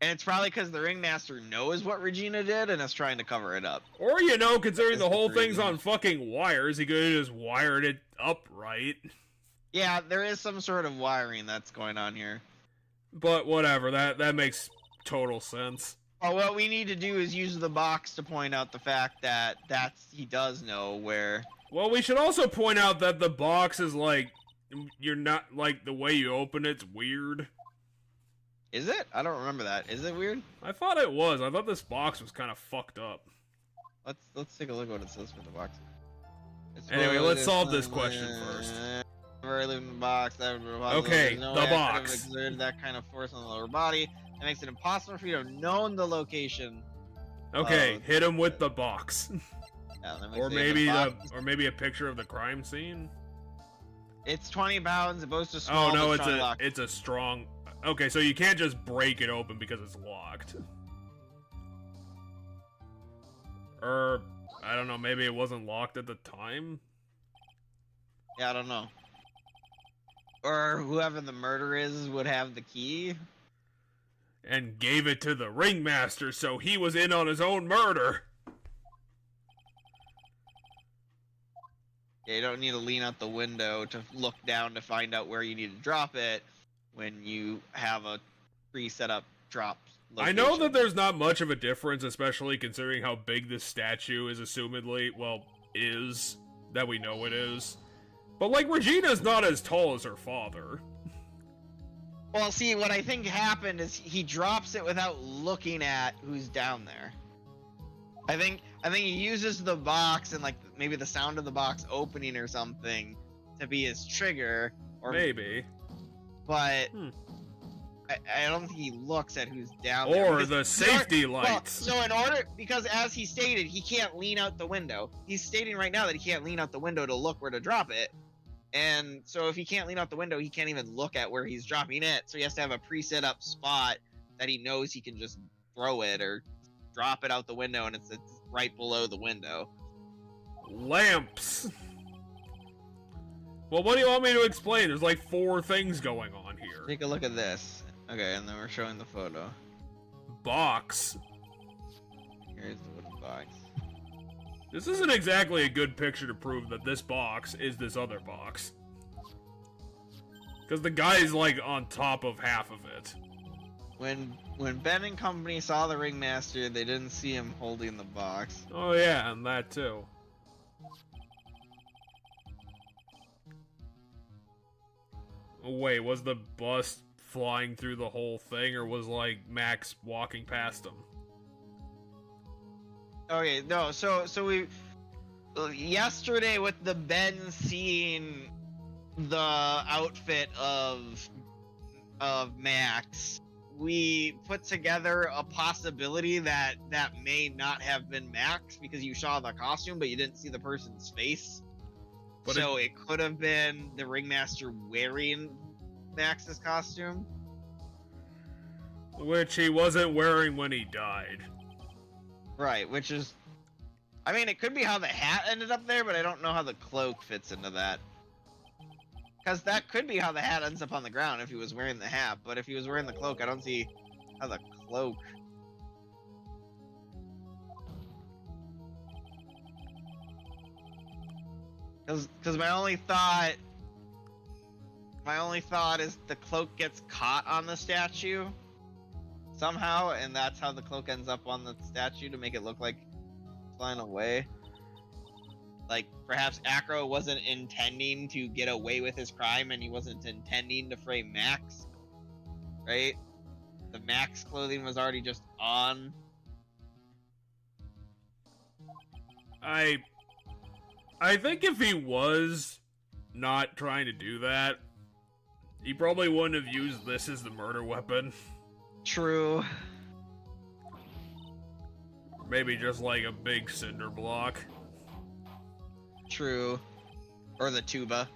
And it's probably because the ringmaster knows what Regina did and is trying to cover it up. Or, considering the whole thing's on fucking wires, he could have just wired it up right. Yeah, there is some sort of wiring that's going on here. But whatever, that makes total sense. Well, what we need to do is use the box to point out the fact that he does know where... Well, we should also point out that the box is you're not, the way you open it's weird. Is it? I don't remember that. Is it weird? I thought it was. I thought this box was kind of fucked up. Let's take a look at what it says for the box. Anyway, let's solve this question first. Never leaving the box. Okay, the box. Exerted that kind of force on the lower body. That makes it impossible for you to have known the location. Okay, hit him with the box. Yeah, or maybe a picture of the crime scene. It's 20 pounds. It boasts a small. Oh no, it's a strong. Okay, so you can't just break it open because it's locked. Or, I don't know, maybe it wasn't locked at the time? Yeah, I don't know. Or whoever the murderer is would have the key. And gave it to the ringmaster, so he was in on his own murder. Yeah, you don't need to lean out the window to look down to find out where you need to drop it when you have a pre-set up drop location. I know that there's not much of a difference, especially considering how big this statue is assumedly, that we know it is. But, Regina's not as tall as her father. Well, see, what I think happened is he drops it without looking at who's down there. I think he uses the box and, maybe the sound of the box opening or something to be his trigger. Or maybe. But I don't think he looks at who's down there. Or the safety lights. Because as he stated, he can't lean out the window. He's stating right now that he can't lean out the window to look where to drop it. And so if he can't lean out the window, he can't even look at where he's dropping it. So he has to have a pre-set up spot that he knows he can just throw it or drop it out the window, and it's right below the window. Lamps. Well, what do you want me to explain? There's 4 things going on here. Take a look at this. Okay, and then we're showing the photo. Box. Here's the wooden box. This isn't exactly a good picture to prove that this box is this other box. Because the guy's, on top of half of it. When Ben and company saw the ringmaster, they didn't see him holding the box. Oh yeah, and that too. Wait, was the bus flying through the whole thing, or was Max walking past him? Okay, no, so we yesterday with the Ben seeing the outfit of Max, we put together a possibility that may not have been Max because you saw the costume, but you didn't see the person's face. But so it could have been the ringmaster wearing Max's costume, which he wasn't wearing when he died. Right, which is, I mean, it could be how the hat ended up there, but I don't know how the cloak fits into that. Because that could be how the hat ends up on the ground if he was wearing the hat, but if he was wearing the cloak, I don't see how the cloak... Because my only thought is the cloak gets caught on the statue somehow, and that's how the cloak ends up on the statue to make it look like it's flying away. Like, perhaps Acro wasn't intending to get away with his crime, and he wasn't intending to frame Max, right? The Max clothing was already just on. I think if he was not trying to do that, he probably wouldn't have used this as the murder weapon. True. Maybe just like a big cinder block. True. Or the tuba.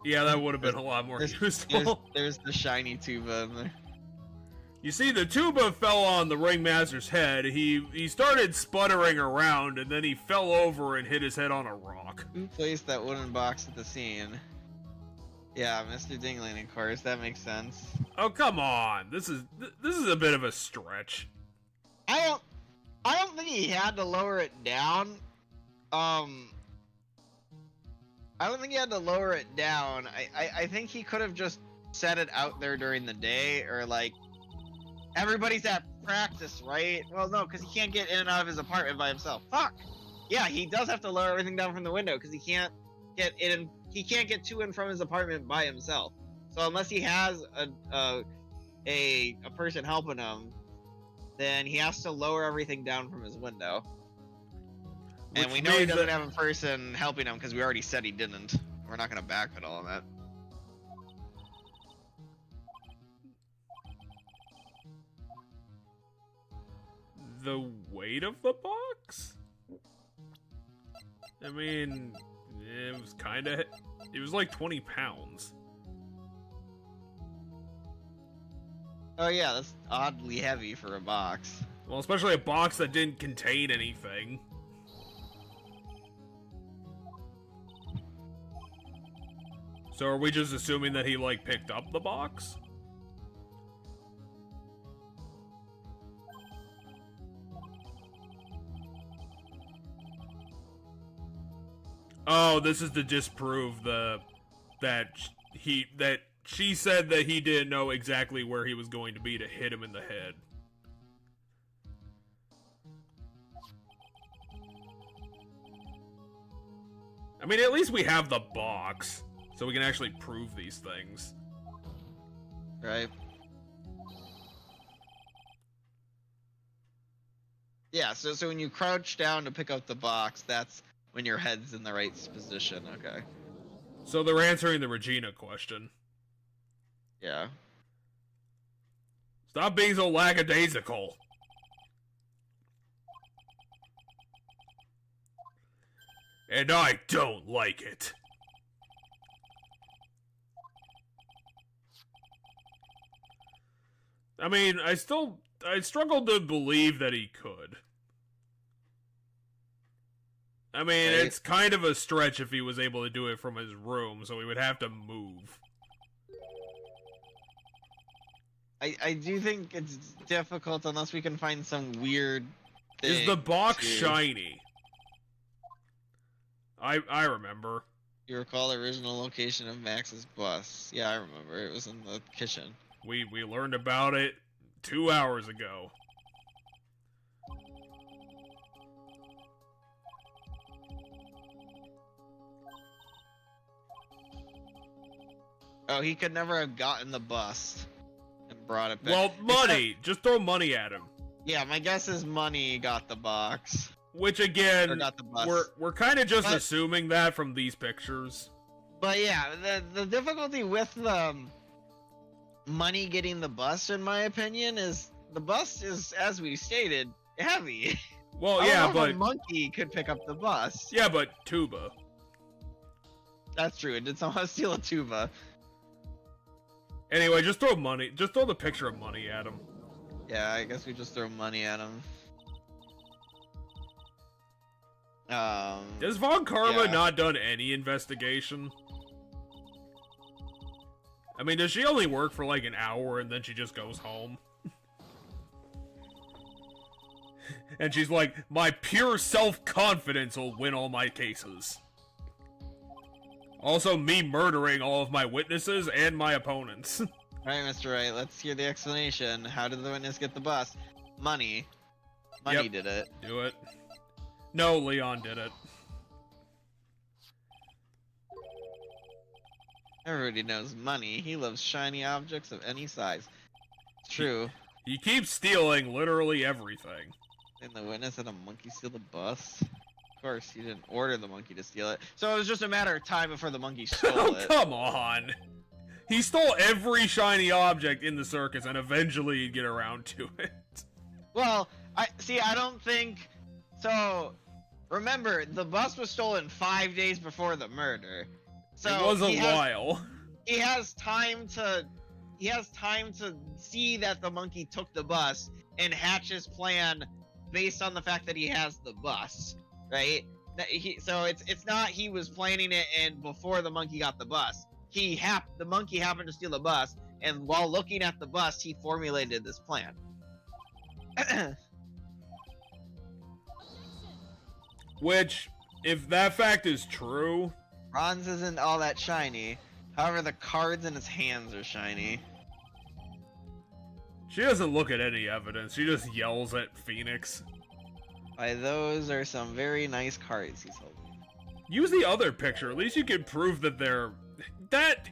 Yeah, that would have been a lot more useful. There's the shiny tuba in there. You see, the tuba fell on the ringmaster's head. He started sputtering around, and then he fell over and hit his head on a rock. Who placed that wooden box at the scene? Yeah, Mr. Dingling, of course. That makes sense. Oh, come on. This is a bit of a stretch. I don't think he had to lower it down. I don't think he had to lower it down. I think he could have just set it out there during the day, or like, everybody's at practice, right? Well, no, because he can't get in and out of his apartment by himself. Fuck! Yeah, he does have to lower everything down from the window, because he can't get in, he can't get to and from his apartment by himself. So unless he has a person helping him, then he has to lower everything down from his window. And we know he doesn't have a person helping him because we already said he didn't. We're not going to backpedal on that. The weight of the box? I mean, it was like 20 pounds. Oh yeah, that's oddly heavy for a box. Well, especially a box that didn't contain anything. So are we just assuming that he, like, picked up the box? Oh, this is to disprove that she said that he didn't know exactly where he was going to be to hit him in the head. I mean, at least we have the box, so we can actually prove these things. Right. Yeah, so when you crouch down to pick up the box, that's when your head's in the right position, okay. So they're answering the Regina question. Yeah. Stop being so lackadaisical. And I don't like it. I mean, I struggle to believe that he could. I mean, right. It's kind of a stretch if he was able to do it from his room, so he would have to move. I do think it's difficult unless we can find some weird thing. Is the box shiny? I remember. You recall the original location of Max's bus? Yeah, I remember. It was in the kitchen. We learned about it 2 hours ago. Oh, he could never have gotten the bus and brought it back. Well, money! Just throw money at him. Yeah, my guess is money got the box. Which, again, Or got the bus. we're kind of just assuming that from these pictures. But yeah, the difficulty with the money getting the bus, in my opinion, is the bus is, as we stated, heavy. Well, I yeah, don't know but if a monkey could pick up the bus. yeah, but tuba. That's true. It did somehow steal a tuba. Anyway, just throw money. Just throw the picture of money at him. Yeah, I guess we just throw money at him. Has Von Karma yeah. not done any investigation? I mean, does she only work for like an hour and then she just goes home? And she's like, my pure self-confidence will win all my cases. Also, me murdering all of my witnesses and my opponents. Alright, Mr. Wright, let's hear the explanation. How did the witness get the bus? Money. Money Yep. did it. Do it. No, Leon did it. Everybody knows money. He loves shiny objects of any size. It's true. He keeps stealing literally everything. And the witness had a monkey steal the bus? Of course, he didn't order the monkey to steal it. So it was just a matter of time before the monkey stole Oh, it. come on! He stole every shiny object in the circus, and eventually he'd get around to it. Well, I don't think... So, remember, the bus was stolen 5 days before the murder. So it was a while. He has time to see that the monkey took the bus and hatch his plan based on the fact that he has the bus, right? So it's not he was planning it and before the monkey got the bus. The monkey happened to steal the bus, and while looking at the bus, he formulated this plan. Which, if that fact is true... Bronze isn't all that shiny. However, the cards in his hands are shiny. She doesn't look at any evidence, she just yells at Phoenix. Why, those are some very nice cards he's holding. Use the other picture, at least you can prove that they're...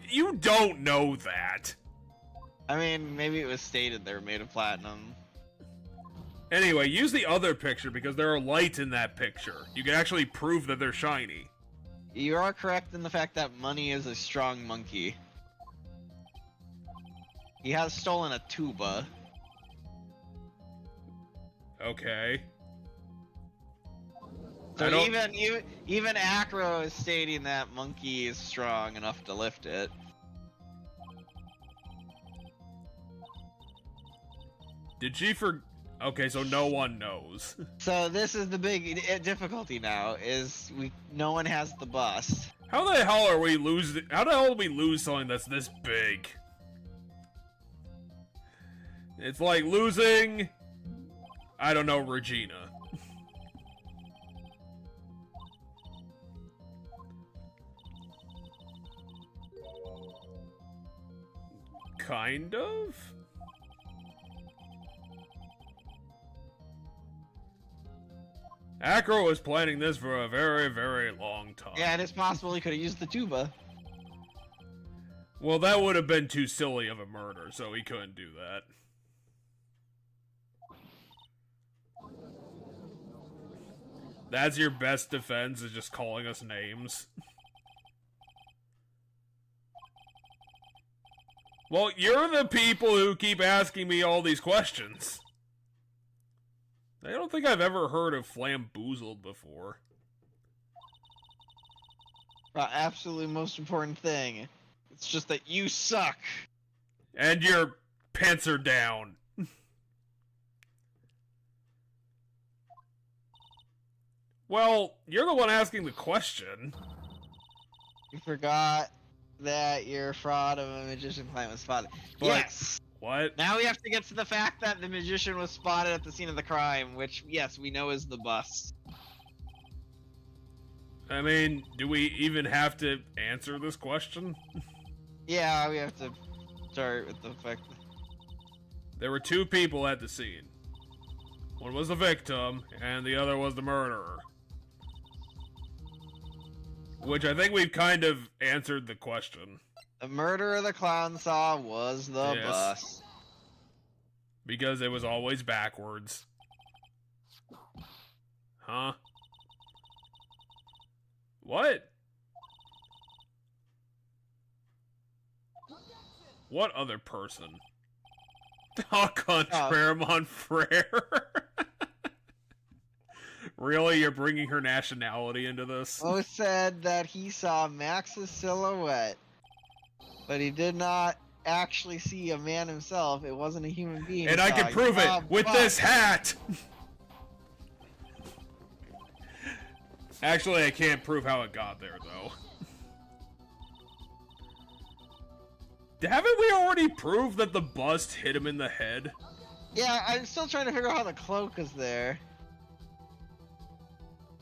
You don't know that! I mean, maybe it was stated they were made of platinum. Anyway, use the other picture because there are lights in that picture. You can actually prove that they're shiny. You are correct in the fact that money is a strong monkey. He has stolen a tuba. Okay. So even Acro is stating that monkey is strong enough to lift it. Did she Okay, so no one knows. So this is the big difficulty now, is no one has the bus. How the hell are we losing? How the hell do we lose something that's this big? It's like losing, I don't know, Regina. Kind of? Acro was planning this for a very, very long time. Yeah, it is possible he could have used the tuba. Well, that would have been too silly of a murder, so he couldn't do that. That's your best defense, is just calling us names. Well, you're the people who keep asking me all these questions. I don't think I've ever heard of Flamboozled before. Absolutely most important thing. It's just that you suck. And your pants are down. Well, you're the one asking the question. You forgot that your fraud of a magician plan was spotted. But- Yes! What? Now we have to get to the fact that the magician was spotted at the scene of the crime, which, yes, we know is the bus. I mean, do we even have to answer this question? Yeah, we have to start with the fact that... There were two people at the scene. One was the victim, and the other was the murderer. Which I think we've kind of answered the question. The murderer the clown saw was the Yes. bus. Because it was always backwards. Huh? What? What other person? Oh, contraire, mon frere. Really? You're bringing her nationality into this? Bo said that he saw Max's silhouette, but he did not actually see a man himself. It wasn't a human being. And I can prove it with this hat! Actually, I can't prove how it got there, though. Haven't we already proved that the bust hit him in the head? Yeah, I'm still trying to figure out how the cloak is there.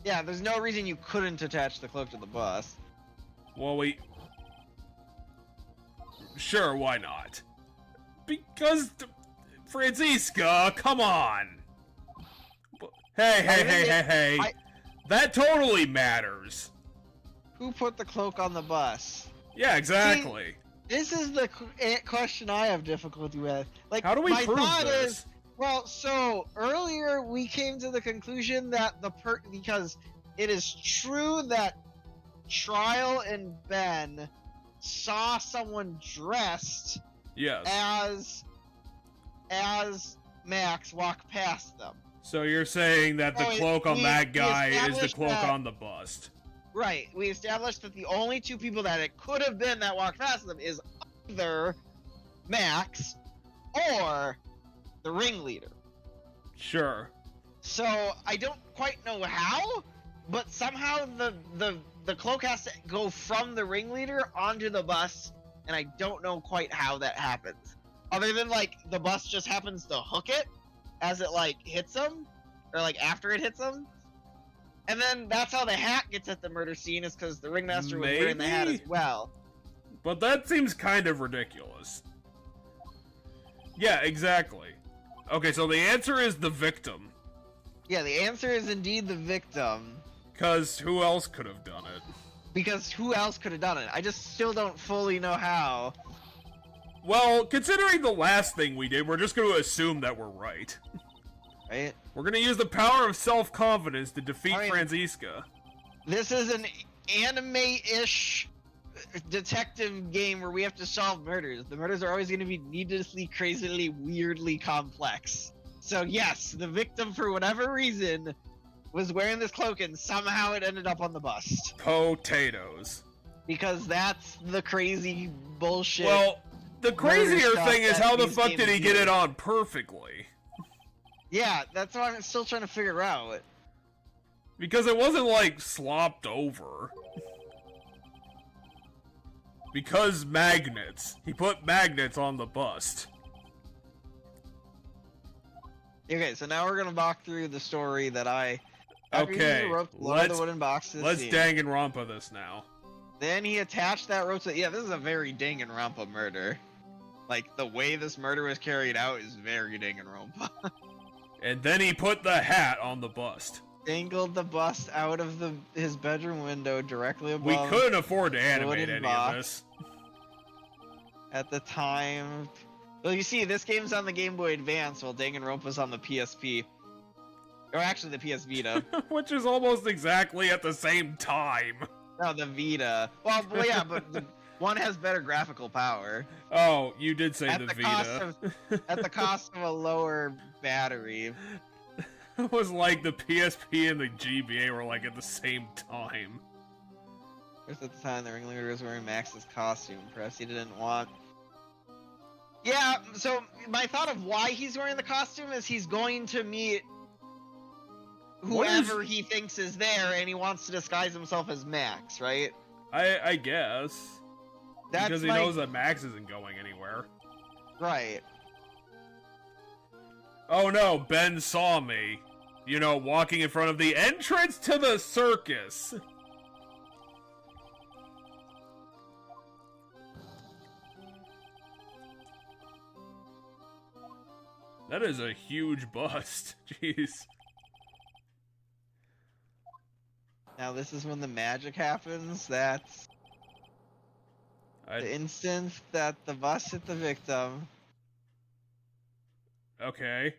Yeah, there's no reason you couldn't attach the cloak to the bust. Well, sure, why not? Because... Franziska, come on! Hey. That totally matters. Who put the cloak on the bus? Yeah, exactly. See, this is the question I have difficulty with. Like, how do we prove this? Well, so earlier we came to the conclusion that because it is true that Trial and Ben saw someone dressed as Max walk past them. So you're saying that the cloak on that guy is the cloak on the bust. Right. We established that the only two people that it could have been that walked past them is either Max or the ringleader. Sure. So I don't quite know how, but somehow the cloak has to go from the ringleader onto the bus, and I don't know quite how that happens. Other than, like, the bus just happens to hook it as it, like, hits him, or, like, after it hits him. And then that's how the hat gets at the murder scene, is because the ringmaster was wearing the hat as well. But that seems kind of ridiculous. Yeah, exactly. Okay, so the answer is the victim. Yeah, the answer is indeed the victim. Because who else could have done it? Because who else could have done it? I just still don't fully know how. Well, considering the last thing we did, we're just going to assume that we're right. Right? We're going to use the power of self-confidence to defeat Franziska. This is an anime-ish detective game where we have to solve murders. The murders are always going to be needlessly, crazily, weirdly complex. So yes, the victim, for whatever reason, was wearing this cloak and somehow it ended up on the bust. Potatoes. Because that's the crazy bullshit. Well, the crazier thing is how the fuck did he get it on perfectly? Yeah, that's what I'm still trying to figure out. Because it wasn't, like, slopped over. Because magnets. He put magnets on the bust. Okay, so now we're gonna walk through the story that I... Okay, let's the wooden box to let's Danganronpa this now. Then he attached that rope to... Yeah, this is a very Danganronpa murder. Like, the way this murder was carried out is very Danganronpa. And then he put the hat on the bust. Dangled the bust out of his bedroom window directly above... We couldn't afford to animate any of this. At the time... Well, you see, this game's on the Game Boy Advance, while Danganronpa's on the PSP. Or actually, the PS Vita. Which is almost exactly at the same time. No, the Vita. Well, yeah, but the one has better graphical power. Oh, you did say the Vita. At the cost of a lower battery. It was like the PSP and the GBA were like at the same time. First at the time, the ringleader was wearing Max's costume. Perhaps he didn't want... Yeah, so my thought of why he's wearing the costume is he's going to meet whoever he thinks is there, and he wants to disguise himself as Max, right? I guess. Because he knows that Max isn't going anywhere. Right. Oh no, Ben saw me. You know, walking in front of the entrance to the circus. That is a huge bust. Jeez. Now this is when the magic happens. That's the instant that the bus hit the victim. Okay.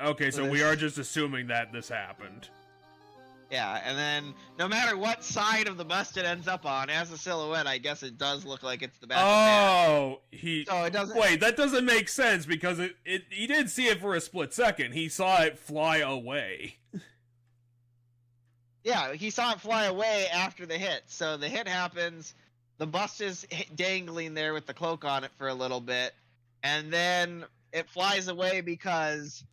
Okay, so we are just assuming that this happened. Yeah, and then no matter what side of the bust it ends up on, as a silhouette, I guess it does look like it's the back of Matt. Oh, So it doesn't. Wait, that doesn't make sense because he did see it for a split second. He saw it fly away. Yeah, he saw it fly away after the hit. So the hit happens, the bust is dangling there with the cloak on it for a little bit, and then it flies away because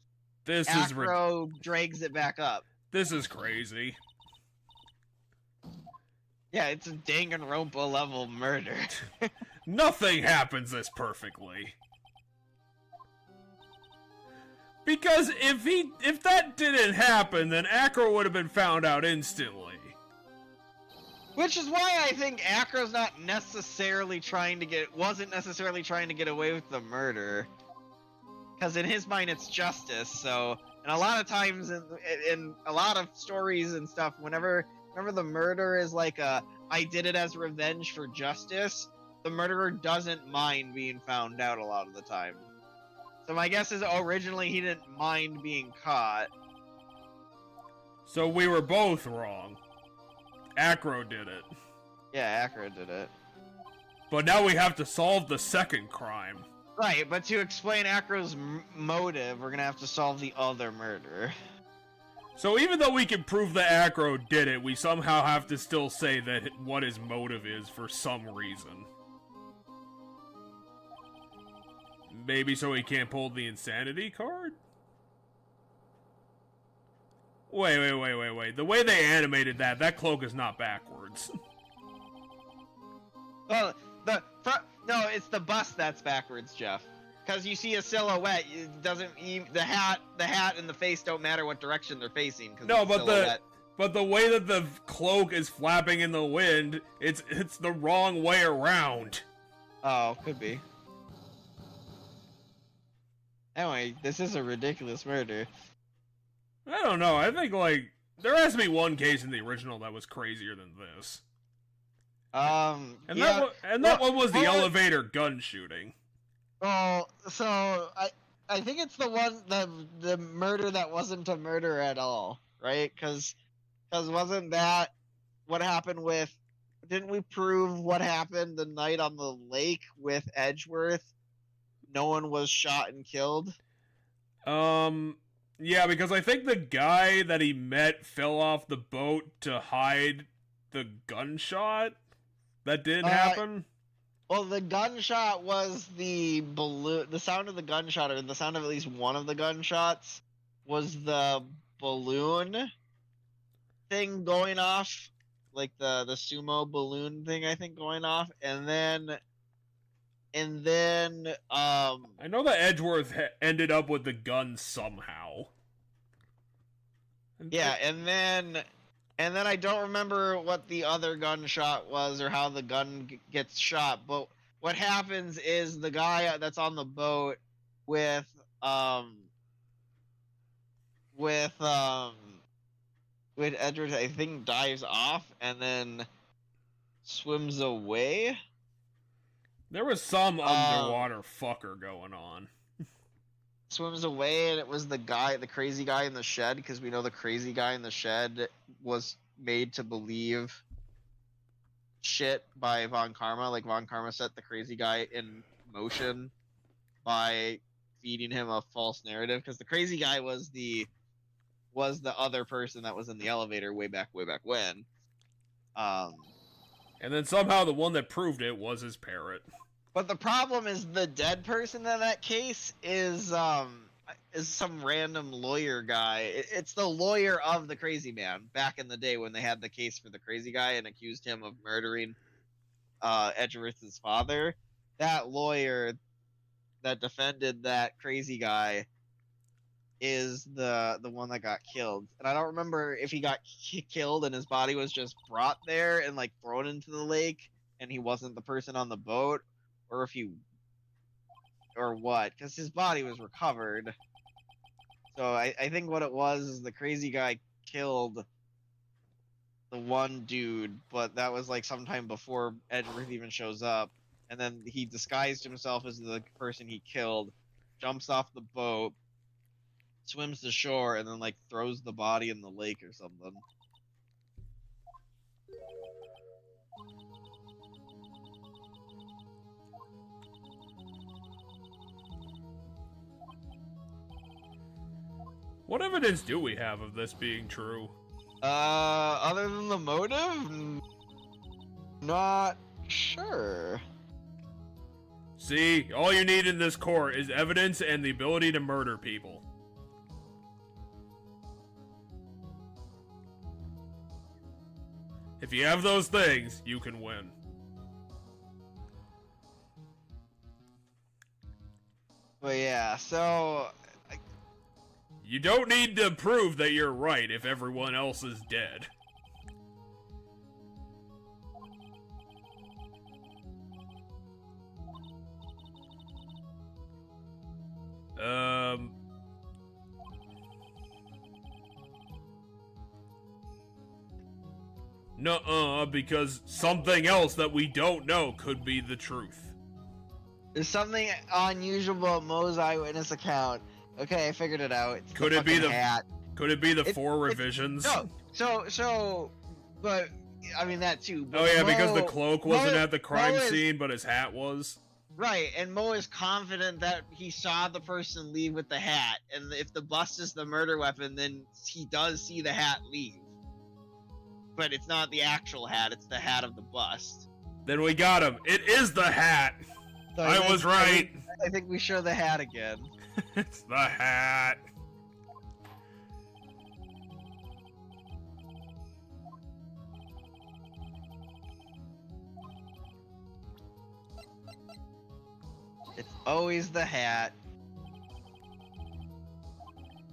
Acro drags it back up. This is crazy. Yeah, it's a Danganronpa level murder. Nothing happens this perfectly. Because if that didn't happen, then Acro would have been found out instantly. Which is why I think Acro's wasn't necessarily trying to get away with the murder. Because in his mind, it's justice. So, and a lot of times in a lot of stories and stuff, whenever the murder is like I did it as revenge for justice, the murderer doesn't mind being found out a lot of the time. So my guess is originally he didn't mind being caught. So we were both wrong. Acro did it. Yeah, Acro did it. But now we have to solve the second crime. Right, but to explain Acro's motive, we're gonna have to solve the other murder. So even though we can prove that Acro did it, we somehow have to still say that what his motive is for some reason. Maybe so he can't pull the insanity card? Wait. The way they animated that cloak is not backwards. Well, no, it's the bust that's backwards, Jeff. Because you see a silhouette, it doesn't even, the hat and the face don't matter what direction they're facing. No, but the way that the cloak is flapping in the wind, it's the wrong way around. Oh, could be. Anyway, this is a ridiculous murder. I don't know. I think there has to be one case in the original that was crazier than this. That one was the elevator gun shooting. Oh, so I think it's the one the murder that wasn't a murder at all, right? Because wasn't that what happened with? Didn't we prove what happened the night on the lake with Edgeworth? No one was shot and killed. Yeah, because I think the guy that he met fell off the boat to hide the gunshot. That didn't happen. Well, the gunshot was the balloon. The sound of the gunshot, or the sound of at least one of the gunshots, was the balloon thing going off, like the sumo balloon thing, I think, going off, and then I know that Edgeworth ended up with the gun somehow. Yeah, and then I don't remember what the other gunshot was or how the gun gets shot, but what happens is the guy that's on the boat with Edward, I think, dives off and then swims away. There was some underwater fucker going on. Swims away, and it was the crazy guy in the shed, because we know the crazy guy in the shed was made to believe shit by Von Karma. Like, Von Karma set the crazy guy in motion by feeding him a false narrative, because the crazy guy was the other person that was in the elevator way back when. And then somehow the one that proved it was his parrot. But the problem is the dead person in that case is some random lawyer guy. It's the lawyer of the crazy man back in the day when they had the case for the crazy guy and accused him of murdering Edgeworth's father. That lawyer that defended that crazy guy is the one that got killed. And I don't remember if he got killed and his body was just brought there and like thrown into the lake and he wasn't the person on the boat, or what, because his body was recovered. So I think what it was is the crazy guy killed the one dude, but that was like sometime before Edgeworth even shows up, and then he disguised himself as the person he killed, jumps off the boat, swims to shore, and then like throws the body in the lake or something. What evidence do we have of this being true? Other than the motive? Not sure. See, all you need in this court is evidence and the ability to murder people. If you have those things, you can win. But yeah, so... You don't need to prove that you're right if everyone else is dead. Nuh-uh, because something else that we don't know could be the truth. There's something unusual about Mo's eyewitness account. Okay, I figured it out. It's Could the it be the hat. Could it be the 4 revisions? No, but I mean that too. But Oh yeah, Mo, because the cloak wasn't at the crime Mo is, scene, but his hat was. Right, and Mo is confident that he saw the person leave with the hat, and if the bust is the murder weapon, then he does see the hat leave. But it's not the actual hat; it's the hat of the bust. Then we got him. It is the hat. So I was right. I think we show the hat again. It's the hat. It's always the hat.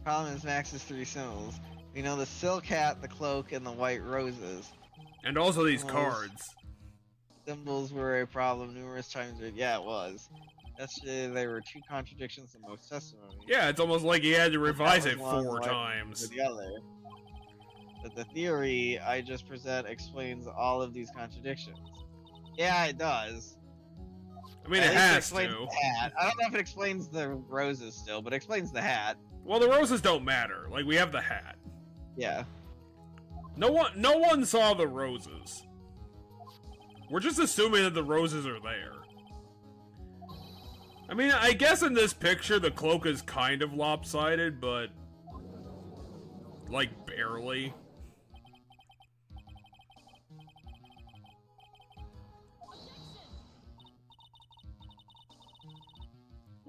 Problem is Max's 3 symbols. We know the silk hat, the cloak, and the white roses. And also these Those cards. Symbols were a problem numerous times. Yeah, it was. Yesterday there were 2 contradictions in most testimony. Yeah, it's almost like he had to revise it One 4 like times. The other. But the theory I just present explains all of these contradictions. Yeah, it does. I mean, At it least has explains to. the hat. I don't know if it explains the roses still, but it explains the hat. Well, the roses don't matter. Like, we have the hat. Yeah. No one saw the roses. We're just assuming that the roses are there. I mean, I guess in this picture the cloak is kind of lopsided, but like barely.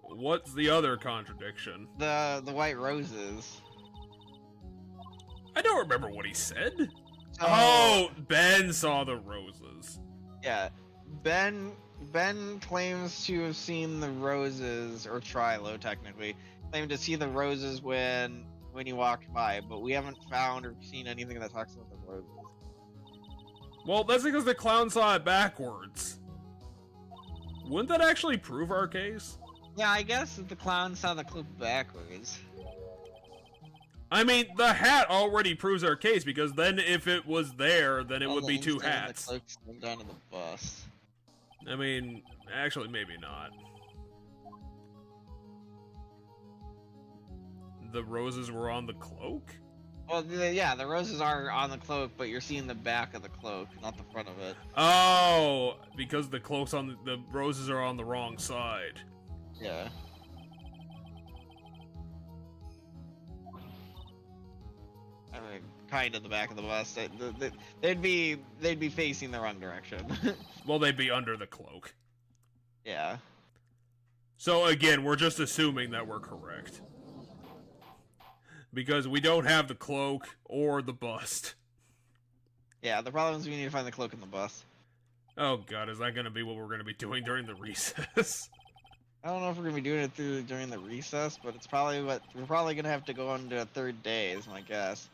What's the other contradiction? The white roses. I don't remember what he said. So, Oh, Ben saw the roses. yeah. Ben claims to have seen the roses, or Trilo technically, claimed to see the roses when he walked by, but we haven't found or seen anything that talks about the roses. Well, that's because the clown saw it backwards. Wouldn't that actually prove our case? Yeah, I guess if the clown saw the clip backwards. I mean, the hat already proves our case, because then if it was there, then it would be 2 hats. The cloak's down to the bus. I mean, actually, maybe not. The roses were on the cloak? Well, yeah, the roses are on the cloak, but you're seeing the back of the cloak, not the front of it. Oh, because the cloak's on the roses are on the wrong side. Yeah. I mean, kind of the back of the bus. They'd be facing the wrong direction. Well, they'd be under the cloak. Yeah. So again, we're just assuming that we're correct. Because we don't have the cloak or the bust. Yeah, the problem is we need to find the cloak and the bus. Oh god, is that going to be what we're going to be doing during the recess? I don't know if we're gonna be doing it during the recess, but it's probably what we're probably gonna have to go on to a 3rd day, is my guess.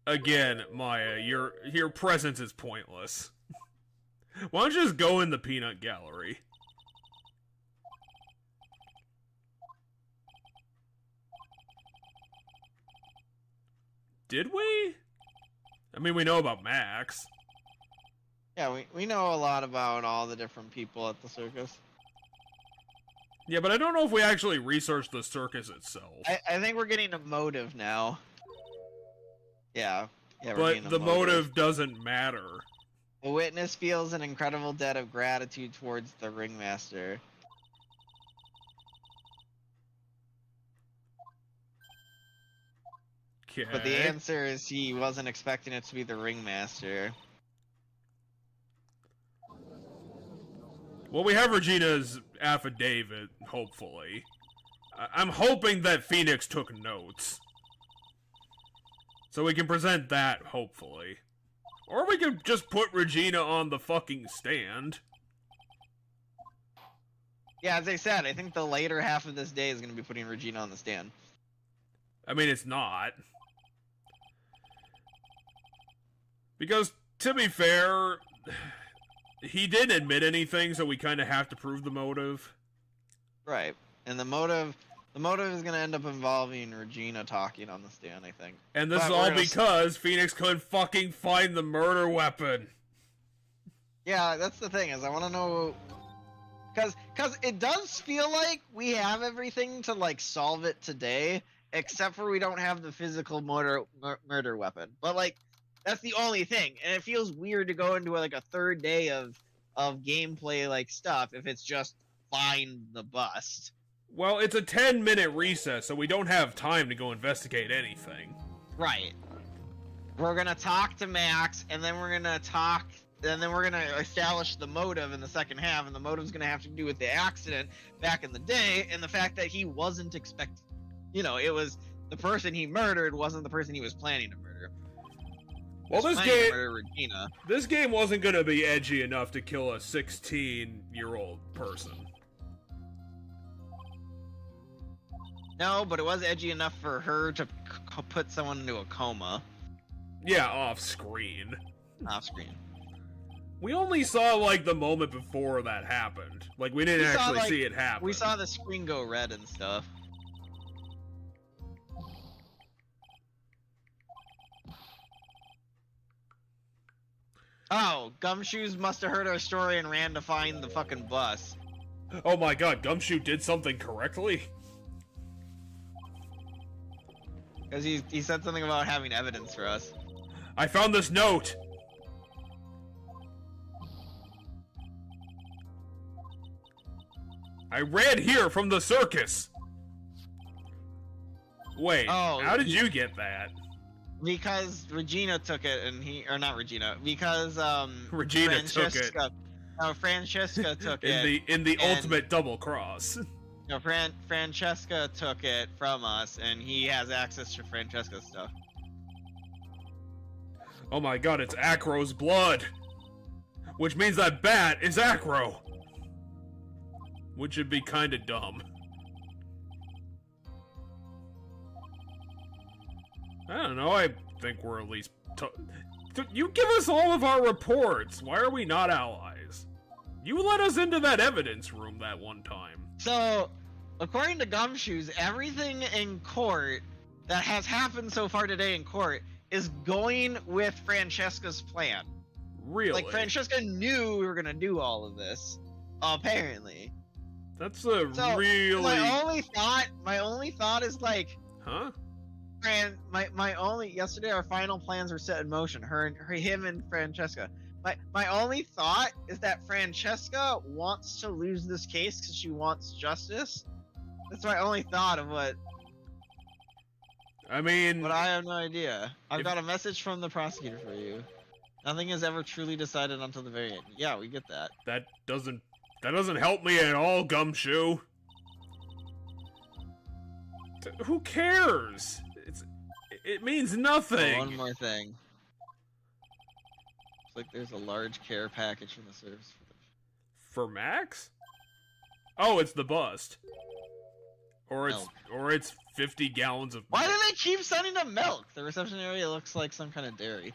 Again, Maya, your presence is pointless. Why don't you just go in the peanut gallery? Did we? I mean, we know about Max. Yeah, we know a lot about all the different people at the circus. Yeah, but I don't know if we actually researched the circus itself. I think we're getting a motive now. Yeah. Yeah, we're But getting a the motive doesn't matter. The witness feels an incredible debt of gratitude towards the ringmaster. But the answer is he wasn't expecting it to be the ringmaster. Well, we have Regina's affidavit, hopefully. I'm hoping that Phoenix took notes. So we can present that, hopefully. Or we could just put Regina on the fucking stand. Yeah, as I said, I think the later half of this day is going to be putting Regina on the stand. I mean, it's not. Because, to be fair, he didn't admit anything, so we kind of have to prove the motive. Right. And the motive is going to end up involving Regina talking on the stand, I think. And this is all because Phoenix couldn't fucking find the murder weapon. Yeah, that's the thing, is I want to know... Because it does feel like we have everything to, like, solve it today, except for we don't have the physical murder weapon. But, like, that's the only thing. And it feels weird to go into, like, a third day of gameplay, like, stuff if it's just find the bust. Well, it's a 10-minute recess, so we don't have time to go investigate anything. Right. We're gonna talk to Max, and then we're gonna establish the motive in the second half, and the motive's gonna have to do with the accident back in the day, and the fact that he wasn't expecting. You know, it was the person he murdered wasn't the person he was planning to murder. Well, this game wasn't gonna be edgy enough to kill a 16-year-old person. No, but it was edgy enough for her to put someone into a coma. Yeah, off screen. Off screen. We only saw, like, the moment before that happened. Like, we didn't actually see it happen. We saw the screen go red and stuff. Oh, Gumshoes must have heard our story and ran to find the fucking bus. Oh my god, Gumshoe did something correctly? Because he said something about having evidence for us. I found this note! I ran here from the circus! Wait, how did you get that? Because Regina took it and not Regina, because, Regina took it. No, Francesca took it. In the ultimate double cross. No, Francesca took it from us, and he has access to Francesca's stuff. Oh my god, it's Acro's blood! Which means that bat is Acro! Which would be kinda dumb. I don't know, I think we're at least... You give us all of our reports! Why are we not allies? You let us into that evidence room that one time. So, according to Gumshoes, everything in court that has happened so far today in court is going with Francesca's plan. Really? Like, Francesca knew we were gonna do all of this, apparently. That's a really... My only thought is, like... Huh? Yesterday our final plans were set in motion, him and Francesca. My only thought is that Francesca wants to lose this case because she wants justice. That's my only thought of what... I mean... But I have no idea. I've got a message from the prosecutor for you. Nothing is ever truly decided until the very end. Yeah, we get that. That doesn't help me at all, Gumshoe. Who cares? It means nothing. Oh, one more thing. Looks like there's a large care package from the service. For Max? Oh, it's the bust. Or it's 50 gallons of milk. Why do they keep sending them milk? The reception area looks like some kind of dairy.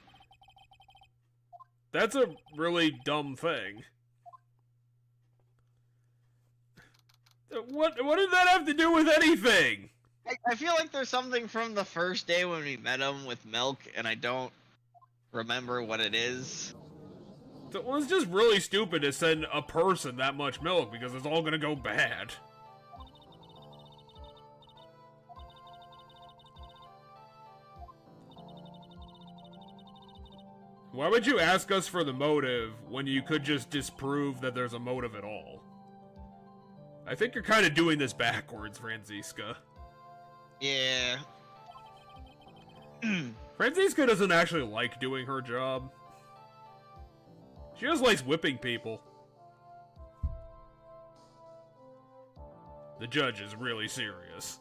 That's a really dumb thing. What did that have to do with anything? I feel like there's something from the first day when we met him with milk, and I don't remember what it is. Well, it's just really stupid to send a person that much milk because it's all gonna go bad. Why would you ask us for the motive when you could just disprove that there's a motive at all? I think you're kind of doing this backwards, Franziska. Yeah. Franziska doesn't actually like doing her job. She just likes whipping people. The judge is really serious.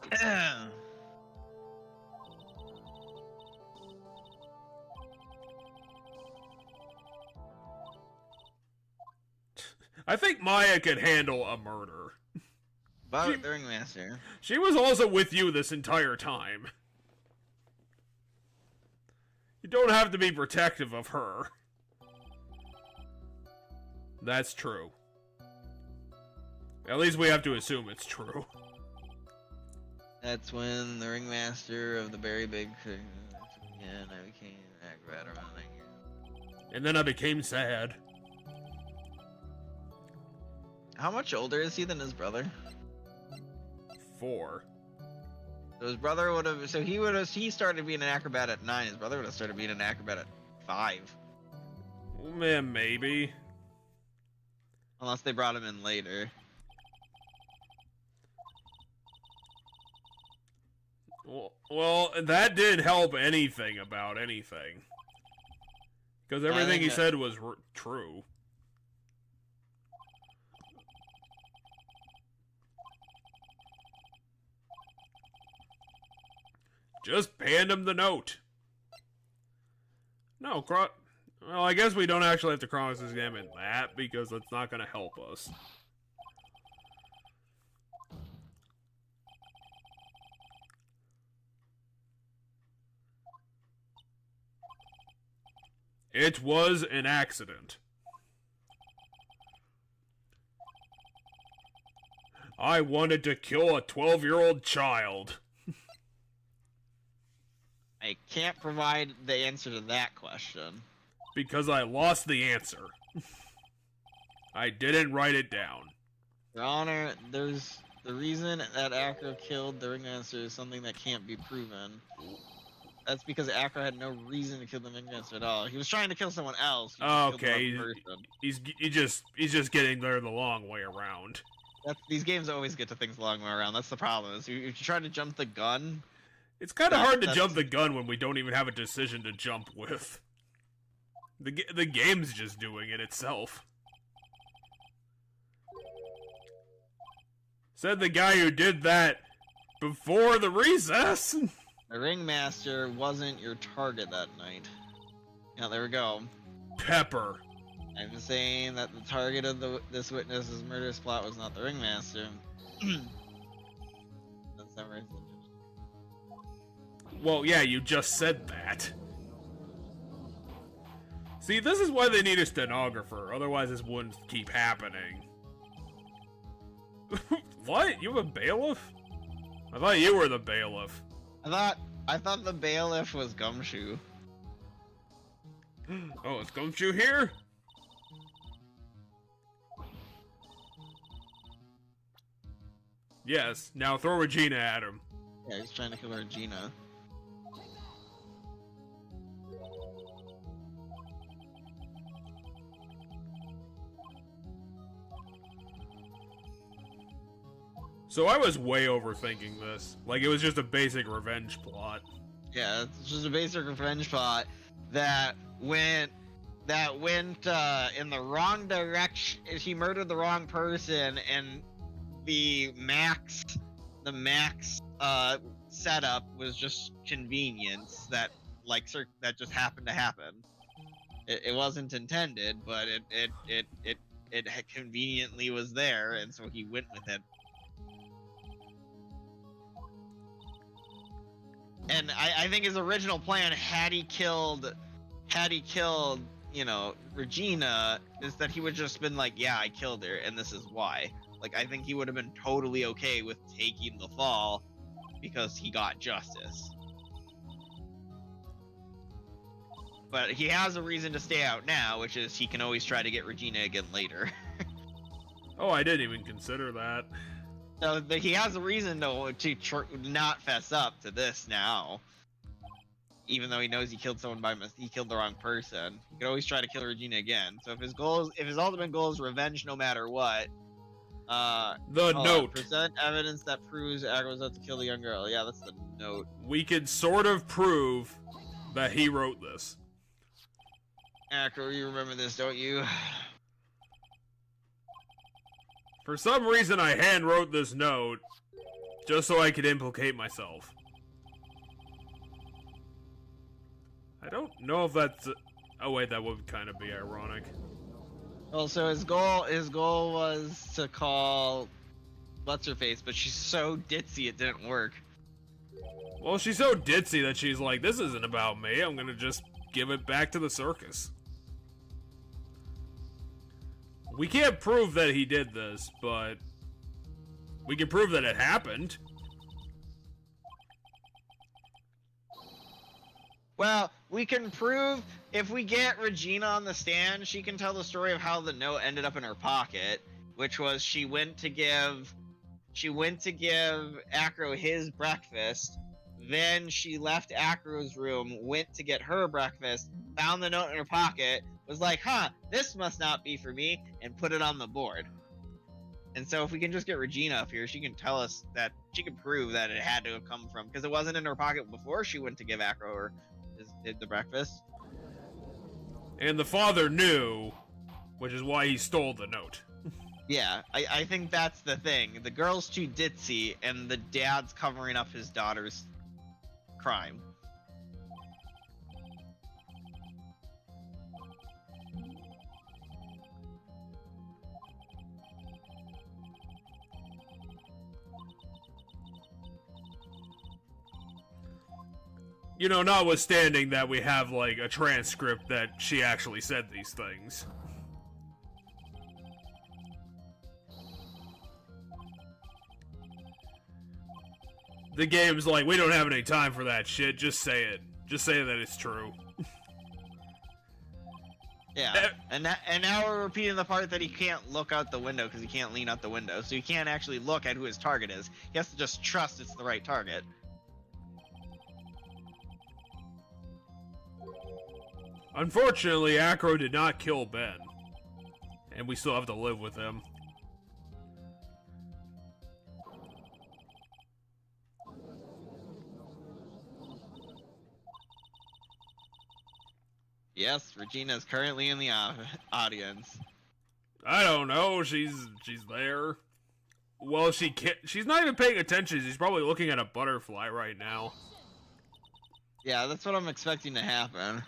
I think Maya could handle a murder. But the Ringmaster. She was also with you this entire time. You don't have to be protective of her. That's true. At least we have to assume it's true. That's when the Ringmaster of the very big and I became an acrobat around that year. And then I became sad. How much older is he than his brother? 4. So his brother would have. So he started being an acrobat at 9. His brother would have started being an acrobat at 5. Man, maybe. Unless they brought him in later. Well, that didn't help anything about anything. Because everything he said was true. Just hand him the note. No, well, I guess we don't actually have to cross-examine that, because that's not going to help us. It was an accident. I wanted to kill a 12-year-old child. I can't provide the answer to that question. Because I lost the answer. I didn't write it down. Your Honor, there's the reason that Acro killed the Ringmaster is something that can't be proven. That's because Acro had no reason to kill the Ringmaster at all. He was trying to kill someone else. Okay, he's just getting there the long way around. These games always get to things the long way around. That's the problem. Is if you try to jump the gun. It's kind of hard to jump the gun when we don't even have a decision to jump with. The game's just doing it itself. Said the guy who did that before the recess. The Ringmaster wasn't your target that night. Yeah, there we go. Pepper. I'm saying that the target of this witness's murderous plot was not the Ringmaster. That's not right. Well, yeah, you just said that. See, this is why they need a stenographer, otherwise this wouldn't keep happening. What? You have a bailiff? I thought you were the bailiff. I thought the bailiff was Gumshoe. Oh, is Gumshoe here? Yes, now throw Regina at him. Yeah, he's trying to kill Regina. So I was way overthinking this. Like, it was just a basic revenge plot. Yeah, it's just a basic revenge plot that went in the wrong direction. He murdered the wrong person, and the max setup was just convenience that that just happened to happen. It wasn't intended, but it conveniently was there, and so he went with it. And I think his original plan, had he killed, you know, Regina, is that he would just been like, yeah, I killed her, and this is why. Like, I think he would have been totally okay with taking the fall because he got justice. But he has a reason to stay out now, which is he can always try to get Regina again later. Oh, I didn't even consider that. So he has a reason to not fess up to this now, even though he knows he killed someone he killed the wrong person. He could always try to kill Regina again. So if his ultimate goal is revenge, no matter what, The note. Present evidence that proves Agro was out to kill the young girl. Yeah, that's the note. We can sort of prove that he wrote this. Agro, you remember this, don't you? For some reason, I hand wrote this note just so I could implicate myself. I don't know if that's... Oh wait, that would kind of be ironic. Well, so his goal was to call what's-her-face, but she's so ditzy it didn't work. Well, she's so ditzy that she's like, this isn't about me, I'm gonna just give it back to the circus. We can't prove that he did this, but we can prove that it happened. Well, we can prove if we get Regina on the stand, she can tell the story of how the note ended up in her pocket, which was she went to give Acro his breakfast, then she left Acro's room, went to get her breakfast, found the note in her pocket, was like, huh, this must not be for me, and put it on the board. And so if we can just get Regina up here, she can tell us that, she can prove that it had to have come from, because it wasn't in her pocket before she went to give Acro the breakfast. And the father knew, which is why he stole the note. Yeah, I think that's the thing. The girl's too ditzy, and the dad's covering up his daughter's crime. You know, notwithstanding that we have, like, a transcript that she actually said these things. The game's like, we don't have any time for that shit, just say it. Just say that it's true. Yeah, and now we're repeating the part that he can't look out the window because he can't lean out the window, so he can't actually look at who his target is. He has to just trust it's the right target. Unfortunately, Acro did not kill Ben. And we still have to live with him. Yes, Regina is currently in the audience. I don't know, she's there. Well, she's not even paying attention, she's probably looking at a butterfly right now. Yeah, that's what I'm expecting to happen.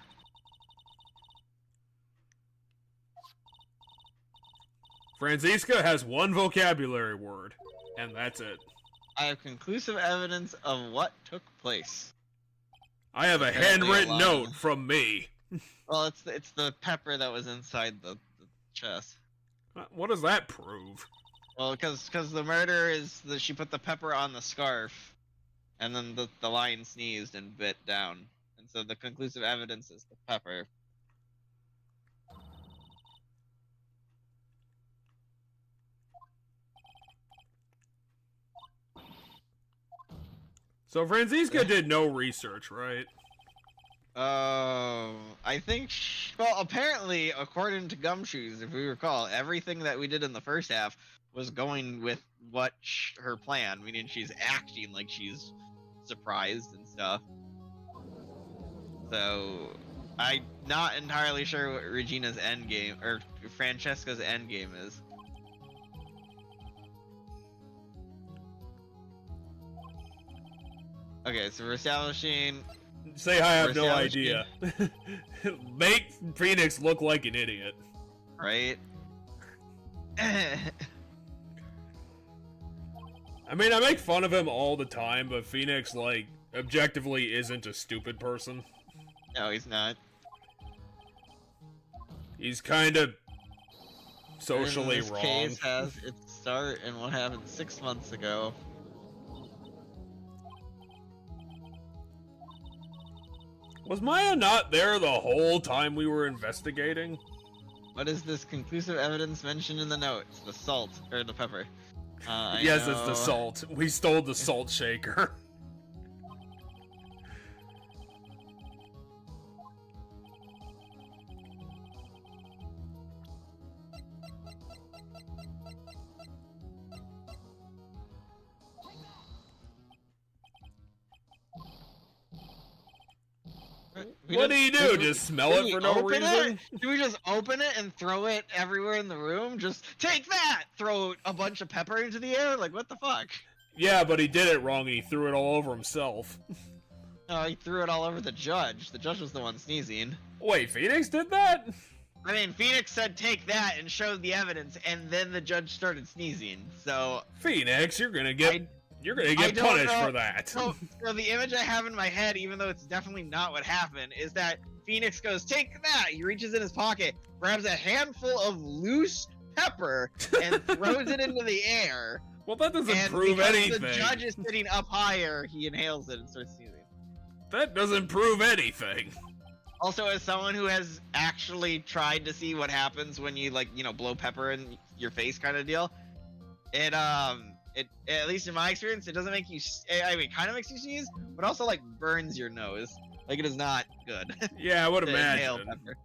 Franziska has one vocabulary word, and that's it. I have conclusive evidence of what took place. I have a handwritten note from me. Well, it's the pepper that was inside the chest. What does that prove? Well, because the murder is that she put the pepper on the scarf, and then the lion sneezed and bit down, and so the conclusive evidence is the pepper. So Franziska did no research, right? I think, well, apparently, according to Gumshoes, if we recall, everything that we did in the first half was going with what her plan, meaning she's acting like she's surprised and stuff. So, I'm not entirely sure what Regina's endgame, or Francesca's endgame is. Okay, so we're establishing... Say I have no idea. Make Phoenix look like an idiot. Right? I mean, I make fun of him all the time, but Phoenix, like, objectively isn't a stupid person. No, he's not. He's kind of socially wrong. This case has its start in what happened 6 months ago. Was Maya not there the whole time we were investigating? What is this conclusive evidence mentioned in the notes? The salt, or the pepper. Yes, it's the salt. We stole the salt shaker. What do you do? Just smell it for no reason? Do we just open it and throw it everywhere in the room? Just take that! Throw a bunch of pepper into the air? Like, what the fuck? Yeah, but he did it wrong and he threw it all over himself. No, he threw it all over the judge. The judge was the one sneezing. Wait, Phoenix did that? I mean, Phoenix said take that and showed the evidence, and then the judge started sneezing, so... Phoenix, you're gonna get punished for that. So the image I have in my head, even though it's definitely not what happened, is that Phoenix goes, take that! He reaches in his pocket, grabs a handful of loose pepper, and throws it into the air. Well, that doesn't prove anything. The judge is sitting up higher, he inhales it and starts sneezing. That doesn't prove anything. Also, as someone who has actually tried to see what happens when you, like, you know, blow pepper in your face kind of deal, it at least in my experience, it doesn't make you, I mean, it kind of makes you sneeze, but also, like, burns your nose. Like, it is not good. Yeah, I would imagine. Pepper.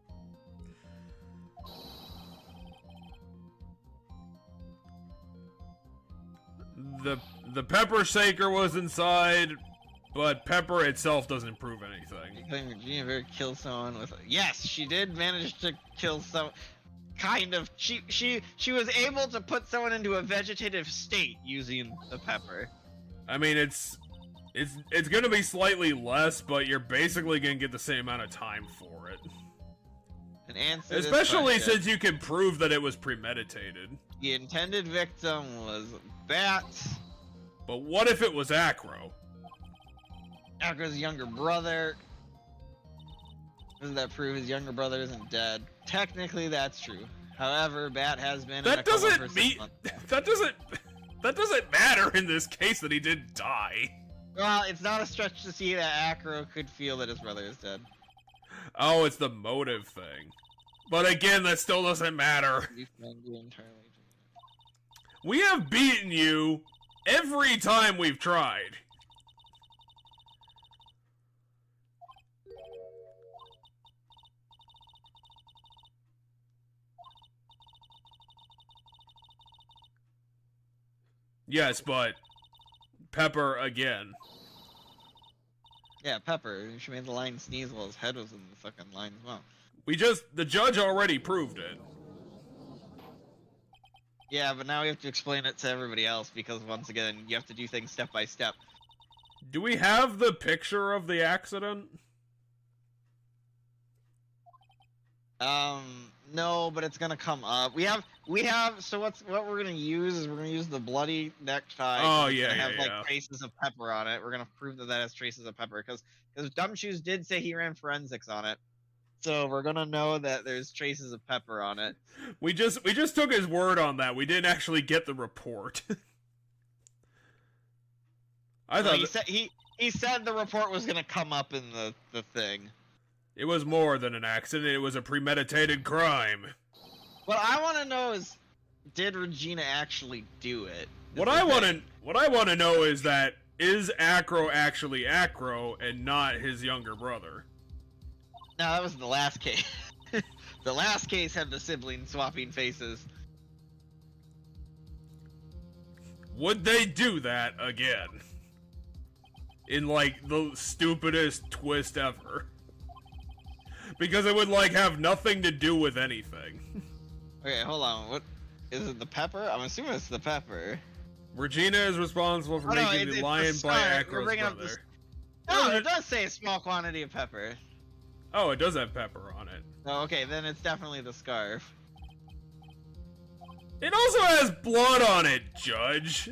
The pepper shaker was inside, but pepper itself doesn't prove anything. You claim Regina ever killed someone with... Yes, she did manage to kill some... Kind of. She was able to put someone into a vegetative state using the pepper. I mean, it's gonna be slightly less, but you're basically gonna get the same amount of time for it. An answer. Especially since you can prove that it was premeditated. The intended victim was Bat. But what if it was Acro? Acro's younger brother. Doesn't that prove his younger brother isn't dead? Technically, that's true. However, Bat has been. That doesn't mean that doesn't matter in this case that he didn't die. Well, it's not a stretch to see that Acro could feel that his brother is dead. Oh, it's the motive thing. But again, that still doesn't matter. We have beaten you every time we've tried. Yes, but Pepper again. Yeah, Pepper. She made the lion sneeze while his head was in the fucking lion's mouth. The judge already proved it. Yeah, but now we have to explain it to everybody else because once again, you have to do things step by step. Do we have the picture of the accident? No, but it's gonna come up. We have. So what we're gonna use is we're gonna use the bloody necktie. Oh yeah, have like traces of pepper on it. We're gonna prove that has traces of pepper because Dumb Shoes did say he ran forensics on it. So we're gonna know that there's traces of pepper on it. We just took his word on that. We didn't actually get the report. I thought he said the report was gonna come up in the thing. It was more than an accident. It was a premeditated crime. What I want to know is, did Regina actually do it? What I want to know is that is Acro actually Acro and not his younger brother? No, that was the last case. The last case had the siblings swapping faces. Would they do that again? In like the stupidest twist ever. Because it would like have nothing to do with anything. Okay, hold on. What is it? The pepper? I'm assuming it's the pepper. Regina is responsible for making the lion by Acro's brother. No, it does say a small quantity of pepper. Oh, it does have pepper on it. Oh, okay, then it's definitely the scarf. It also has blood on it, Judge.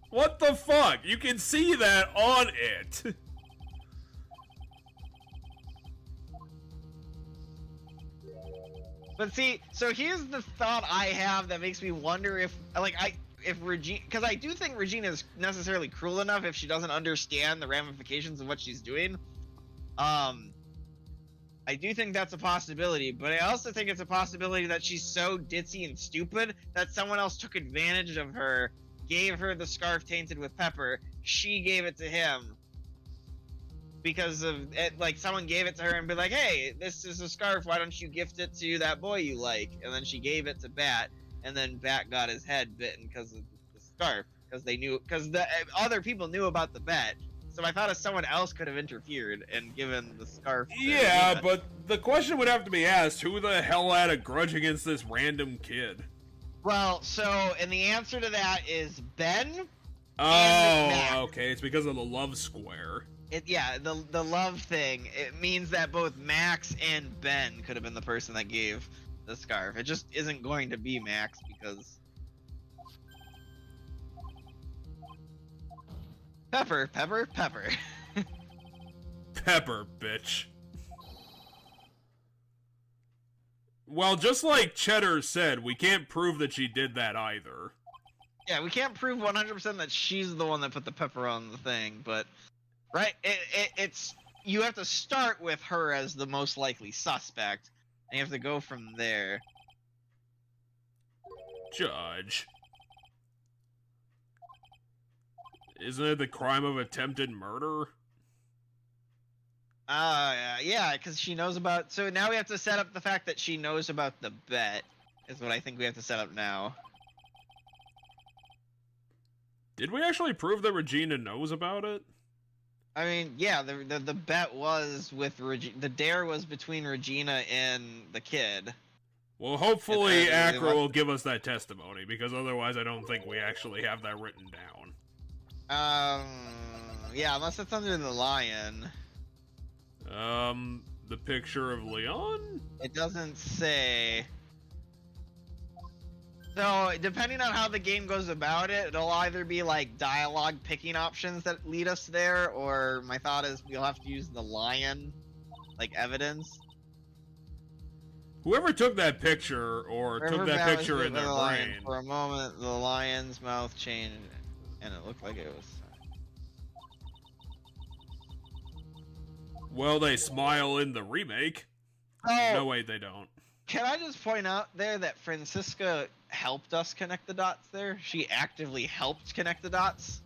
What the fuck? You can see that on it. But see, so here's the thought I have that makes me wonder if Regina, because I do think Regina is necessarily cruel enough if she doesn't understand the ramifications of what she's doing. I do think that's a possibility, but I also think it's a possibility that she's so ditzy and stupid that someone else took advantage of her, gave her the scarf tainted with pepper, she gave it to him. Because of it, like someone gave it to her and be like, hey, this is a scarf, why don't you gift it to that boy you like? And then she gave it to Bat, and then Bat got his head bitten because of the scarf, because the other people knew about the bet, So my thought is someone else could have interfered and given the scarf. To Yeah, Regina. but the question would have to be asked: who the hell had a grudge against this random kid? Well, and the answer to that is Ben. Oh, okay. It's because of the love square. The love thing. It means that both Max and Ben could have been the person that gave the scarf. It just isn't going to be Max because Pepper. Pepper, bitch. Well, just like Cheddar said, we can't prove that she did that either. Yeah, we can't prove 100% that she's the one that put the pepper on the thing, but right, it's you have to start with her as the most likely suspect, and you have to go from there. Judge. Isn't it the crime of attempted murder? Yeah, because she knows about. So now we have to set up the fact that she knows about the bet. Is what I think we have to set up now. Did we actually prove that Regina knows about it? I mean, yeah, the bet was with Regina. The dare was between Regina and the kid. Well, hopefully Acro will give us that testimony, because otherwise I don't think we actually have that written down. Yeah, unless it's under the lion. The picture of Leon? It doesn't say. So, depending on how the game goes about it, it'll either be like dialogue picking options that lead us there, or my thought is we'll have to use the lion, like evidence. Whoever took that picture, or took that picture in their brain. For a moment, the lion's mouth changed, and it looked like it was. Well, they smile in the remake. Oh, no, wait, they don't. Can I just point out there that Francisca helped us connect the dots there? She actively helped connect the dots.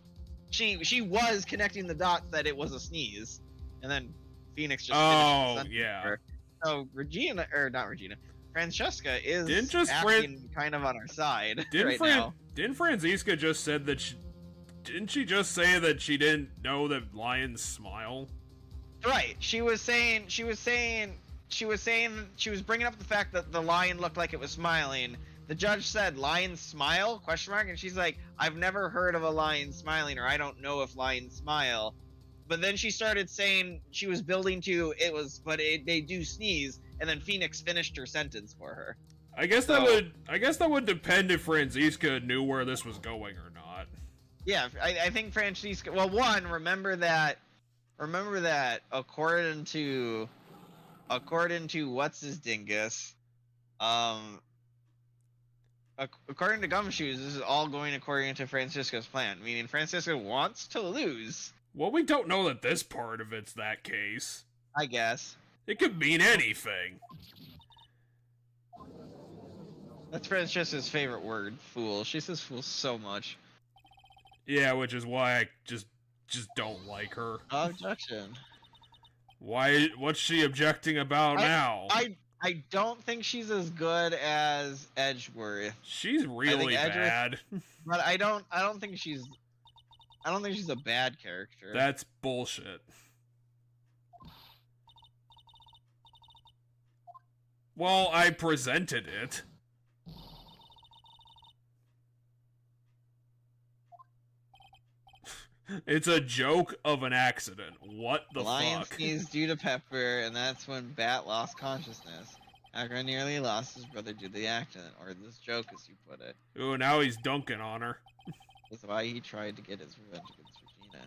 She was connecting the dots that it was a sneeze, and then Phoenix just finished the yeah. her. So Francesca is acting kind of on our side now. Didn't Francisca just said that didn't she just say that she didn't know that lions smile? Right. She was bringing up the fact that the lion looked like it was smiling. The judge said, "Lions smile?" ? And she's like, "I've never heard of a lion smiling, or I don't know if lions smile." But then she started saying she was building to they do sneeze, and then Phoenix finished her sentence for her. I guess that would depend if Francisca knew where this was going or not. Yeah, I think Francisca. Well, one, remember that according to what's his dingus, according to Gumshoes, this is all going according to Francisco's plan. Meaning Francisco wants to lose. Well, we don't know that this part of it's that case. I guess. It could mean anything. That's Francisca's favorite word, fool. She says fool so much. Yeah, which is why I just don't like her. Objection. Why? What's she objecting about now? I don't think she's as good as Edgeworth. She's really bad. But I don't think she's a bad character. That's bullshit. Well, I presented it. It's a joke of an accident. What the Lion fuck? sneezed due to Pepper, and that's when Bat lost consciousness. Akron nearly lost his brother due to the accident, or this joke, as you put it. Ooh, now he's dunking on her. That's why he tried to get his revenge against Regina.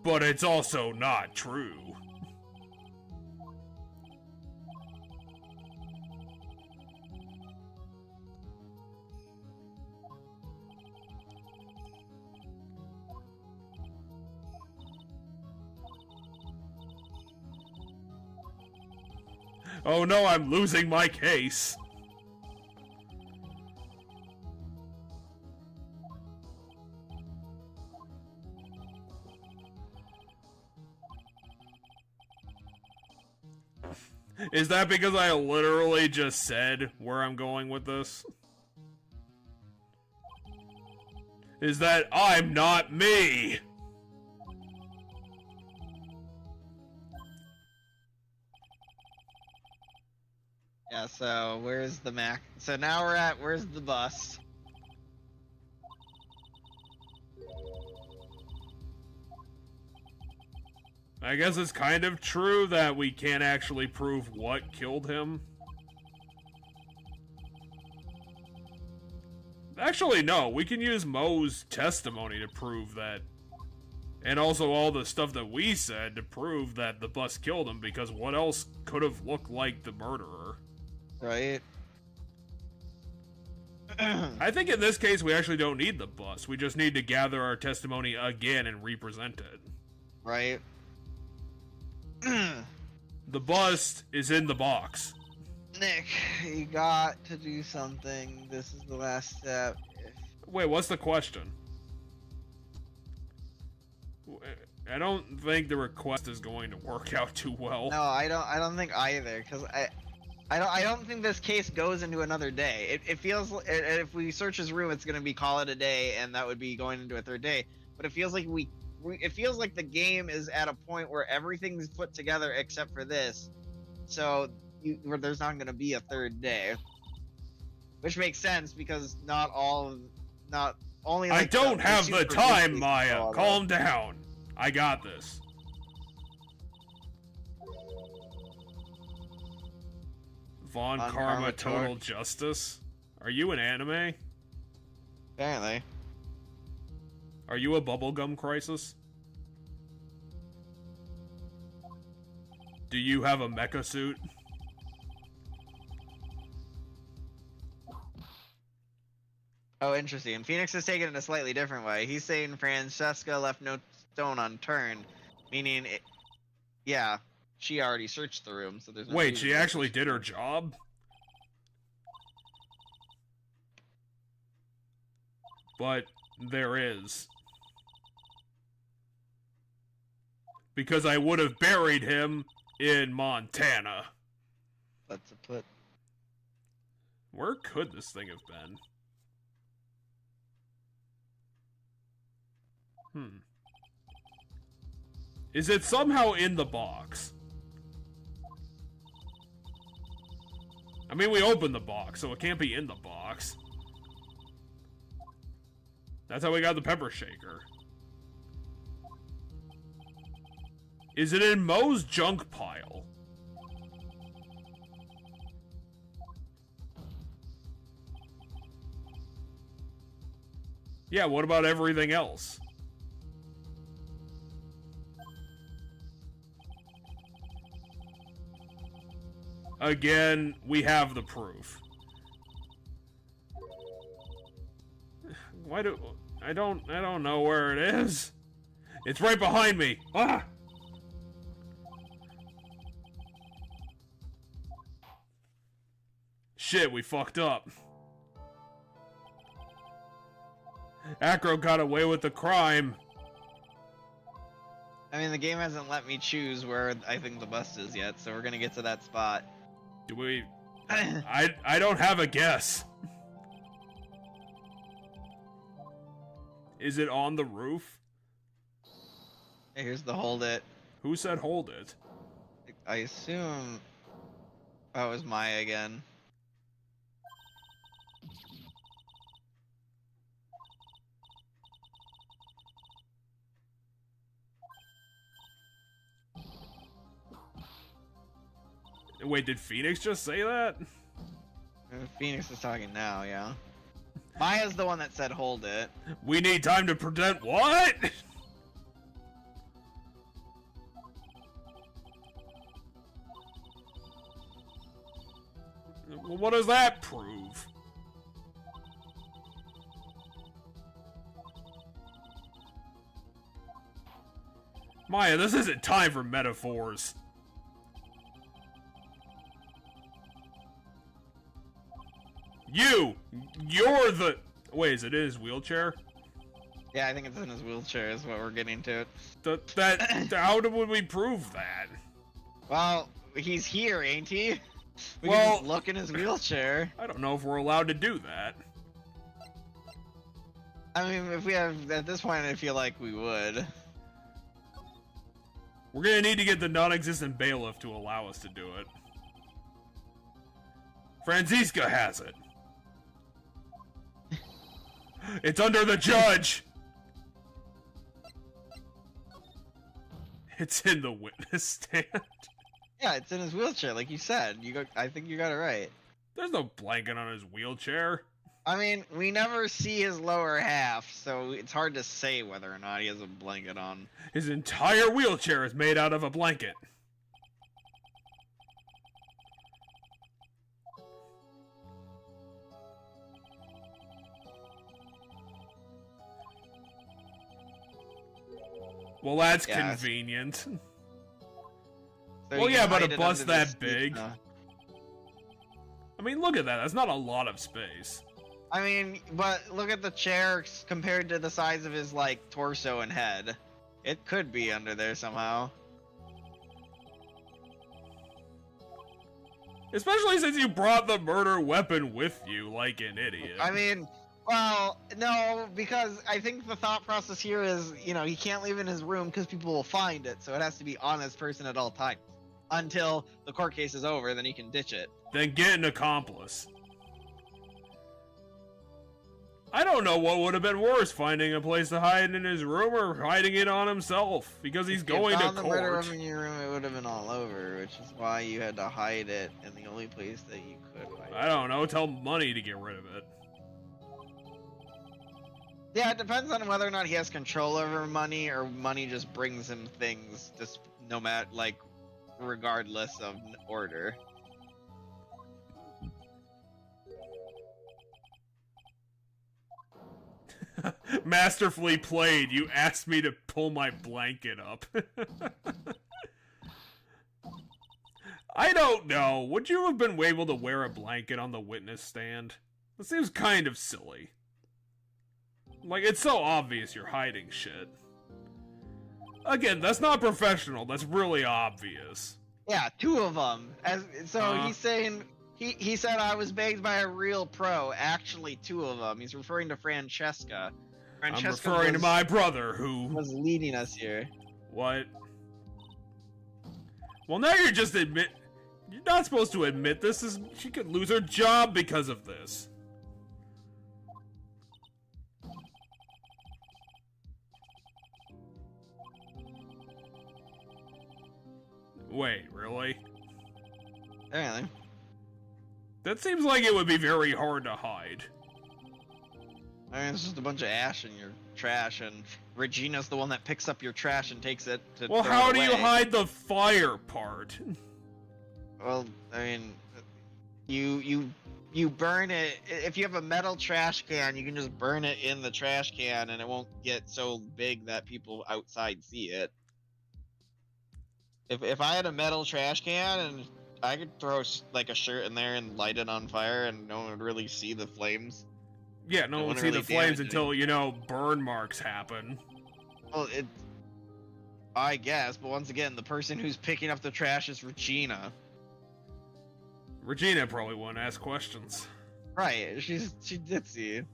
But it's also not true. Oh no, I'm losing my case. Is that because I literally just said where I'm going with this? is that I'm not me. Yeah, so where's the Mac? So now we're at, where's the bus? I guess it's kind of true that we can't actually prove what killed him. Actually, no, we can use Mo's testimony to prove that. And also all the stuff that we said to prove that the bus killed him, because what else could have looked like the murderer? Right. I think in this case we actually don't need the bus. We just need to gather our testimony again and represent it. Right. The bust is in the box. Nick, you got to do something. This is the last step. Wait, what's the question? I don't think the request is going to work out too well. No, I don't think either, because I don't think this case goes into another day. It feels if we search his room, it's gonna be call it a day, and that would be going into a third day. But it feels like it feels like the game is at a point where everything's put together except for this, so where there's not gonna be a third day, which makes sense because not only. Like, I don't have the time, Maya. Calm that. down. I got this. Von Karma Total Justice? Are you an anime? Apparently. Are you a bubblegum crisis? Do you have a mecha suit? Oh, interesting. Phoenix is taking it a slightly different way. He's saying Francesca left no stone unturned, meaning, yeah, she already searched the room, so there's no Wait, she actually did her job? But there is. Because I would have buried him in Montana. That's a put. Where could this thing have been? Is it somehow in the box? I mean, we opened the box, so it can't be in the box. That's how we got the pepper shaker. Is it in Mo's junk pile? Yeah, what about everything else? Again, we have the proof. Why do I don't know where it is. It's right behind me. Ah! Shit, we fucked up. Acro got away with the crime. I mean, the game hasn't let me choose where I think the bust is yet, so we're gonna get to that spot. Do we... I don't have a guess. Is it on the roof? Hey, here's the hold it. Who said hold it? I assume... Oh, it was Maya again. Wait, did Phoenix just say that? Phoenix is talking now, yeah. Maya's the one that said hold it. We need time to present what? Well, what does that prove? Maya, this isn't time for metaphors. You're the... Wait, is it in his wheelchair? Yeah, I think it's in his wheelchair is what we're getting to. How would we prove that? Well, he's here, ain't he? We Well, can just look in his wheelchair. I don't know if we're allowed to do that. I mean, if we have at this point, I feel like we would. We're gonna need to get the non-existent bailiff to allow us to do it. Franziska has it. It's under the judge! It's in the witness stand. Yeah, it's in his wheelchair, like you said. I think you got it right. There's no blanket on his wheelchair. I mean, we never see his lower half, so it's hard to say whether or not he has a blanket on. His entire wheelchair is made out of a blanket. Well, that's convenient. So well, yeah, but a bus that seat, big. I mean, look at that. That's not a lot of space. I mean, but look at the chair compared to the size of his, like, torso and head. It could be under there somehow. Especially since you brought the murder weapon with you like an idiot. I mean, well, no, because I think the thought process here is, you know, he can't leave in his room because people will find it, so it has to be on his person at all times. Until the court case is over, then he can ditch it. Then get an accomplice. I don't know what would have been worse, finding a place to hide in his room or hiding it on himself, because he's going to court. If you found the murder weapon in your room, it would have been all over, which is why you had to hide it in the only place that you could hide it. I don't know, tell Money to get rid of it. Yeah, it depends on whether or not he has control over Money, or Money just brings him things, just no matter, like, regardless of order. Masterfully played. You asked me to pull my blanket up. I don't know. Would you have been able to wear a blanket on the witness stand? That seems kind of silly. Like, it's so obvious you're hiding shit. Again, that's not professional. That's really obvious. Yeah, two of them. He's saying... He said I was begged by a real pro. Actually, two of them. He's referring to Francesca. I'm referring to my brother, who was leading us here. What? Well, now you're just You're not supposed to admit this. She could lose her job because of this. Wait, really? Apparently. That seems like it would be very hard to hide. I mean, it's just a bunch of ash in your trash, and Regina's the one that picks up your trash and takes it to Well, how do you hide the fire part? Well, I mean, you burn it. If you have a metal trash can, you can just burn it in the trash can, and it won't get so big that people outside see it. If I had a metal trash can and I could throw like a shirt in there and light it on fire, and no one would really see the flames. Yeah, no one would see the flames until, you know, burn marks happen. Well, I guess, but once again, the person who's picking up the trash is Regina. Regina probably wouldn't ask questions. Right, she's ditzy.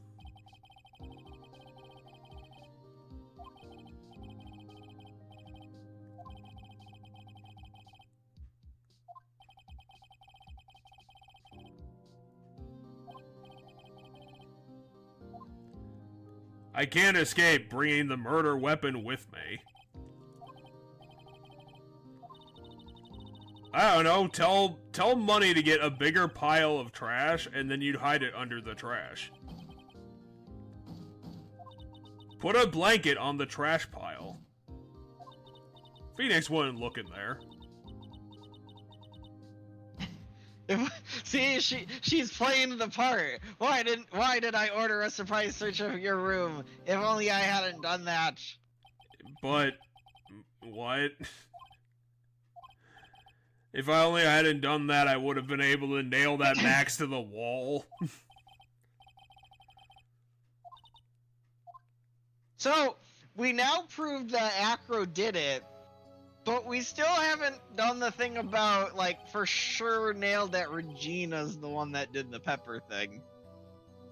I can't escape bringing the murder weapon with me. I don't know, tell Money to get a bigger pile of trash, and then you'd hide it under the trash. Put a blanket on the trash pile. Phoenix wouldn't look in there. See, she's playing the part. Why did I order a surprise search of your room? If only I hadn't done that. But what? If I only hadn't done that, I would have been able to nail that Max to the wall. So, we now proved that Acro did it, but we still haven't done the thing about, like, for sure nailed that Regina's the one that did the pepper thing.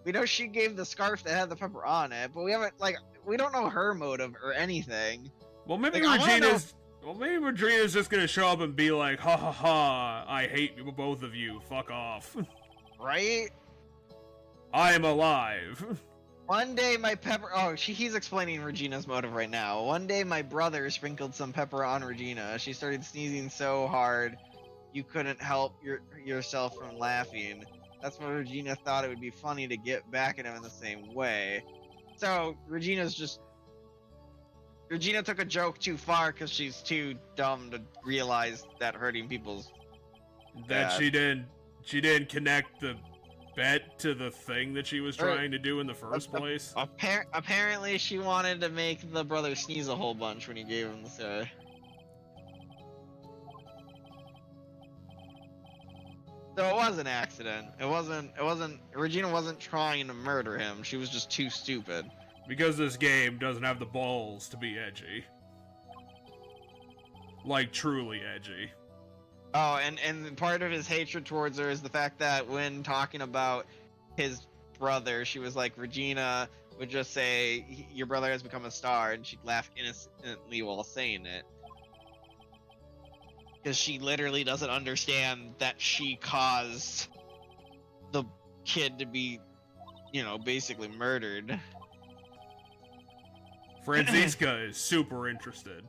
We know she gave the scarf that had the pepper on it, but we haven't, like, we don't know her motive or anything. Well, maybe Like, Regina's just gonna show up and be like, ha ha ha, I hate you, both of you, fuck off. Right? I am alive. One day my pepper... Oh, he's explaining Regina's motive right now. One day my brother sprinkled some pepper on Regina. She started sneezing so hard, you couldn't help yourself from laughing. That's why Regina thought it would be funny to get back at him in the same way. So, Regina took a joke too far because she's too dumb to realize that hurting people's... That she didn't connect the bet to the thing that she was trying to do in the first place. Apparently she wanted to make the brother sneeze a whole bunch when he gave him the story. So it was an accident. Regina wasn't trying to murder him. She was just too stupid. Because this game doesn't have the balls to be edgy. Like, truly edgy. Oh, and part of his hatred towards her is the fact that when talking about his brother, she was like, Regina would just say, your brother has become a star, and she'd laugh innocently while saying it. Because she literally doesn't understand that she caused the kid to be, basically murdered. Franziska is super interested.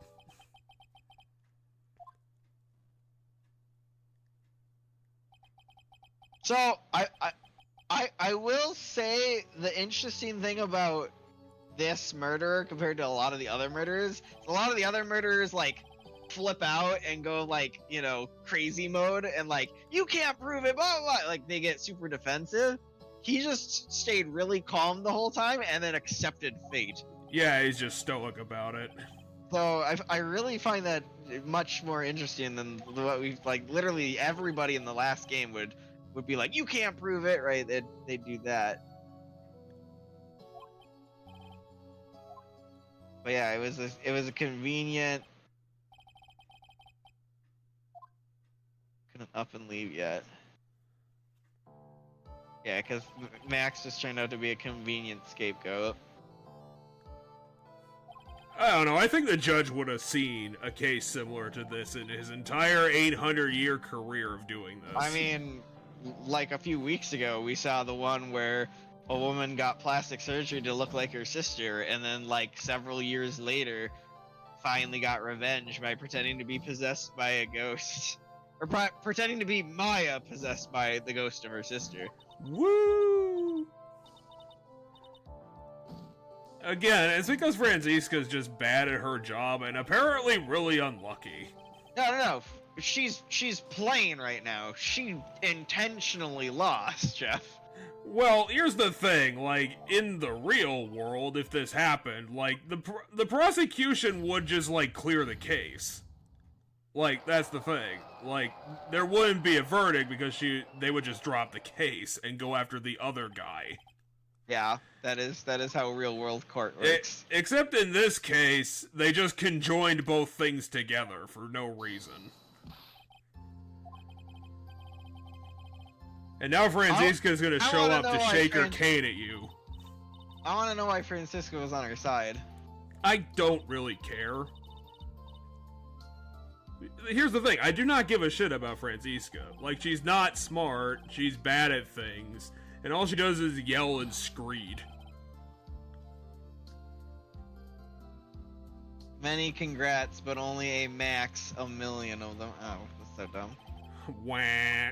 So, I will say the interesting thing about this murderer compared to a lot of the other murderers, like, flip out and go, like, crazy mode and, like, you can't prove it, blah, blah, blah. Like, they get super defensive. He just stayed really calm the whole time and then accepted fate. Yeah, he's just stoic about it. So, I really find that much more interesting than what we've, like, literally everybody in the last game would be like, you can't prove it, right? They'd do that. But yeah, it was a convenient. Couldn't up and leave yet. Yeah, because Max just turned out to be a convenient scapegoat. I don't know, I think the judge would have seen a case similar to this in his entire 800-year career of doing this. I mean, like a few weeks ago, we saw the one where a woman got plastic surgery to look like her sister, and then, like, several years later, finally got revenge by pretending to be possessed by a ghost. Or pretending to be Maya possessed by the ghost of her sister. Woo! Again, it's because Franziska's just bad at her job and apparently really unlucky. No. She's playing right now. She intentionally lost, Jeff. Well, here's the thing, like, in the real world, if this happened, like, the prosecution would just, like, clear the case. Like, that's the thing. Like, there wouldn't be a verdict because they would just drop the case and go after the other guy. Yeah, that is how real world court works. Except in this case, they just conjoined both things together for no reason. And now Franziska's gonna show up to shake her cane at you. I want to know why Franziska was on her side. I don't really care. Here's the thing, I do not give a shit about Franziska. Like, she's not smart, she's bad at things, and all she does is yell and screed. Many congrats, but only a max of 1 million of them. Oh, that's so dumb. Wah.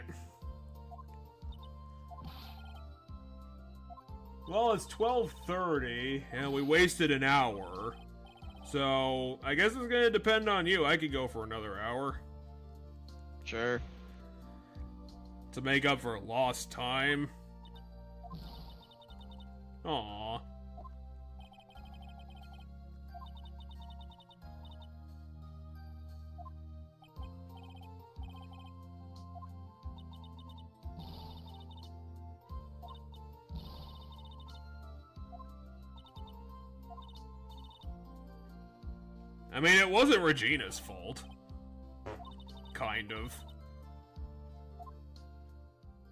Well, it's 12:30, and we wasted an hour. So, I guess it's gonna depend on you. I could go for another hour. Sure. To make up for lost time. Aww. I mean, it wasn't Regina's fault. Kind of.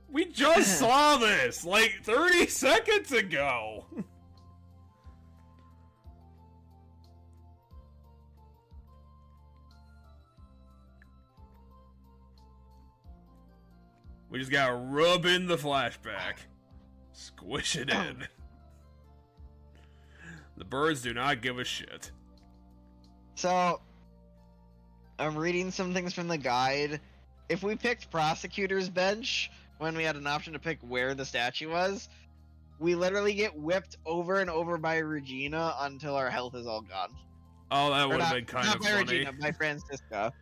We just saw this like 30 seconds ago. We just gotta rub in the flashback. Squish it in. The birds do not give a shit. So, I'm reading some things from the guide. If we picked prosecutor's bench when we had an option to pick where the statue was, we literally get whipped over and over by Regina until our health is all gone. Oh, that would have been kind not of by funny. Regina, by Francisca.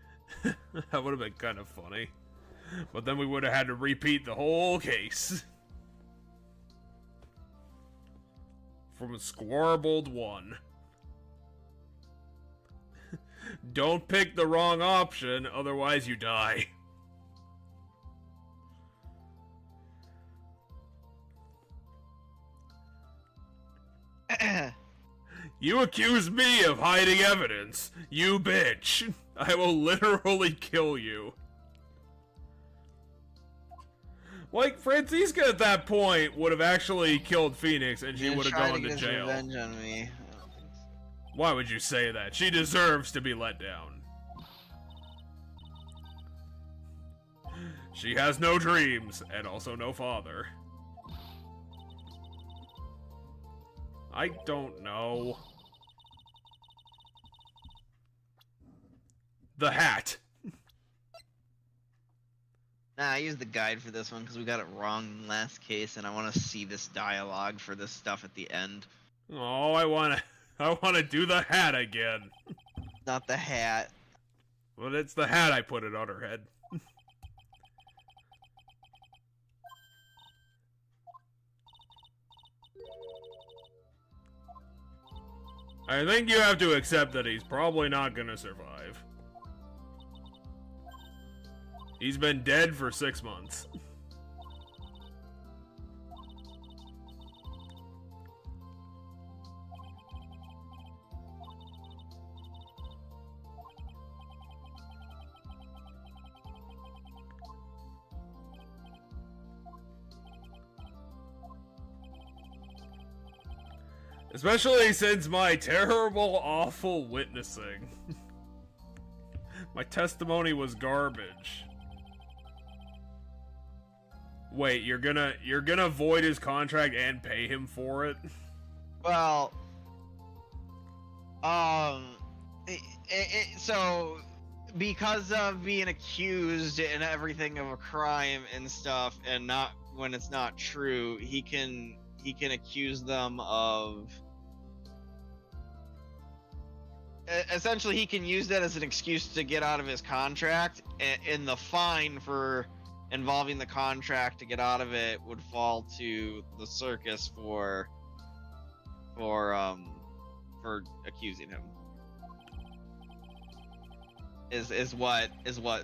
That would have been kind of funny. But then we would have had to repeat the whole case. From Squarbled 1. Don't pick the wrong option, otherwise you die. You accuse me of hiding evidence, you bitch. I will literally kill you. Like, Francisca at that point would have actually killed Phoenix and she would have gone to jail. Revenge on me. Why would you say that? She deserves to be let down. She has no dreams, and also no father. I don't know. The hat. Nah, I used the guide for this one because we got it wrong in the last case, and I want to see this dialogue for this stuff at the end. Oh, I wanna do the hat again. Not the hat. Well, it's the hat I put it on her head. I think you have to accept that he's probably not gonna survive. He's been dead for 6 months. Especially since my terrible, awful witnessing. My testimony was garbage. Wait, you're gonna void his contract and pay him for it? Well, so because of being accused and everything of a crime and stuff, and not when it's not true, he can accuse them of. Essentially, he can use that as an excuse to get out of his contract, and the fine for involving the contract to get out of it would fall to the circus for accusing him. Is what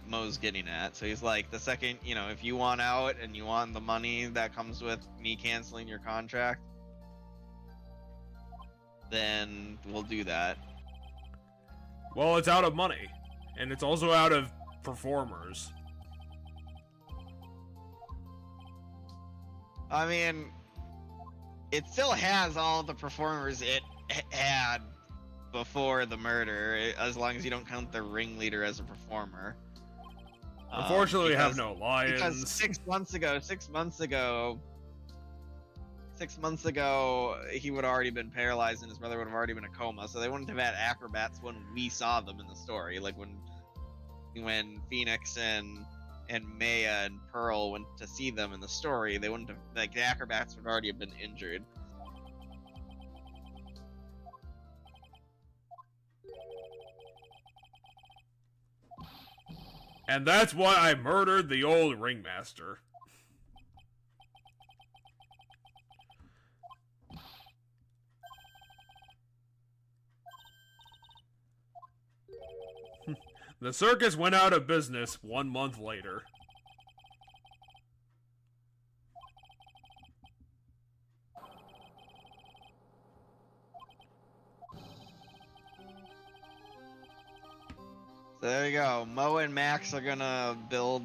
Mo's getting at. So he's like, the second, if you want out and you want the money that comes with me canceling your contract, then we'll do that. Well, it's out of money, and it's also out of performers. I mean, it still has all the performers it had before the murder, as long as you don't count the ringleader as a performer. Unfortunately, we have no lions. Because 6 months ago, he would have already been paralyzed and his brother would have already been in a coma, so they wouldn't have had acrobats when we saw them in the story. Like when Phoenix and Maya and Pearl went to see them in the story, they wouldn't have, like, the acrobats would already have been injured. And that's why I murdered the old ringmaster. The circus went out of business 1 month later. So there you go. Mo and Max are gonna build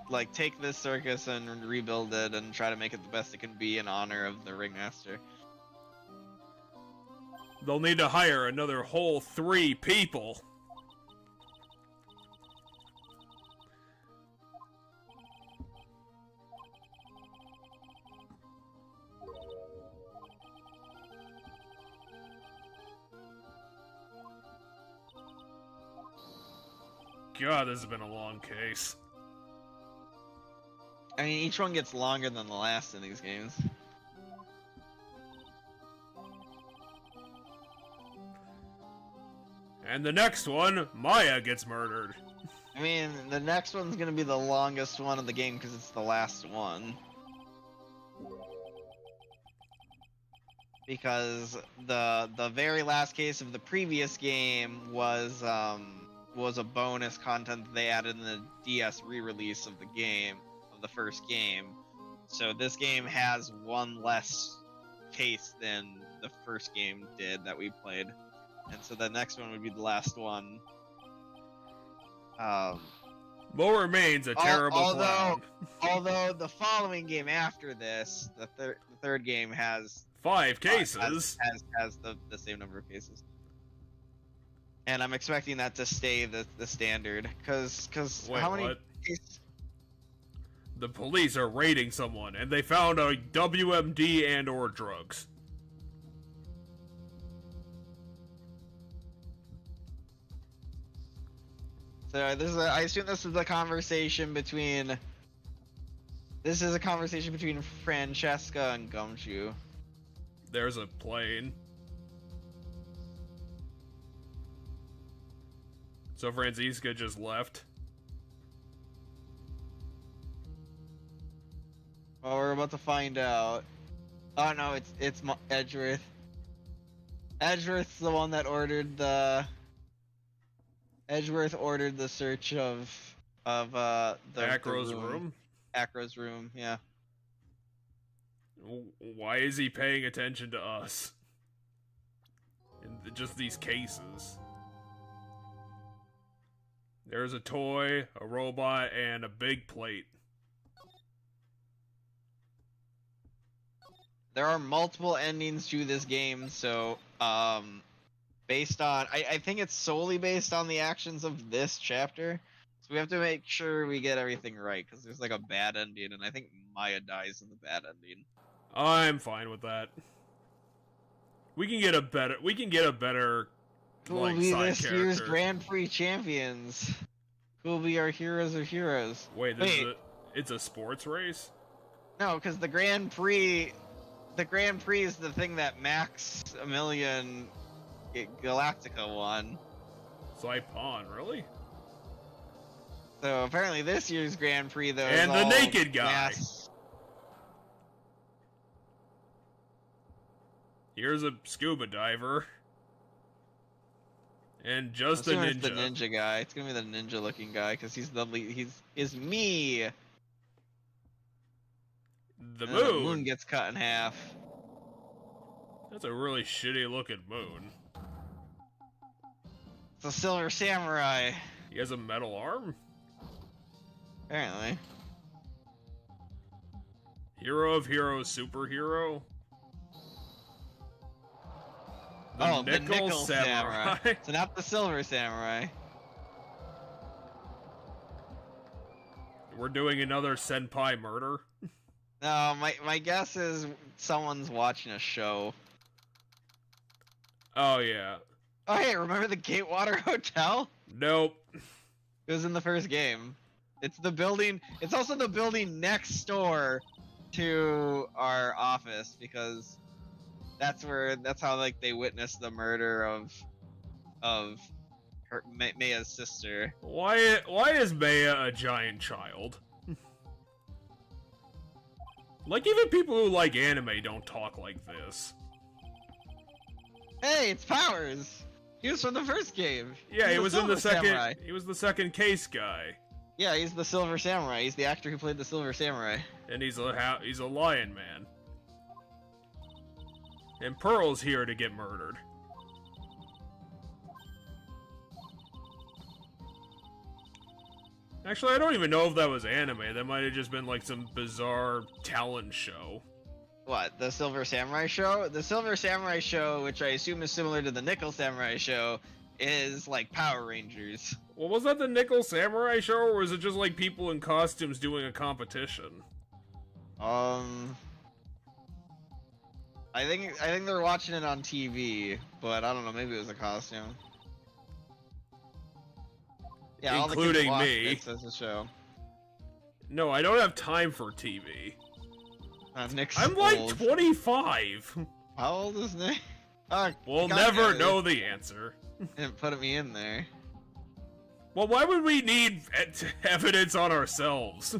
like take this circus and rebuild it and try to make it the best it can be in honor of the ringmaster. They'll need to hire another whole 3 people. God, this has been a long case. I mean, each one gets longer than the last in these games. And the next one, Maya gets murdered. I mean, the next one's gonna be the longest one of the game because it's the last one. Because the very last case of the previous game was a bonus content that they added in the DS re-release of the game, of the first game. So this game has one less case than the first game did that we played. And so the next one would be the last one. Mo remains a terrible clown. Although the following game after this, the third game has 5 cases. Has the same number of cases. And I'm expecting that to stay the standard, because Wait, how many what? cases? The police are raiding someone, and they found a WMD and/or drugs. So I assume this is a conversation between. This is a conversation between Francesca and Gumshoe. There's a plane. So Franziska just left. Well, we're about to find out. Oh no, it's Edgeworth. Edgeworth's the one that ordered the. Edgeworth ordered the search of the Acro's room. Acro's room, yeah. Why is he paying attention to us? In just these cases. There's a toy, a robot, and a big plate. There are multiple endings to this game, so based on I think it's solely based on the actions of this chapter. So we have to make sure we get everything right, because there's like a bad ending, and I think Maya dies in the bad ending. I'm fine with that. We can get a better Who will like be side this character. year's Grand Prix champions? Who will be our heroes of heroes? Wait, it's a sports race? No, because the Grand Prix is the thing that Maximilian Galactica won. Saipan, really? So apparently this year's Grand Prix, though, And is the all naked guy. mass. Here's a scuba diver. And just a Assuming ninja. it's the ninja guy. It's gonna be the ninja-looking guy, because he's the lead. Is me. The And moon. The moon gets cut in half. That's a really shitty looking moon. It's a silver samurai. He has a metal arm? Apparently. Hero of heroes, superhero? The nickel samurai. So not the silver samurai. We're doing another senpai murder? No, my guess is someone's watching a show. Oh, yeah. Oh, hey, remember the Gatewater Hotel? Nope. It was in the first game. It's the building. It's also the building next door to our office, because that's how like they witnessed the murder of her Maya's sister. Why is Maya a giant child? Like, even people who like anime don't talk like this. Hey, it's Powers. He was from the first game. Yeah, He's he was in the second. Samurai. He was the second case guy, Yeah, he's the Silver Samurai. He's the actor who played the Silver Samurai. and he's a lion man. And Pearl's here to get murdered. Actually, I don't even know if that was anime. That might have just been like some bizarre talent show. What, the Silver Samurai show? The Silver Samurai show, which I assume is similar to the Nickel Samurai show, is like Power Rangers. Well, was that the Nickel Samurai show, or was it just like people in costumes doing a competition? I think they're watching it on TV, but I don't know, maybe it was a costume. Yeah, including all the me. It as a show. No, I don't have time for TV. Nick's I'm like old. 25. How old is Nick? We'll never know the answer. Didn't put me in there. Well, why would we need evidence on ourselves?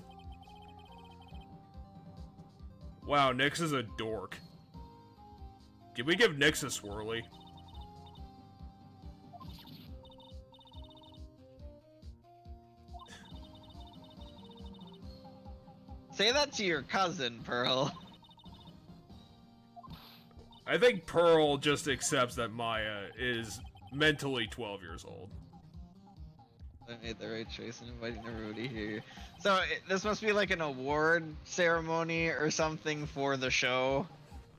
Wow, Nyx is a dork. Can we give Nyx a swirly? Say that to your cousin, Pearl. I think Pearl just accepts that Maya is mentally 12 years old. I made the right choice in inviting everybody here. So this must be like an award ceremony or something for the show,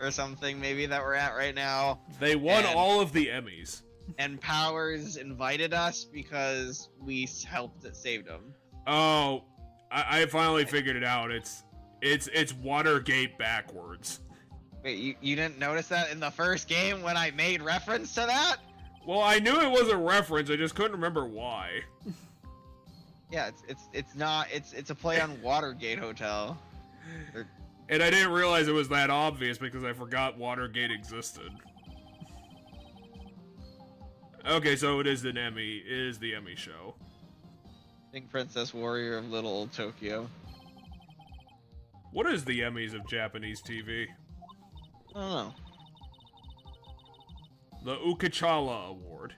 or something maybe that we're at right now. They won all of the Emmys. And Powers invited us because we helped it saved him. Oh, I finally figured it out. It's Watergate backwards. Wait, you didn't notice that in the first game when I made reference to that? Well, I knew it was a reference. I just couldn't remember why. Yeah, it's a play on Watergate Hotel. And I didn't realize it was that obvious because I forgot Watergate existed. Okay, so it is the Emmy show. Pink Princess Warrior of Little Old Tokyo. What is the Emmys of Japanese TV? I don't know. The Ukachala Award.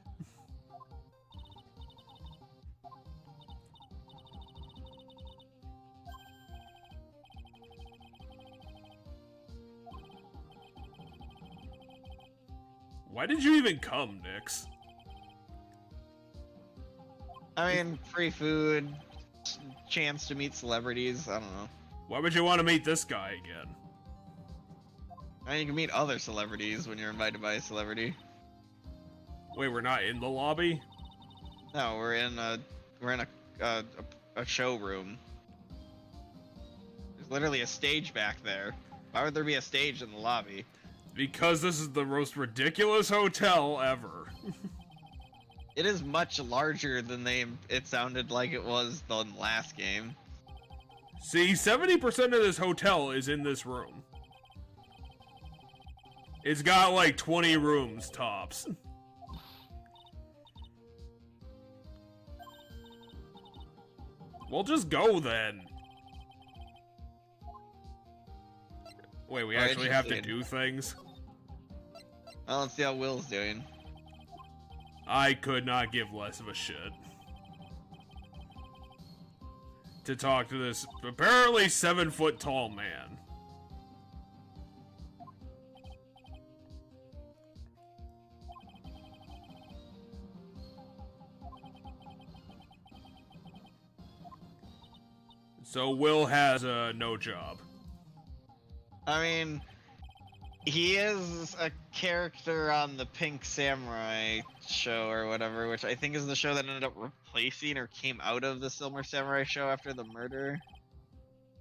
Why did you even come, Nyx? I mean, free food, chance to meet celebrities, I don't know. Why would you want to meet this guy again? I mean, you can meet other celebrities when you're invited by a celebrity. Wait, we're not in the lobby? No, we're in a showroom. There's literally a stage back there. Why would there be a stage in the lobby? Because this is the most ridiculous hotel ever. It is much larger than it sounded like it was the last game. See, 70% of this hotel is in this room. It's got like 20 rooms tops. We'll just go then. Wait, we actually have to do things? Well, let's see how Will's doing. I could not give less of a shit. To talk to this apparently 7-foot tall man. So Will has no job. I mean, he is a character on the Pink Samurai show or whatever, which I think is the show that ended up replacing or came out of the Silver Samurai show after the murder.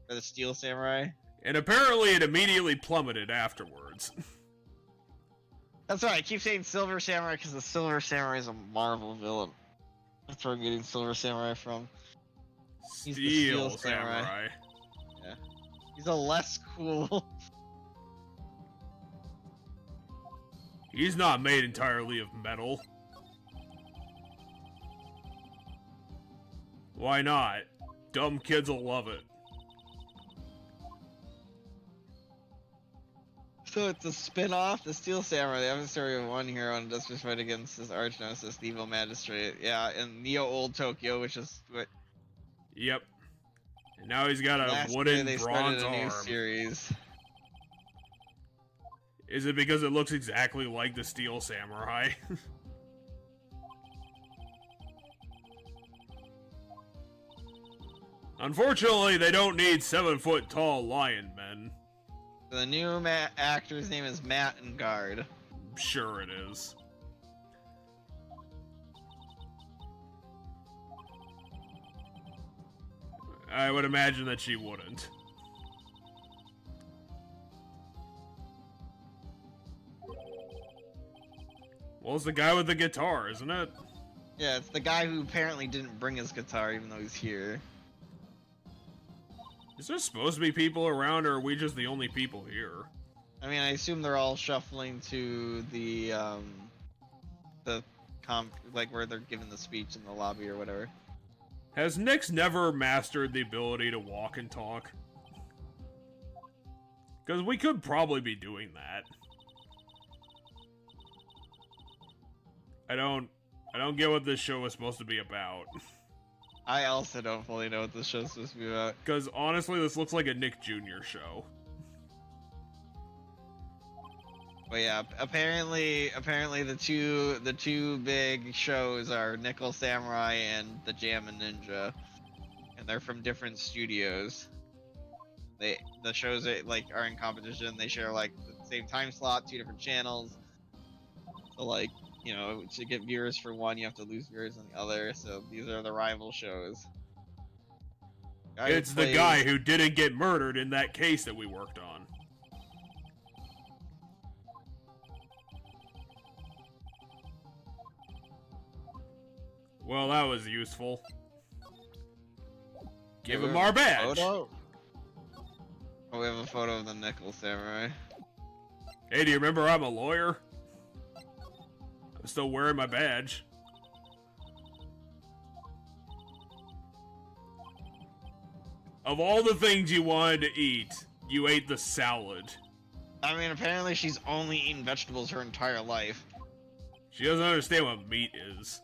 Or the Steel Samurai. And apparently it immediately plummeted afterwards. That's right, I keep saying Silver Samurai because the Silver Samurai is a Marvel villain. That's where I'm getting Silver Samurai from. He's the Steel Samurai. Yeah. He's a less cool. He's not made entirely of metal. Why not? Dumb kids will love it. So it's a spin-off, the Steel Samurai. They have a story of one hero and does fight against his arch nemesis, the evil magistrate. Yeah, and Neo Old Tokyo, which is what. Yep. And now he's got a wooden bronze arm. Series. Is it because it looks exactly like the Steel Samurai? Unfortunately, they don't need 7-foot-tall lion men. The new actor's name is Matt Engard. Sure it is. I would imagine that she wouldn't. Well, it's the guy with the guitar, isn't it? Yeah, it's the guy who apparently didn't bring his guitar even though he's here. Is there supposed to be people around, or are we just the only people here? I mean, I assume they're all shuffling to the like where they're giving the speech in the lobby or whatever. Has Nyx never mastered the ability to walk and talk? Because we could probably be doing that. I don't get what this show is supposed to be about. I also don't fully know what this show's supposed to be about. Because honestly, this looks like a Nick Jr. show. But yeah, apparently the two big shows are Nickel Samurai and the Jammin' Ninja, and they're from different studios. The shows are in competition. They share like the same time slot, 2 different channels. So like, you know, to get viewers for one, you have to lose viewers on the other. So these are the rival shows. It's the guy who didn't get murdered in that case that we worked on. Well, that was useful. Give him our badge. Photo? Oh, we have a photo of the Nickel Samurai. Hey, do you remember I'm a lawyer? I'm still wearing my badge. Of all the things you wanted to eat, you ate the salad. I mean, apparently she's only eaten vegetables her entire life. She doesn't understand what meat is.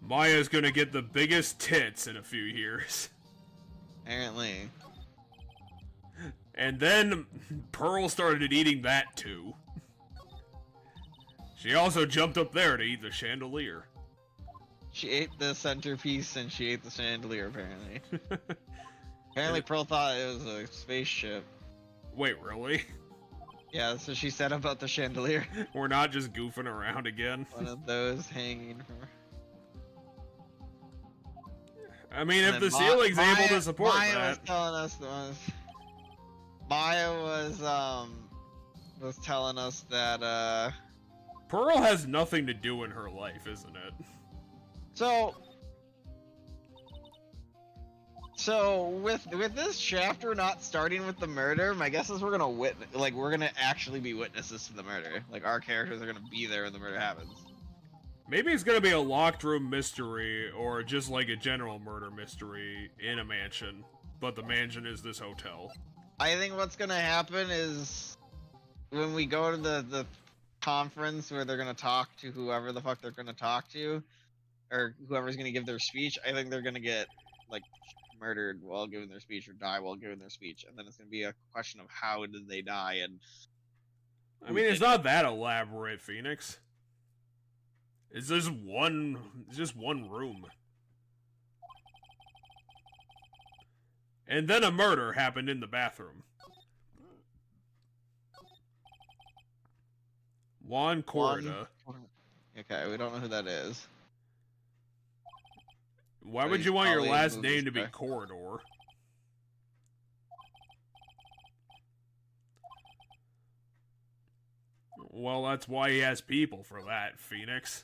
Maya's gonna get the biggest tits in a few years. Apparently. And then Pearl started eating that too. She also jumped up there to eat the chandelier. She ate the centerpiece and she ate the chandelier, apparently. Apparently Pearl thought it was a spaceship. Wait, really? Yeah, that's what she said about the chandelier. We're not just goofing around again. One of those hanging from her. I mean, if the ceiling's able to support Maya that. was telling us Maya was telling us that Pearl has nothing to do in her life, isn't it? So with this chapter not starting with the murder, my guess is we're gonna actually be witnesses to the murder. Like our characters are gonna be there when the murder happens. Maybe it's gonna be a locked room mystery, or just like a general murder mystery in a mansion, but the mansion is this hotel. I think what's gonna happen is when we go to the conference where they're gonna talk to whoever the fuck they're gonna talk to, or whoever's gonna give their speech, I think they're gonna get like murdered while giving their speech or die while giving their speech, and then it's gonna be a question of how did they die. And I mean, it's not that elaborate, Phoenix. It's just one room. And then a murder happened in the bathroom. Juan Corrida. Okay, we don't know who that is. Why would you want your last name to be Corridor? Well, that's why he has people for that, Phoenix.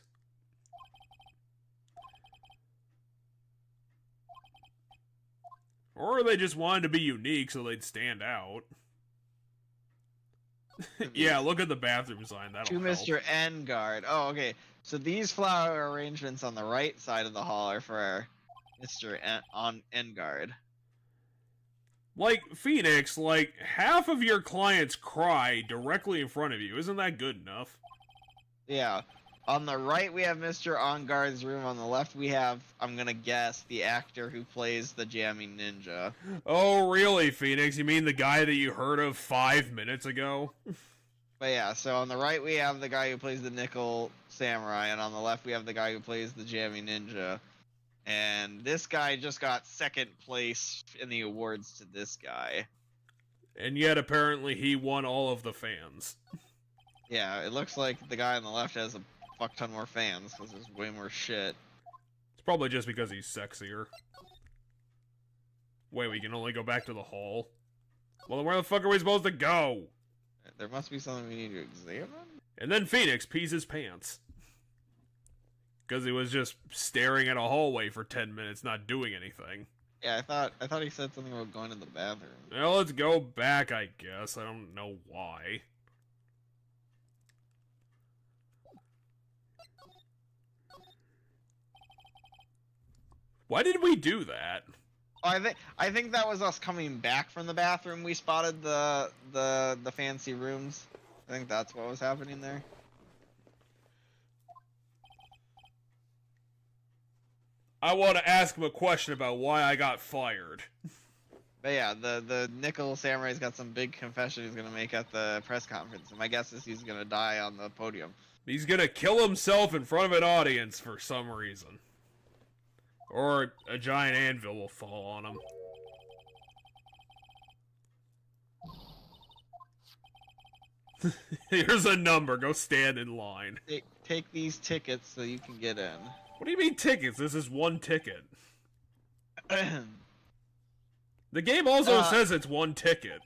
Or they just wanted to be unique so they'd stand out. Yeah, look at the bathroom sign. That'll To help. Mr. Engard. Oh, okay. So these flower arrangements on the right side of the hall are for Mr. Engard. Like, Phoenix, like, half of your clients cry directly in front of you. Isn't that good enough? Yeah. On the right, we have Mr. Engard's room. On the left, we have, I'm gonna guess, the actor who plays the jamming ninja. Oh, really, Phoenix? You mean the guy that you heard of 5 minutes ago? But yeah, so on the right we have the guy who plays the Nickel Samurai, and on the left we have the guy who plays the Jammy Ninja. And this guy just got second place in the awards to this guy. And yet, apparently, he won all of the fans. Yeah, it looks like the guy on the left has a fuck ton more fans, because there's way more shit. It's probably just because he's sexier. Wait, we can only go back to the hall? Well, then where the fuck are we supposed to go? There must be something we need to examine? And then Phoenix pees his pants. Because he was just staring at a hallway for 10 minutes, not doing anything. Yeah, I thought he said something about going to the bathroom. Well, let's go back, I guess. I don't know why. Why did we do that? I think that was us coming back from the bathroom. We spotted the fancy rooms. I think that's what was happening there. I want to ask him a question about why I got fired. But yeah, the Nickel Samurai's got some big confession he's gonna make at the press conference, and my guess is he's gonna die on the podium. He's gonna kill himself in front of an audience for some reason. Or a giant anvil will fall on him. Here's a number, go stand in line. Take these tickets so you can get in. What do you mean tickets? This is one ticket. The game also says it's one ticket.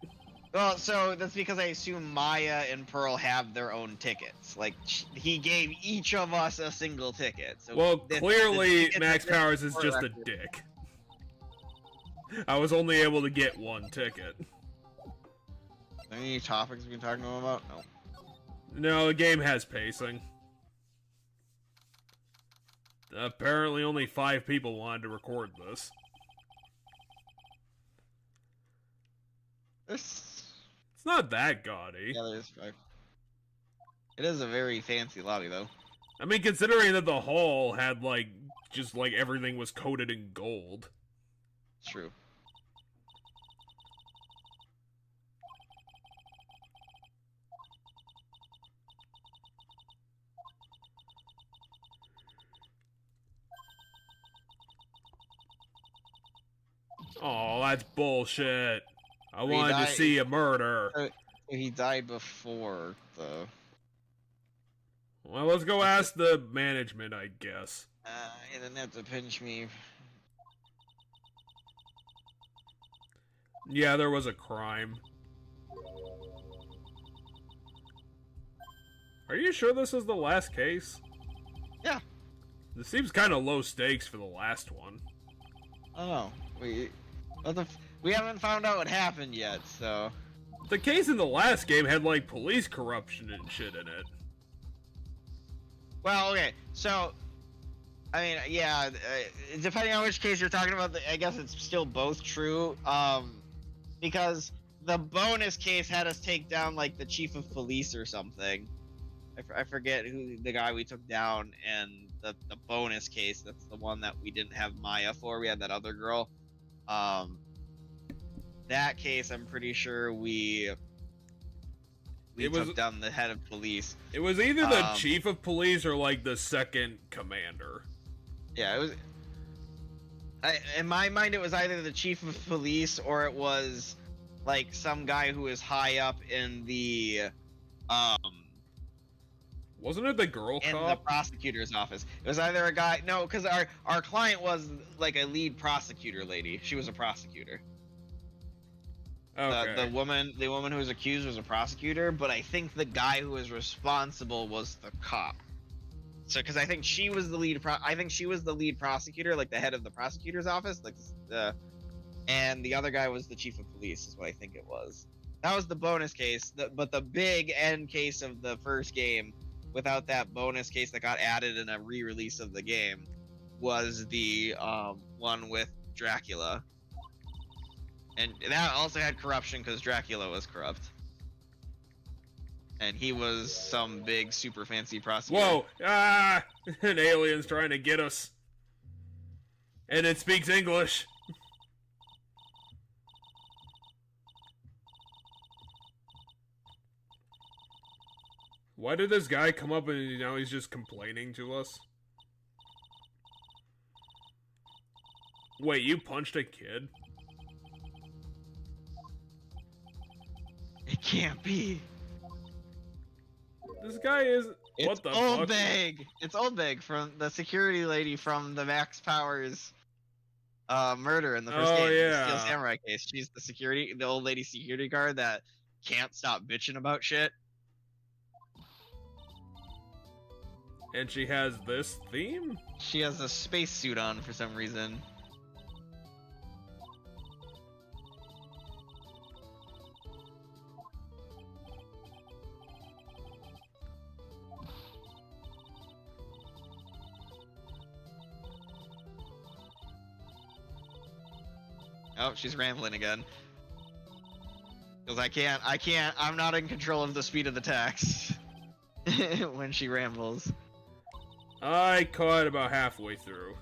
Well, so that's because I assume Maya and Pearl have their own tickets. Like, he gave each of us a single ticket. So well, clearly Max Powers is just a dick. I was only able to get one ticket. Any topics we can talk to him about? No. No, the game has pacing. Apparently only 5 people wanted to record this. It's not that gaudy. Yeah, there's 5. It is a very fancy lobby, though. I mean, considering that the hall had, like, just, like, everything was coated in gold. True. Oh, that's bullshit. I wanted to see a murder. He died before the... Well, let's go ask the management, I guess. He didn't have to pinch me. Yeah, there was a crime. Are you sure this is the last case? Yeah. This seems kind of low stakes for the last one. Oh, we haven't found out what happened yet, so... The case in the last game had, like, police corruption and shit in it. Well, okay, so... I mean, yeah, depending on which case you're talking about, I guess it's still both true, because the bonus case had us take down, like, the chief of police or something. I forget who the guy we took down, and the bonus case, that's the one that we didn't have Maya for, we had that other girl. That case, I'm pretty sure we took down the head of police. It was either the chief of police or, like, the second commander. Yeah, it was... in my mind, it was either the chief of police or it was, like, some guy who was high up in the, Wasn't it the girl cop? In the prosecutor's office. It was either a guy... No, because our client was, like, a lead prosecutor lady. She was a prosecutor. Okay. The woman who was accused was a prosecutor, but I think the guy who was responsible was the cop. So, because I think she was the lead prosecutor, like the head of the prosecutor's office, like and the other guy was the chief of police, is what I think it was. That was the bonus case, but the big end case of the first game, without that bonus case that got added in a re-release of the game, was the one with Dracula. And that also had corruption because Dracula was corrupt. And he was some big, super fancy prosecutor. Whoa! Ah! An alien's trying to get us. And it speaks English. Why did this guy come up and now he's just complaining to us? Wait, you punched a kid? It can't be. This guy is... It's what the Old fuck? Bag. It's Old Bag from the security lady from the Max Powers murder in the first game. yeah. The Steel Samurai case. She's the old lady security guard that can't stop bitching about shit. And she has this theme? She has a space suit on for some reason. Oh, she's rambling again. Because I'm not in control of the speed of the text when she rambles. I caught about halfway through.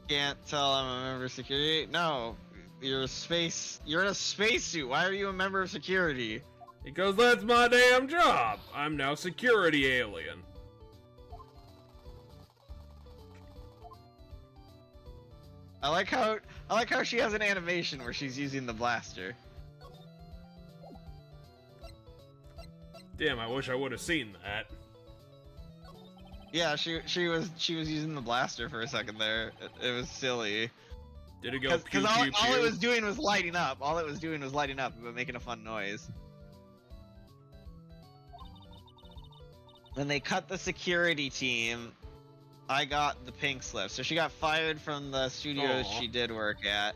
Can't tell I'm a member of security? No, you're in a spacesuit. Why are you a member of security? Because that's my damn job. I'm now security alien. I like how she has an animation where she's using the blaster. Damn, I wish I would have seen that. Yeah, she was using the blaster for a second there. It was silly. Did it go pew Because pew pew? all it was doing was lighting up. All it was doing was lighting up, but making a fun noise. When they cut the security team, I got the pink slip. So she got fired from the studios Aw. she did work at.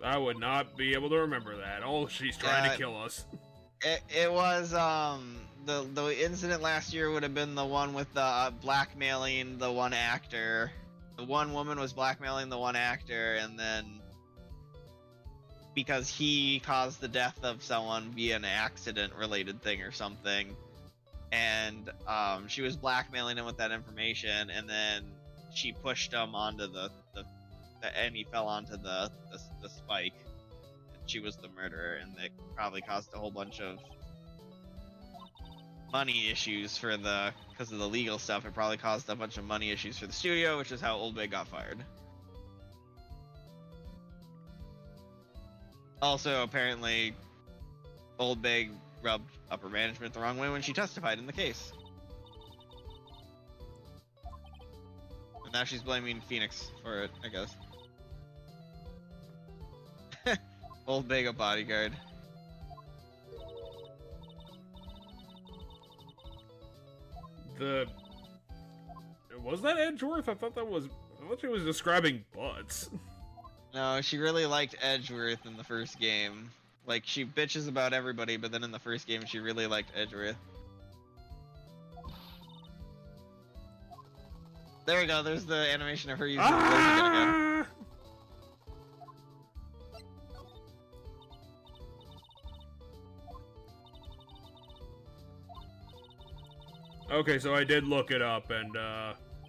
I would not be able to remember that. Oh, she's trying to kill us. It was the incident last year would have been the one with the blackmailing the one actor. The one woman was blackmailing the one actor, and then because he caused the death of someone via an accident related thing or something, and she was blackmailing him with that information, and then she pushed him onto the and he fell onto the spike. She was the murderer, and it probably caused a whole bunch of money issues because of the legal stuff. It probably caused a bunch of money issues for the studio, which is how Old Bay got fired. Also, apparently, Old Bay rubbed upper management the wrong way when she testified in the case. And now she's blaming Phoenix for it, I guess. Old Bay bodyguard. Was that Edgeworth? I thought she was describing butts. No, she really liked Edgeworth in the first game. Like, she bitches about everybody, but then in the first game, she really liked Edgeworth. There we go, there's the animation of her using the laser gun again. Okay, so I did look it up, and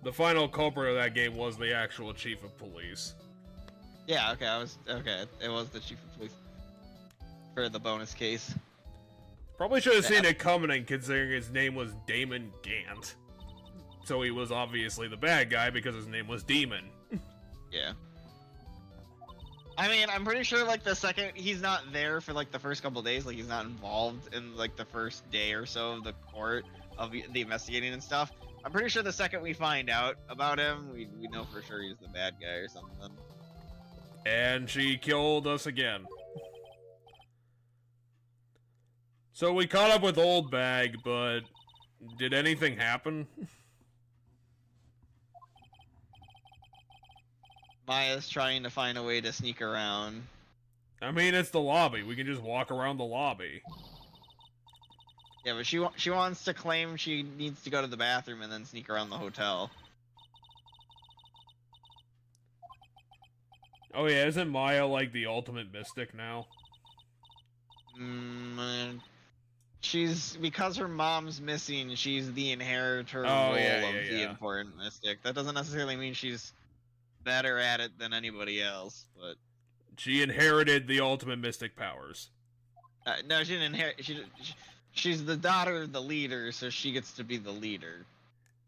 the final culprit of that game was the actual chief of police. Yeah, okay, it was the chief of police for the bonus case. Probably should have seen it coming, considering his name was Damon Gant. So he was obviously the bad guy because his name was Demon. Yeah. I mean, I'm pretty sure, like, the second he's not there for, like, the first couple days, like, he's not involved in, like, the first day or so of the court, of the investigating and stuff. I'm pretty sure the second we find out about him, we know for sure he's the bad guy or something. And she killed us again. So we caught up with Old Bag, but did anything happen? Maya's trying to find a way to sneak around. I mean, it's the lobby. We can just walk around the lobby. Yeah, but she wants to claim she needs to go to the bathroom and then sneak around the hotel. Oh yeah, isn't Maya like the ultimate mystic now? Because her mom's missing, she's the inheritor role of the important mystic. That doesn't necessarily mean she's better at it than anybody else, but She inherited the ultimate mystic powers. no, she didn't inherit. She's the daughter of the leader, so she gets to be the leader.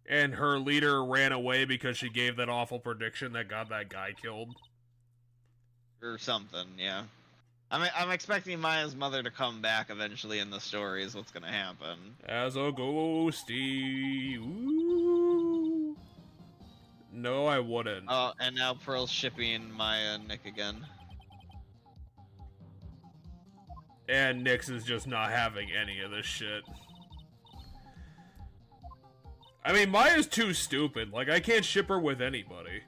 And her leader ran away because she gave that awful prediction that got that guy killed. Or something, yeah. I'm expecting Maya's mother to come back eventually in the story is what's gonna happen. As a ghosty. Ooh. No, I wouldn't. Oh, and now Pearl's shipping Maya and Nick again. And Nyx is just not having any of this shit. I mean, Maya's too stupid. Like, I can't ship her with anybody.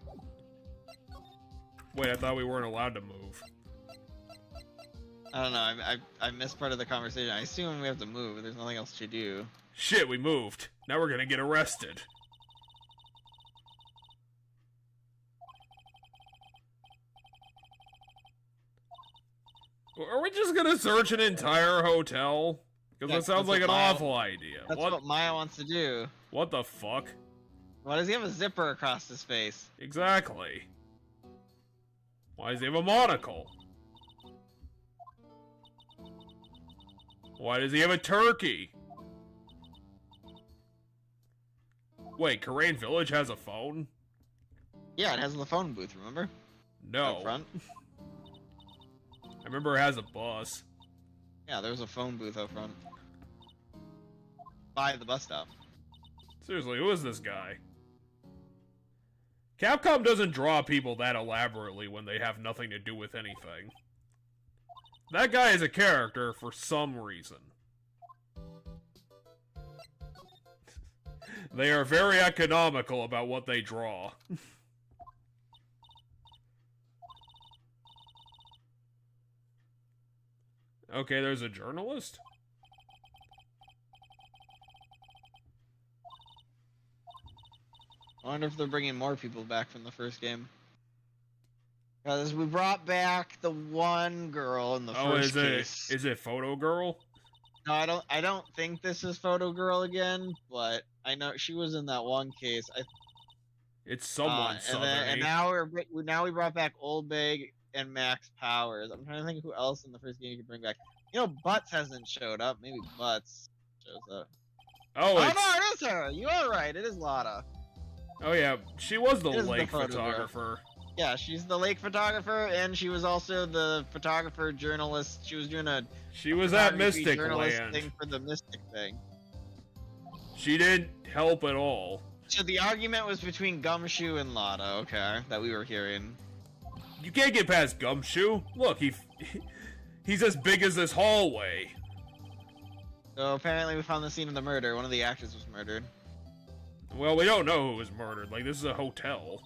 Wait, I thought we weren't allowed to move. I don't know, I missed part of the conversation. I assume we have to move, there's nothing else to do. Shit, we moved. Now we're gonna get arrested. Are we just gonna search an entire hotel? Because that sounds like an awful idea. That's what Maya wants to do. What the fuck? Why does he have a zipper across his face? Exactly. Why does he have a monocle? Why does he have a turkey? Wait, Karain Village has a phone? Yeah, it has the phone booth, remember? No. Up front? I remember it has a bus. Yeah, there's a phone booth up front. By the bus stop. Seriously, who is this guy? Capcom doesn't draw people that elaborately when they have nothing to do with anything. That guy is a character for some reason. They are very economical about what they draw. Okay, there's a journalist? I wonder if they're bringing more people back from the first game. Because we brought back the one girl in the first case. Is it Photo Girl? No, I don't think this is Photo Girl again, but I know she was in that one case. It's someone and now we brought back Old Bag and Max Powers. I'm trying to think who else in the first game you could bring back. You know, Butts hasn't showed up. Maybe Butts shows up. Oh, no, it is her. You are right. It is Lotta. Oh yeah, she was the lake the photographer. Yeah, she's the lake photographer, and she was also the photographer journalist. She was doing a at Mystic Land thing for the Mystic thing. She didn't help at all. So the argument was between Gumshoe and Lotta, okay, that we were hearing. You can't get past Gumshoe. Look, he's as big as this hallway. So apparently we found the scene of the murder. One of the actors was murdered. Well, we don't know who was murdered. Like, this is a hotel.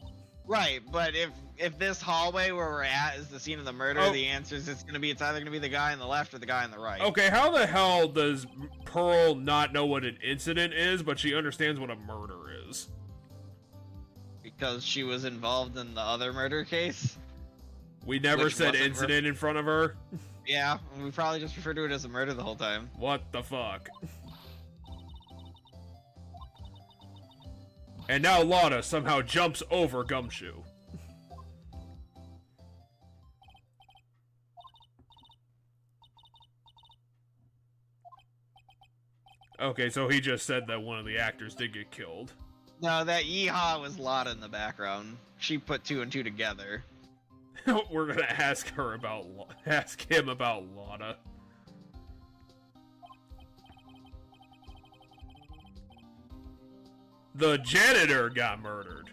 Right, but if this hallway where we're at is the scene of the murder, the answer is it's either gonna be the guy on the left or the guy on the right. Okay, how the hell does Pearl not know what an incident is, but she understands what a murder is? Because she was involved in the other murder case. We never said incident in front of her. Yeah, we probably just referred to it as a murder the whole time. What the fuck? And now Lotta somehow jumps over Gumshoe. Okay, so he just said that one of the actors did get killed. No, that yeehaw was Lotta in the background. She put two and two together. We're gonna ask him about Lotta. The janitor got murdered.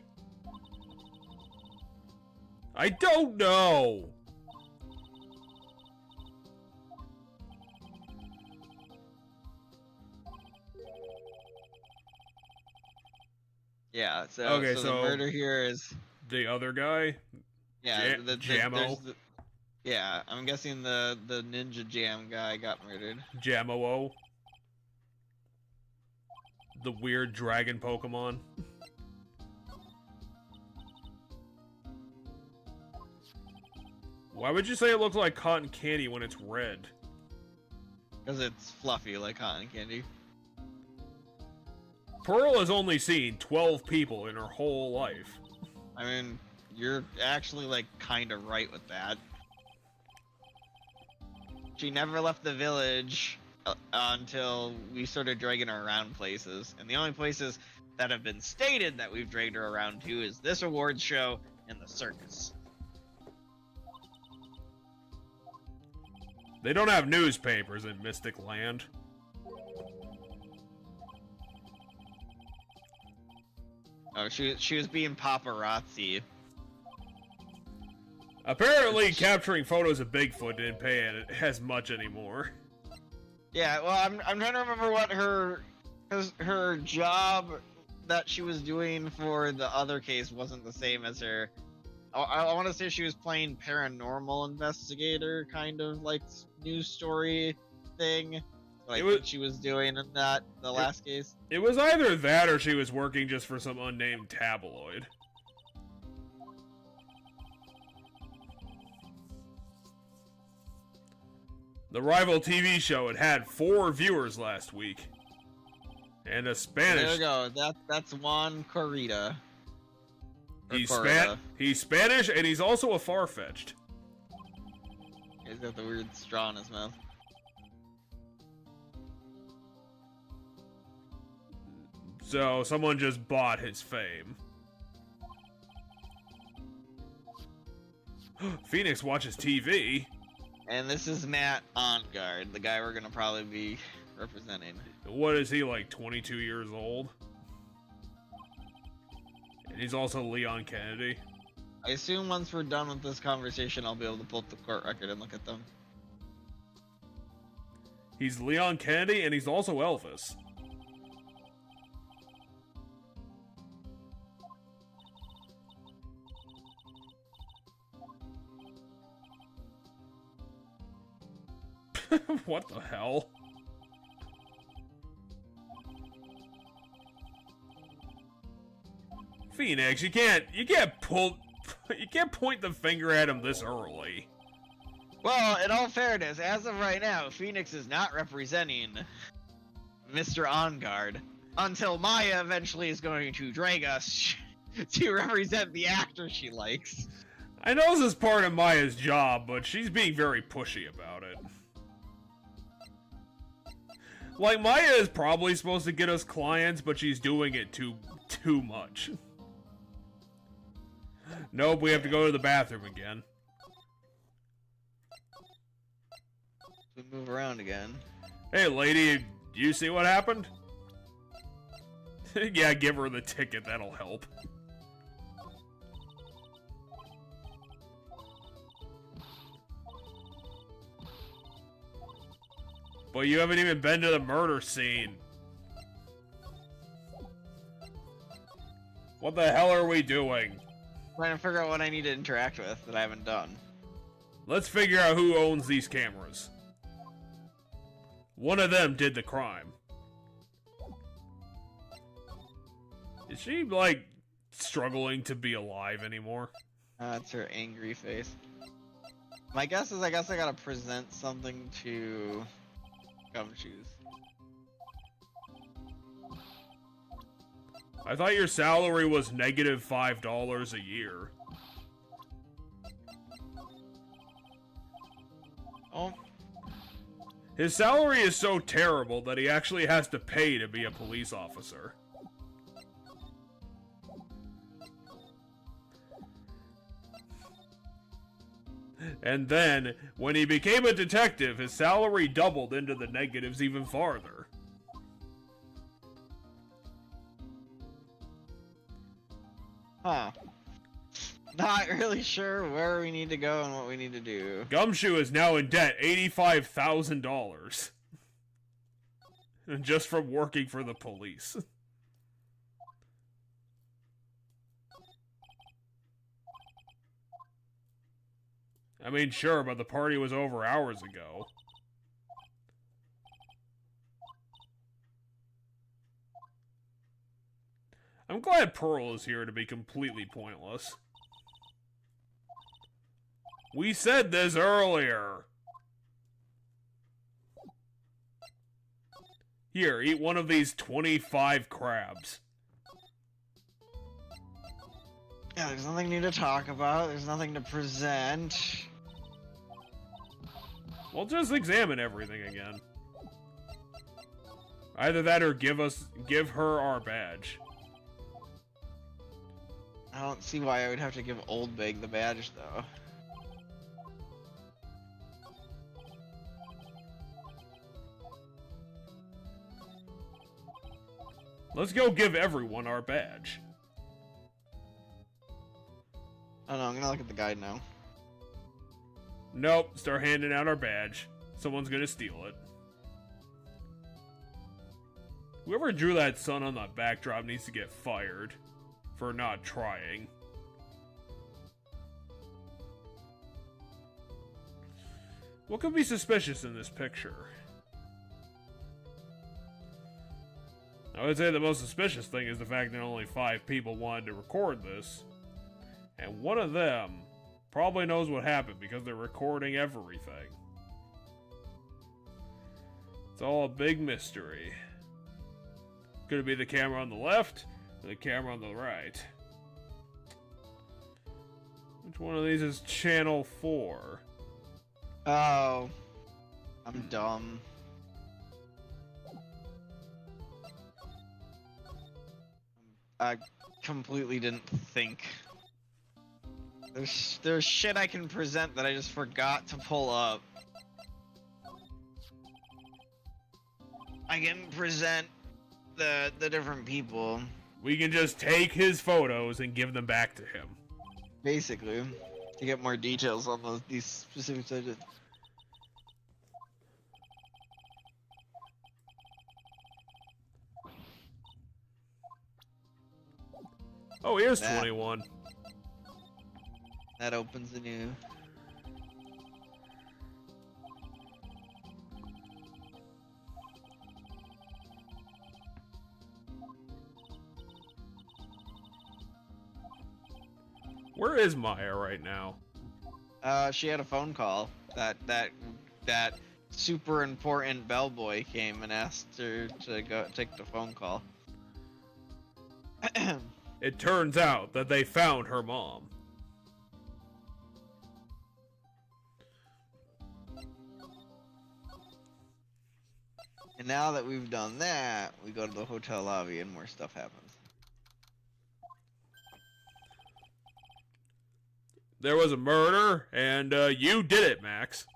I don't know. Yeah, so the murder here is the other guy. Yeah, Jammo. Yeah, I'm guessing the Ninja Jam guy got murdered. Jammo. The weird dragon Pokemon. Why would you say it looks like cotton candy when it's red? Because it's fluffy like cotton candy. Pearl has only seen 12 people in her whole life. I mean, You're actually, like, kind of right with that. She never left the village until we started dragging her around places. And the only places that have been stated that we've dragged her around to is this awards show and the circus. They don't have newspapers in Mystic Land. Oh, she was being paparazzi. Apparently, capturing photos of Bigfoot didn't pay it as much anymore. Yeah, well, I'm trying to remember what her job that she was doing for the other case wasn't the same as her. I want to say she was playing paranormal investigator, kind of like news story thing, like what she was doing in the last case. It was either that or she was working just for some unnamed tabloid. The rival TV show had 4 viewers last week. And a Spanish... There we go. That's Juan Corrida. He's Spanish, and he's also a far-fetched. He's got the weird straw in his mouth. So, someone just bought his fame. Phoenix watches TV. And this is Matt Onguard, the guy we're gonna probably be representing. What is he, like 22 years old? And he's also Leon Kennedy. I assume once we're done with this conversation, I'll be able to pull up the court record and look at them. He's Leon Kennedy, and he's also Elvis. What the hell? Phoenix, you can't point the finger at him this early. Well, in all fairness, as of right now, Phoenix is not representing Mr. Onguard until Maya eventually is going to drag us to represent the actor she likes. I know this is part of Maya's job, but she's being very pushy about it. Like, Maya is probably supposed to get us clients, but she's doing it too much. Nope, we have to go to the bathroom again. We move around again. Hey, lady, do you see what happened? Yeah, give her the ticket, that'll help. But you haven't even been to the murder scene. What the hell are we doing? Trying to figure out what I need to interact with that I haven't done. Let's figure out who owns these cameras. One of them did the crime. Is she, like, struggling to be alive anymore? That's her angry face. My guess is I gotta present something to Gumshoes. I thought your salary was negative $5 a year. Oh. His salary is so terrible that he actually has to pay to be a police officer. And then, when he became a detective, his salary doubled into the negatives even farther. Huh. Not really sure where we need to go and what we need to do. Gumshoe is now in debt $85,000. Just from working for the police. I mean, sure, but the party was over hours ago. I'm glad Pearl is here to be completely pointless. We said this earlier. Here, eat one of these 25 crabs. Yeah, there's nothing new to talk about. There's nothing to present. Well, just examine everything again. Either that or give her our badge. I don't see why I would have to give Old Big the badge, though. Let's go give everyone our badge. I don't know, I'm gonna look at the guide now. Nope, start handing out our badge. Someone's gonna steal it. Whoever drew that sun on the backdrop needs to get fired for not trying. What could be suspicious in this picture? I would say the most suspicious thing is the fact that only 5 people wanted to record this. And one of them probably knows what happened because they're recording everything. It's all a big mystery. Could it be the camera on the left or the camera on the right? Which one of these is channel 4? Oh, I'm dumb. I completely didn't think. There's shit I can present that I just forgot to pull up. I can present the different people. We can just take his photos and give them back to him. Basically, to get more details on these specific subjects. Oh, he is 21. That opens a new. Where is Maya right now? She had a phone call. That super important bellboy came and asked her to go take the phone call. It turns out that they found her mom. And now that we've done that, we go to the hotel lobby and more stuff happens. There was a murder, and you did it, Max.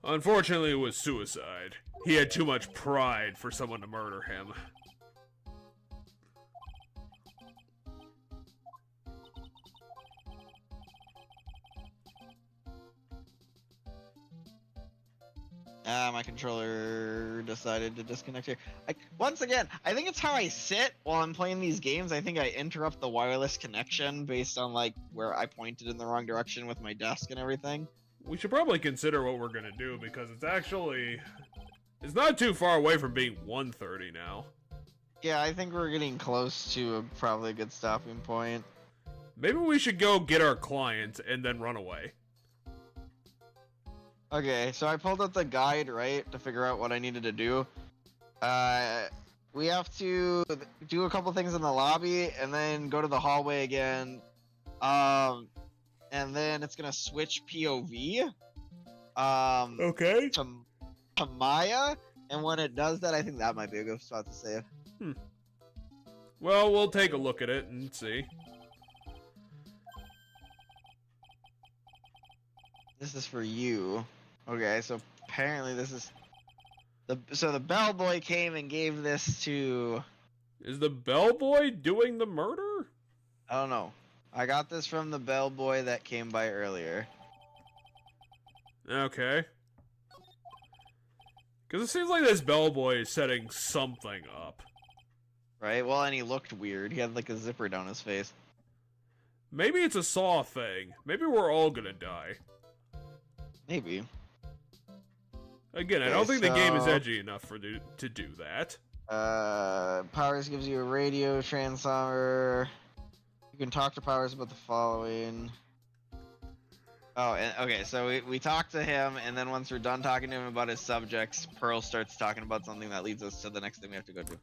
Unfortunately, it was suicide. He had too much pride for someone to murder him. My controller decided to disconnect here. Once again, I think it's how I sit while I'm playing these games. I think I interrupt the wireless connection based on, like, where I pointed in the wrong direction with my desk and everything. We should probably consider what we're gonna do, because it's not too far away from being 1:30 now. Yeah, I think we're getting close to probably a good stopping point. Maybe we should go get our client and then run away. Okay, so I pulled up the guide, right, to figure out what I needed to do. We have to do a couple things in the lobby and then go to the hallway again. And then it's gonna switch POV. Okay. To Maya, and when it does that, I think that might be a good spot to save. Well, we'll take a look at it and see. This is for you. Okay, so apparently this is the bellboy came and gave this to. Is the bellboy doing the murder? I don't know. I got this from the bellboy that came by earlier. Okay. Because it seems like this bellboy is setting something up. Right? Well, and he looked weird. He had like a zipper down his face. Maybe it's a Saw thing. Maybe we're all gonna die. Maybe. Again, I don't think the game is edgy enough to do that. Powers gives you a radio transformer. You can talk to Powers about the following. Oh, and, okay. So we talk to him, and then once we're done talking to him about his subjects, Pearl starts talking about something that leads us to the next thing we have to go to.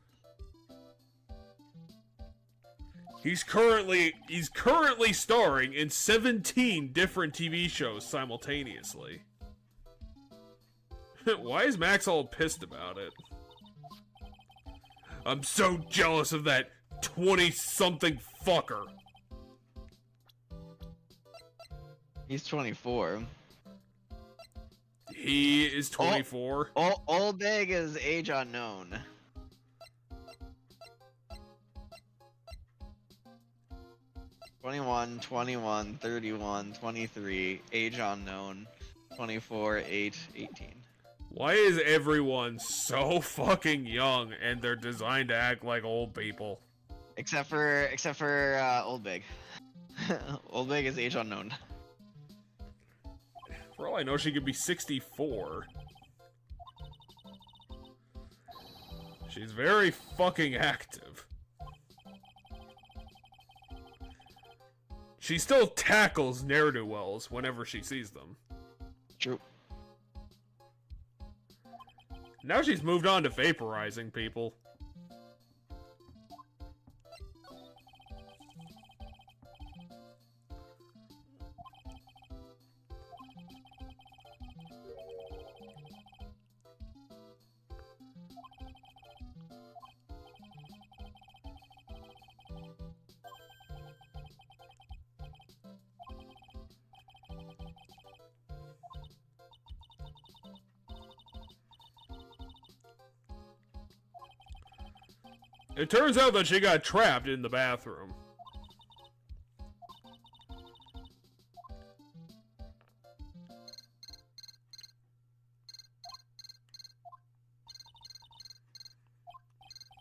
He's currently starring in 17 different TV shows simultaneously. Why is Max all pissed about it? I'm so jealous of that 20-something fucker. He's 24. He is 24. Old Big is age unknown. "21, 21, 31, 23, age unknown, 24, age 18. Why is everyone so fucking young and they're designed to act like old people? Except for Old Big. Old Big is age unknown. For all I know, she could be 64. She's very fucking active. She still tackles ne'er-do-wells whenever she sees them. True. Now she's moved on to vaporizing people. It turns out that she got trapped in the bathroom.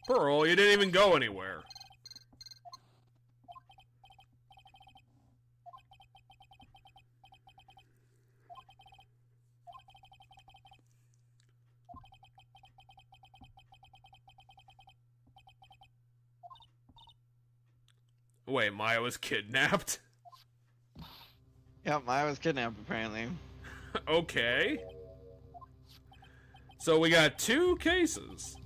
Pearl, you didn't even go anywhere. Wait, Maya was kidnapped? Yep, Maya was kidnapped apparently. Okay. So we got 2 cases.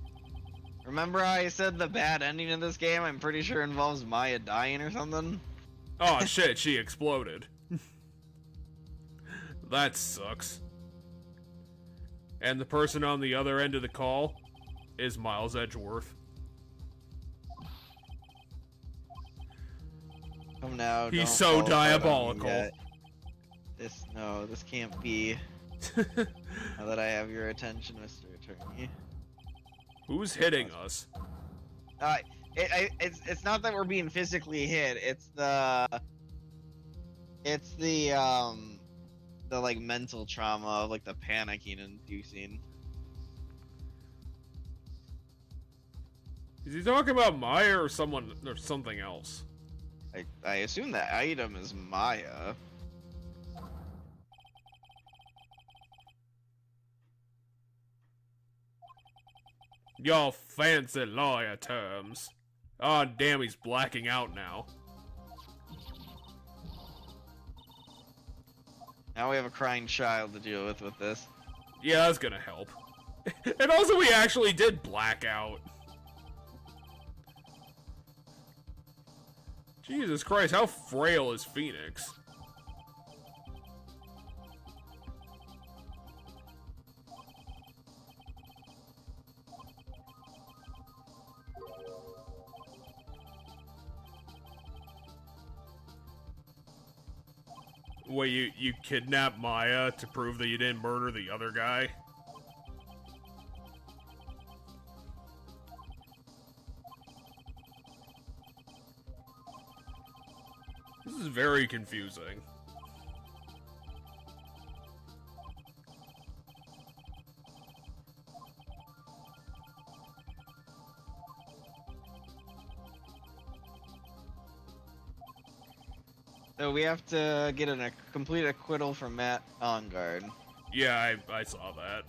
Remember how I said the bad ending of this game, I'm pretty sure involves Maya dying or something? Oh shit, she exploded. That sucks. And the person on the other end of the call is Miles Edgeworth. Come now. He's don't so fall apart on me diabolical. yet. This can't be. Now that I have your attention, Mr. Attorney. Who's hitting us? It's not that we're being physically hit. It's the like mental trauma of like the panicking inducing. Is he talking about Maya or someone or something else? I assume that item is Maya. Y'all fancy lawyer terms. Oh damn, he's blacking out now. Now we have a crying child to deal with this. Yeah, that's gonna help. And also, we actually did black out. Jesus Christ, how frail is Phoenix? Wait, you kidnapped Maya to prove that you didn't murder the other guy? This is very confusing. So we have to get a complete acquittal from Matt on guard. Yeah, I saw that.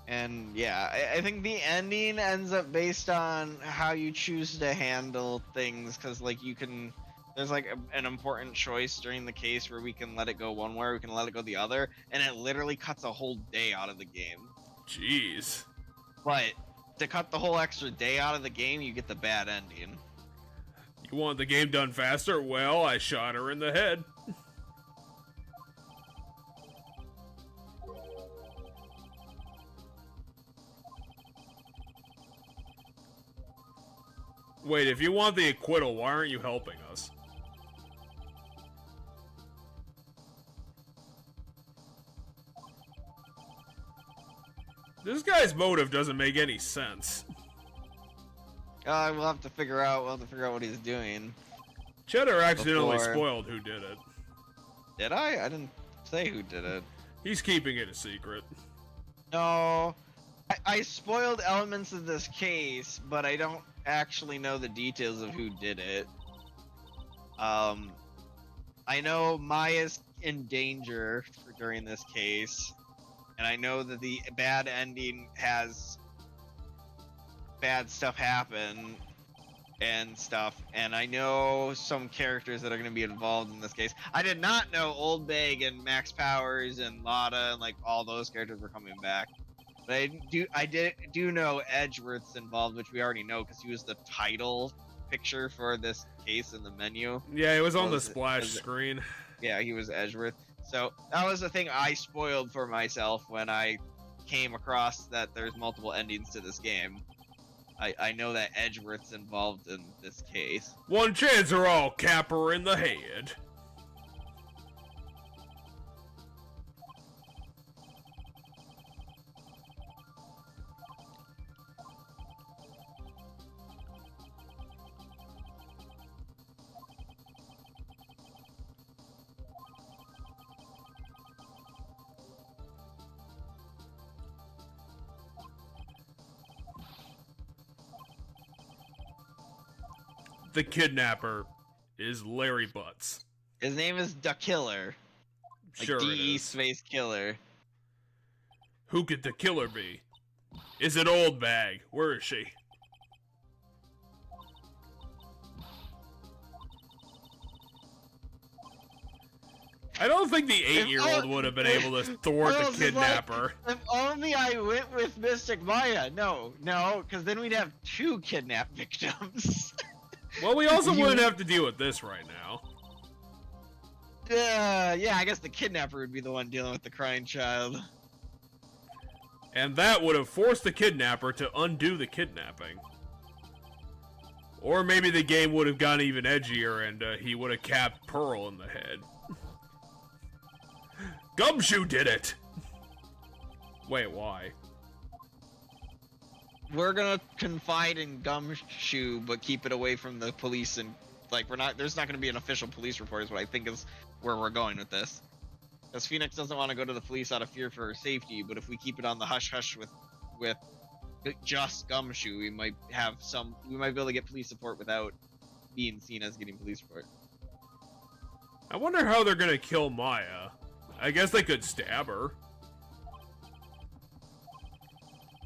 And yeah, I think the ending ends up based on how you choose to handle things, because like you can there's like an important choice during the case where we can let it go one way, or we can let it go the other, and it literally cuts a whole day out of the game. Jeez. But to cut the whole extra day out of the game, you get the bad ending. You want the game done faster? Well, I shot her in the head. Wait, if you want the acquittal, why aren't you helping us? This guy's motive doesn't make any sense. We'll have to figure out. What he's doing. Cheddar accidentally spoiled who did it. Did I? I didn't say who did it. He's keeping it a secret. No, I spoiled elements of this case, but I don't actually know the details of who did it. I know Maya's in danger during this case, and I know that the bad ending has bad stuff happen and stuff, and I know some characters that are going to be involved in this case. I did not know Old Bag and Max Powers and Lotta and like all those characters were coming back. But I do know Edgeworth's involved, which we already know because he was the title picture for this case in the menu. Yeah, it was on the splash screen. Yeah, he was Edgeworth. So that was the thing I spoiled for myself when I came across that there's multiple endings to this game. I know that Edgeworth's involved in this case. One chance or I'll cap her in the head. The kidnapper is Larry Butts. His name is The Killer. Like Sure D-E space killer. Who could the killer be? Is it Old Bag? Where is she? I don't think the 8-year-old would have been able to thwart the kidnapper. Like, if only I went with Mystic Maya. No, because then we'd have 2 kidnapped victims. Well, we also wouldn't have to deal with this right now. Yeah, I guess the kidnapper would be the one dealing with the crying child. And that would have forced the kidnapper to undo the kidnapping. Or maybe the game would have gotten even edgier and he would have capped Pearl in the head. Gumshoe did it! Wait, why? We're gonna confide in Gumshoe, but keep it away from the police, and like there's not gonna be an official police report is what I think is where we're going with this. Because Phoenix doesn't want to go to the police out of fear for her safety, but if we keep it on the hush-hush with just Gumshoe, we might be able to get police support without being seen as getting police support. I wonder how they're gonna kill Maya. I guess they could stab her.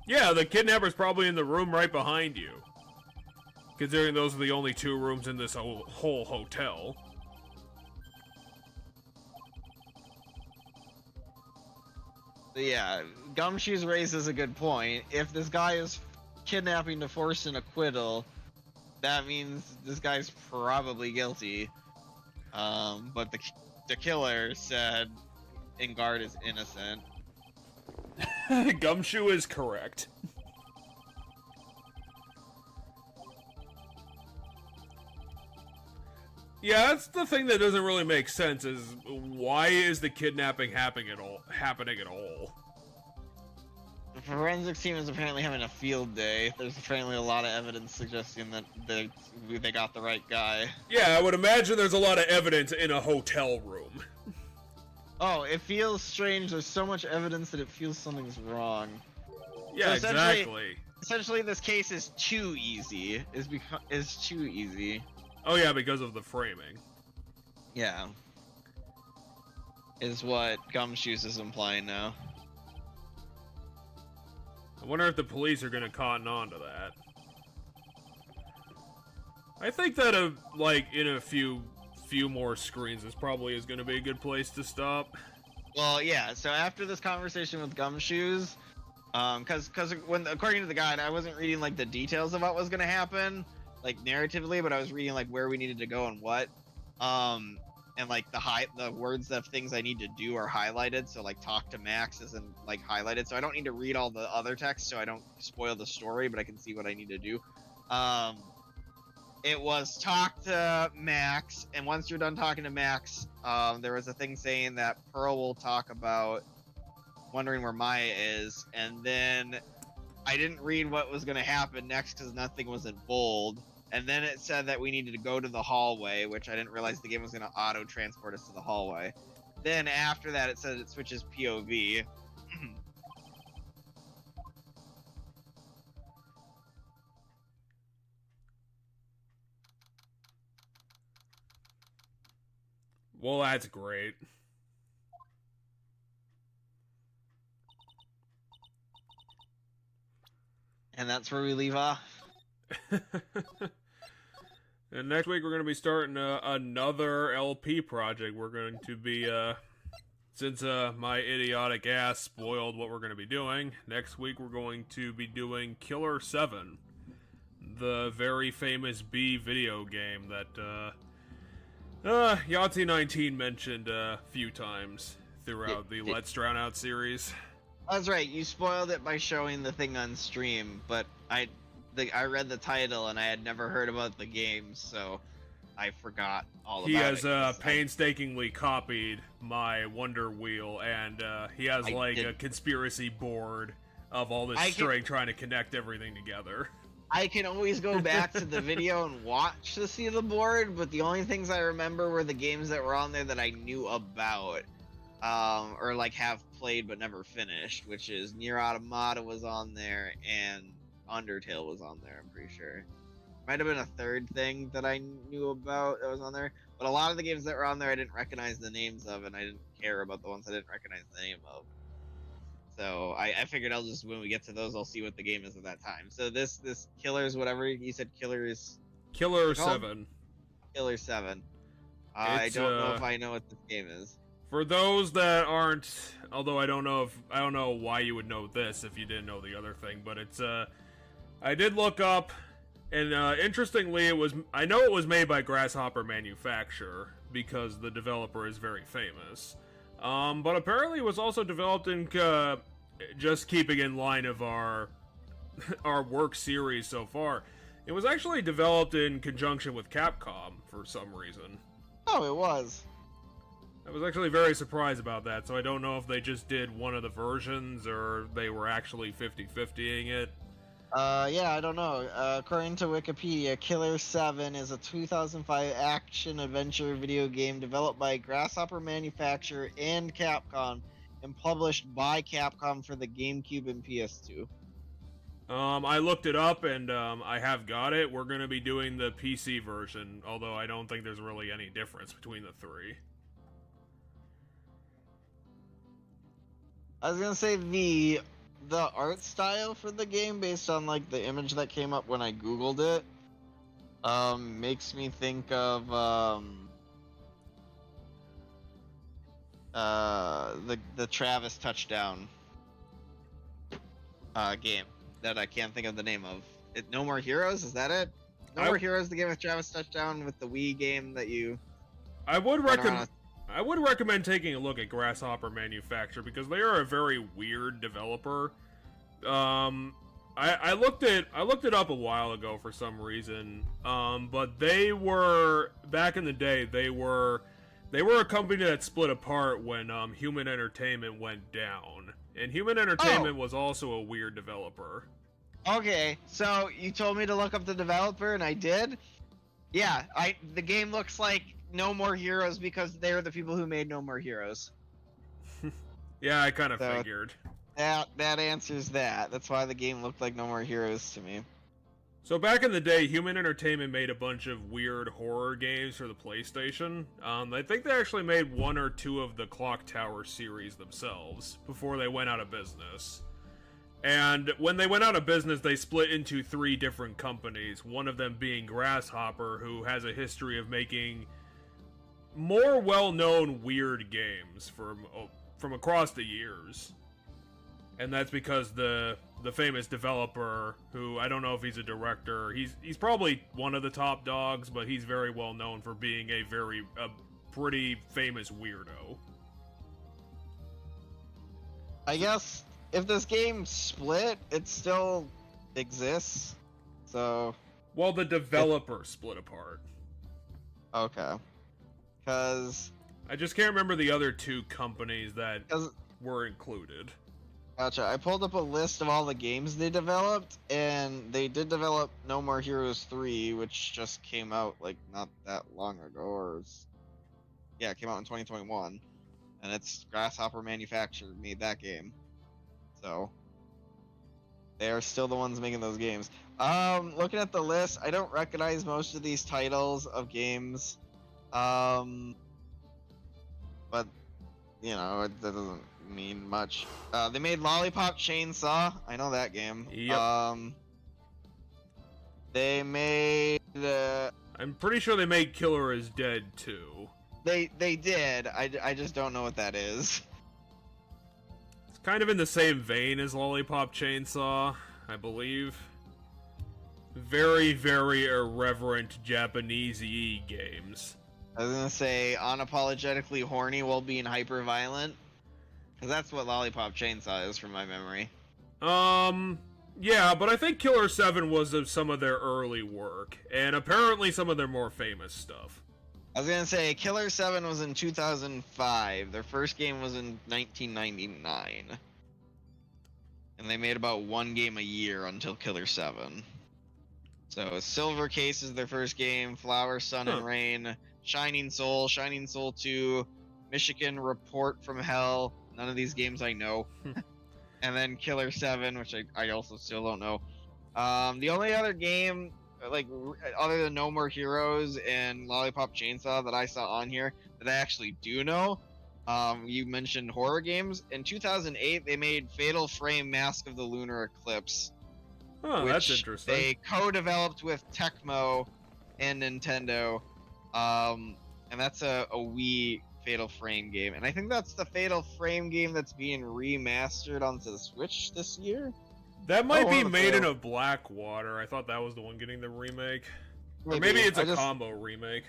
Yeah, the kidnapper's probably in the room right behind you. Considering those are the only 2 rooms in this whole hotel. Yeah, Gumshoe's raises a good point. If this guy is kidnapping to force an acquittal, that means this guy's probably guilty. But the killer said Ingard is innocent. Gumshoe is correct. Yeah, that's the thing that doesn't really make sense, is why is the kidnapping happening at all? The forensics team is apparently having a field day. There's apparently a lot of evidence suggesting that they got the right guy. Yeah, I would imagine there's a lot of evidence in a hotel room. Oh, it feels strange. There's so much evidence that it feels something's wrong. Yeah, so exactly. Essentially, this case is too easy. Is too easy. Oh yeah, because of the framing. Yeah. Is what Gumshoes is implying now. I wonder if the police are gonna cotton on to that. I think that, like, in a few few more screens, this probably is going to be a good place to stop. Well, yeah. So after this conversation with Gumshoes, because when according to the guide, I wasn't reading like the details of what was gonna happen, like narratively, but I was reading like where we needed to go and what, and like the words of things I need to do are highlighted. So like talk to Max isn't like highlighted, so I don't need to read all the other text, so I don't spoil the story, but I can see what I need to do. It was talk to Max, and once you're done talking to Max, there was a thing saying that Pearl will talk about wondering where Maya is, and then I didn't read what was going to happen next because nothing was in bold, and then it said that we needed to go to the hallway, which I didn't realize the game was going to auto-transport us to the hallway. Then after that, it said it switches POV. Well, that's great. And that's where we leave off. And next week we're going to be starting another LP project. We're going to be, since my idiotic ass spoiled what we're going to be doing, next week we're going to be doing Killer 7, the very famous B video game that Yahtzee19 mentioned a few times throughout the Let's Drown Out series. That's right, you spoiled it by showing the thing on stream, but I read the title and I had never heard about the game, so I forgot all about it. He has painstakingly copied my Wonder Wheel, and he has a conspiracy board of all this string trying to connect everything together. I can always go back to the video and watch to see the board, but the only things I remember were the games that were on there that I knew about. Or like have played but never finished, which is Nier Automata was on there and Undertale was on there, I'm pretty sure. Might have been a third thing that I knew about that was on there, but a lot of the games that were on there I didn't recognize the names of, and I didn't care about the ones I didn't recognize the name of. So I figured I'll just, when we get to those, I'll see what the game is at that time. So this Killer's whatever you said, Killer 7. Killer 7. I don't know if I know what this game is. For those that aren't, although I don't know why you would know this if you didn't know the other thing, but it's I did look up, and interestingly, I know it was made by Grasshopper Manufacture because the developer is very famous. But apparently it was also developed in just keeping in line of our work series so far. It was actually developed in conjunction with Capcom for some reason. Oh, it was. I was actually very surprised about that, so I don't know if they just did one of the versions or they were actually 50-50ing it. Yeah, I don't know. According to Wikipedia, Killer 7 is a 2005 action-adventure video game developed by Grasshopper Manufacture and Capcom and published by Capcom for the GameCube and PS2. I looked it up and I have got it. We're going to be doing the PC version, although I don't think there's really any difference between the three. I was gonna say the art style for the game, based on like the image that came up when I googled it, makes me think of the Travis Touchdown game that I can't think of the name of. No More Heroes, is that it? No More Heroes, the game with Travis Touchdown with the Wii game that you. I would recommend taking a look at Grasshopper Manufacture because they are a very weird developer. I looked it up a while ago for some reason. But they were back in the day. They were a company that split apart when Human Entertainment went down, and Human Entertainment was also a weird developer. Okay, so you told me to look up the developer, and I did. Yeah, the game looks like No More Heroes because they're the people who made No More Heroes. Yeah, I kind of figured. That answers that. That's why the game looked like No More Heroes to me. So back in the day, Human Entertainment made a bunch of weird horror games for the PlayStation. I think they actually made one or two of the Clock Tower series themselves before they went out of business. And when they went out of business, they split into 3 different companies, one of them being Grasshopper, who has a history of making more well-known weird games from across the years. And that's because the famous developer, who I don't know if he's a director, he's probably one of the top dogs, but he's very well known for being a pretty famous weirdo. I guess if this game split, it still exists. So. Well, the developer split apart. Okay. Because. I just can't remember the other two companies that were included. Gotcha. I pulled up a list of all the games they developed, and they did develop No More Heroes 3, which just came out, like, not that long ago, it came out in 2021. And it's Grasshopper Manufactured made that game. So, they are still the ones making those games. Looking at the list, I don't recognize most of these titles of games. But, you know, that doesn't mean much. They made Lollipop Chainsaw. I know that game. Yep. They made. I'm pretty sure they made Killer is Dead too. They did. I just don't know what that is. It's kind of in the same vein as Lollipop Chainsaw, I believe. Very, very irreverent Japanese-y games. I was gonna say unapologetically horny while being hyper violent. Because that's what Lollipop Chainsaw is from my memory. Yeah, but I think Killer 7 was of some of their early work, and apparently some of their more famous stuff. I was gonna say, Killer 7 was in 2005. Their first game was in 1999. And they made about one game a year until Killer 7. So, Silver Case is their first game, Flower, Sun, and Rain, Shining Soul 2, Michigan Report from Hell. None of these games I know. And then Killer 7, which I also still don't know. The only other game, like, other than No More Heroes and Lollipop Chainsaw that I saw on here that I actually do know, you mentioned horror games. In 2008, they made Fatal Frame Mask of the Lunar Eclipse. Oh, which that's interesting. They co-developed with Tecmo and Nintendo. And that's a Wii Fatal Frame game, and I think that's the Fatal Frame game that's being remastered onto the Switch this year. That might be Maiden of Blackwater. I thought that was the one getting the remake. Or maybe it's a combo remake.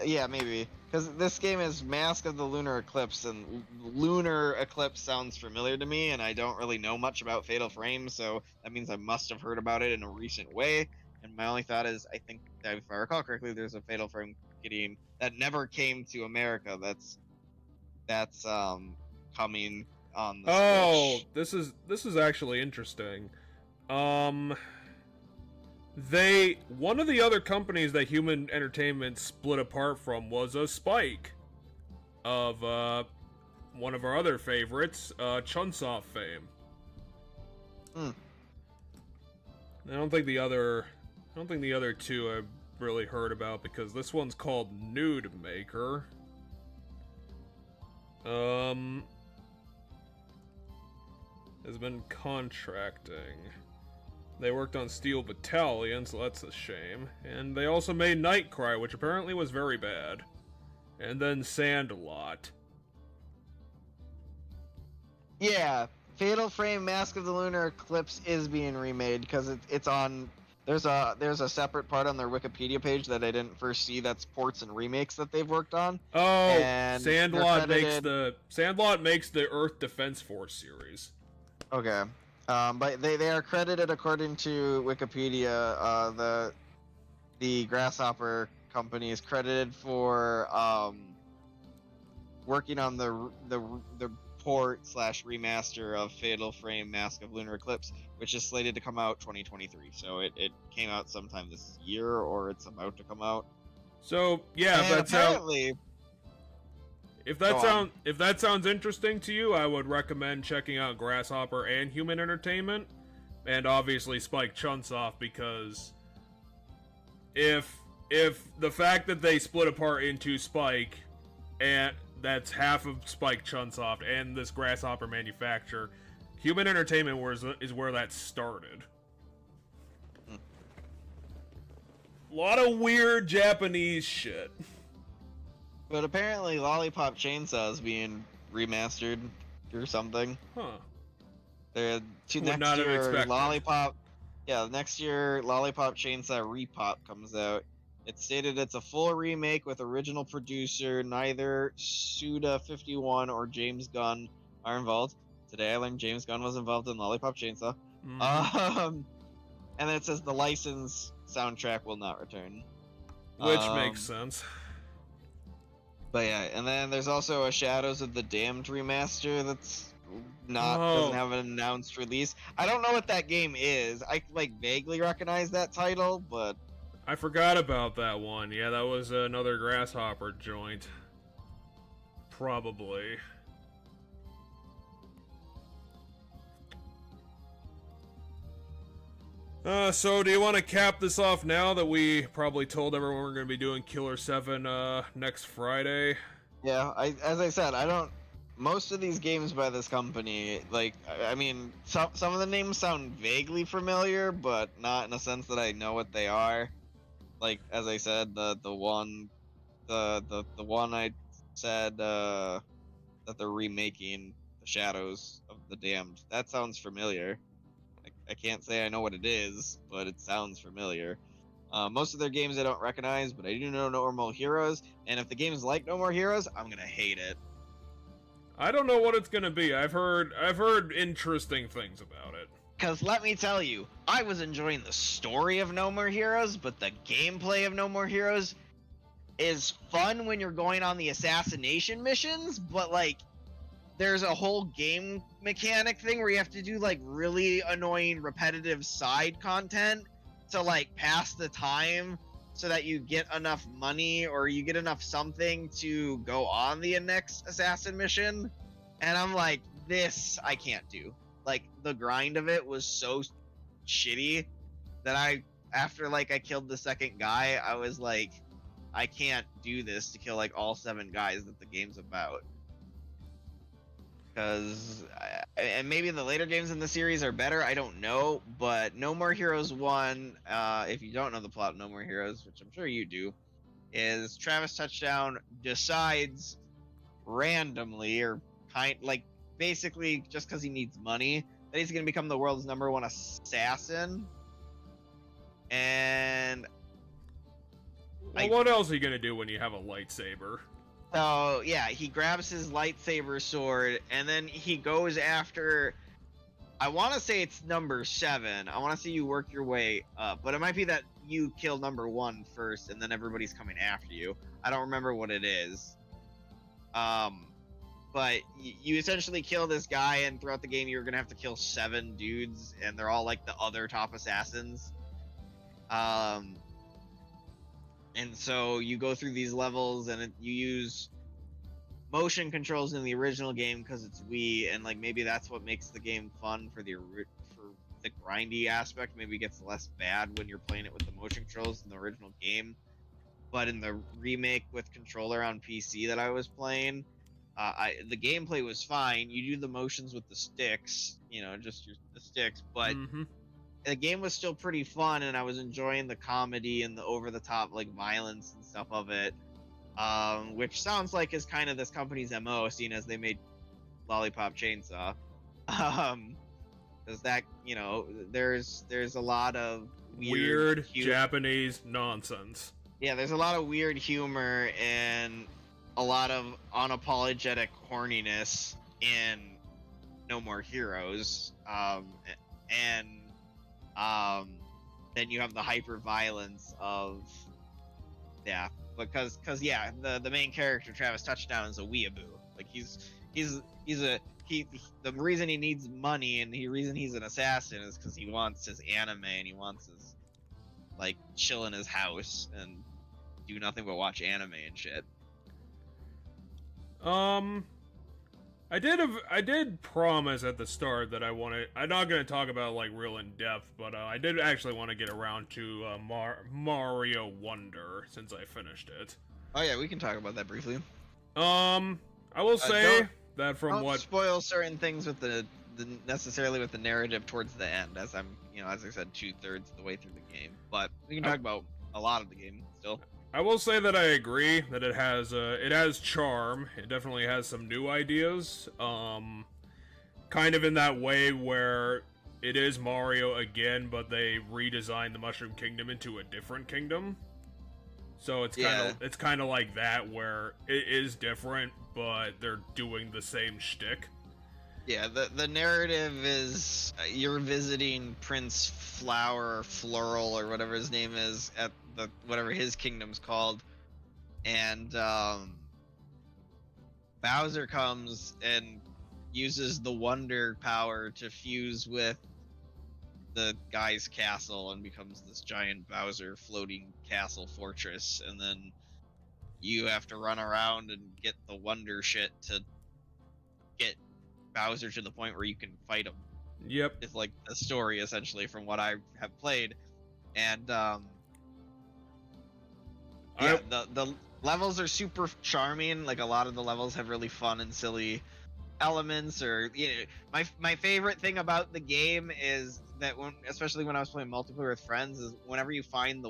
Yeah, maybe. Because this game is Mask of the Lunar Eclipse, and Lunar Eclipse sounds familiar to me, and I don't really know much about Fatal Frame, so that means I must have heard about it in a recent way. And my only thought is, I think, if I recall correctly, there's a Fatal Frame game that never came to America. That's coming on the Switch. This is actually interesting. One of the other companies that Human Entertainment split apart from was a Spike of one of our other favorites, Chunsoft fame. I don't think the other two I've really heard about, because this one's called Nude Maker. Has been contracting. They worked on Steel Battalion, so that's a shame. And they also made Nightcry, which apparently was very bad. And then Sandlot. Yeah, Fatal Frame Mask of the Lunar Eclipse is being remade because it's on. There's a separate part on their Wikipedia page that I didn't first see. That's ports and remakes that they've worked on. Oh, and Sandlot makes the Earth Defense Force series. Okay, but they are credited according to Wikipedia. The Grasshopper company is credited for working on the port/remaster of Fatal Frame Mask of Lunar Eclipse, which is slated to come out 2023. So it came out sometime this year, or it's about to come out. So yeah, and if that sounds interesting to you, I would recommend checking out Grasshopper and Human Entertainment, and obviously Spike Chunsoft, because if the fact that they split apart into Spike, and that's half of Spike Chunsoft and this Grasshopper manufacturer, Human Entertainment is where that started. A lot of weird Japanese shit. But apparently, Lollipop Chainsaw is being remastered or something. Huh. They're Would next not have year, expected. Lollipop. Yeah, next year, Lollipop Chainsaw Repop comes out. It's stated it's a full remake with original producer. Neither Suda51 or James Gunn are involved. Today I learned James Gunn was involved in Lollipop Chainsaw. And then it says the license soundtrack will not return. Which makes sense. But yeah, and then there's also a Shadows of the Damned remaster that's doesn't have an announced release. I don't know what that game is. I like vaguely recognize that title, but I forgot about that one. Yeah, that was another Grasshopper joint. Probably. So do you want to cap this off now that we probably told everyone we're going to be doing Killer 7 next Friday? Yeah, as I said, I don't. Most of these games by this company, like, I mean, some of the names sound vaguely familiar, but not in a sense that I know what they are. Like, as I said, the one I said that they're remaking, the Shadows of the Damned. That sounds familiar. I can't say I know what it is, but it sounds familiar. Most of their games I don't recognize, but I do know No More Heroes, and if the game is like No More Heroes, I'm gonna hate it. I don't know what it's gonna be. I've heard interesting things about it. Cause let me tell you, I was enjoying the story of No More Heroes, but the gameplay of No More Heroes is fun when you're going on the assassination missions, but like there's a whole game mechanic thing where you have to do like really annoying repetitive side content to like pass the time so that you get enough money or you get enough something to go on the next assassin mission. And I'm like, this I can't do. Like the grind of it was so shitty that after like I killed the second guy, I was like, I can't do this to kill like all 7 guys that the game's about. Because, and maybe the later games in the series are better, I don't know, but No More Heroes 1, if you don't know the plot of No More Heroes, which I'm sure you do, is Travis Touchdown decides randomly, or basically just because he needs money, that he's going to become the world's #1 assassin. And... Well, what else are you going to do when you have a lightsaber? So, yeah, he grabs his lightsaber sword, and then he goes after... I want to say it's number 7. I want to see you work your way up, but it might be that you kill number 1 first, and then everybody's coming after you. I don't remember what it is. But you essentially kill this guy, and throughout the game you're going to have to kill 7 dudes, and they're all like the other top assassins. And so you go through these levels, and you use motion controls in the original game because it's Wii, and like maybe that's what makes the game fun for the grindy aspect. Maybe it gets less bad when you're playing it with the motion controls in the original game. But in the remake with controller on PC that I was playing, the gameplay was fine. You do the motions with the sticks, just the sticks, but. The game was still pretty fun, and I was enjoying the comedy and the over-the-top like violence and stuff of it, which sounds like is kind of this company's MO, seeing as they made Lollipop Chainsaw. Because that, there's a lot of weird Japanese nonsense. Yeah, there's a lot of weird humor and a lot of unapologetic horniness in No More Heroes, then you have the hyper violence of, because the main character Travis Touchdown is a weeaboo. Like the reason he needs money and the reason he's an assassin is because he wants his anime and he wants his like chill in his house and do nothing but watch anime and shit. I did promise at the start that I'm not going to talk about like real in depth, but I did actually want to get around to Mario Wonder since I finished it. Oh yeah, we can talk about that briefly. I will say that from don't spoil certain things with the necessarily with the narrative towards the end, as I'm, as I said, 2/3 of the way through the game. But we can talk about a lot of the game still. I will say that I agree that it has charm. It definitely has some new ideas. Kind of in that way where it is Mario again, but they redesigned the Mushroom Kingdom into a different kingdom. So it's kind of like that, where it is different, but they're doing the same shtick. Yeah, the narrative is you're visiting Prince Flower or Floral or whatever his name is at the whatever his kingdom's called, and Bowser comes and uses the Wonder power to fuse with the guy's castle and becomes this giant Bowser floating castle fortress, and then you have to run around and get the Wonder shit to get Bowser to the point where you can fight him. Yep. It's like the story essentially from what I have played, and the levels are super charming. Like a lot of the levels have really fun and silly elements. Or my favorite thing about the game is that especially when I was playing multiplayer with friends, is whenever you find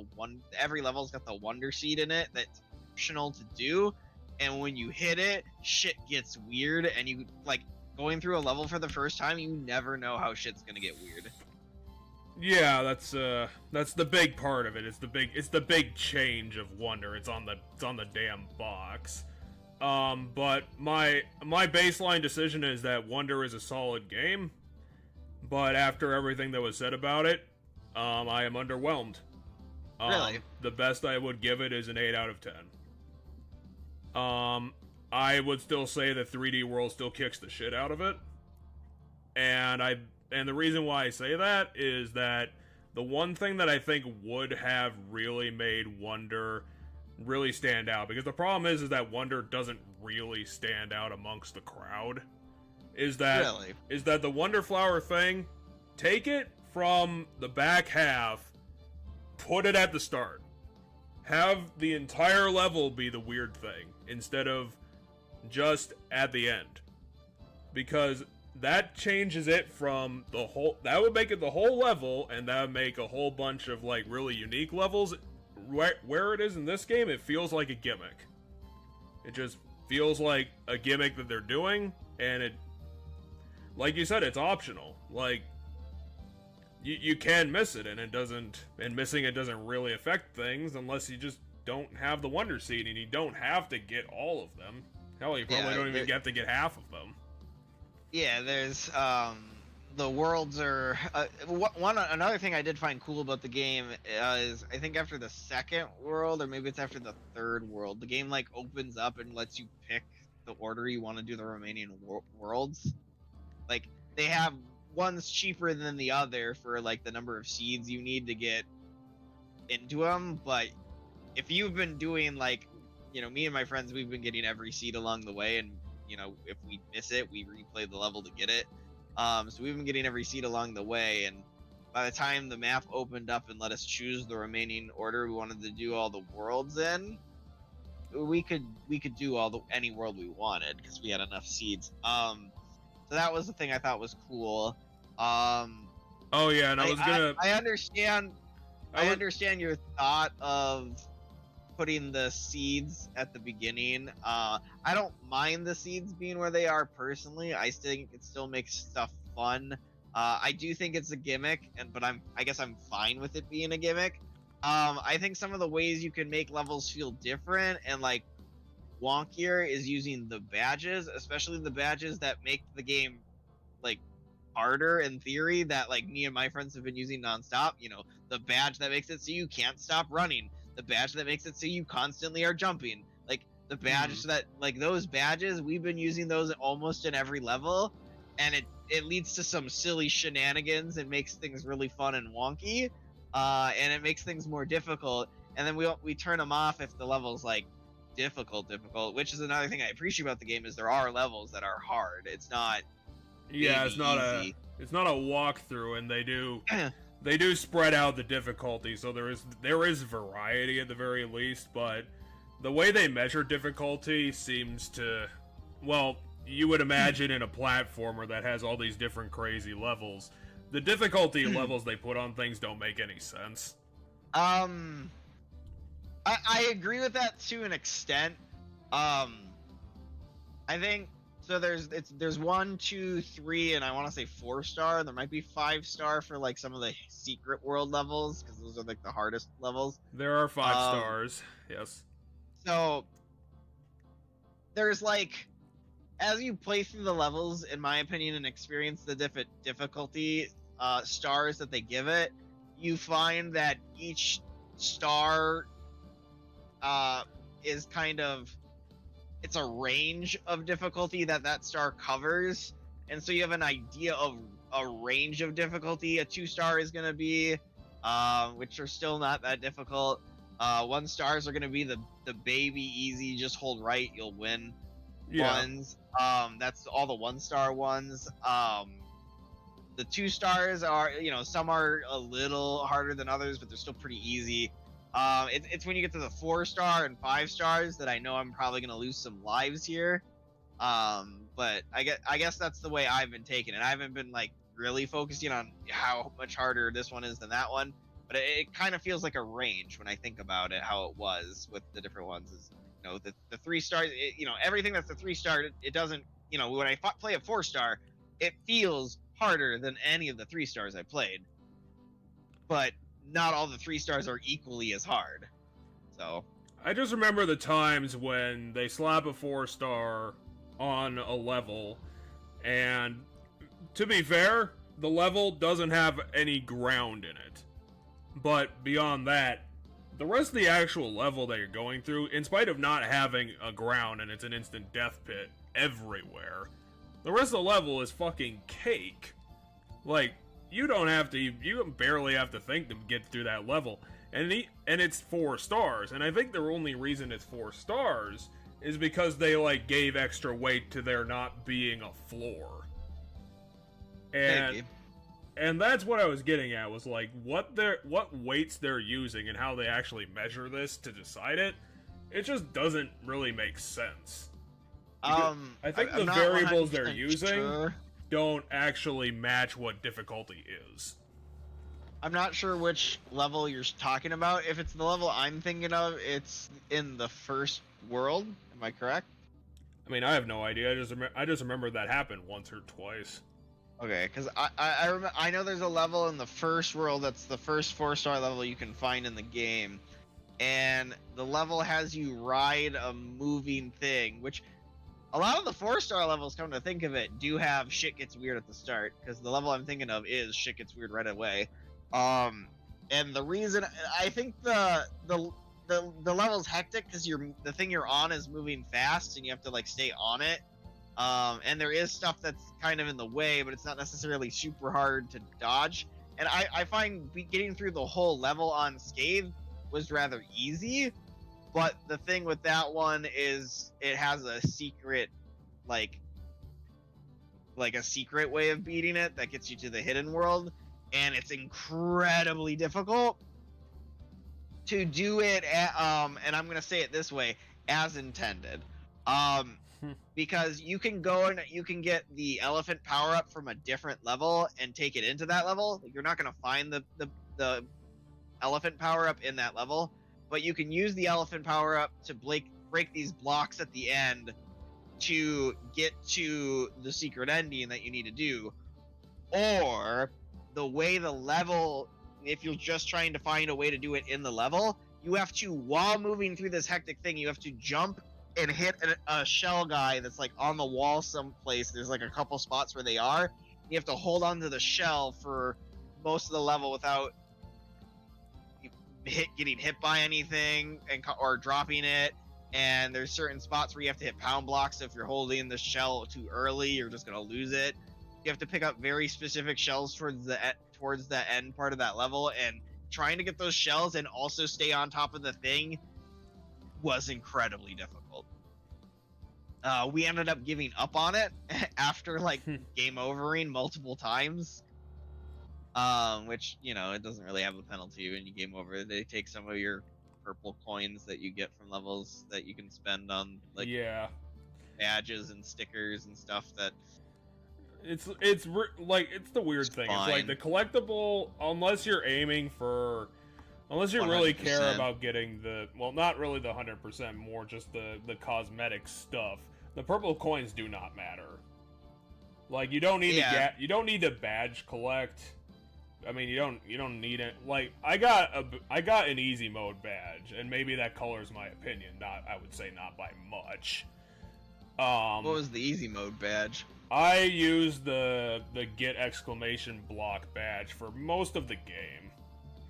every level's got the Wonder Seed in it that's optional to do, and when you hit it, shit gets weird, and you like. Going through a level for the first time, you never know how shit's gonna get weird. Yeah, that's the big part of it. It's the big change of Wonder. It's on the damn box. But my baseline decision is that Wonder is a solid game. But after everything that was said about it, I am underwhelmed. Really? The best I would give it is an 8 out of 10. I would still say that 3D World still kicks the shit out of it. And the reason why I say that is that the one thing that I think would have really made Wonder really stand out, because the problem is that Wonder doesn't really stand out amongst the crowd, is that the Wonder Flower thing, take it from the back half, put it at the start. Have the entire level be the weird thing, instead of just at the end, because that changes it from the whole. That would make it the whole level, and that would make a whole bunch of like really unique levels. Where it is in this game, it feels like a gimmick. It just feels like a gimmick that they're doing, and it, like you said, it's optional. Like you can miss it, and it doesn't. And missing it doesn't really affect things unless you just don't have the Wonder Seed, and you don't have to get all of them. Hell, you probably don't even have to get half of them. Yeah, there's the worlds are another thing I did find cool about the game is I think after the second world, or maybe it's after the third world, the game like opens up and lets you pick the order you want to do the remaining worlds. Like they have one's cheaper than the other for like the number of seeds you need to get into them, but if you've been doing like, me and my friends, we've been getting every seed along the way, and if we miss it, we replay the level to get it. So we've been getting every seed along the way, and by the time the map opened up and let us choose the remaining order we wanted to do all the worlds in, we could do any world we wanted because we had enough seeds. So that was the thing I thought was cool. Oh yeah, and I understand your thought of putting the seeds at the beginning. I don't mind the seeds being where they are personally. I think it still makes stuff fun. I do think it's a gimmick, but I guess I'm fine with it being a gimmick. I think some of the ways you can make levels feel different and like wonkier is using the badges, especially the badges that make the game like harder in theory, that like me and my friends have been using nonstop. The badge that makes it so you can't stop running, the badge that makes it so you constantly are jumping, like the badge that like those badges, we've been using those almost in every level, and it leads to some silly shenanigans and makes things really fun and wonky, and it makes things more difficult, and then we turn them off if the level's like difficult, which is another thing I appreciate about the game, is there are levels that are hard. It's not it's not easy. It's not a walkthrough, and they do spread out the difficulty, so there is variety at the very least, but the way they measure difficulty seems to, well, you would imagine in a platformer that has all these different crazy levels, the difficulty levels they put on things don't make any sense. I agree with that to an extent. Um, I think so. There's 1, 2, 3, and I want to say 4-star. There might be 5-star for like some of the secret world levels because those are like the hardest levels. There are 5 stars. Yes. So there's like, as you play through the levels, in my opinion, and experience the difficulty stars that they give it, you find that each star is kind of, it's a range of difficulty that star covers, and so you have an idea of a range of difficulty a 2-star is going to be, which are still not that difficult. 1-stars are going to be the baby easy, just hold right, you'll win ones. That's all the 1-star ones. The 2-stars are, some are a little harder than others, but they're still pretty easy. It's when you get to the 4-star and 5-stars that I know I'm probably gonna lose some lives here. But I guess that's the way I've been taking it. I haven't been like really focusing on how much harder this one is than that one, but it kind of feels like a range when I think about it. How it was with the different ones is, the 3-stars. Everything that's the 3-star, it doesn't. When I play a 4-star, it feels harder than any of the 3-stars I played, but not all the 3-stars are equally as hard. So I just remember the times when they slap a 4-star on a level, and to be fair, the level doesn't have any ground in it. But beyond that, the rest of the actual level that you're going through, in spite of not having a ground and it's an instant death pit everywhere, the rest of the level is fucking cake. Like, you barely have to think to get through that level. And it's 4 stars. And I think the only reason it's 4 stars is because they, like, gave extra weight to there not being a floor. And that's what I was getting at, was, like, what weights they're using and how they actually measure this to decide it. It just doesn't really make sense. I think the variables they're using don't actually match what difficulty is. I'm not sure which level you're talking about. If it's the level I'm thinking of, it's in the first world. Am I correct? I mean, I have no idea. I just remember that happened once or twice. Okay, because I know there's a level in the first world that's the first 4-star level you can find in the game, and the level has you ride a moving thing, which a lot of the 4-star levels, come to think of it, do have shit gets weird at the start, because the level I'm thinking of is shit gets weird right away. And the reason I think the level's hectic because the thing you're on is moving fast and you have to like stay on it. And there is stuff that's kind of in the way, but it's not necessarily super hard to dodge. And I find getting through the whole level unscathed was rather easy. But the thing with that one is it has a secret, like a secret way of beating it that gets you to the hidden world, and it's incredibly difficult to do it and I'm gonna say it this way, as intended. Because you can go and you can get the elephant power up from a different level and take it into that level. Like, you're not gonna find the elephant power up in that level, but you can use the elephant power up to break these blocks at the end to get to the secret ending that you need to do. Or the way the level, if you're just trying to find a way to do it in the level, you have to, while moving through this hectic thing, you have to jump and hit a shell guy that's like on the wall someplace. There's like a couple spots where they are. You have to hold on to the shell for most of the level without getting hit by anything or dropping it. And there's certain spots where you have to hit pound blocks. So if you're holding the shell too early, you're just gonna lose it. You have to pick up very specific shells towards the end part of that level, and trying to get those shells and also stay on top of the thing was incredibly difficult. We ended up giving up on it after like game overing multiple times. Which, it doesn't really have a penalty when you game over. They take some of your purple coins that you get from levels that you can spend on like badges and stickers and stuff. That it's the weird thing. It's like the collectible, unless you're aiming for Unless you really 100%. care about getting the, well, not really the 100%, more just the cosmetic stuff. The purple coins do not matter. Like, you don't need you don't need to badge collect. I mean, you don't need it. Like, I got an easy mode badge, and maybe that colors my opinion. I would say not by much. What was the easy mode badge? I used the get exclamation block badge for most of the game.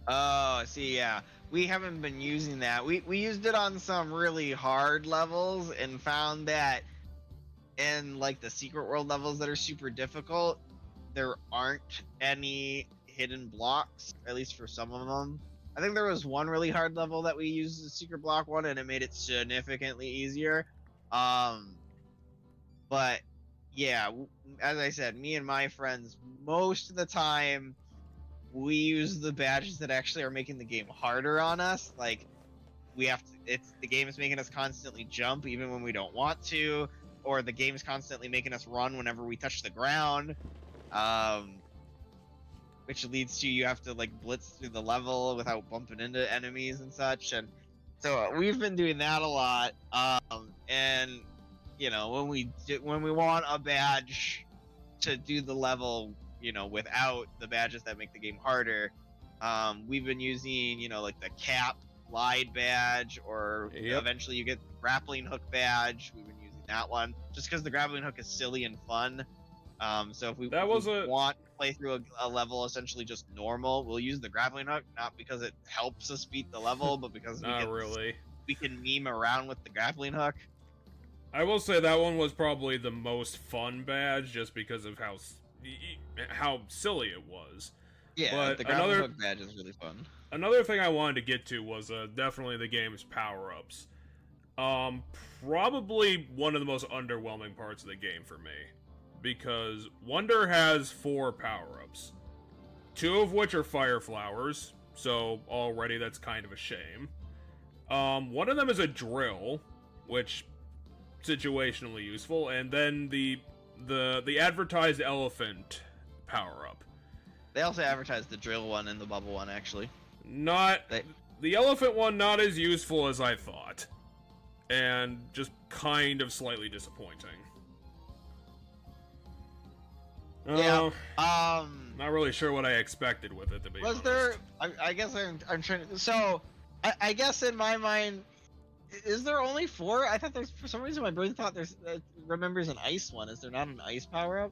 Oh, see, yeah. We haven't been using that. We used it on some really hard levels and found that in, like, the secret world levels that are super difficult, there aren't any hidden blocks, at least for some of them. I think there was one really hard level that we used the secret block one, and it made it significantly easier. But, yeah, as I said, me and my friends, most of the time, we use the badges that actually are making the game harder on us. Like, the game is making us constantly jump even when we don't want to, or the game is constantly making us run whenever we touch the ground, which leads to you have to, like, blitz through the level without bumping into enemies and such. And so we've been doing that a lot. And you know, when we want a badge to do the level, you know, without the badges that make the game harder, we've been using, you know, like the cap glide badge, or eventually you get the grappling hook badge. We've been using that one just because the grappling hook is silly and fun. So if we want to play through a level essentially just normal, we'll use the grappling hook, not because it helps us beat the level, but because we can meme around with the grappling hook. I will say that one was probably the most fun badge, just because of how silly it was. Yeah, but the grappling hook badge is really fun. Another thing I wanted to get to was definitely the game's power-ups. Probably one of the most underwhelming parts of the game for me, because Wonder has 4 power-ups, 2 of which are fire flowers, so already that's kind of a shame. One of them is a drill, which situationally useful, and then the advertised elephant power-up. They also advertised the drill one and the bubble one, actually. The elephant one, not as useful as I thought, and just kind of slightly disappointing. Yeah. Not really sure what I expected with it, to be honest. I guess I'm trying to. So, I guess in my mind, is there only 4? I thought for some reason my brain thought remembers an ice one. Is there not an ice power up?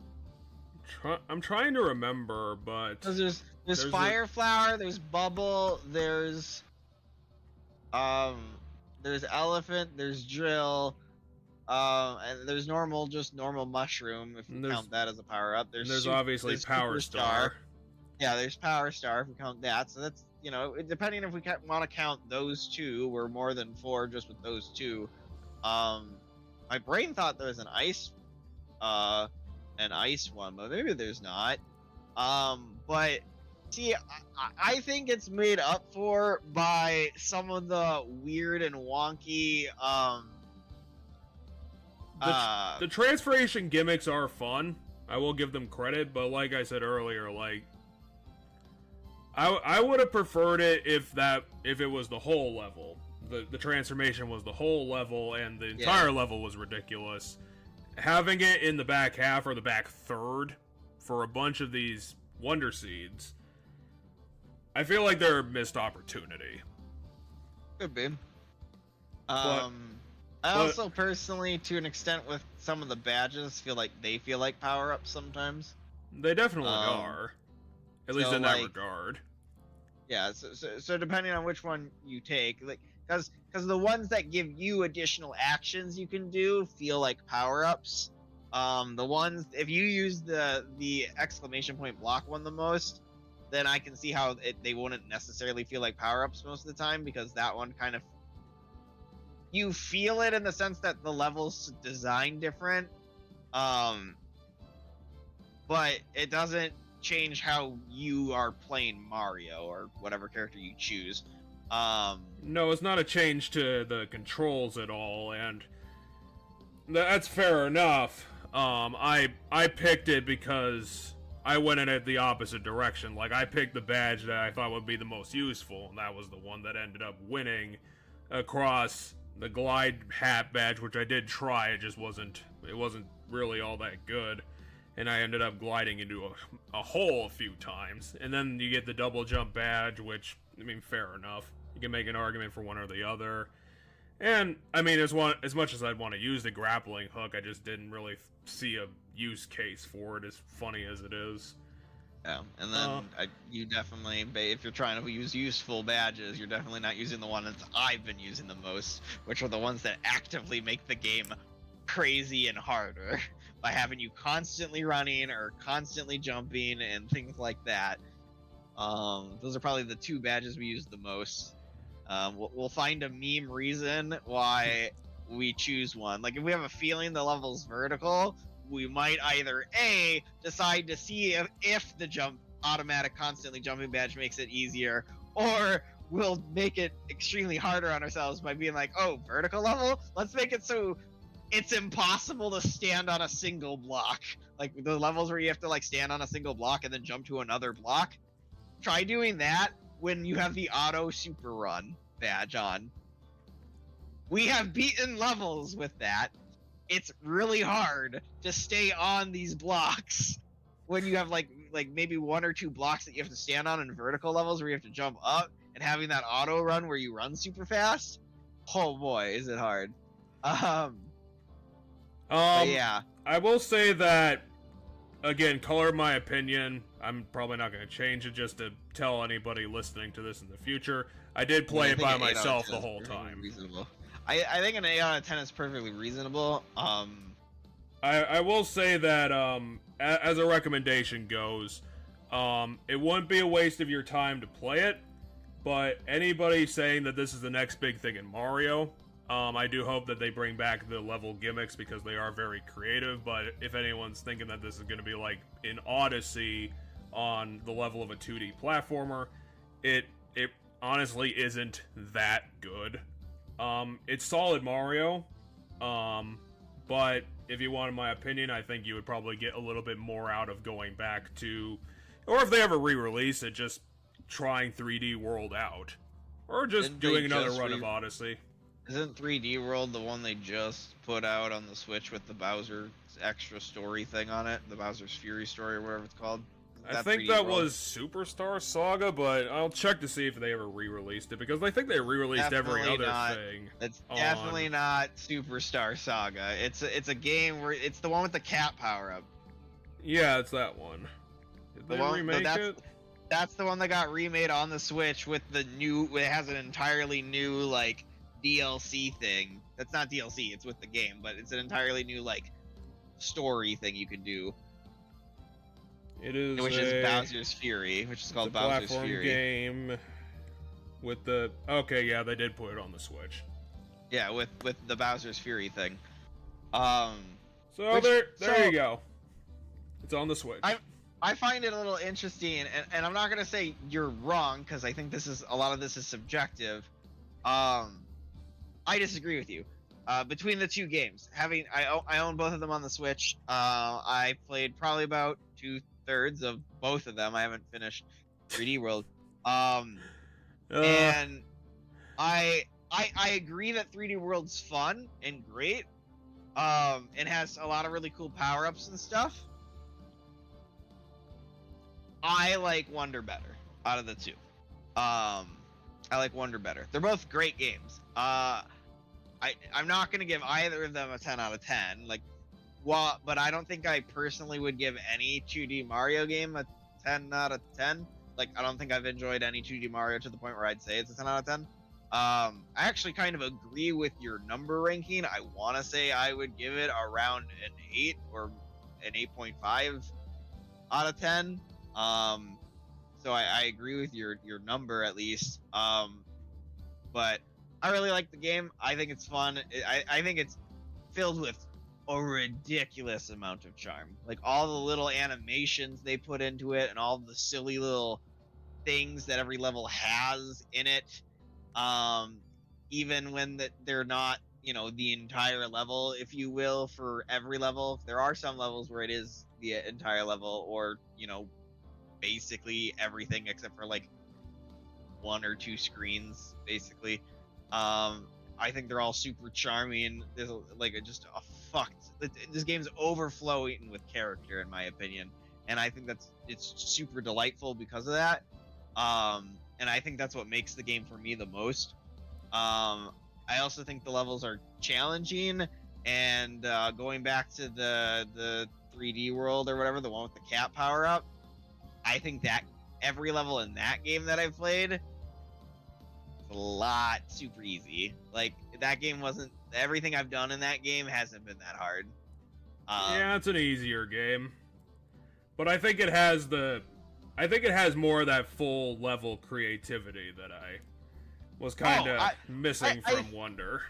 I'm trying to remember, but there's fire flower, there's bubble, there's elephant, there's drill, and there's normal mushroom if you count that as a power up. There's obviously power star. Yeah, there's power star if we count that. So that's, you know, depending if we want to count those 2, we're more than 4 just with those 2. My brain thought there was an ice one, but maybe there's not. But see, I think it's made up for by some of the weird and wonky. The transformation gimmicks are fun. I will give them credit, but like I said earlier, like, I would have preferred it if it was the whole level. The transformation was the whole level, and the entire level was ridiculous. Having it in the back half or the back third for a bunch of these Wonder Seeds, I feel like they're a missed opportunity. Could be. I also personally, to an extent, with some of the badges, feel like they feel like power-ups sometimes. They definitely are. At least in that regard. Yeah, so depending on which one you take, like, because the ones that give you additional actions you can do feel like power-ups. The ones, if you use the exclamation point block one the most, then I can see how they wouldn't necessarily feel like power-ups most of the time, because that one kind of, you feel it in the sense that the level's designed different, but it doesn't change how you are playing Mario or whatever character you choose. No, it's not a change to the controls at all, and that's fair enough. I picked it because I went in it the opposite direction. Like, I picked the badge that I thought would be the most useful, and that was the one that ended up winning across the glide hat badge, which I did try. It wasn't really all that good, and I ended up gliding into a hole a few times. And then you get the double jump badge, which, I mean, fair enough. You can make an argument for one or the other. And, I mean, as much as I'd want to use the grappling hook, I just didn't really see a use case for it, as funny as it is. Yeah, and then you definitely, if you're trying to use useful badges, you're definitely not using the ones I've been using the most, which are the ones that actively make the game crazy and harder by having you constantly running or constantly jumping and things like that. Those are probably the two badges we use the most. We'll find a meme reason why we choose one. Like, if we have a feeling the level's vertical, we might either A, decide to see if the automatic constantly jumping badge makes it easier, or we'll make it extremely harder on ourselves by being like, oh, vertical level? Let's make it so it's impossible to stand on a single block. Like, the levels where you have to, like, stand on a single block and then jump to another block. Try doing that when you have the auto super run badge on. We have beaten levels with that. It's really hard to stay on these blocks when you have like maybe one or two blocks that you have to stand on in vertical levels where you have to jump up, and having that auto run where you run super fast. Oh boy, is it hard. Yeah. I will say that, again, color my opinion. I'm probably not going to change it just to tell anybody listening to this in the future. I did play it by myself the whole time. Reasonable. I think an 8 out of 10 is perfectly reasonable. I will say that as a recommendation goes, it wouldn't be a waste of your time to play it, but anybody saying that this is the next big thing in Mario, I do hope that they bring back the level gimmicks because they are very creative. But if anyone's thinking that this is going to be like in Odyssey on the level of a 2D platformer, it honestly isn't that good. It's solid Mario, but if you wanted my opinion, I think you would probably get a little bit more out of going back to, or if they ever re-release it, just trying 3D World out, or just doing another run of Odyssey. Isn't 3D World the one they just put out on the Switch with the Bowser's extra story thing on it, the Bowser's Fury story or whatever it's called? I think that was Superstar Saga, but I'll check to see if they ever re-released it, because I think they re-released every other thing. It's definitely not Superstar Saga. It's a game where it's the one with the cat power-up. Yeah, it's that one. Did they remake it? That's the one that got remade on the Switch with the new. It has an entirely new like DLC thing. That's not DLC. It's with the game, but it's an entirely new like story thing you can do. It is which is Bowser's Fury, which is called Bowser's Fury. Game with the yeah, they did put it on the Switch. Yeah, with the Bowser's Fury thing. So there you go. It's on the Switch. I find it a little interesting, and I'm not gonna say you're wrong because I think a lot of this is subjective. I disagree with you. Between the two games, I own both of them on the Switch. I played probably about 2/3 of both of them. I haven't finished 3D World. And I agree that 3D World's fun and great. It has a lot of really cool power-ups and stuff. I like Wonder better out of the two. I like Wonder better. They're both great games. I'm not gonna give either of them a 10 out of 10. But I don't think I personally would give any 2D Mario game a 10 out of 10. I don't think I've enjoyed any 2D Mario to the point where I'd say it's a 10 out of 10. I actually kind of agree with your number ranking. I want to say I would give it around an 8 or an 8.5 out of 10. So I agree with your number at least. But I really like the game. I think it's fun. I think it's filled with a ridiculous amount of charm. All the little animations they put into it and all the silly little things that every level has in it. Even when they're not, the entire level, if you will, for every level. There are some levels where it is the entire level, or basically everything except for like 1 or 2 screens, basically. I think they're all super charming. There's just a fucked. This game's overflowing with character, in my opinion, and I think it's super delightful because of that. And I think that's what makes the game for me the most. I also think the levels are challenging, and going back to the 3D world or whatever, the one with the cat power up, I think that every level in that game that I've played, a lot super easy. Like, that game wasn't, everything I've done in that game hasn't been that hard. Yeah, it's an easier game, but I think it has more of that full level creativity that I was kind of missing from Wonder.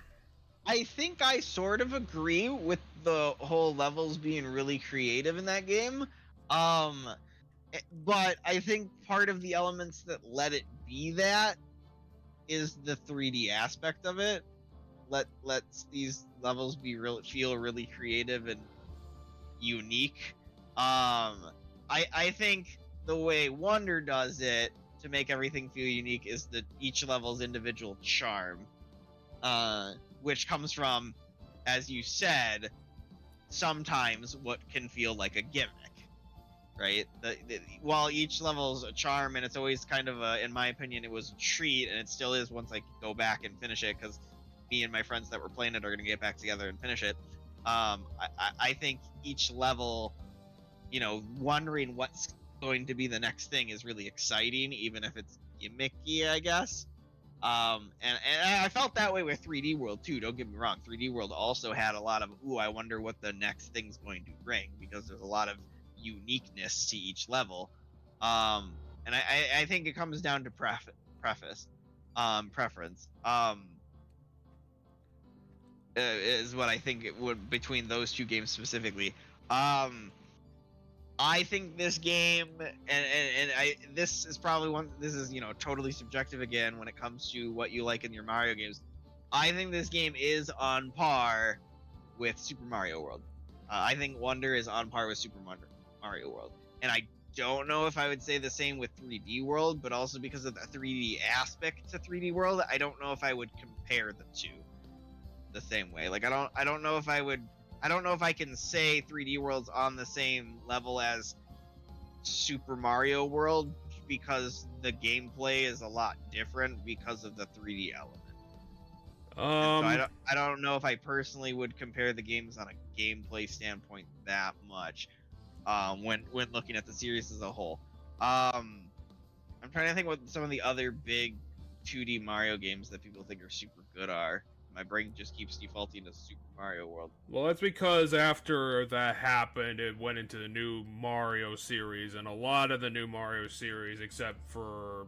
I think I sort of agree with the whole levels being really creative in that game. But I think part of the elements that let it be that is the 3D aspect of it. Lets these levels feel really creative and unique. I think the way Wonder does it to make everything feel unique is that each level's individual charm, which comes from, as you said, sometimes what can feel like a gimmick. Right? While each level's a charm, and it's always kind of in my opinion, it was a treat, and it still is once I go back and finish it, because me and my friends that were playing it are going to get back together and finish it. I think each level, wondering what's going to be the next thing is really exciting, even if it's gimmicky, I guess. And I felt that way with 3D World too. Don't get me wrong. 3D World also had a lot of, I wonder what the next thing's going to bring, because there's a lot of uniqueness to each level. And I think it comes down to preference. Is what I think it would between those two games specifically. I think this game, this is probably this is totally subjective again when it comes to what you like in your Mario games. I think this game is on par with Super Mario World. I think Wonder is on par with Super Mario World, and I don't know if I would say the same with 3D World, but also because of the 3D aspect to 3D World, I don't know if I would compare the two the same way. Like, I don't know if I can say 3D World's on the same level as Super Mario World, because the gameplay is a lot different because of the 3D element. So I don't know if I personally would compare the games on a gameplay standpoint that much, when looking at the series as a whole. I'm trying to think what some of the other big 2D Mario games that people think are super good are. My brain just keeps defaulting to Super Mario World. Well, that's because after that happened, it went into the new Mario series, and a lot of the new Mario series, except for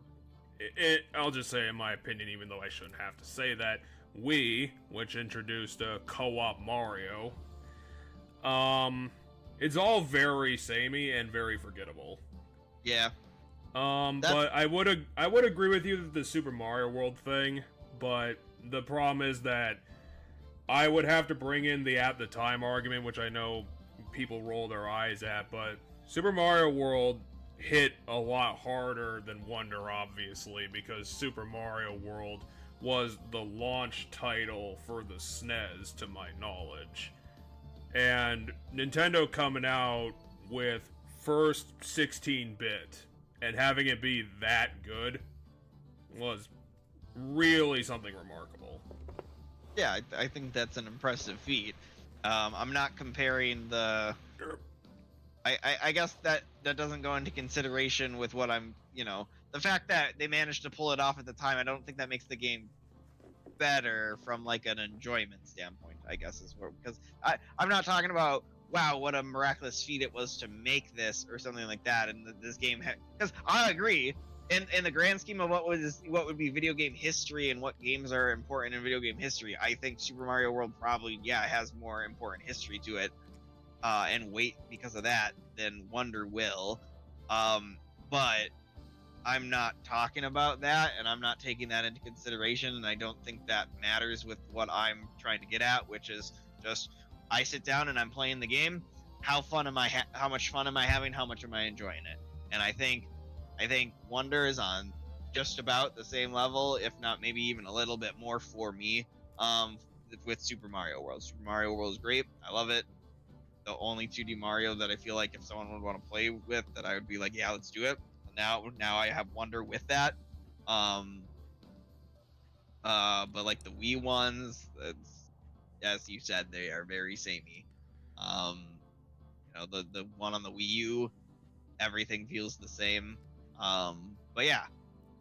I'll just say, in my opinion, even though I shouldn't have to say that, Wii, which introduced a co-op Mario, it's all very samey and very forgettable. Yeah. But I would agree with you that the Super Mario World thing, but the problem is that I would have to bring in the at the time argument, which I know people roll their eyes at, but Super Mario World hit a lot harder than Wonder, obviously, because Super Mario World was the launch title for the SNES, to my knowledge. And Nintendo coming out with first 16-bit and having it be that good was really something remarkable. Yeah, I think that's an impressive feat. I'm not comparing the... I guess that doesn't go into consideration with what I'm, the fact that they managed to pull it off at the time, I don't think that makes the game better from like an enjoyment standpoint, I guess, is where, because I'm not talking about, wow, what a miraculous feat it was to make this or something like that, and this game because I agree, in the grand scheme of what would be video game history and what games are important in video game history, I think Super Mario World probably, has more important history to it, and weight because of that than Wonder will. But I'm not talking about that, and I'm not taking that into consideration, and I don't think that matters with what I'm trying to get at, which is just, I sit down and I'm playing the game. how much fun am I having, how much am I enjoying it. And I think Wonder is on just about the same level, if not maybe even a little bit more for me, with Super Mario World. Super Mario World is great. I love it. The only 2D Mario that I feel like if someone would want to play with, that I would be like, yeah, let's do it. Now I have Wonder with that. But like the Wii ones, as you said, they are very samey. The one on the Wii U, everything feels the same. But yeah,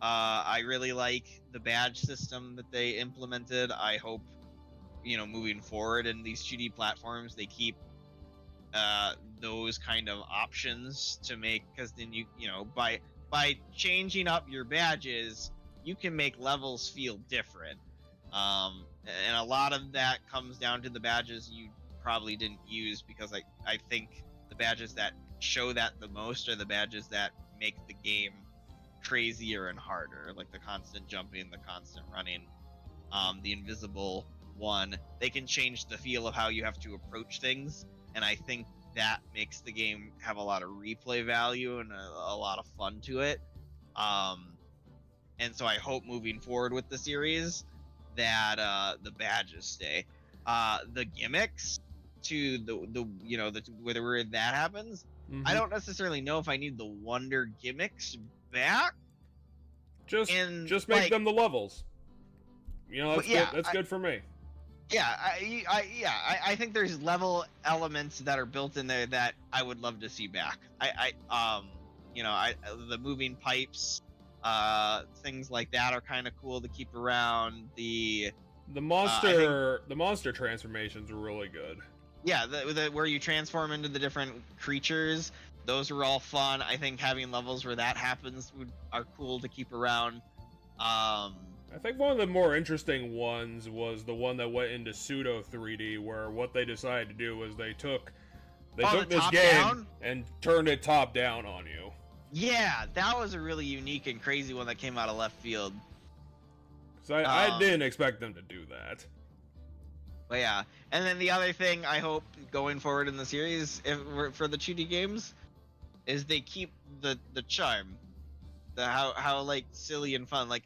I really like the badge system that they implemented. I hope, moving forward in these 2D platforms, they keep those kind of options to make, because then by changing up your badges, you can make levels feel different. And a lot of that comes down to the badges you probably didn't use, because I think the badges that show that the most are the badges that make the game crazier and harder, like the constant jumping, the constant running, the invisible one. They can change the feel of how you have to approach things, and I think that makes the game have a lot of replay value and a lot of fun to it. And so I hope moving forward with the series that the badges stay. The gimmicks to where that happens, Mm-hmm. I don't necessarily know if I need the Wonder gimmicks back. Just make them the levels. That's good for me. Yeah, I think there's level elements that are built in there that I would love to see back. The moving pipes, things like that are kind of cool to keep around. The monster transformations were really good. Yeah, where you transform into the different creatures, those were all fun. I think having levels where that happens are cool to keep around. I think one of the more interesting ones was the one that went into pseudo 3D, where what they decided to do was they took this game and turned it top down on you. Yeah, that was a really unique and crazy one that came out of left field. So I didn't expect them to do that. But yeah, and then the other thing I hope going forward in the series, for the 2D games, is they keep the charm, how like silly and fun. Like,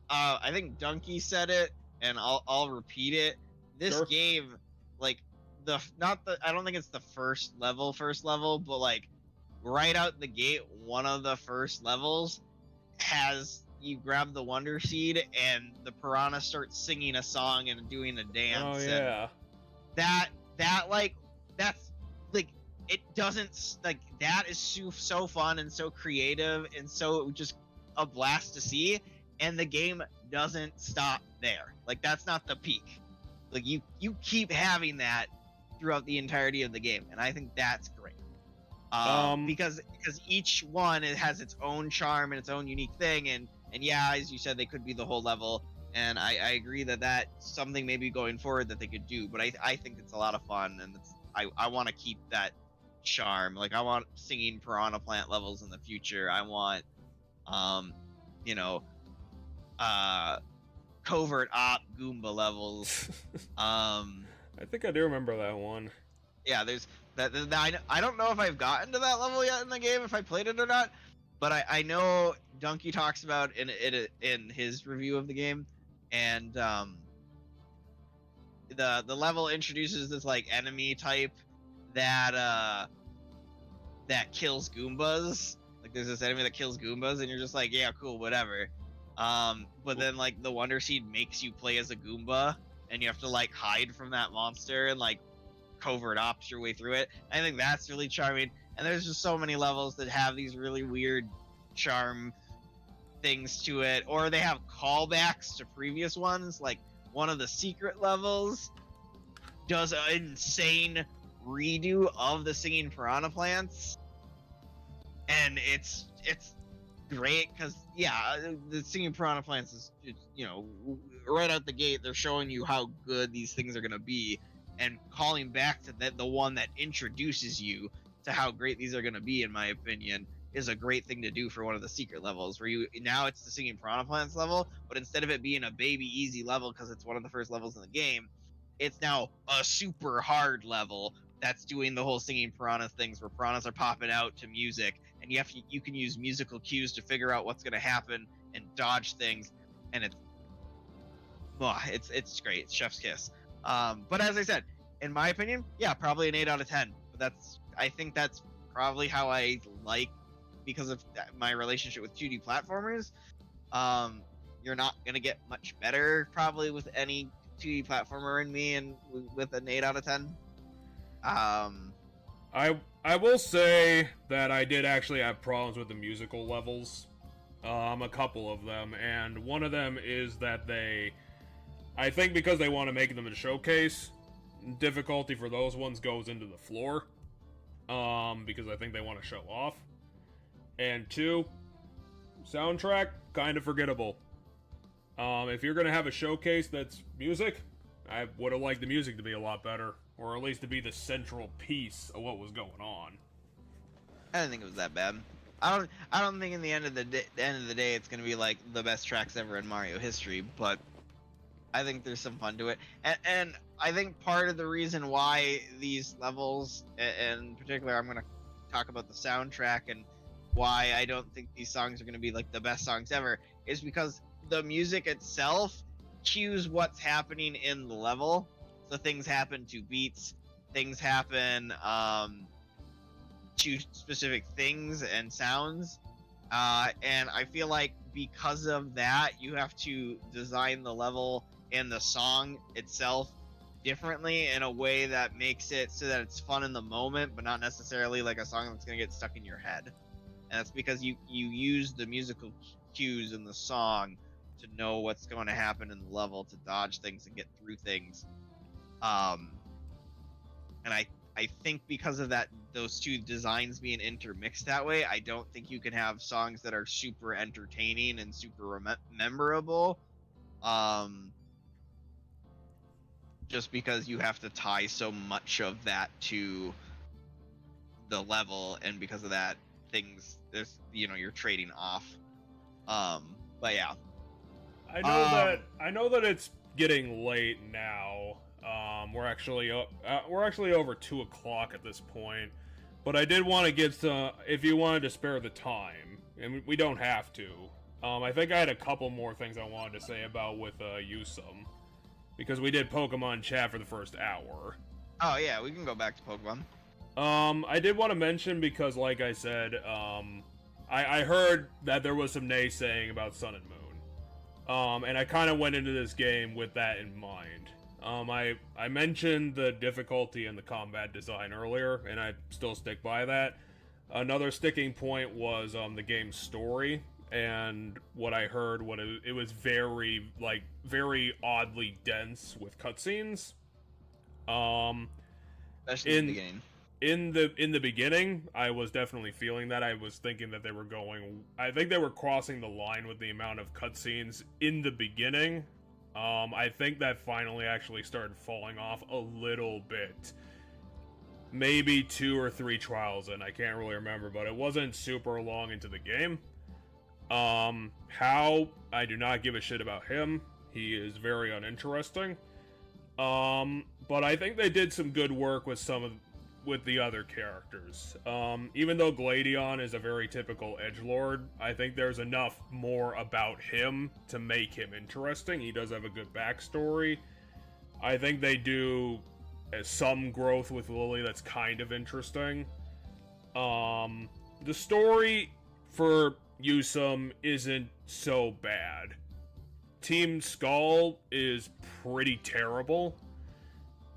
I think Donkey said it, and I'll repeat it. This game, like I don't think it's the first level, but like right out the gate, one of the first levels has you grab the Wonder Seed and the piranha starts singing a song and doing a dance. Oh yeah. That's like, it doesn't, like, that is so fun and so creative and so just a blast to see, and the game doesn't stop there. Like, that's not the peak. Like, you keep having that throughout the entirety of the game, and I think that's great. Because each one, it has its own charm and its own unique thing, and yeah, as you said, they could be the whole level, and I agree that that's something maybe going forward that they could do, but I think it's a lot of fun, and I want to keep that charm. Like, I want singing piranha plant levels in the future. I want covert op Goomba levels. I think I do remember that one. Yeah, there's that. I don't know if I've gotten to that level yet in the game, if I played it or not, but I know Donkey talks about in his review of the game, and the level introduces this like enemy type that kills Goombas. Like, there's this enemy that kills Goombas, and you're just like, yeah, cool, whatever. But then like the Wonder Seed makes you play as a Goomba, and you have to like hide from that monster and like covert ops your way through it. I think that's really charming, and there's just so many levels that have these really weird charm things to it, or they have callbacks to previous ones. Like, one of the secret levels does an insane redo of the singing piranha plants, and it's great because, yeah, the singing piranha plants is, right out the gate, they're showing you how good these things are going to be, and calling back to the one that introduces you to how great these are going to be, in my opinion, is a great thing to do for one of the secret levels, where now it's the singing piranha plants level, but instead of it being a baby easy level because it's one of the first levels in the game, it's now a super hard level that's doing the whole singing piranha things where piranhas are popping out to music, and you can use musical cues to figure out what's going to happen and dodge things, and it's great. It's chef's kiss. But as I said, in my opinion, yeah, probably an 8 out of 10. But I think that's probably how I like, because of my relationship with 2D platformers. You're not gonna get much better probably with any 2D platformer in me, and with an 8 out of 10. I will say that I did actually have problems with the musical levels, a couple of them, and one of them is that I think because they want to make them a showcase, difficulty for those ones goes into the floor, because I think they want to show off. And 2, soundtrack, kind of forgettable. If you're going to have a showcase that's music, I would have liked the music to be a lot better, or at least to be the central piece of what was going on. I didn't think it was that bad. I don't think in the end of the day it's going to be like the best tracks ever in Mario history, but I think there's some fun to it. And I think part of the reason why these levels, and in particular I'm going to talk about the soundtrack and why I don't think these songs are going to be like the best songs ever, is because the music itself cues what's happening in the level. So things happen to beats, things happen to specific things and sounds, and I feel like because of that, you have to design the level and the song itself differently in a way that makes it so that it's fun in the moment, but not necessarily like a song that's going to get stuck in your head. And that's because you use the musical cues in the song to know what's going to happen in the level, to dodge things and get through things. And I think because of that, those two designs being intermixed that way, I don't think you can have songs that are super entertaining and super memorable. Just because you have to tie so much of that to the level, and because of that, you're trading off. But yeah. I know that it's getting late now. We're actually over 2 o'clock at this point, but I did want to get some, if you wanted to spare the time, and we don't have to. I think I had a couple more things I wanted to say about with Yusum, because we did Pokemon chat for the first hour. Oh yeah, we can go back to Pokemon. I did want to mention, because like I said, I heard that there was some naysaying about Sun and Moon. And I kind of went into this game with that in mind. I mentioned the difficulty and the combat design earlier, and I still stick by that. Another sticking point was the game's story, and what I heard, it was very oddly dense with cutscenes. Especially in the beginning. In the beginning, I was definitely feeling that. I was thinking that I think they were crossing the line with the amount of cutscenes in the beginning. I think that finally actually started falling off a little bit. Maybe 2 or 3 trials in, I can't really remember, but it wasn't super long into the game. How, I do not give a shit about him. He is very uninteresting. But I think they did some good work with with the other characters. Even though Gladion is a very typical edgelord, I think there's enough more about him to make him interesting. He does have a good backstory. I think they do some growth with Lily that's kind of interesting. The story for Yusum isn't so bad. Team Skull is pretty terrible.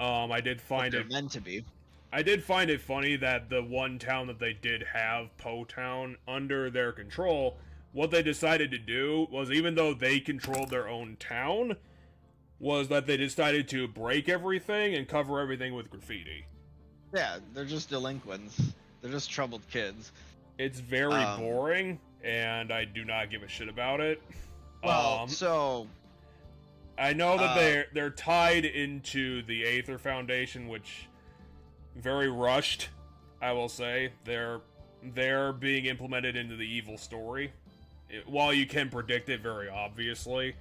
I did find it meant to be. I did find it funny that the one town that they did have, Po Town, under their control, what they decided to do was, even though they controlled their own town, was that they decided to break everything and cover everything with graffiti. Yeah, they're just delinquents. They're just troubled kids. It's very boring, and I do not give a shit about it. Well, so I know that they're tied into the Aether Foundation, which very rushed, I will say. They're being implemented into the evil story, while you can predict it very obviously.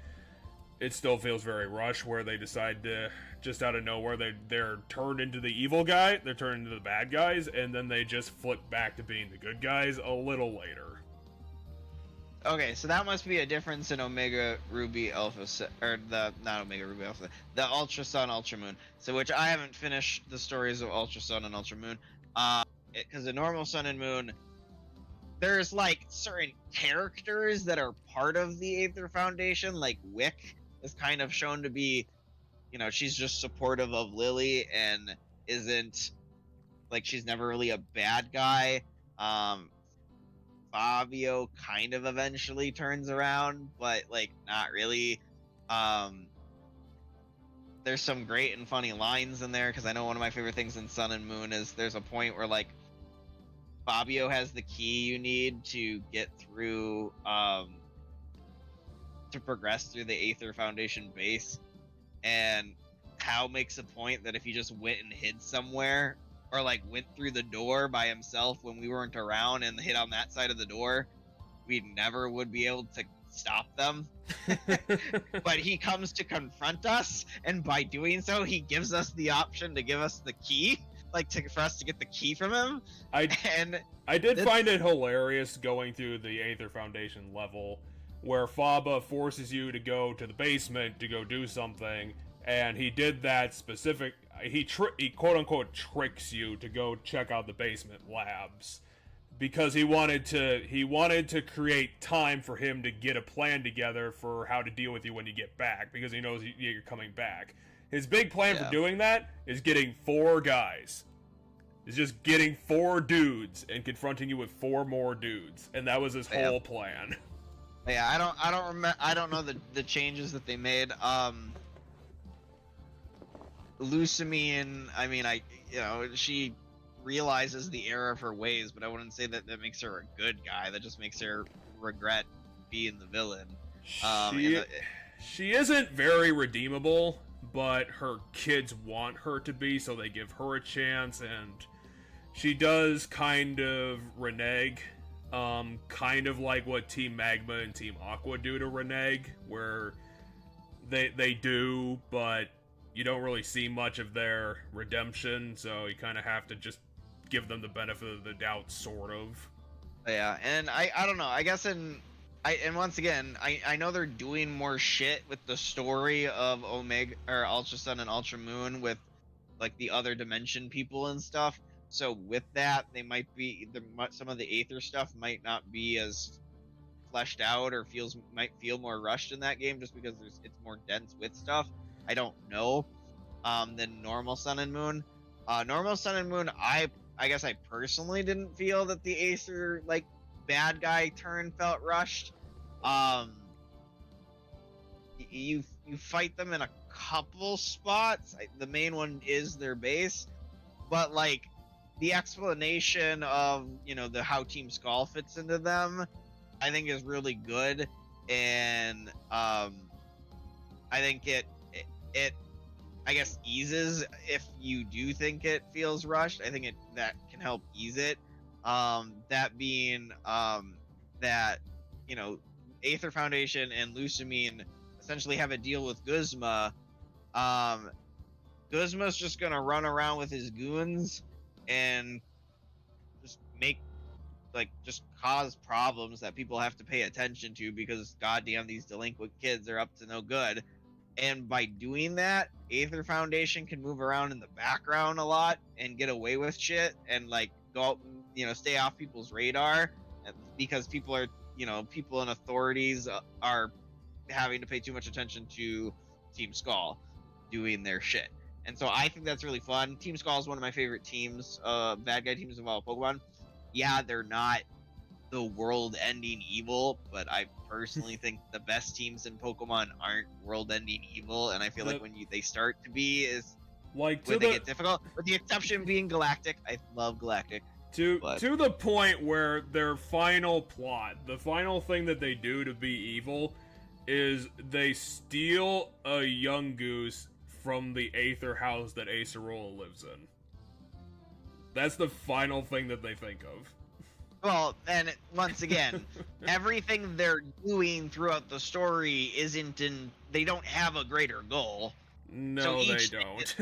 it still feels very rushed, where they decide to, just out of nowhere, they're turned into the evil guy, they're turned into the bad guys, and then they just flip back to being the good guys a little later. Okay, so that must be a difference in Omega Ruby Alpha, not Omega Ruby Alpha, the Ultra Sun, Ultra Moon. So, which I haven't finished the stories of Ultra Sun and Ultra Moon. Because the normal Sun and Moon, there's like certain characters that are part of the Aether Foundation, like Wick is kind of shown to be, she's just supportive of Lily and isn't, like, she's never really a bad guy. Fabio kind of eventually turns around, but like not really. There's some great and funny lines in there, because I know one of my favorite things in Sun and Moon is there's a point where like Fabio has the key you need to get through to progress through the Aether Foundation base, and Hal makes a point that if he just went and hid somewhere, or like went through the door by himself when we weren't around and hid on that side of the door, we never would be able to stop them. But he comes to confront us, and by doing so, he gives us the option to give us the key, for us to get the key from him. I did find it hilarious going through the Aether Foundation level, where Faba forces you to go to the basement to go do something, and he did that specific. He quote unquote tricks you to go check out the basement labs, because he wanted to create time for him to get a plan together for how to deal with you when you get back, because he knows you're coming back. His big plan for doing that is getting 4 guys. Is just getting 4 dudes and confronting you with 4 more dudes, and that was his whole plan. Yeah, I don't know the changes that they made. Lusamine, I mean, she realizes the error of her ways, but I wouldn't say that makes her a good guy. That just makes her regret being the villain. She isn't very redeemable, but her kids want her to be, so they give her a chance, and she does kind of renege, kind of like what Team Magma and Team Aqua do to renege, where they do, but you don't really see much of their redemption, so you kind of have to just give them the benefit of the doubt, sort of. Yeah, and I don't know, I guess and once again, I know they're doing more shit with the story of Omega, or Ultra Sun and Ultra Moon, with like the other dimension people and stuff, so with that, they might be, some of the Aether stuff might not be as fleshed out, or might feel more rushed in that game, just because it's more dense with stuff. I don't know, than normal Sun and Moon. Normal Sun and Moon, I guess I personally didn't feel that the Aether, like, bad guy turn felt rushed. You fight them in a couple spots. The main one is their base, but like the explanation of how Team Skull fits into them, I think is really good, and I think it I guess eases if you do think it feels rushed. I think that can help ease it. That being that Aether Foundation and Lusamine essentially have a deal with Guzma. Guzma's just gonna run around with his goons and just cause problems that people have to pay attention to, because goddamn, these delinquent kids are up to no good. And by doing that, Aether Foundation can move around in the background a lot and get away with shit, and like go out, stay off people's radar, because people and authorities are having to pay too much attention to Team Skull doing their shit. And so I think that's really fun. Team Skull is one of my favorite teams, bad guy teams of all Pokemon. Yeah, they're not the world-ending evil, but I personally think the best teams in Pokemon aren't world-ending evil, and I feel like when they start to be is like when they get difficult. With the exception being Galactic. I love Galactic. To the point where their final plot, the final thing that they do to be evil, is they steal a young goose from the Aether house that Acerola lives in. That's the final thing that they think of. Well, and once again, everything they're doing throughout the story isn't in. They don't have a greater goal. So No, they don't.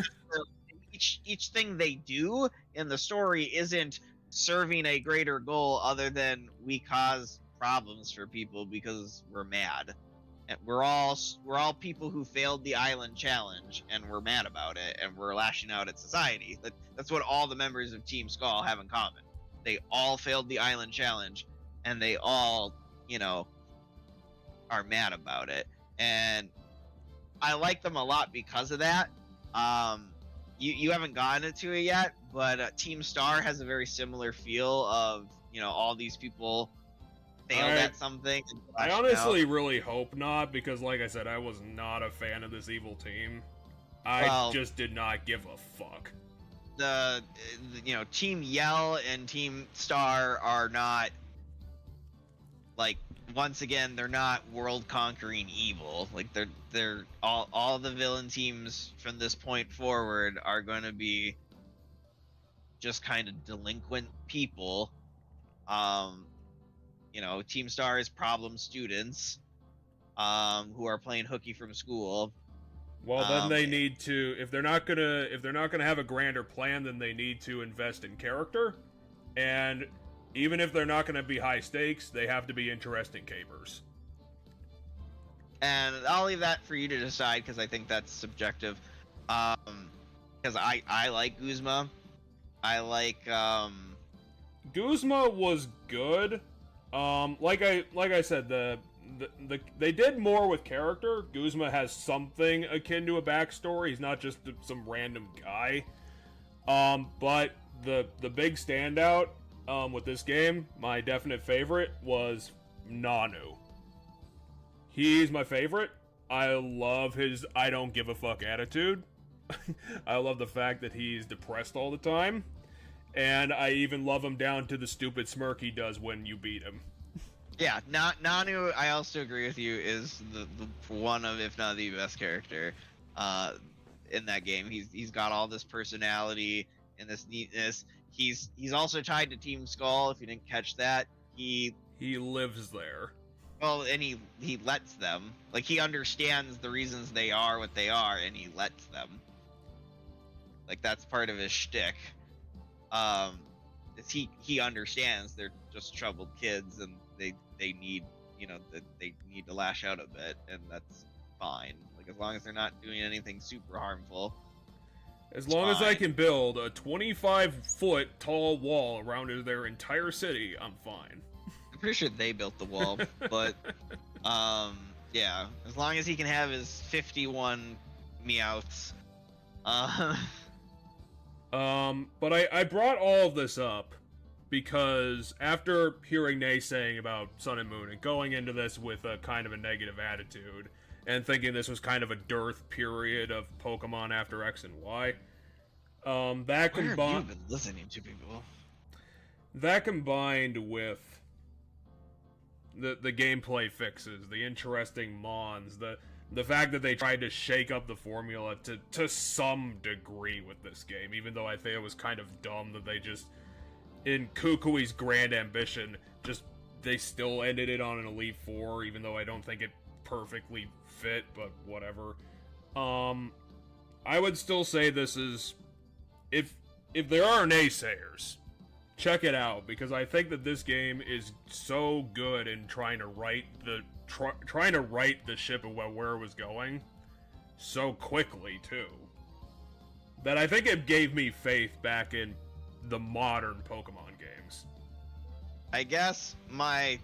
each thing they do in the story isn't serving a greater goal other than we cause problems for people because we're mad. And we're all people who failed the island challenge and we're mad about it and we're lashing out at society. That's what all the members of Team Skull have in common. They all failed the island challenge and they all, are mad about it. And I like them a lot because of that. You haven't gotten into it yet, but Team Star has a very similar feel of all these people failed at something. I honestly really hope not, because like I said, I was not a fan of this evil team. I just did not give a fuck. Team Yell and Team Star are not, like, once again, they're not world-conquering evil. Like, they're all the villain teams from this point forward are going to be just kind of delinquent people. Team Star is problem students who are playing hooky from school. Well, then they need to, if they're not gonna have a grander plan, then they need to invest in character, and even if they're not gonna be high stakes, they have to be interesting capers. And I'll leave that for you to decide, because I think that's subjective. Because I like Guzma. I like Guzma was good. Like I said, they did more with character. Guzma has something akin to a backstory. He's not just some random guy. But the big standout with this game, my definite favorite, was Nanu. He's my favorite. I love his I don't give a fuck attitude. I love the fact that he's depressed all the time. And I even love him down to the stupid smirk he does when you beat him. Yeah, Nanu, I also agree with you, is the one of, if not the best character in that game. He's got all this personality and this neatness. He's also tied to Team Skull, if you didn't catch that. He lives there. Well, and he lets them. Like, he understands the reasons they are what they are, and he lets them. Like, that's part of his shtick. He understands they're just troubled kids, and they need, they need to lash out a bit, and that's fine. Like, as long as they're not doing anything super harmful. As long as I can build a 25-foot tall wall around their entire city, I'm fine. I'm pretty sure they built the wall, but yeah, as long as he can have his 51 meowths. But I brought all of this up because after hearing naysaying about Sun and Moon and going into this with a kind of a negative attitude and thinking this was kind of a dearth period of Pokemon after X and Y, that Where have you been listening to people? That combined with the gameplay fixes, the interesting mons, the fact that they tried to shake up the formula to some degree with this game, even though I think it was kind of dumb that they just, in Kukui's grand ambition, they still ended it on an Elite Four, even though I don't think it perfectly fit, but whatever. I would still say this is, if there are naysayers, check it out, because I think that this game is so good in trying to right the ship of where it was going so quickly too, that I think it gave me faith back in the modern Pokemon games. I guess my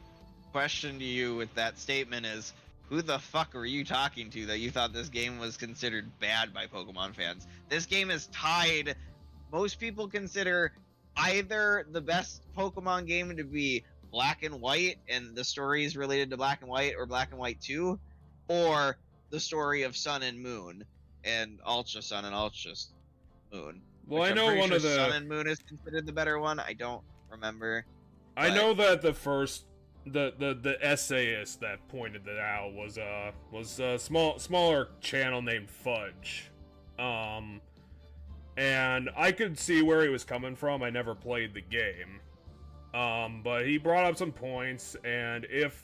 question to you with that statement is, who the fuck were you talking to that you thought this game was considered bad by Pokemon fans? This game is tied. Most people consider either the best Pokemon game to be Black and White, and the story is related to Black and White, or Black and White 2, or the story of Sun and Moon, and Ultra Sun and Ultra Moon. Well, I know one of the Sun and Moon is considered the better one. I don't remember. I know that the first, the essayist that pointed that out was a smaller channel named Fudge, and I could see where he was coming from. I never played the game. But he brought up some points, and if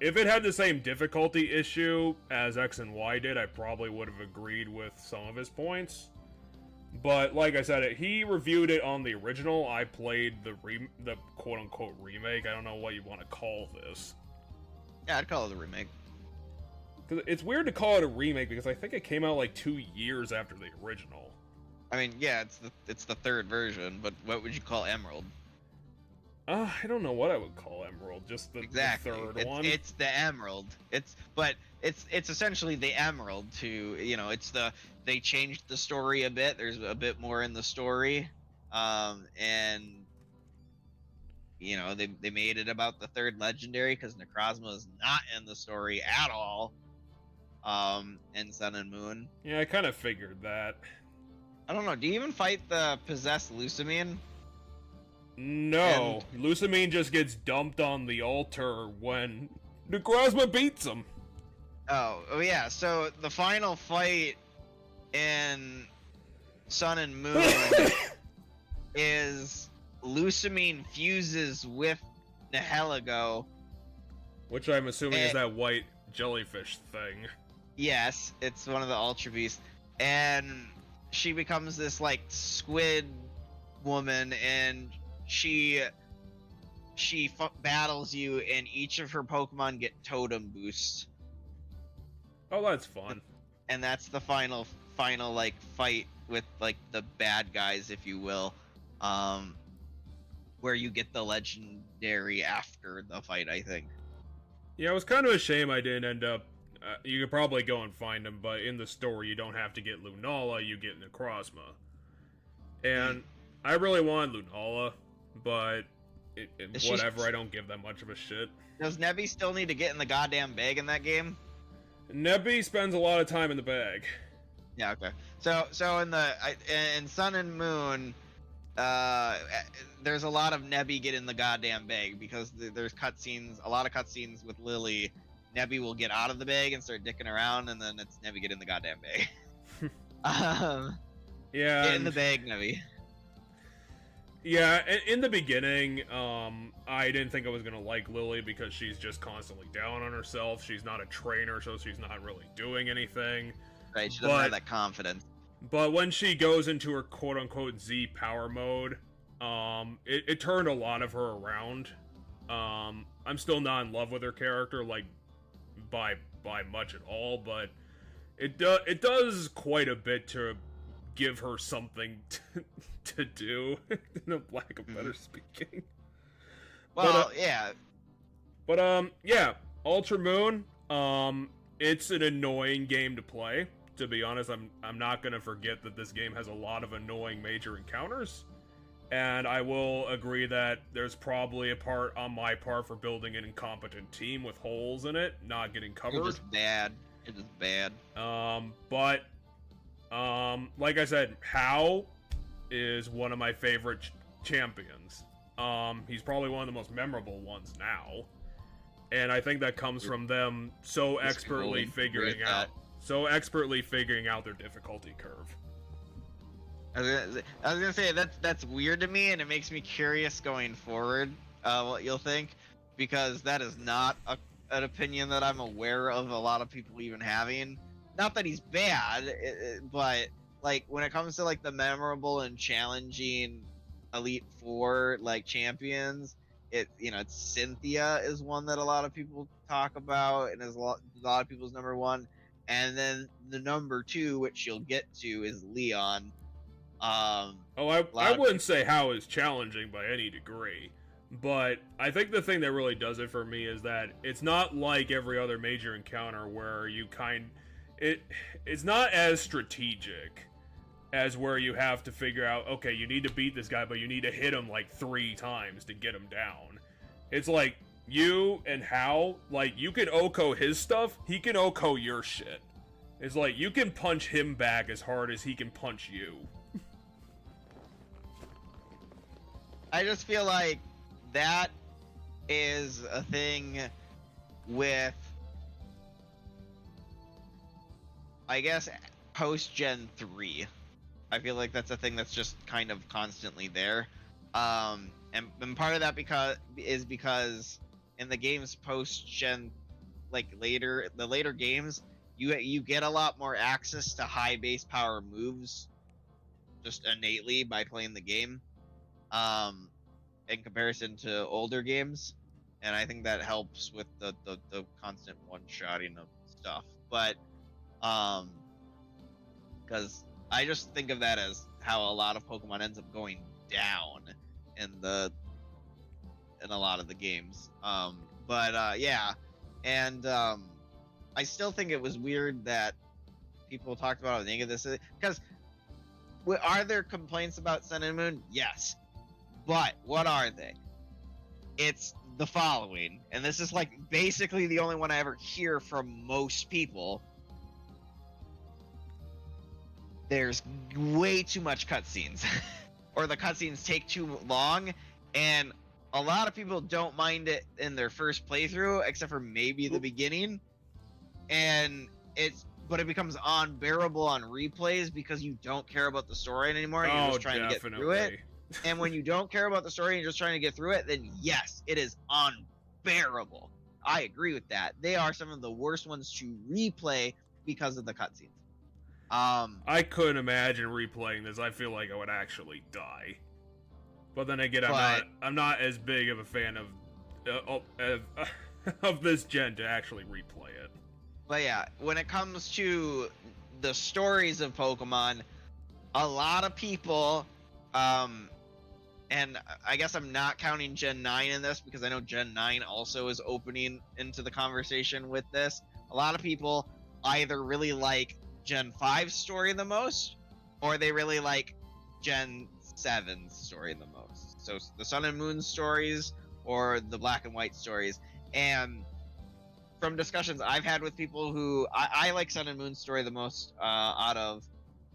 it had the same difficulty issue as X and Y did, I probably would have agreed with some of his points. But like I said, he reviewed it on the original. I played the quote-unquote remake. I don't know what you want to call this. Yeah, I'd call it a remake. Because it's weird to call it a remake because I think it came out like 2 years after the original. I mean, yeah, it's the third version, but what would you call Emerald? I don't know what I would call Emerald. Just the third one. It's the Emerald. It's essentially the Emerald to they changed the story a bit. There's a bit more in the story, and they made it about the third legendary because Necrozma is not in the story at all. In Sun and Moon. Yeah, I kind of figured that. I don't know. Do you even fight the possessed Lusamine? No, Lusamine just gets dumped on the altar when Necrozma beats him. Oh yeah. So the final fight in Sun and Moon is Lusamine fuses with Nihilego, which I'm assuming is that white jellyfish thing. Yes, it's one of the Ultra Beasts, and she becomes this like squid woman, and she battles you, and each of her Pokemon get totem boosts. Oh, that's fun. And that's the final like fight with like the bad guys, if you will, where you get the legendary after the fight, I think. Yeah, it was kind of a shame I didn't end up. You could probably go and find him, but in the story you don't have to get Lunala, you get Necrozma. And I really wanted Lunala, but whatever, I don't give that much of a shit. Does Nebby still need to get in the goddamn bag in that game? Nebby spends a lot of time in the bag. Yeah, okay. So in Sun and Moon, there's a lot of Nebby get in the goddamn bag because there's a lot of cutscenes with Lily. Nebby will get out of the bag and start dicking around, and then it's Nebby get in the goddamn bag. Yeah. Get in the bag, Nebby. Yeah, in the beginning, I didn't think I was gonna like Lily because she's just constantly down on herself. She's not a trainer, so she's not really doing anything. Right, she doesn't have that confidence. But when she goes into her quote-unquote Z power mode, it turned a lot of her around. I'm still not in love with her character, like, by much at all, but it does quite a bit to give her something to do, in a lack of better speaking. Well, yeah. But, yeah, Ultra Moon, it's an annoying game to play. To be honest, I'm not gonna forget that this game has a lot of annoying major encounters. And I will agree that there's probably a part on my part for building an incompetent team with holes in it, not getting covered. It's just bad. It is bad. But like I said, Hao is one of my favorite champions. He's probably one of the most memorable ones now. And I think that comes from them so expertly figuring out their difficulty curve. I was gonna say that's weird to me, and it makes me curious going forward what you'll think, because that is not an opinion that I'm aware of a lot of people even having. Not that he's bad, but like when it comes to like the memorable and challenging Elite Four like champions, it's Cynthia is one that a lot of people talk about and is a lot of people's number one, and then the number two, which you'll get to, is Leon. I wouldn't say Hao is challenging by any degree, but I think the thing that really does it for me is that it's not like every other major encounter where it's not as strategic as where you have to figure out, okay, you need to beat this guy, but you need to hit him like 3 times to get him down. It's like, you and Hao, like, you can OHKO his stuff, he can OHKO your shit. It's like, you can punch him back as hard as he can punch you. I just feel like that is a thing with, I guess, post-Gen 3. I feel like that's a thing that's just kind of constantly there. and part of that because in the games post gen, like the later games, you get a lot more access to high base power moves just innately by playing the game, in comparison to older games, and I think that helps with the constant one-shotting of stuff. But because I just think of that as how a lot of Pokemon ends up going down in a lot of the games. Yeah, and I still think it was weird that people talked about how negative this is, because are there complaints about Sun and Moon? Yes, but what are they? It's the following, and this is like basically the only one I ever hear from most people. There's way too much cutscenes, or the cutscenes take too long, and a lot of people don't mind it in their first playthrough, except for maybe the beginning, but it becomes unbearable on replays because you don't care about the story anymore, and you're just trying to get through it. And when you don't care about the story and you're just trying to get through it, then yes, it is unbearable. I agree with that. They are some of the worst ones to replay because of the cutscenes. I couldn't imagine replaying this. I feel like I would actually die. But then again, I'm not as big of a fan of this gen to actually replay it. But yeah, when it comes to the stories of Pokemon, a lot of people, and I guess I'm not counting Gen 9 in this because I know Gen 9 also is opening into the conversation with this. A lot of people either really like Gen 5's story the most, or they really like Gen 7's story the most. So the Sun and Moon stories or the Black and White stories. And from discussions I've had with people who I like Sun and Moon story the most out of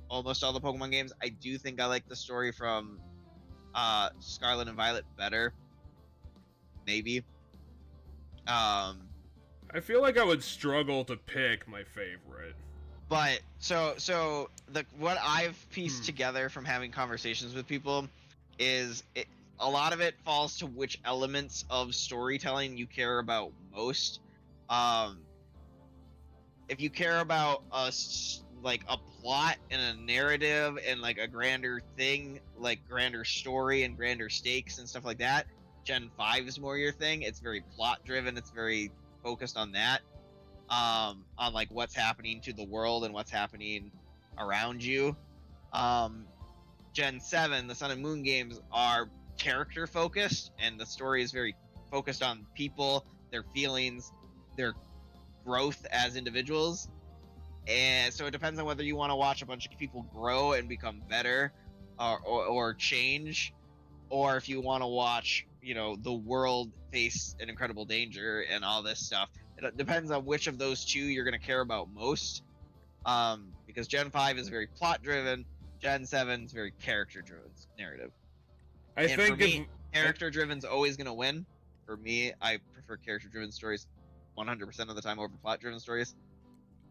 almost all the Pokemon games. I do think I like the story from Scarlet and Violet better. Maybe. I feel like I would struggle to pick my favorite. But so what I've pieced together from having conversations with people is a lot of it falls to which elements of storytelling you care about most. If you care about a plot and a narrative and like a grander thing, like grander story and grander stakes and stuff like that, Gen 5 is more your thing. It's very plot driven. It's very focused on that. On like what's happening to the world and what's happening around you. Gen 7, the Sun and Moon games are character focused, and the story is very focused on people, their feelings, their growth as individuals. And so it depends on whether you want to watch a bunch of people grow and become better or change, or if you want to watch, the world face an incredible danger and all this stuff. It depends on which of those two you're going to care about most, because Gen 5 is very plot-driven, Gen 7 is very character-driven narrative. I think character-driven is always going to win. For me, I prefer character-driven stories 100% of the time over plot-driven stories.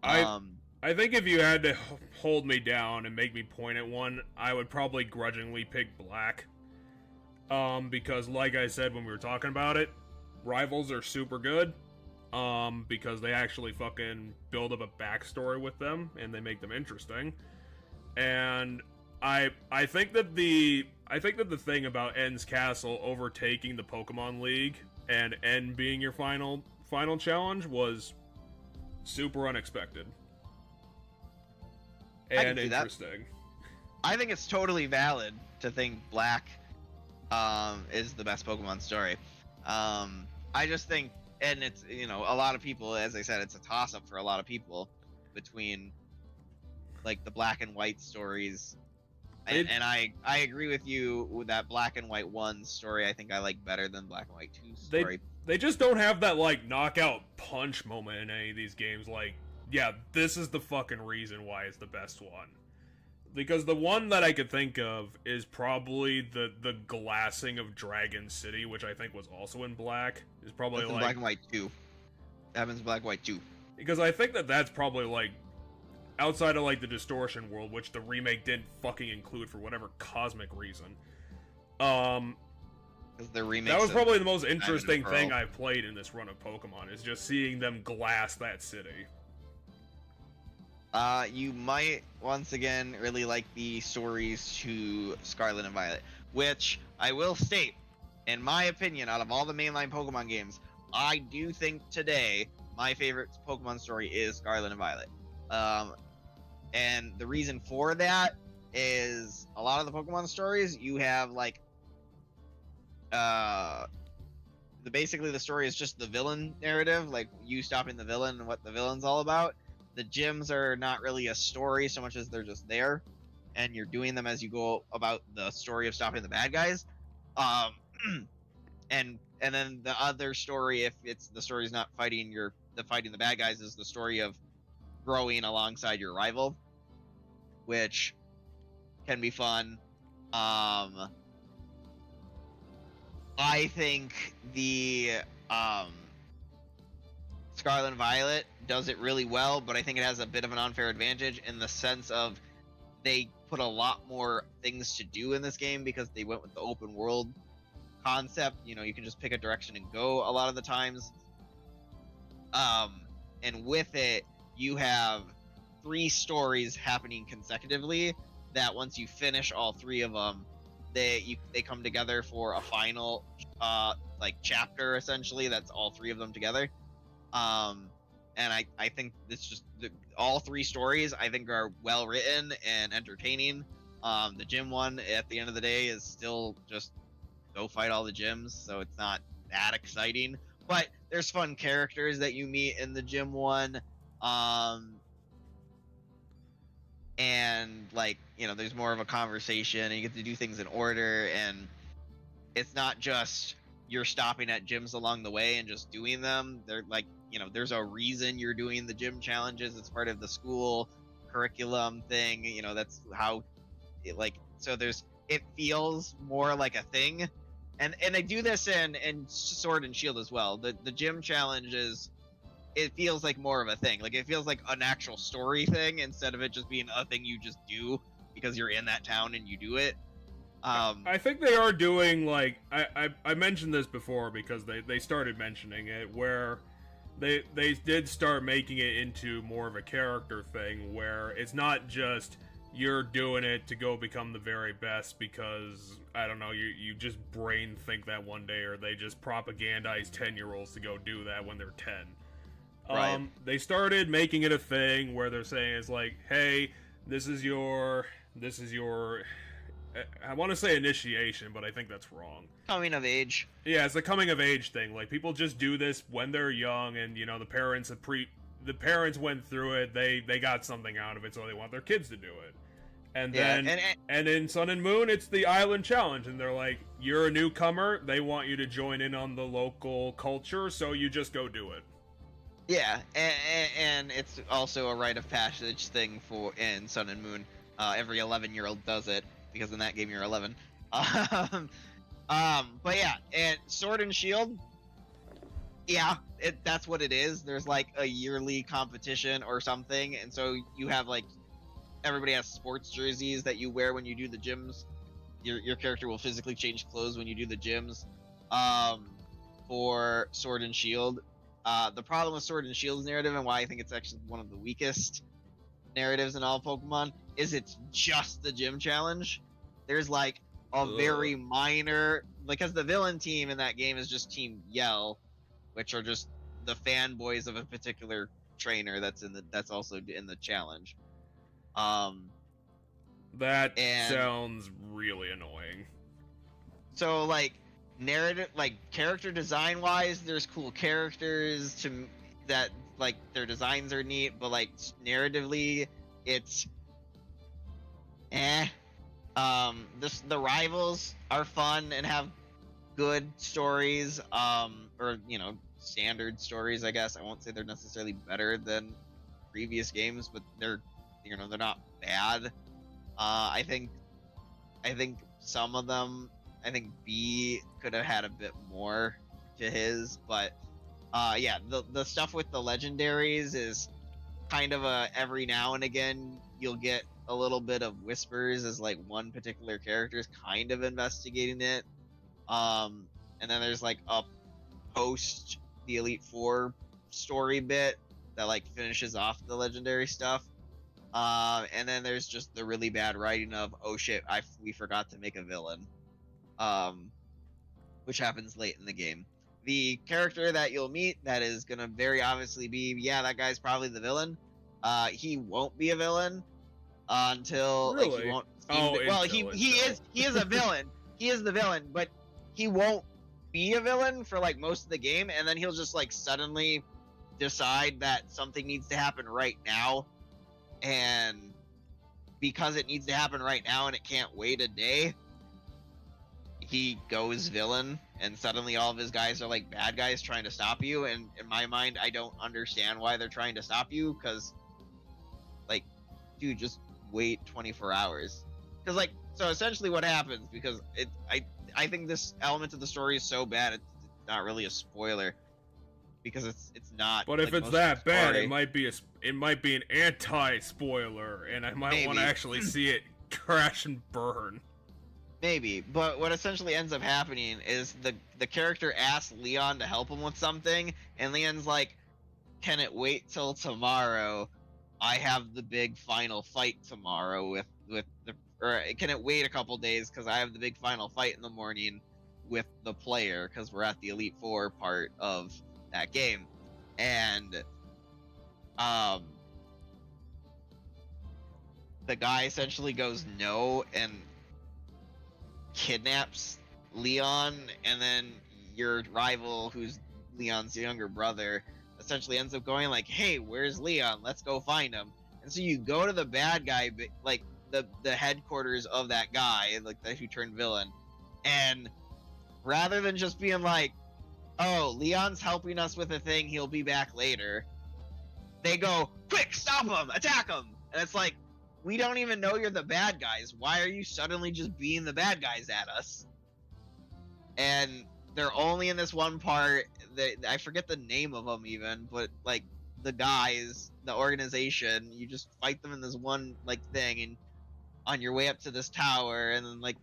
I think if you had to hold me down and make me point at one, I would probably grudgingly pick Black. Because like I said when we were talking about it, rivals are super good. Because they actually fucking build up a backstory with them and they make them interesting. And I think that the thing about N's Castle overtaking the Pokemon League and N being your final challenge was super unexpected and interesting. I think it's totally valid to think Black is the best Pokemon story. I just think, and it's, a lot of people, as I said, it's a toss-up for a lot of people between like the Black and White stories. And I agree with you with that Black and White 1 story. I think I like better than Black and White 2 story. They just don't have that like knockout punch moment in any of these games. Like, yeah, this is the fucking reason why it's the best one. Because the one that I could think of is probably the glassing of Dragon City, which I think was also in Black. Is probably like Black and White 2. That happens in Black and White 2. Because I think that's probably like outside of like the distortion world, which the remake didn't fucking include for whatever cosmic reason. because they're remakes. That was probably the most Diamond and interesting Pearl. thing I've played in this run of Pokemon, is just seeing them glass that city. You might once again really like the stories to Scarlet and Violet, which I will state, in my opinion, out of all the mainline Pokemon games, I do think today my favorite Pokemon story is Scarlet and Violet. And the reason for that is a lot of the Pokemon stories you have like basically the story is just the villain narrative, like you stopping the villain and what the villain's all about. The gyms are not really a story so much as they're just there, and you're doing them as you go about the story of stopping the bad guys. And then the other story, if it's the story's not fighting the bad guys, is the story of growing alongside your rival, which can be fun. I think the Scarlet and Violet does it really well, but I think it has a bit of an unfair advantage in the sense of they put a lot more things to do in this game because they went with the open world concept. You know, you can just pick a direction and go a lot of the times. And with it, you have 3 stories happening consecutively that once you finish all 3 of them, they come together for a final like chapter, essentially. That's all 3 of them together. And I think it's just all 3 stories I think are well written and entertaining. The gym one at the end of the day is still just go fight all the gyms, so it's not that exciting. But there's fun characters that you meet in the gym one. And like, you know, there's more of a conversation and you get to do things in order, and it's not just you're stopping at gyms along the way and just doing them. They're like, you know, there's a reason you're doing the gym challenges. It's part of the school curriculum thing. You know, that's how it, like, so it feels more like a thing. And they do this in Sword and Shield as well. The gym challenges, it feels like more of a thing. Like, it feels like an actual story thing instead of it just being a thing you just do because you're in that town and you do it. I think they are doing, like, I mentioned this before because they started mentioning it, where they did start making it into more of a character thing, where it's not just you're doing it to go become the very best because, I don't know, you just brain think that one day, or they just propagandize 10-year-olds to go do that when they're 10. Right. They started making it a thing where they're saying it's like, hey, this is your I want to say initiation, but I think that's wrong. Coming of age. Yeah, it's a coming of age thing. Like, people just do this when they're young, and you know, the parents went through it. They got something out of it, so they want their kids to do it. And then, and in Sun and Moon, it's the Island Challenge, and they're like, you're a newcomer. They want you to join in on the local culture, so you just go do it. Yeah, and it's also a rite of passage thing in Sun and Moon. Every 11-year-old does it because in that game you're 11. But yeah, and Sword and Shield, yeah, that's what it is. There's like a yearly competition or something, and so you have like everybody has sports jerseys that you wear when you do the gyms. Your character will physically change clothes when you do the gyms. For Sword and Shield. The problem with Sword and Shield's narrative, and why I think it's actually one of the weakest narratives in all Pokemon, is it's just the gym challenge. There's like a very minor, because the villain team in that game is just Team Yell, which are just the fanboys of a particular trainer that's also in the challenge. That sounds really annoying. So like narrative, like character design wise, there's cool characters that like their designs are neat, but like narratively it's the rivals are fun and have good stories, or you know, standard stories, I guess. I won't say they're necessarily better than previous games, but they're not bad. I think some of them, I think B could have had a bit more to his, but yeah, the stuff with the legendaries is kind of every now and again you'll get a little bit of whispers as like one particular character is kind of investigating it. And then there's like a post the Elite Four story bit that like finishes off the legendary stuff. And then there's just the really bad writing of, oh shit, we forgot to make a villain, which happens late in the game. The character that you'll meet that is gonna very obviously be, yeah, that guy's probably the villain. He won't be a villain until like he Really? won't. Well, He is a villain. He is the villain, but he won't be a villain for like most of the game, and then he'll just like suddenly decide that something needs to happen right now, and because it needs to happen right now and it can't wait a day, he goes villain, and suddenly all of his guys are like bad guys trying to stop you. And in my mind, I don't understand why they're trying to stop you, because like, dude, just wait 24 hours. Because like, so essentially what happens, because I think this element of the story is so bad it's not really a spoiler, because it's not. But if like, it's that bad, story. it might be an anti-spoiler, and I might want to actually see it crash and burn. Maybe, but what essentially ends up happening is the character asks Leon to help him with something, and Leon's like, "Can it wait till tomorrow? I have the big final fight tomorrow with the, or can it wait a couple days because I have the big final fight in the morning with the player, because we're at the Elite Four part of that game." And the guy essentially goes no and kidnaps Leon, and then your rival, who's Leon's younger brother, essentially ends up going like, "Hey, where's Leon? Let's go find him." And so you go to the bad guy, like the headquarters of that guy, like that who turned villain, and rather than just being like, "Oh, Leon's helping us with a thing, he'll be back later," they go, "Quick, stop him, attack him!" And it's like, we don't even know you're the bad guys. Why are you suddenly just being the bad guys at us? And they're only in this one part. I forget the name of them even, but like the guys, the organization, you just fight them in this one like thing, and on your way up to this tower, and then like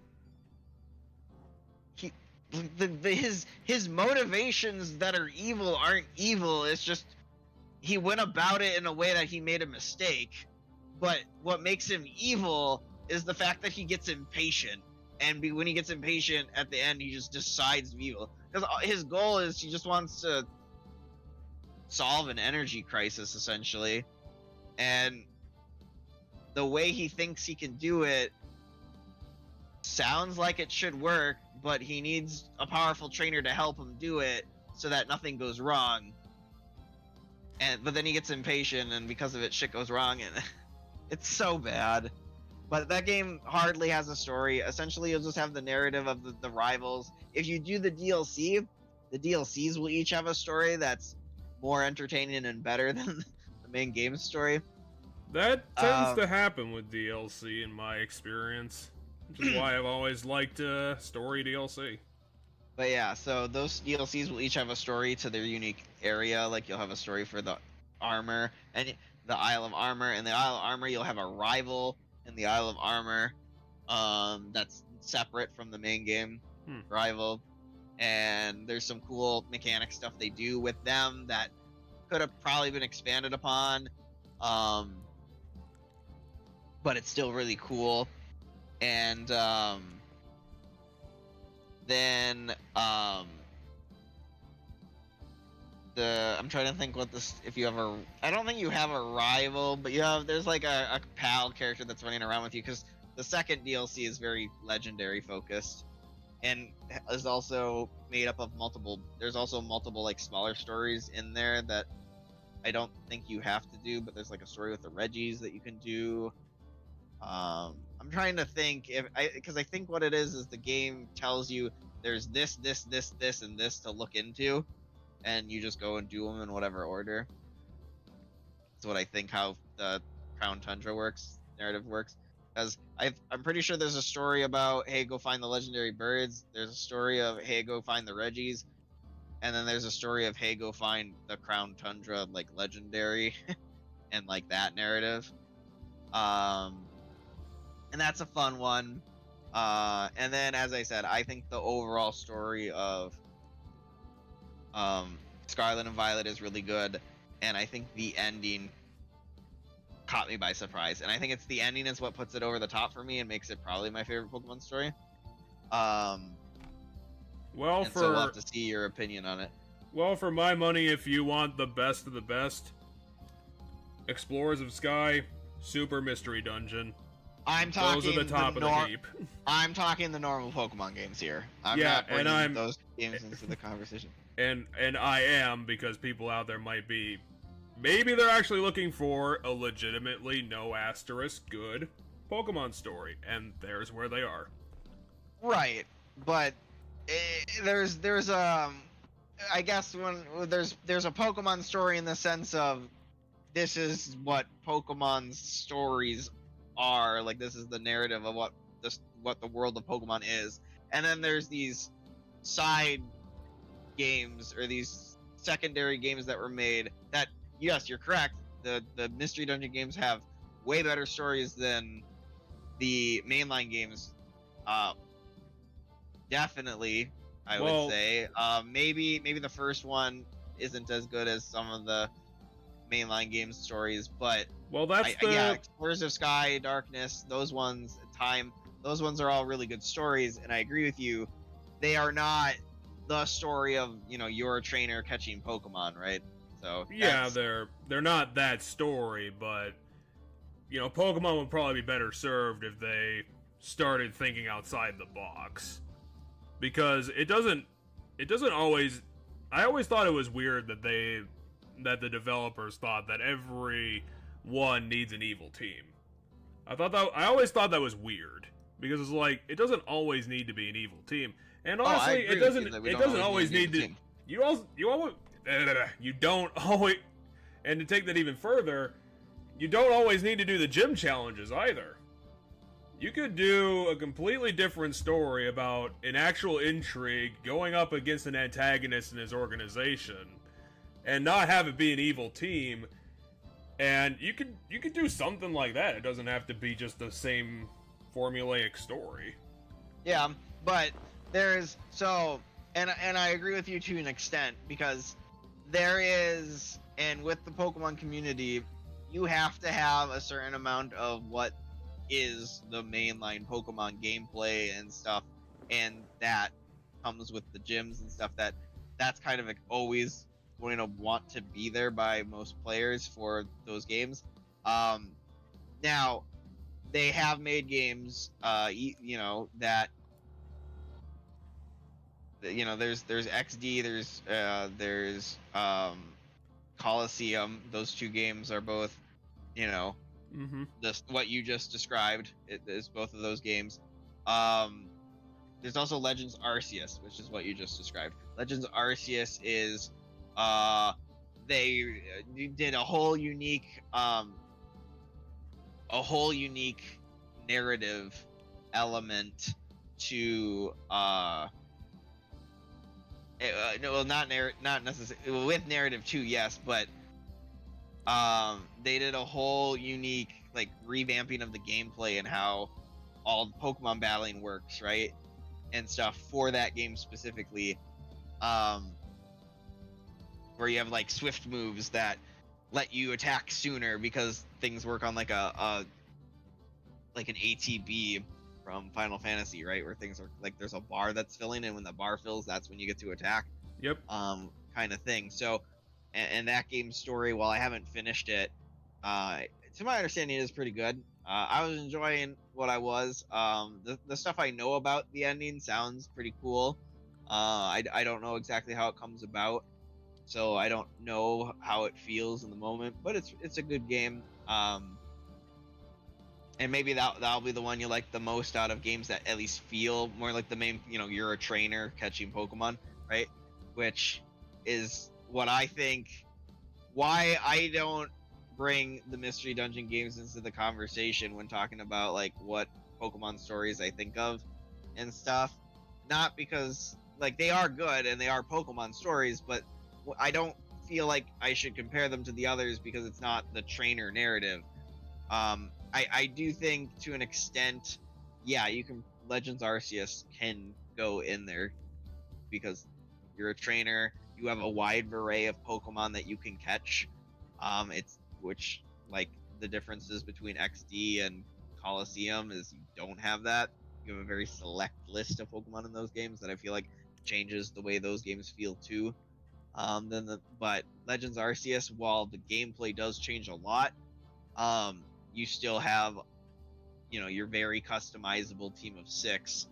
his motivations that are evil aren't evil. It's just he went about it in a way that he made a mistake. But what makes him evil is the fact that he gets impatient, and when he gets impatient at the end, he just decides to be evil. Because his goal is he just wants to solve an energy crisis, essentially. And the way he thinks he can do it sounds like it should work, but he needs a powerful trainer to help him do it so that nothing goes wrong. But then he gets impatient, and because of it, shit goes wrong, and it's so bad. But that game hardly has a story. Essentially, you'll just have the narrative of the rivals. If you do the DLC, the DLCs will each have a story that's more entertaining and better than the main game story. That tends to happen with DLC in my experience, which is why I've always liked story DLC. But yeah, so those DLCs will each have a story to their unique area. Like, you'll have a story for the armor and the Isle of Armor. In the Isle of Armor, you'll have a rival in the Isle of Armor that's separate from the main game rival. And there's some cool mechanic stuff they do with them that could have probably been expanded upon. But it's still really cool. And then I'm trying to think what this, if you have a, I don't think you have a rival, but there's like a pal character that's running around with you, because the second DLC is very legendary focused and is also made up of there's also multiple like smaller stories in there that I don't think you have to do, but there's like a story with the Reggies that you can do. I'm trying to think because I think what it is the game tells you there's this, and this to look into, and you just go and do them in whatever order. That's what I think how the Crown Tundra narrative works. Because I'm pretty sure there's a story about, hey, go find the legendary birds. There's a story of, hey, go find the Reggies. And then there's a story of, hey, go find the Crown Tundra, like, legendary. And, like, that narrative. And that's a fun one. And then, as I said, I think the overall story of Scarlet and Violet is really good, and I think the ending caught me by surprise. And I think it's the ending is what puts it over the top for me and makes it probably my favorite Pokemon story. Well, and so we'll have to see your opinion on it. Well, for my money, if you want the best of the best, Explorers of Sky, Super Mystery Dungeon. I'm talking those are the top of the heap. I'm talking the normal Pokemon games here. I'm yeah, not bringing those games into the conversation. And I am, because people out there might be, maybe they're actually looking for a legitimately no asterisk good Pokemon story, and there's where they are. Right, but there's I guess when there's a Pokemon story in the sense of this is what Pokemon stories are, like this is the narrative of what the world of Pokemon is, and then there's these side games or these secondary games that were made that, yes, you're correct, the Mystery Dungeon games have way better stories than the mainline games. Definitely, I would say. Maybe the first one isn't as good as some of the mainline game stories, but yeah, Explorers of Sky, Darkness, those ones, Time, those ones are all really good stories, and I agree with you. They are not the story of, you're a trainer catching Pokemon, right? So yeah, they're not that story, but Pokemon would probably be better served if they started thinking outside the box. Because it doesn't always. I always thought it was weird that the developers thought that every one needs an evil team. I always thought that was weird, because it's like, it doesn't always need to be an evil team. And honestly, it doesn't always need to. You don't always. And to take that even further, you don't always need to do the gym challenges either. You could do a completely different story about an actual intrigue going up against an antagonist in his organization, and not have it be an evil team. And you could do something like that. It doesn't have to be just the same formulaic story. Yeah, but and I agree with you to an extent, because there is, and with the Pokemon community, you have to have a certain amount of what is the mainline Pokemon gameplay and stuff, and that comes with the gyms and stuff. That's kind of always going to want to be there by most players for those games. Now they have made games, that there's XD, there's Coliseum. Those two games are both, what you just described. It is both of those games. There's also Legends Arceus, which is what you just described. Legends Arceus is they did a whole unique narrative element to not necessarily with narrative too, yes, but they did a whole unique revamping of the gameplay and how all the Pokemon battling works, right, and stuff for that game specifically, where you have swift moves that let you attack sooner because things work on an ATB from Final Fantasy, right, where things are there's a bar that's filling, and when the bar fills, that's when you get to attack. Yep. Kind of thing. So, and that game's story, while I haven't finished it, to my understanding, it is pretty good. I was enjoying what I was. The stuff I know about the ending sounds pretty cool. I don't know exactly how it comes about, so I don't know how it feels in the moment, but it's a good game. And maybe that'll be the one you like the most out of games that at least feel more like the main, you're a trainer catching Pokemon, right? Which is what I think, why I don't bring the Mystery Dungeon games into the conversation when talking about what Pokemon stories I think of and stuff. Not because they are good and they are Pokemon stories, but I don't feel like I should compare them to the others because it's not the trainer narrative. I do think to an extent, yeah, you can Legends Arceus can go in there because you're a trainer. You have a wide array of Pokemon that you can catch. It's which like the differences between XD and Coliseum is you don't have that. You have a very select list of Pokemon in those games that I feel like changes the way those games feel too. But Legends Arceus, while the gameplay does change a lot, you still have, your very customizable team of 6.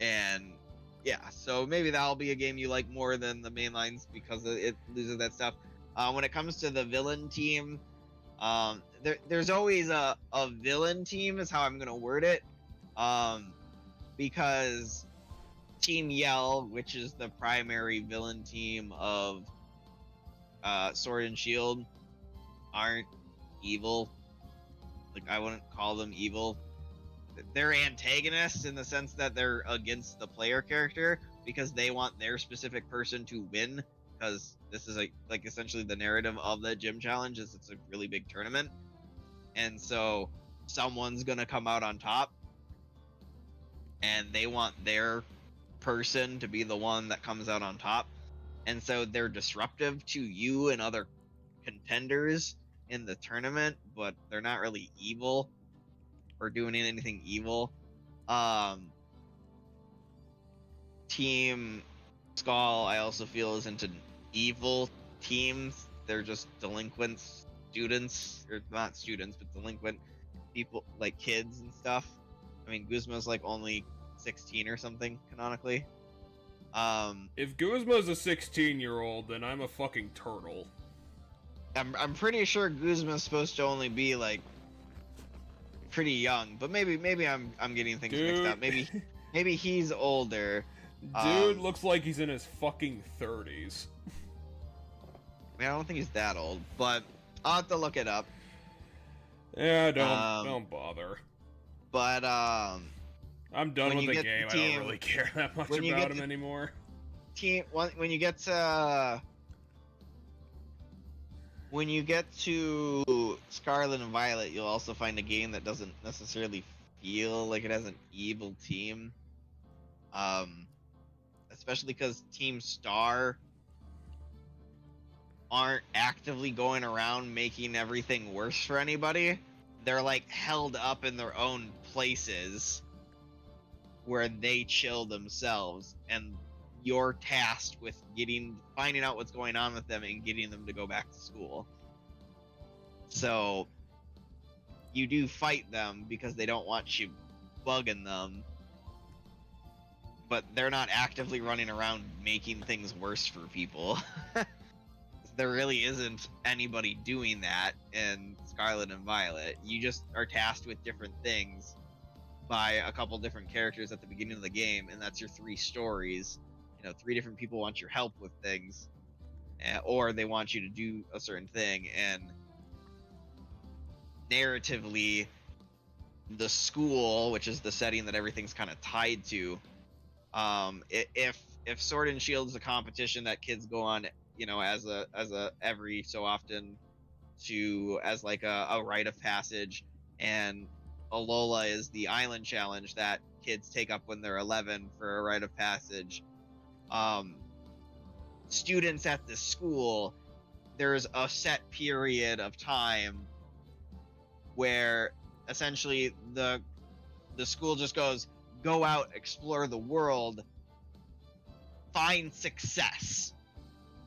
And yeah, so maybe that'll be a game you like more than the main lines because it loses that stuff. When it comes to the villain team, there's always a villain team is how I'm gonna word it, because Team Yell, which is the primary villain team of Sword and Shield, aren't evil. Like, I wouldn't call them evil. They're antagonists in the sense that they're against the player character because they want their specific person to win, because this is like essentially the narrative of the gym challenge is it's a really big tournament, and so someone's gonna come out on top and they want their person to be the one that comes out on top, and so they're disruptive to you and other contenders in the tournament, but they're not really evil or doing anything evil. Team Skull, I also feel, isn't an evil teams. They're just delinquent students, or not students, but delinquent people, like kids and stuff. I mean, Guzma's like only 16 or something canonically. If Guzma's a 16-year-old, then I'm a fucking turtle. I'm pretty sure Guzma's supposed to only be like pretty young, but maybe I'm getting things mixed up. Maybe he's older. Dude looks like he's in his fucking 30s. I mean, I don't think he's that old, but I'll have to look it up. Yeah, don't bother. But I'm done with the game. I don't really care that much about him anymore. When you get to Scarlet and Violet, you'll also find a game that doesn't necessarily feel like it has an evil team. Especially because Team Star aren't actively going around making everything worse for anybody. They're like held up in their own places where they chill themselves, and you're tasked with finding out what's going on with them and getting them to go back to school. So you do fight them because they don't want you bugging them, but they're not actively running around making things worse for people. There really isn't anybody doing that in Scarlet and Violet. You just are tasked with different things by a couple different characters at the beginning of the game, and that's your 3 stories. 3 different people want your help with things, or they want you to do a certain thing, and narratively, the school, which is the setting that everything's kind of tied to, if Sword and Shield is a competition that kids go on, as a every so often as like a rite of passage, and Alola is the island challenge that kids take up when they're 11 for a rite of passage. Students at the school, there's a set period of time where essentially the school just goes, go out, explore the world, find success.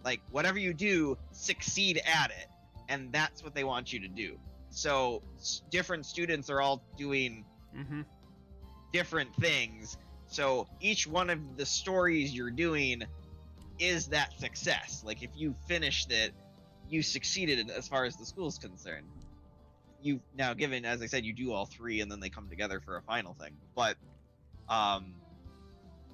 Like, whatever you do, succeed at it. And that's what they want you to do. So different students are all doing different things. So each one of the stories you're doing is that success. Like, if you finished it, you succeeded as far as the school's concerned. You now, given, as I said, you do all 3 and then they come together for a final thing. But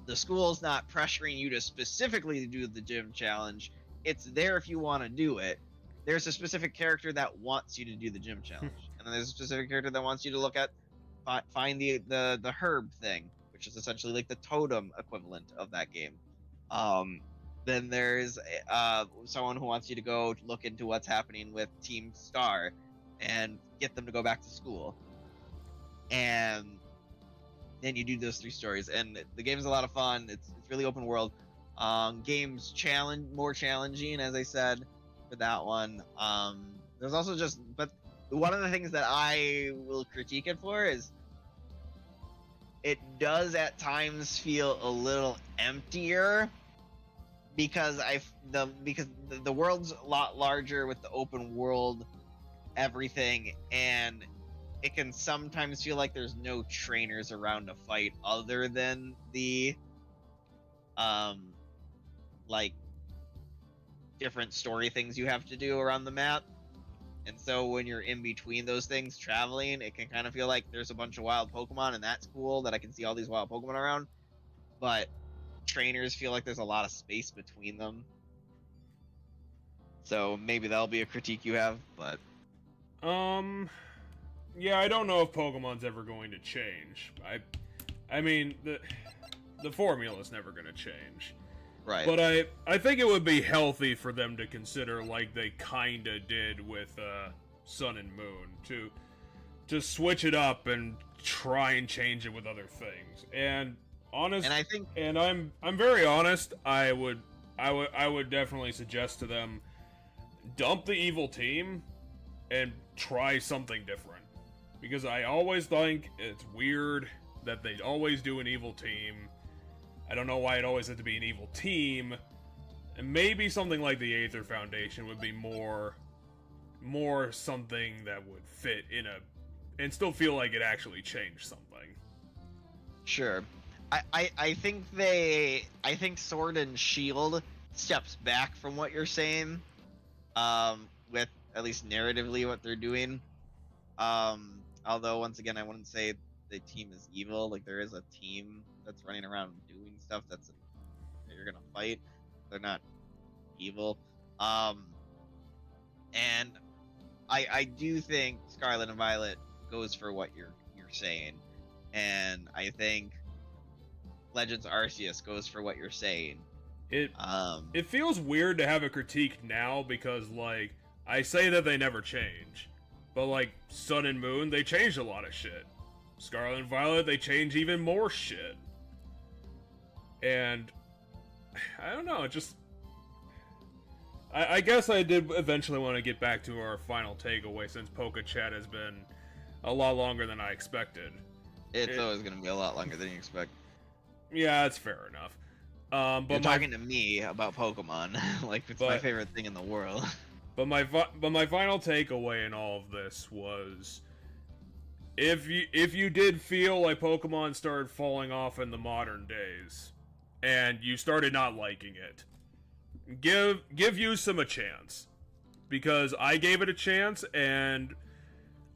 the school's not pressuring you to specifically do the gym challenge. It's there if you want to do it. There's a specific character that wants you to do the gym challenge, and then there's a specific character that wants you to look at, find the herb thing, which is essentially like the totem equivalent of that game. Then there's someone who wants you to go look into what's happening with Team Star and get them to go back to school. and then you do those 3 stories, and the game's a lot of fun. It's really open world. Game's more challenging, as I said, for that one. There's also but one of the things that I will critique it for is it does at times feel a little emptier because the world's a lot larger with the open world everything, and it can sometimes feel like there's no trainers around to fight other than the like different story things you have to do around the map. And so when you're in between those things traveling, it can kind of feel like there's a bunch of wild Pokemon, and that's cool that I can see all these wild Pokemon around. But trainers feel like there's a lot of space between them. So maybe that'll be a critique you have, but yeah, I don't know if Pokemon's ever going to change. I mean, the formula's never going to change. right. But I think it would be healthy for them to consider, like they kinda did with Sun and Moon, to switch it up and try and change it with other things. And I'm very honest. I would definitely suggest to them, dump the evil team and try something different. Because I always think it's weird that they always do an evil team. I don't know why it always had to be an evil team. And maybe something like the Aether Foundation would be more something that would fit in and still feel like it actually changed something. Sure. I think Sword and Shield steps back from what you're saying, with at least narratively what they're doing. Although once again, I wouldn't say the team is evil. Like, there is a team that's running around doing stuff that you're gonna fight. They're not evil. And I do think Scarlet and Violet goes for what you're saying, and I think Legends Arceus goes for what you're saying. It feels weird to have a critique now because, like, I say that they never change, but like Sun and Moon, they changed a lot of shit. Scarlet and Violet, they change even more shit. And I don't know, I guess I did eventually want to get back to our final takeaway, since Poke Chat has been a lot longer than I expected. It's always going to be a lot longer than you expect. Yeah, that's fair enough. But you're talking to me about Pokemon, like it's my favorite thing in the world. But my final takeaway in all of this was, if you did feel like Pokemon started falling off in the modern days, and you started not liking it, give Usum a chance, because I gave it a chance, and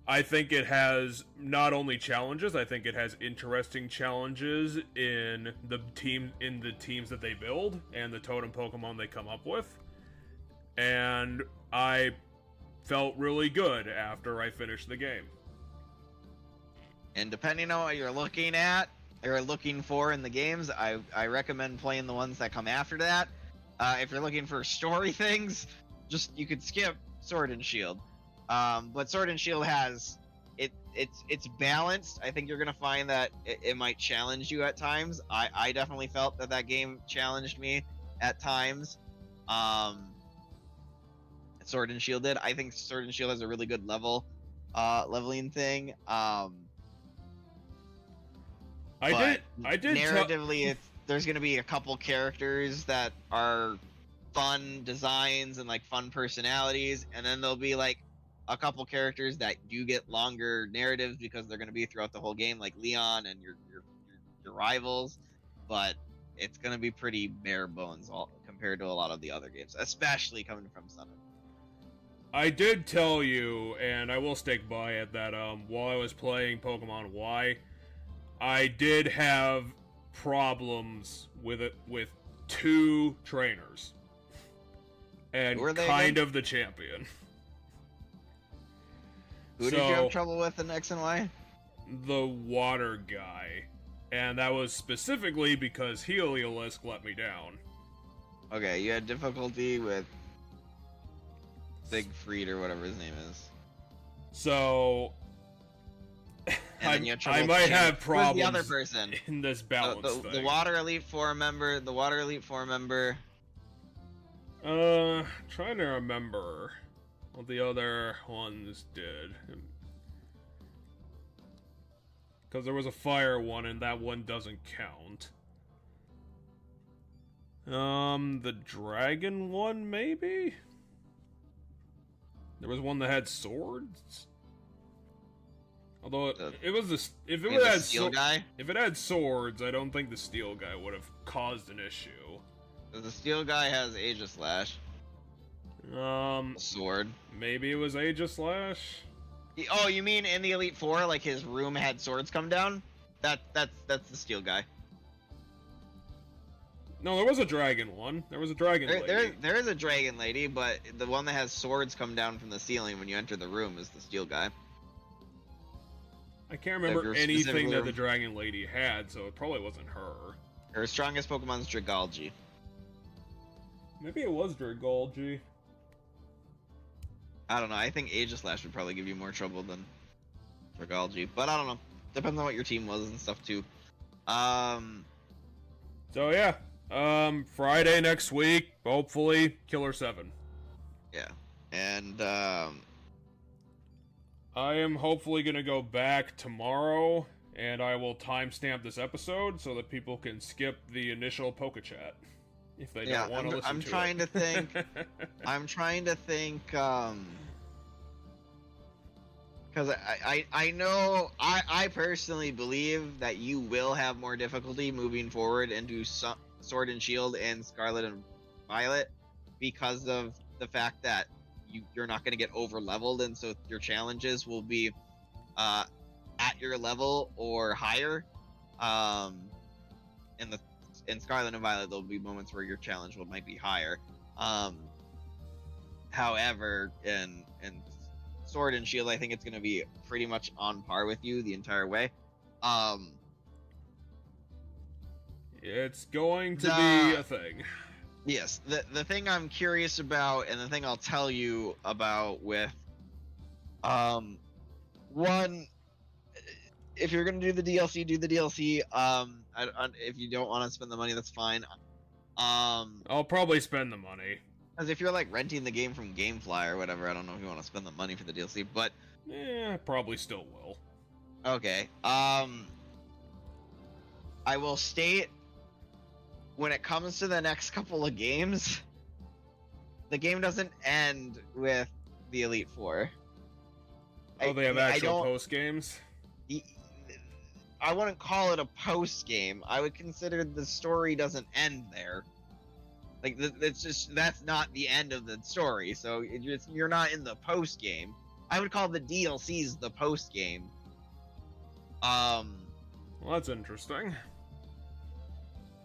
I think it has not only challenges, I think it has interesting challenges in the teams that they build and the totem Pokemon they come up with. And I felt really good after I finished the game. And depending on what you're looking at or looking for in the games, I recommend playing the ones that come after that. If you're looking for story things, you could skip Sword and Shield. But Sword and Shield has it's balanced. I think you're gonna find that it might challenge you at times. I definitely felt that game challenged me at times. Sword and Shield did. I think Sword and Shield has a really good leveling thing. I did narratively, there's gonna be a couple characters that are fun designs and like fun personalities, and then there'll be like a couple characters that do get longer narratives because they're going to be throughout the whole game, like Leon and your rivals. But it's going to be pretty bare bones compared to a lot of the other games, especially coming from Sun. I did tell you, and I will stick by it, that while I was playing Pokemon Y, I did have problems with 2 trainers, and kind of the champion. Who did you have trouble with in X and Y? The water guy. And that was specifically because Heliolisk let me down. Okay, you had difficulty with Siegfried or whatever his name is. So and then you have trouble I might picking have who's problems the other person. in this balance The thing. Water Elite Four member. The Water Elite Four member. Trying to remember what the other ones did. Because there was a fire one, and that one doesn't count. The dragon one, maybe? There was one that had swords? Although, if it had swords, I don't think the steel guy would have caused an issue. The steel guy has Aegis Slash. Sword. Maybe it was Aegis Slash? Oh, you mean in the Elite Four, like his room had swords come down? That's the steel guy. No, there was a dragon one. There was a dragon lady. There is a dragon lady, but the one that has swords come down from the ceiling when you enter the room is the steel guy. I can't remember anything that the dragon lady had, so it probably wasn't her. Her strongest Pokemon is Dragalge. Maybe it was Dragalge. I don't know. I think Aegis Slash would probably give you more trouble than Dragalge, but I don't know. Depends on what your team was and stuff too. So yeah, Friday next week, hopefully Killer 7. Yeah, and I am hopefully gonna go back tomorrow, and I will timestamp this episode so that people can skip the initial Pokéchat if they don't want to listen to it. I'm trying to think. I'm trying to think. Because I know I personally believe that you will have more difficulty moving forward into Sword and Shield and Scarlet and Violet because of the fact that you're not going to get over leveled, and so your challenges will be at your level or higher. In Scarlet and Violet, there'll be moments where your challenge might be higher. However, in Sword and Shield, I think it's going to be pretty much on par with you the entire way. It's going to be a thing. Yes, the thing I'm curious about, and the thing I'll tell you about with, one, if you're gonna do the DLC, do the DLC. If you don't want to spend the money, that's fine. I'll probably spend the money. Because if you're like renting the game from GameFly or whatever, I don't know if you want to spend the money for the DLC, but probably still will. Okay. I will state, when it comes to the next couple of games, the game doesn't end with the Elite Four. Oh, they have actual post games? I wouldn't call it a post game. I would consider the story doesn't end there. Like, that's not the end of the story. So you're not in the post game. I would call the DLCs the post game. Well, that's interesting.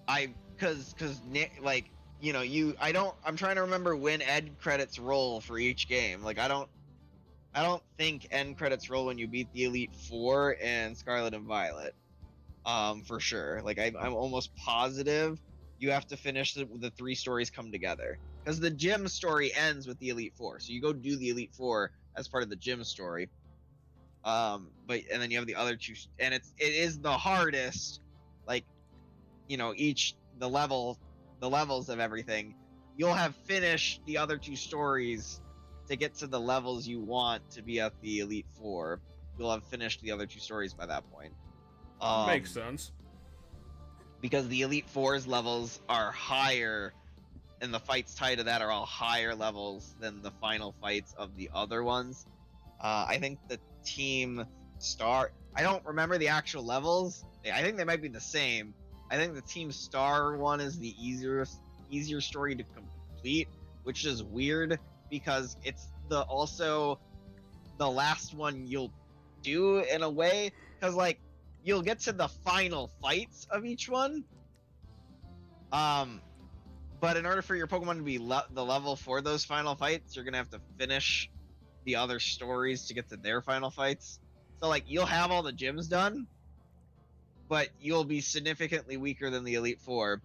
Like, you know, I'm trying to remember when end credits roll for each game. Like, I don't think end credits roll when you beat the Elite Four and Scarlet and Violet. For sure. Like, I'm almost positive you have to finish the 3 stories come together. Because the gym story ends with the Elite Four. So you go do the Elite Four as part of the gym story. And then you have the other 2, and it is the hardest, like, you know, the levels of everything. You'll have finished the other 2 stories to get to the levels you want to be at the Elite Four. You'll have finished the other 2 stories by that point. Makes sense. Because the Elite Four's levels are higher, and the fights tied to that are all higher levels than the final fights of the other ones. I think the Team Star... I don't remember the actual levels. I think they might be the same. I think the Team Star one is the easier story to complete, which is weird because it's also the last one you'll do in a way, because like you'll get to the final fights of each one, but in order for your Pokemon to be the level for those final fights, you're gonna have to finish the other stories to get to their final fights. So like you'll have all the gyms done, but you'll be significantly weaker than the Elite Four.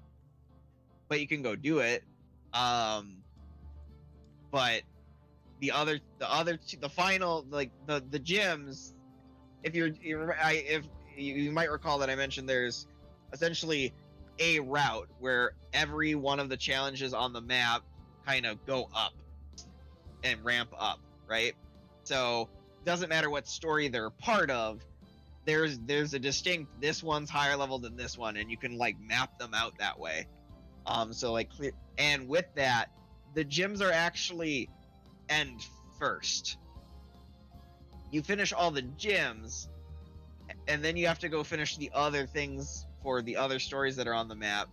But you can go do it. But the final, like the gyms, if you might recall that I mentioned there's essentially a route where every one of the challenges on the map kind of go up and ramp up, right? So it doesn't matter what story they're part of. There's a distinct, this one's higher level than this one, and you can like map them out that way. So like clear, and with that, the gyms are actually end first. You finish all the gyms, and then you have to go finish the other things for the other stories that are on the map.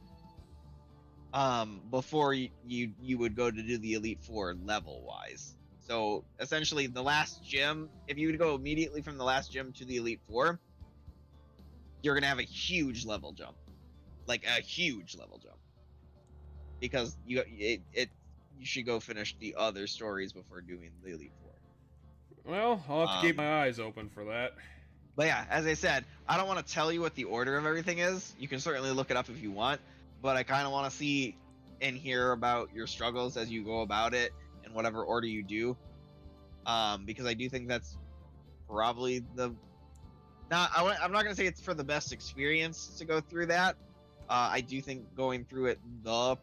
Before you would go to do the Elite Four level wise. So essentially, the last gym, if you would go immediately from the last gym to the Elite Four, you're gonna have a huge level jump, like a huge level jump, because you should go finish the other stories before doing the Elite Four. Well, I'll have to keep my eyes open for that. But yeah, as I said, I don't want to tell you what the order of everything is. You can certainly look it up if you want, but I kind of want to see and hear about your struggles as you go about it in whatever order you do, because I do think that's probably I'm not going to say it's for the best experience to go through that. I do think going through it the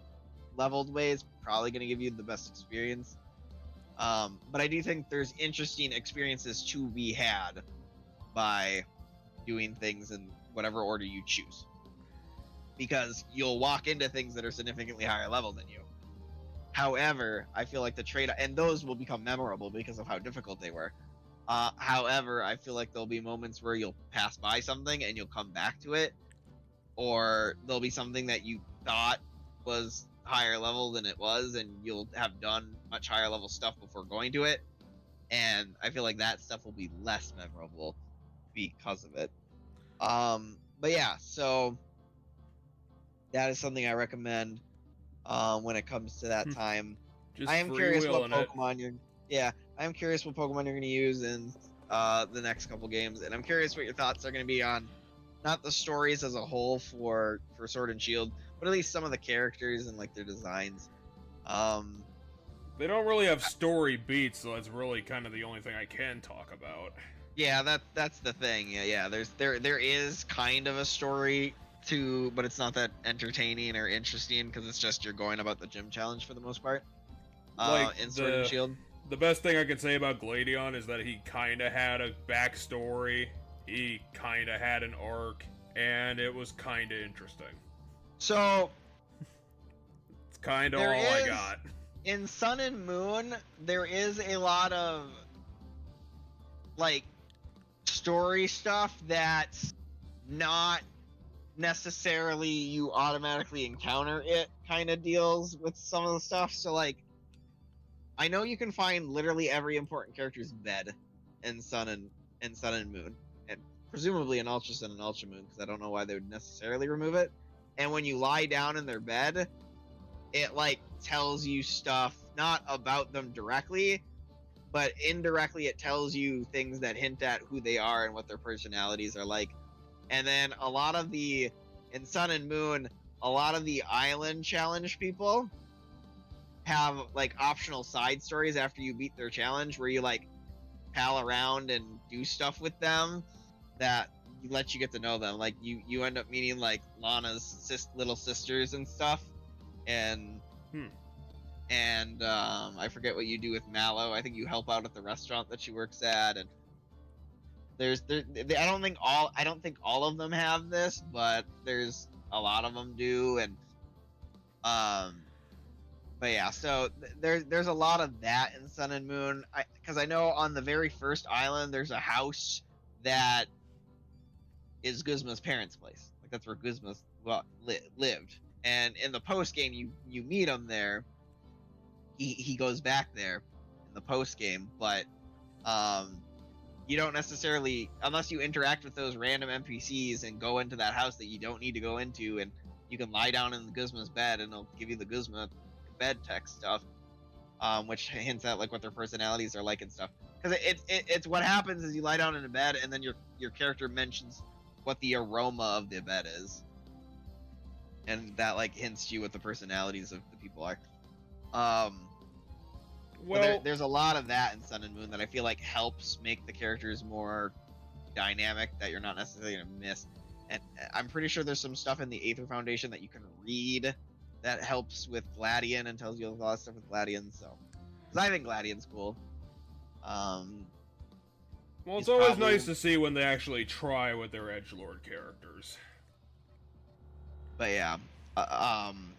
leveled way is probably going to give you the best experience. But I do think there's interesting experiences to be had by doing things in whatever order you choose, because you'll walk into things that are significantly higher level than you. However, I feel like the trade, and those will become memorable because of how difficult they were. However, I feel like there'll be moments where you'll pass by something and you'll come back to it, or there'll be something that you thought was higher level than it was, and you'll have done much higher level stuff before going to it, and I feel like that stuff will be less memorable because of it. But yeah, so that is something I recommend when it comes to that time. I am curious what Pokemon I'm curious what Pokemon you're going to use in the next couple games, and I'm curious what your thoughts are going to be on not the stories as a whole for Sword and Shield, but at least some of the characters and like their designs. They don't really have story beats, so that's really kind of the only thing I can talk about. Yeah, that's the thing. Yeah. There is kind of a story to, but it's not that entertaining or interesting because it's just you're going about the gym challenge for the most part. In Sword and Shield. The best thing I can say about Gladion is that he kind of had a backstory, he kind of had an arc, and it was kind of interesting. So it's kind of all I got. In Sun and Moon, there is a lot of like story stuff that's not necessarily you automatically encounter it kind of deals with some of the stuff. So like, I know you can find literally every important character's bed in Sun and Moon, and presumably in Ultra Sun and Ultra Moon, because I don't know why they would necessarily remove it. And when you lie down in their bed, it like tells you stuff not about them directly, but indirectly it tells you things that hint at who they are and what their personalities are like. And then in Sun and Moon, a lot of the island challenge people have like optional side stories after you beat their challenge where you like pal around and do stuff with them that let you get to know them. Like you end up meeting like Lana's little sisters and stuff, and I forget what you do with Mallow. I think you help out at the restaurant that she works at, and I don't think all of them have this, but there's a lot of them do, and but yeah, so there's a lot of that in Sun and Moon, because I know on the very first island there's a house that is Guzma's parents' place. Like that's where Guzma lived, and in the post game you meet him there. He goes back there in the post game, but you don't necessarily, unless you interact with those random NPCs and go into that house that you don't need to go into, and you can lie down in the Guzma's bed and it'll give you the Guzma bed text stuff, which hints at like what their personalities are like and stuff. Because it's what happens is you lie down in a bed and then your character mentions what the aroma of the bed is, and that like hints to you what the personalities of the people are. Well, there's a lot of that in Sun and Moon that I feel like helps make the characters more dynamic that you're not necessarily gonna miss. And I'm pretty sure there's some stuff in the Aether Foundation that you can read that helps with Gladian and tells you a lot of stuff with Gladian. So, because I think Gladian's cool. Well, it's He's always probably- nice to see when they actually try with their edgelord characters. But yeah,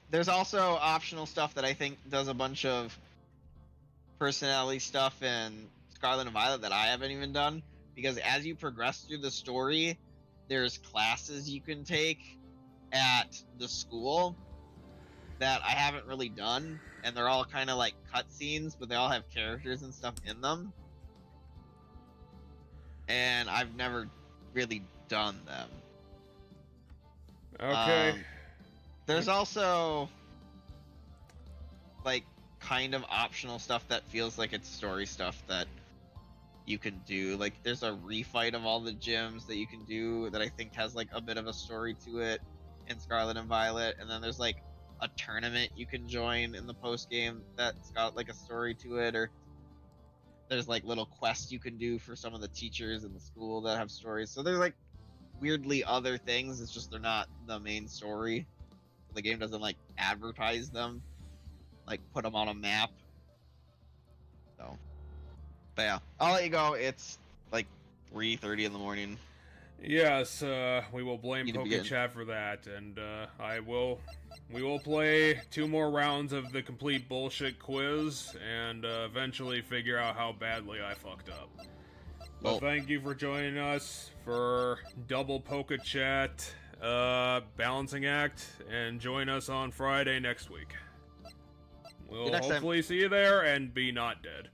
there's also optional stuff that I think does a bunch of personality stuff in Scarlet and Violet that I haven't even done. Because as you progress through the story, there's classes you can take at the school that I haven't really done, and they're all kind of like cutscenes, but they all have characters and stuff in them. And I've never really done them. Okay. There's also like kind of optional stuff that feels like it's story stuff that you can do. Like there's a refight of all the gyms that you can do that I think has like a bit of a story to it in Scarlet and Violet, and then there's like a tournament you can join in the post game that's got like a story to it, or there's like little quests you can do for some of the teachers in the school that have stories. So there's like weirdly other things. It's just they're not the main story. The game doesn't like advertise them, like put them on a map. So, but yeah, I'll let you go. It's like 3:30 in the morning. Yes, we will blame Need to begin. PokeChat for that, and we will play 2 more rounds of the complete bullshit quiz, and eventually figure out how badly I fucked up. But Well, thank you for joining us for double PokeChat balancing act, and join us on Friday next week. We'll next time. hopefully see you there and be not dead.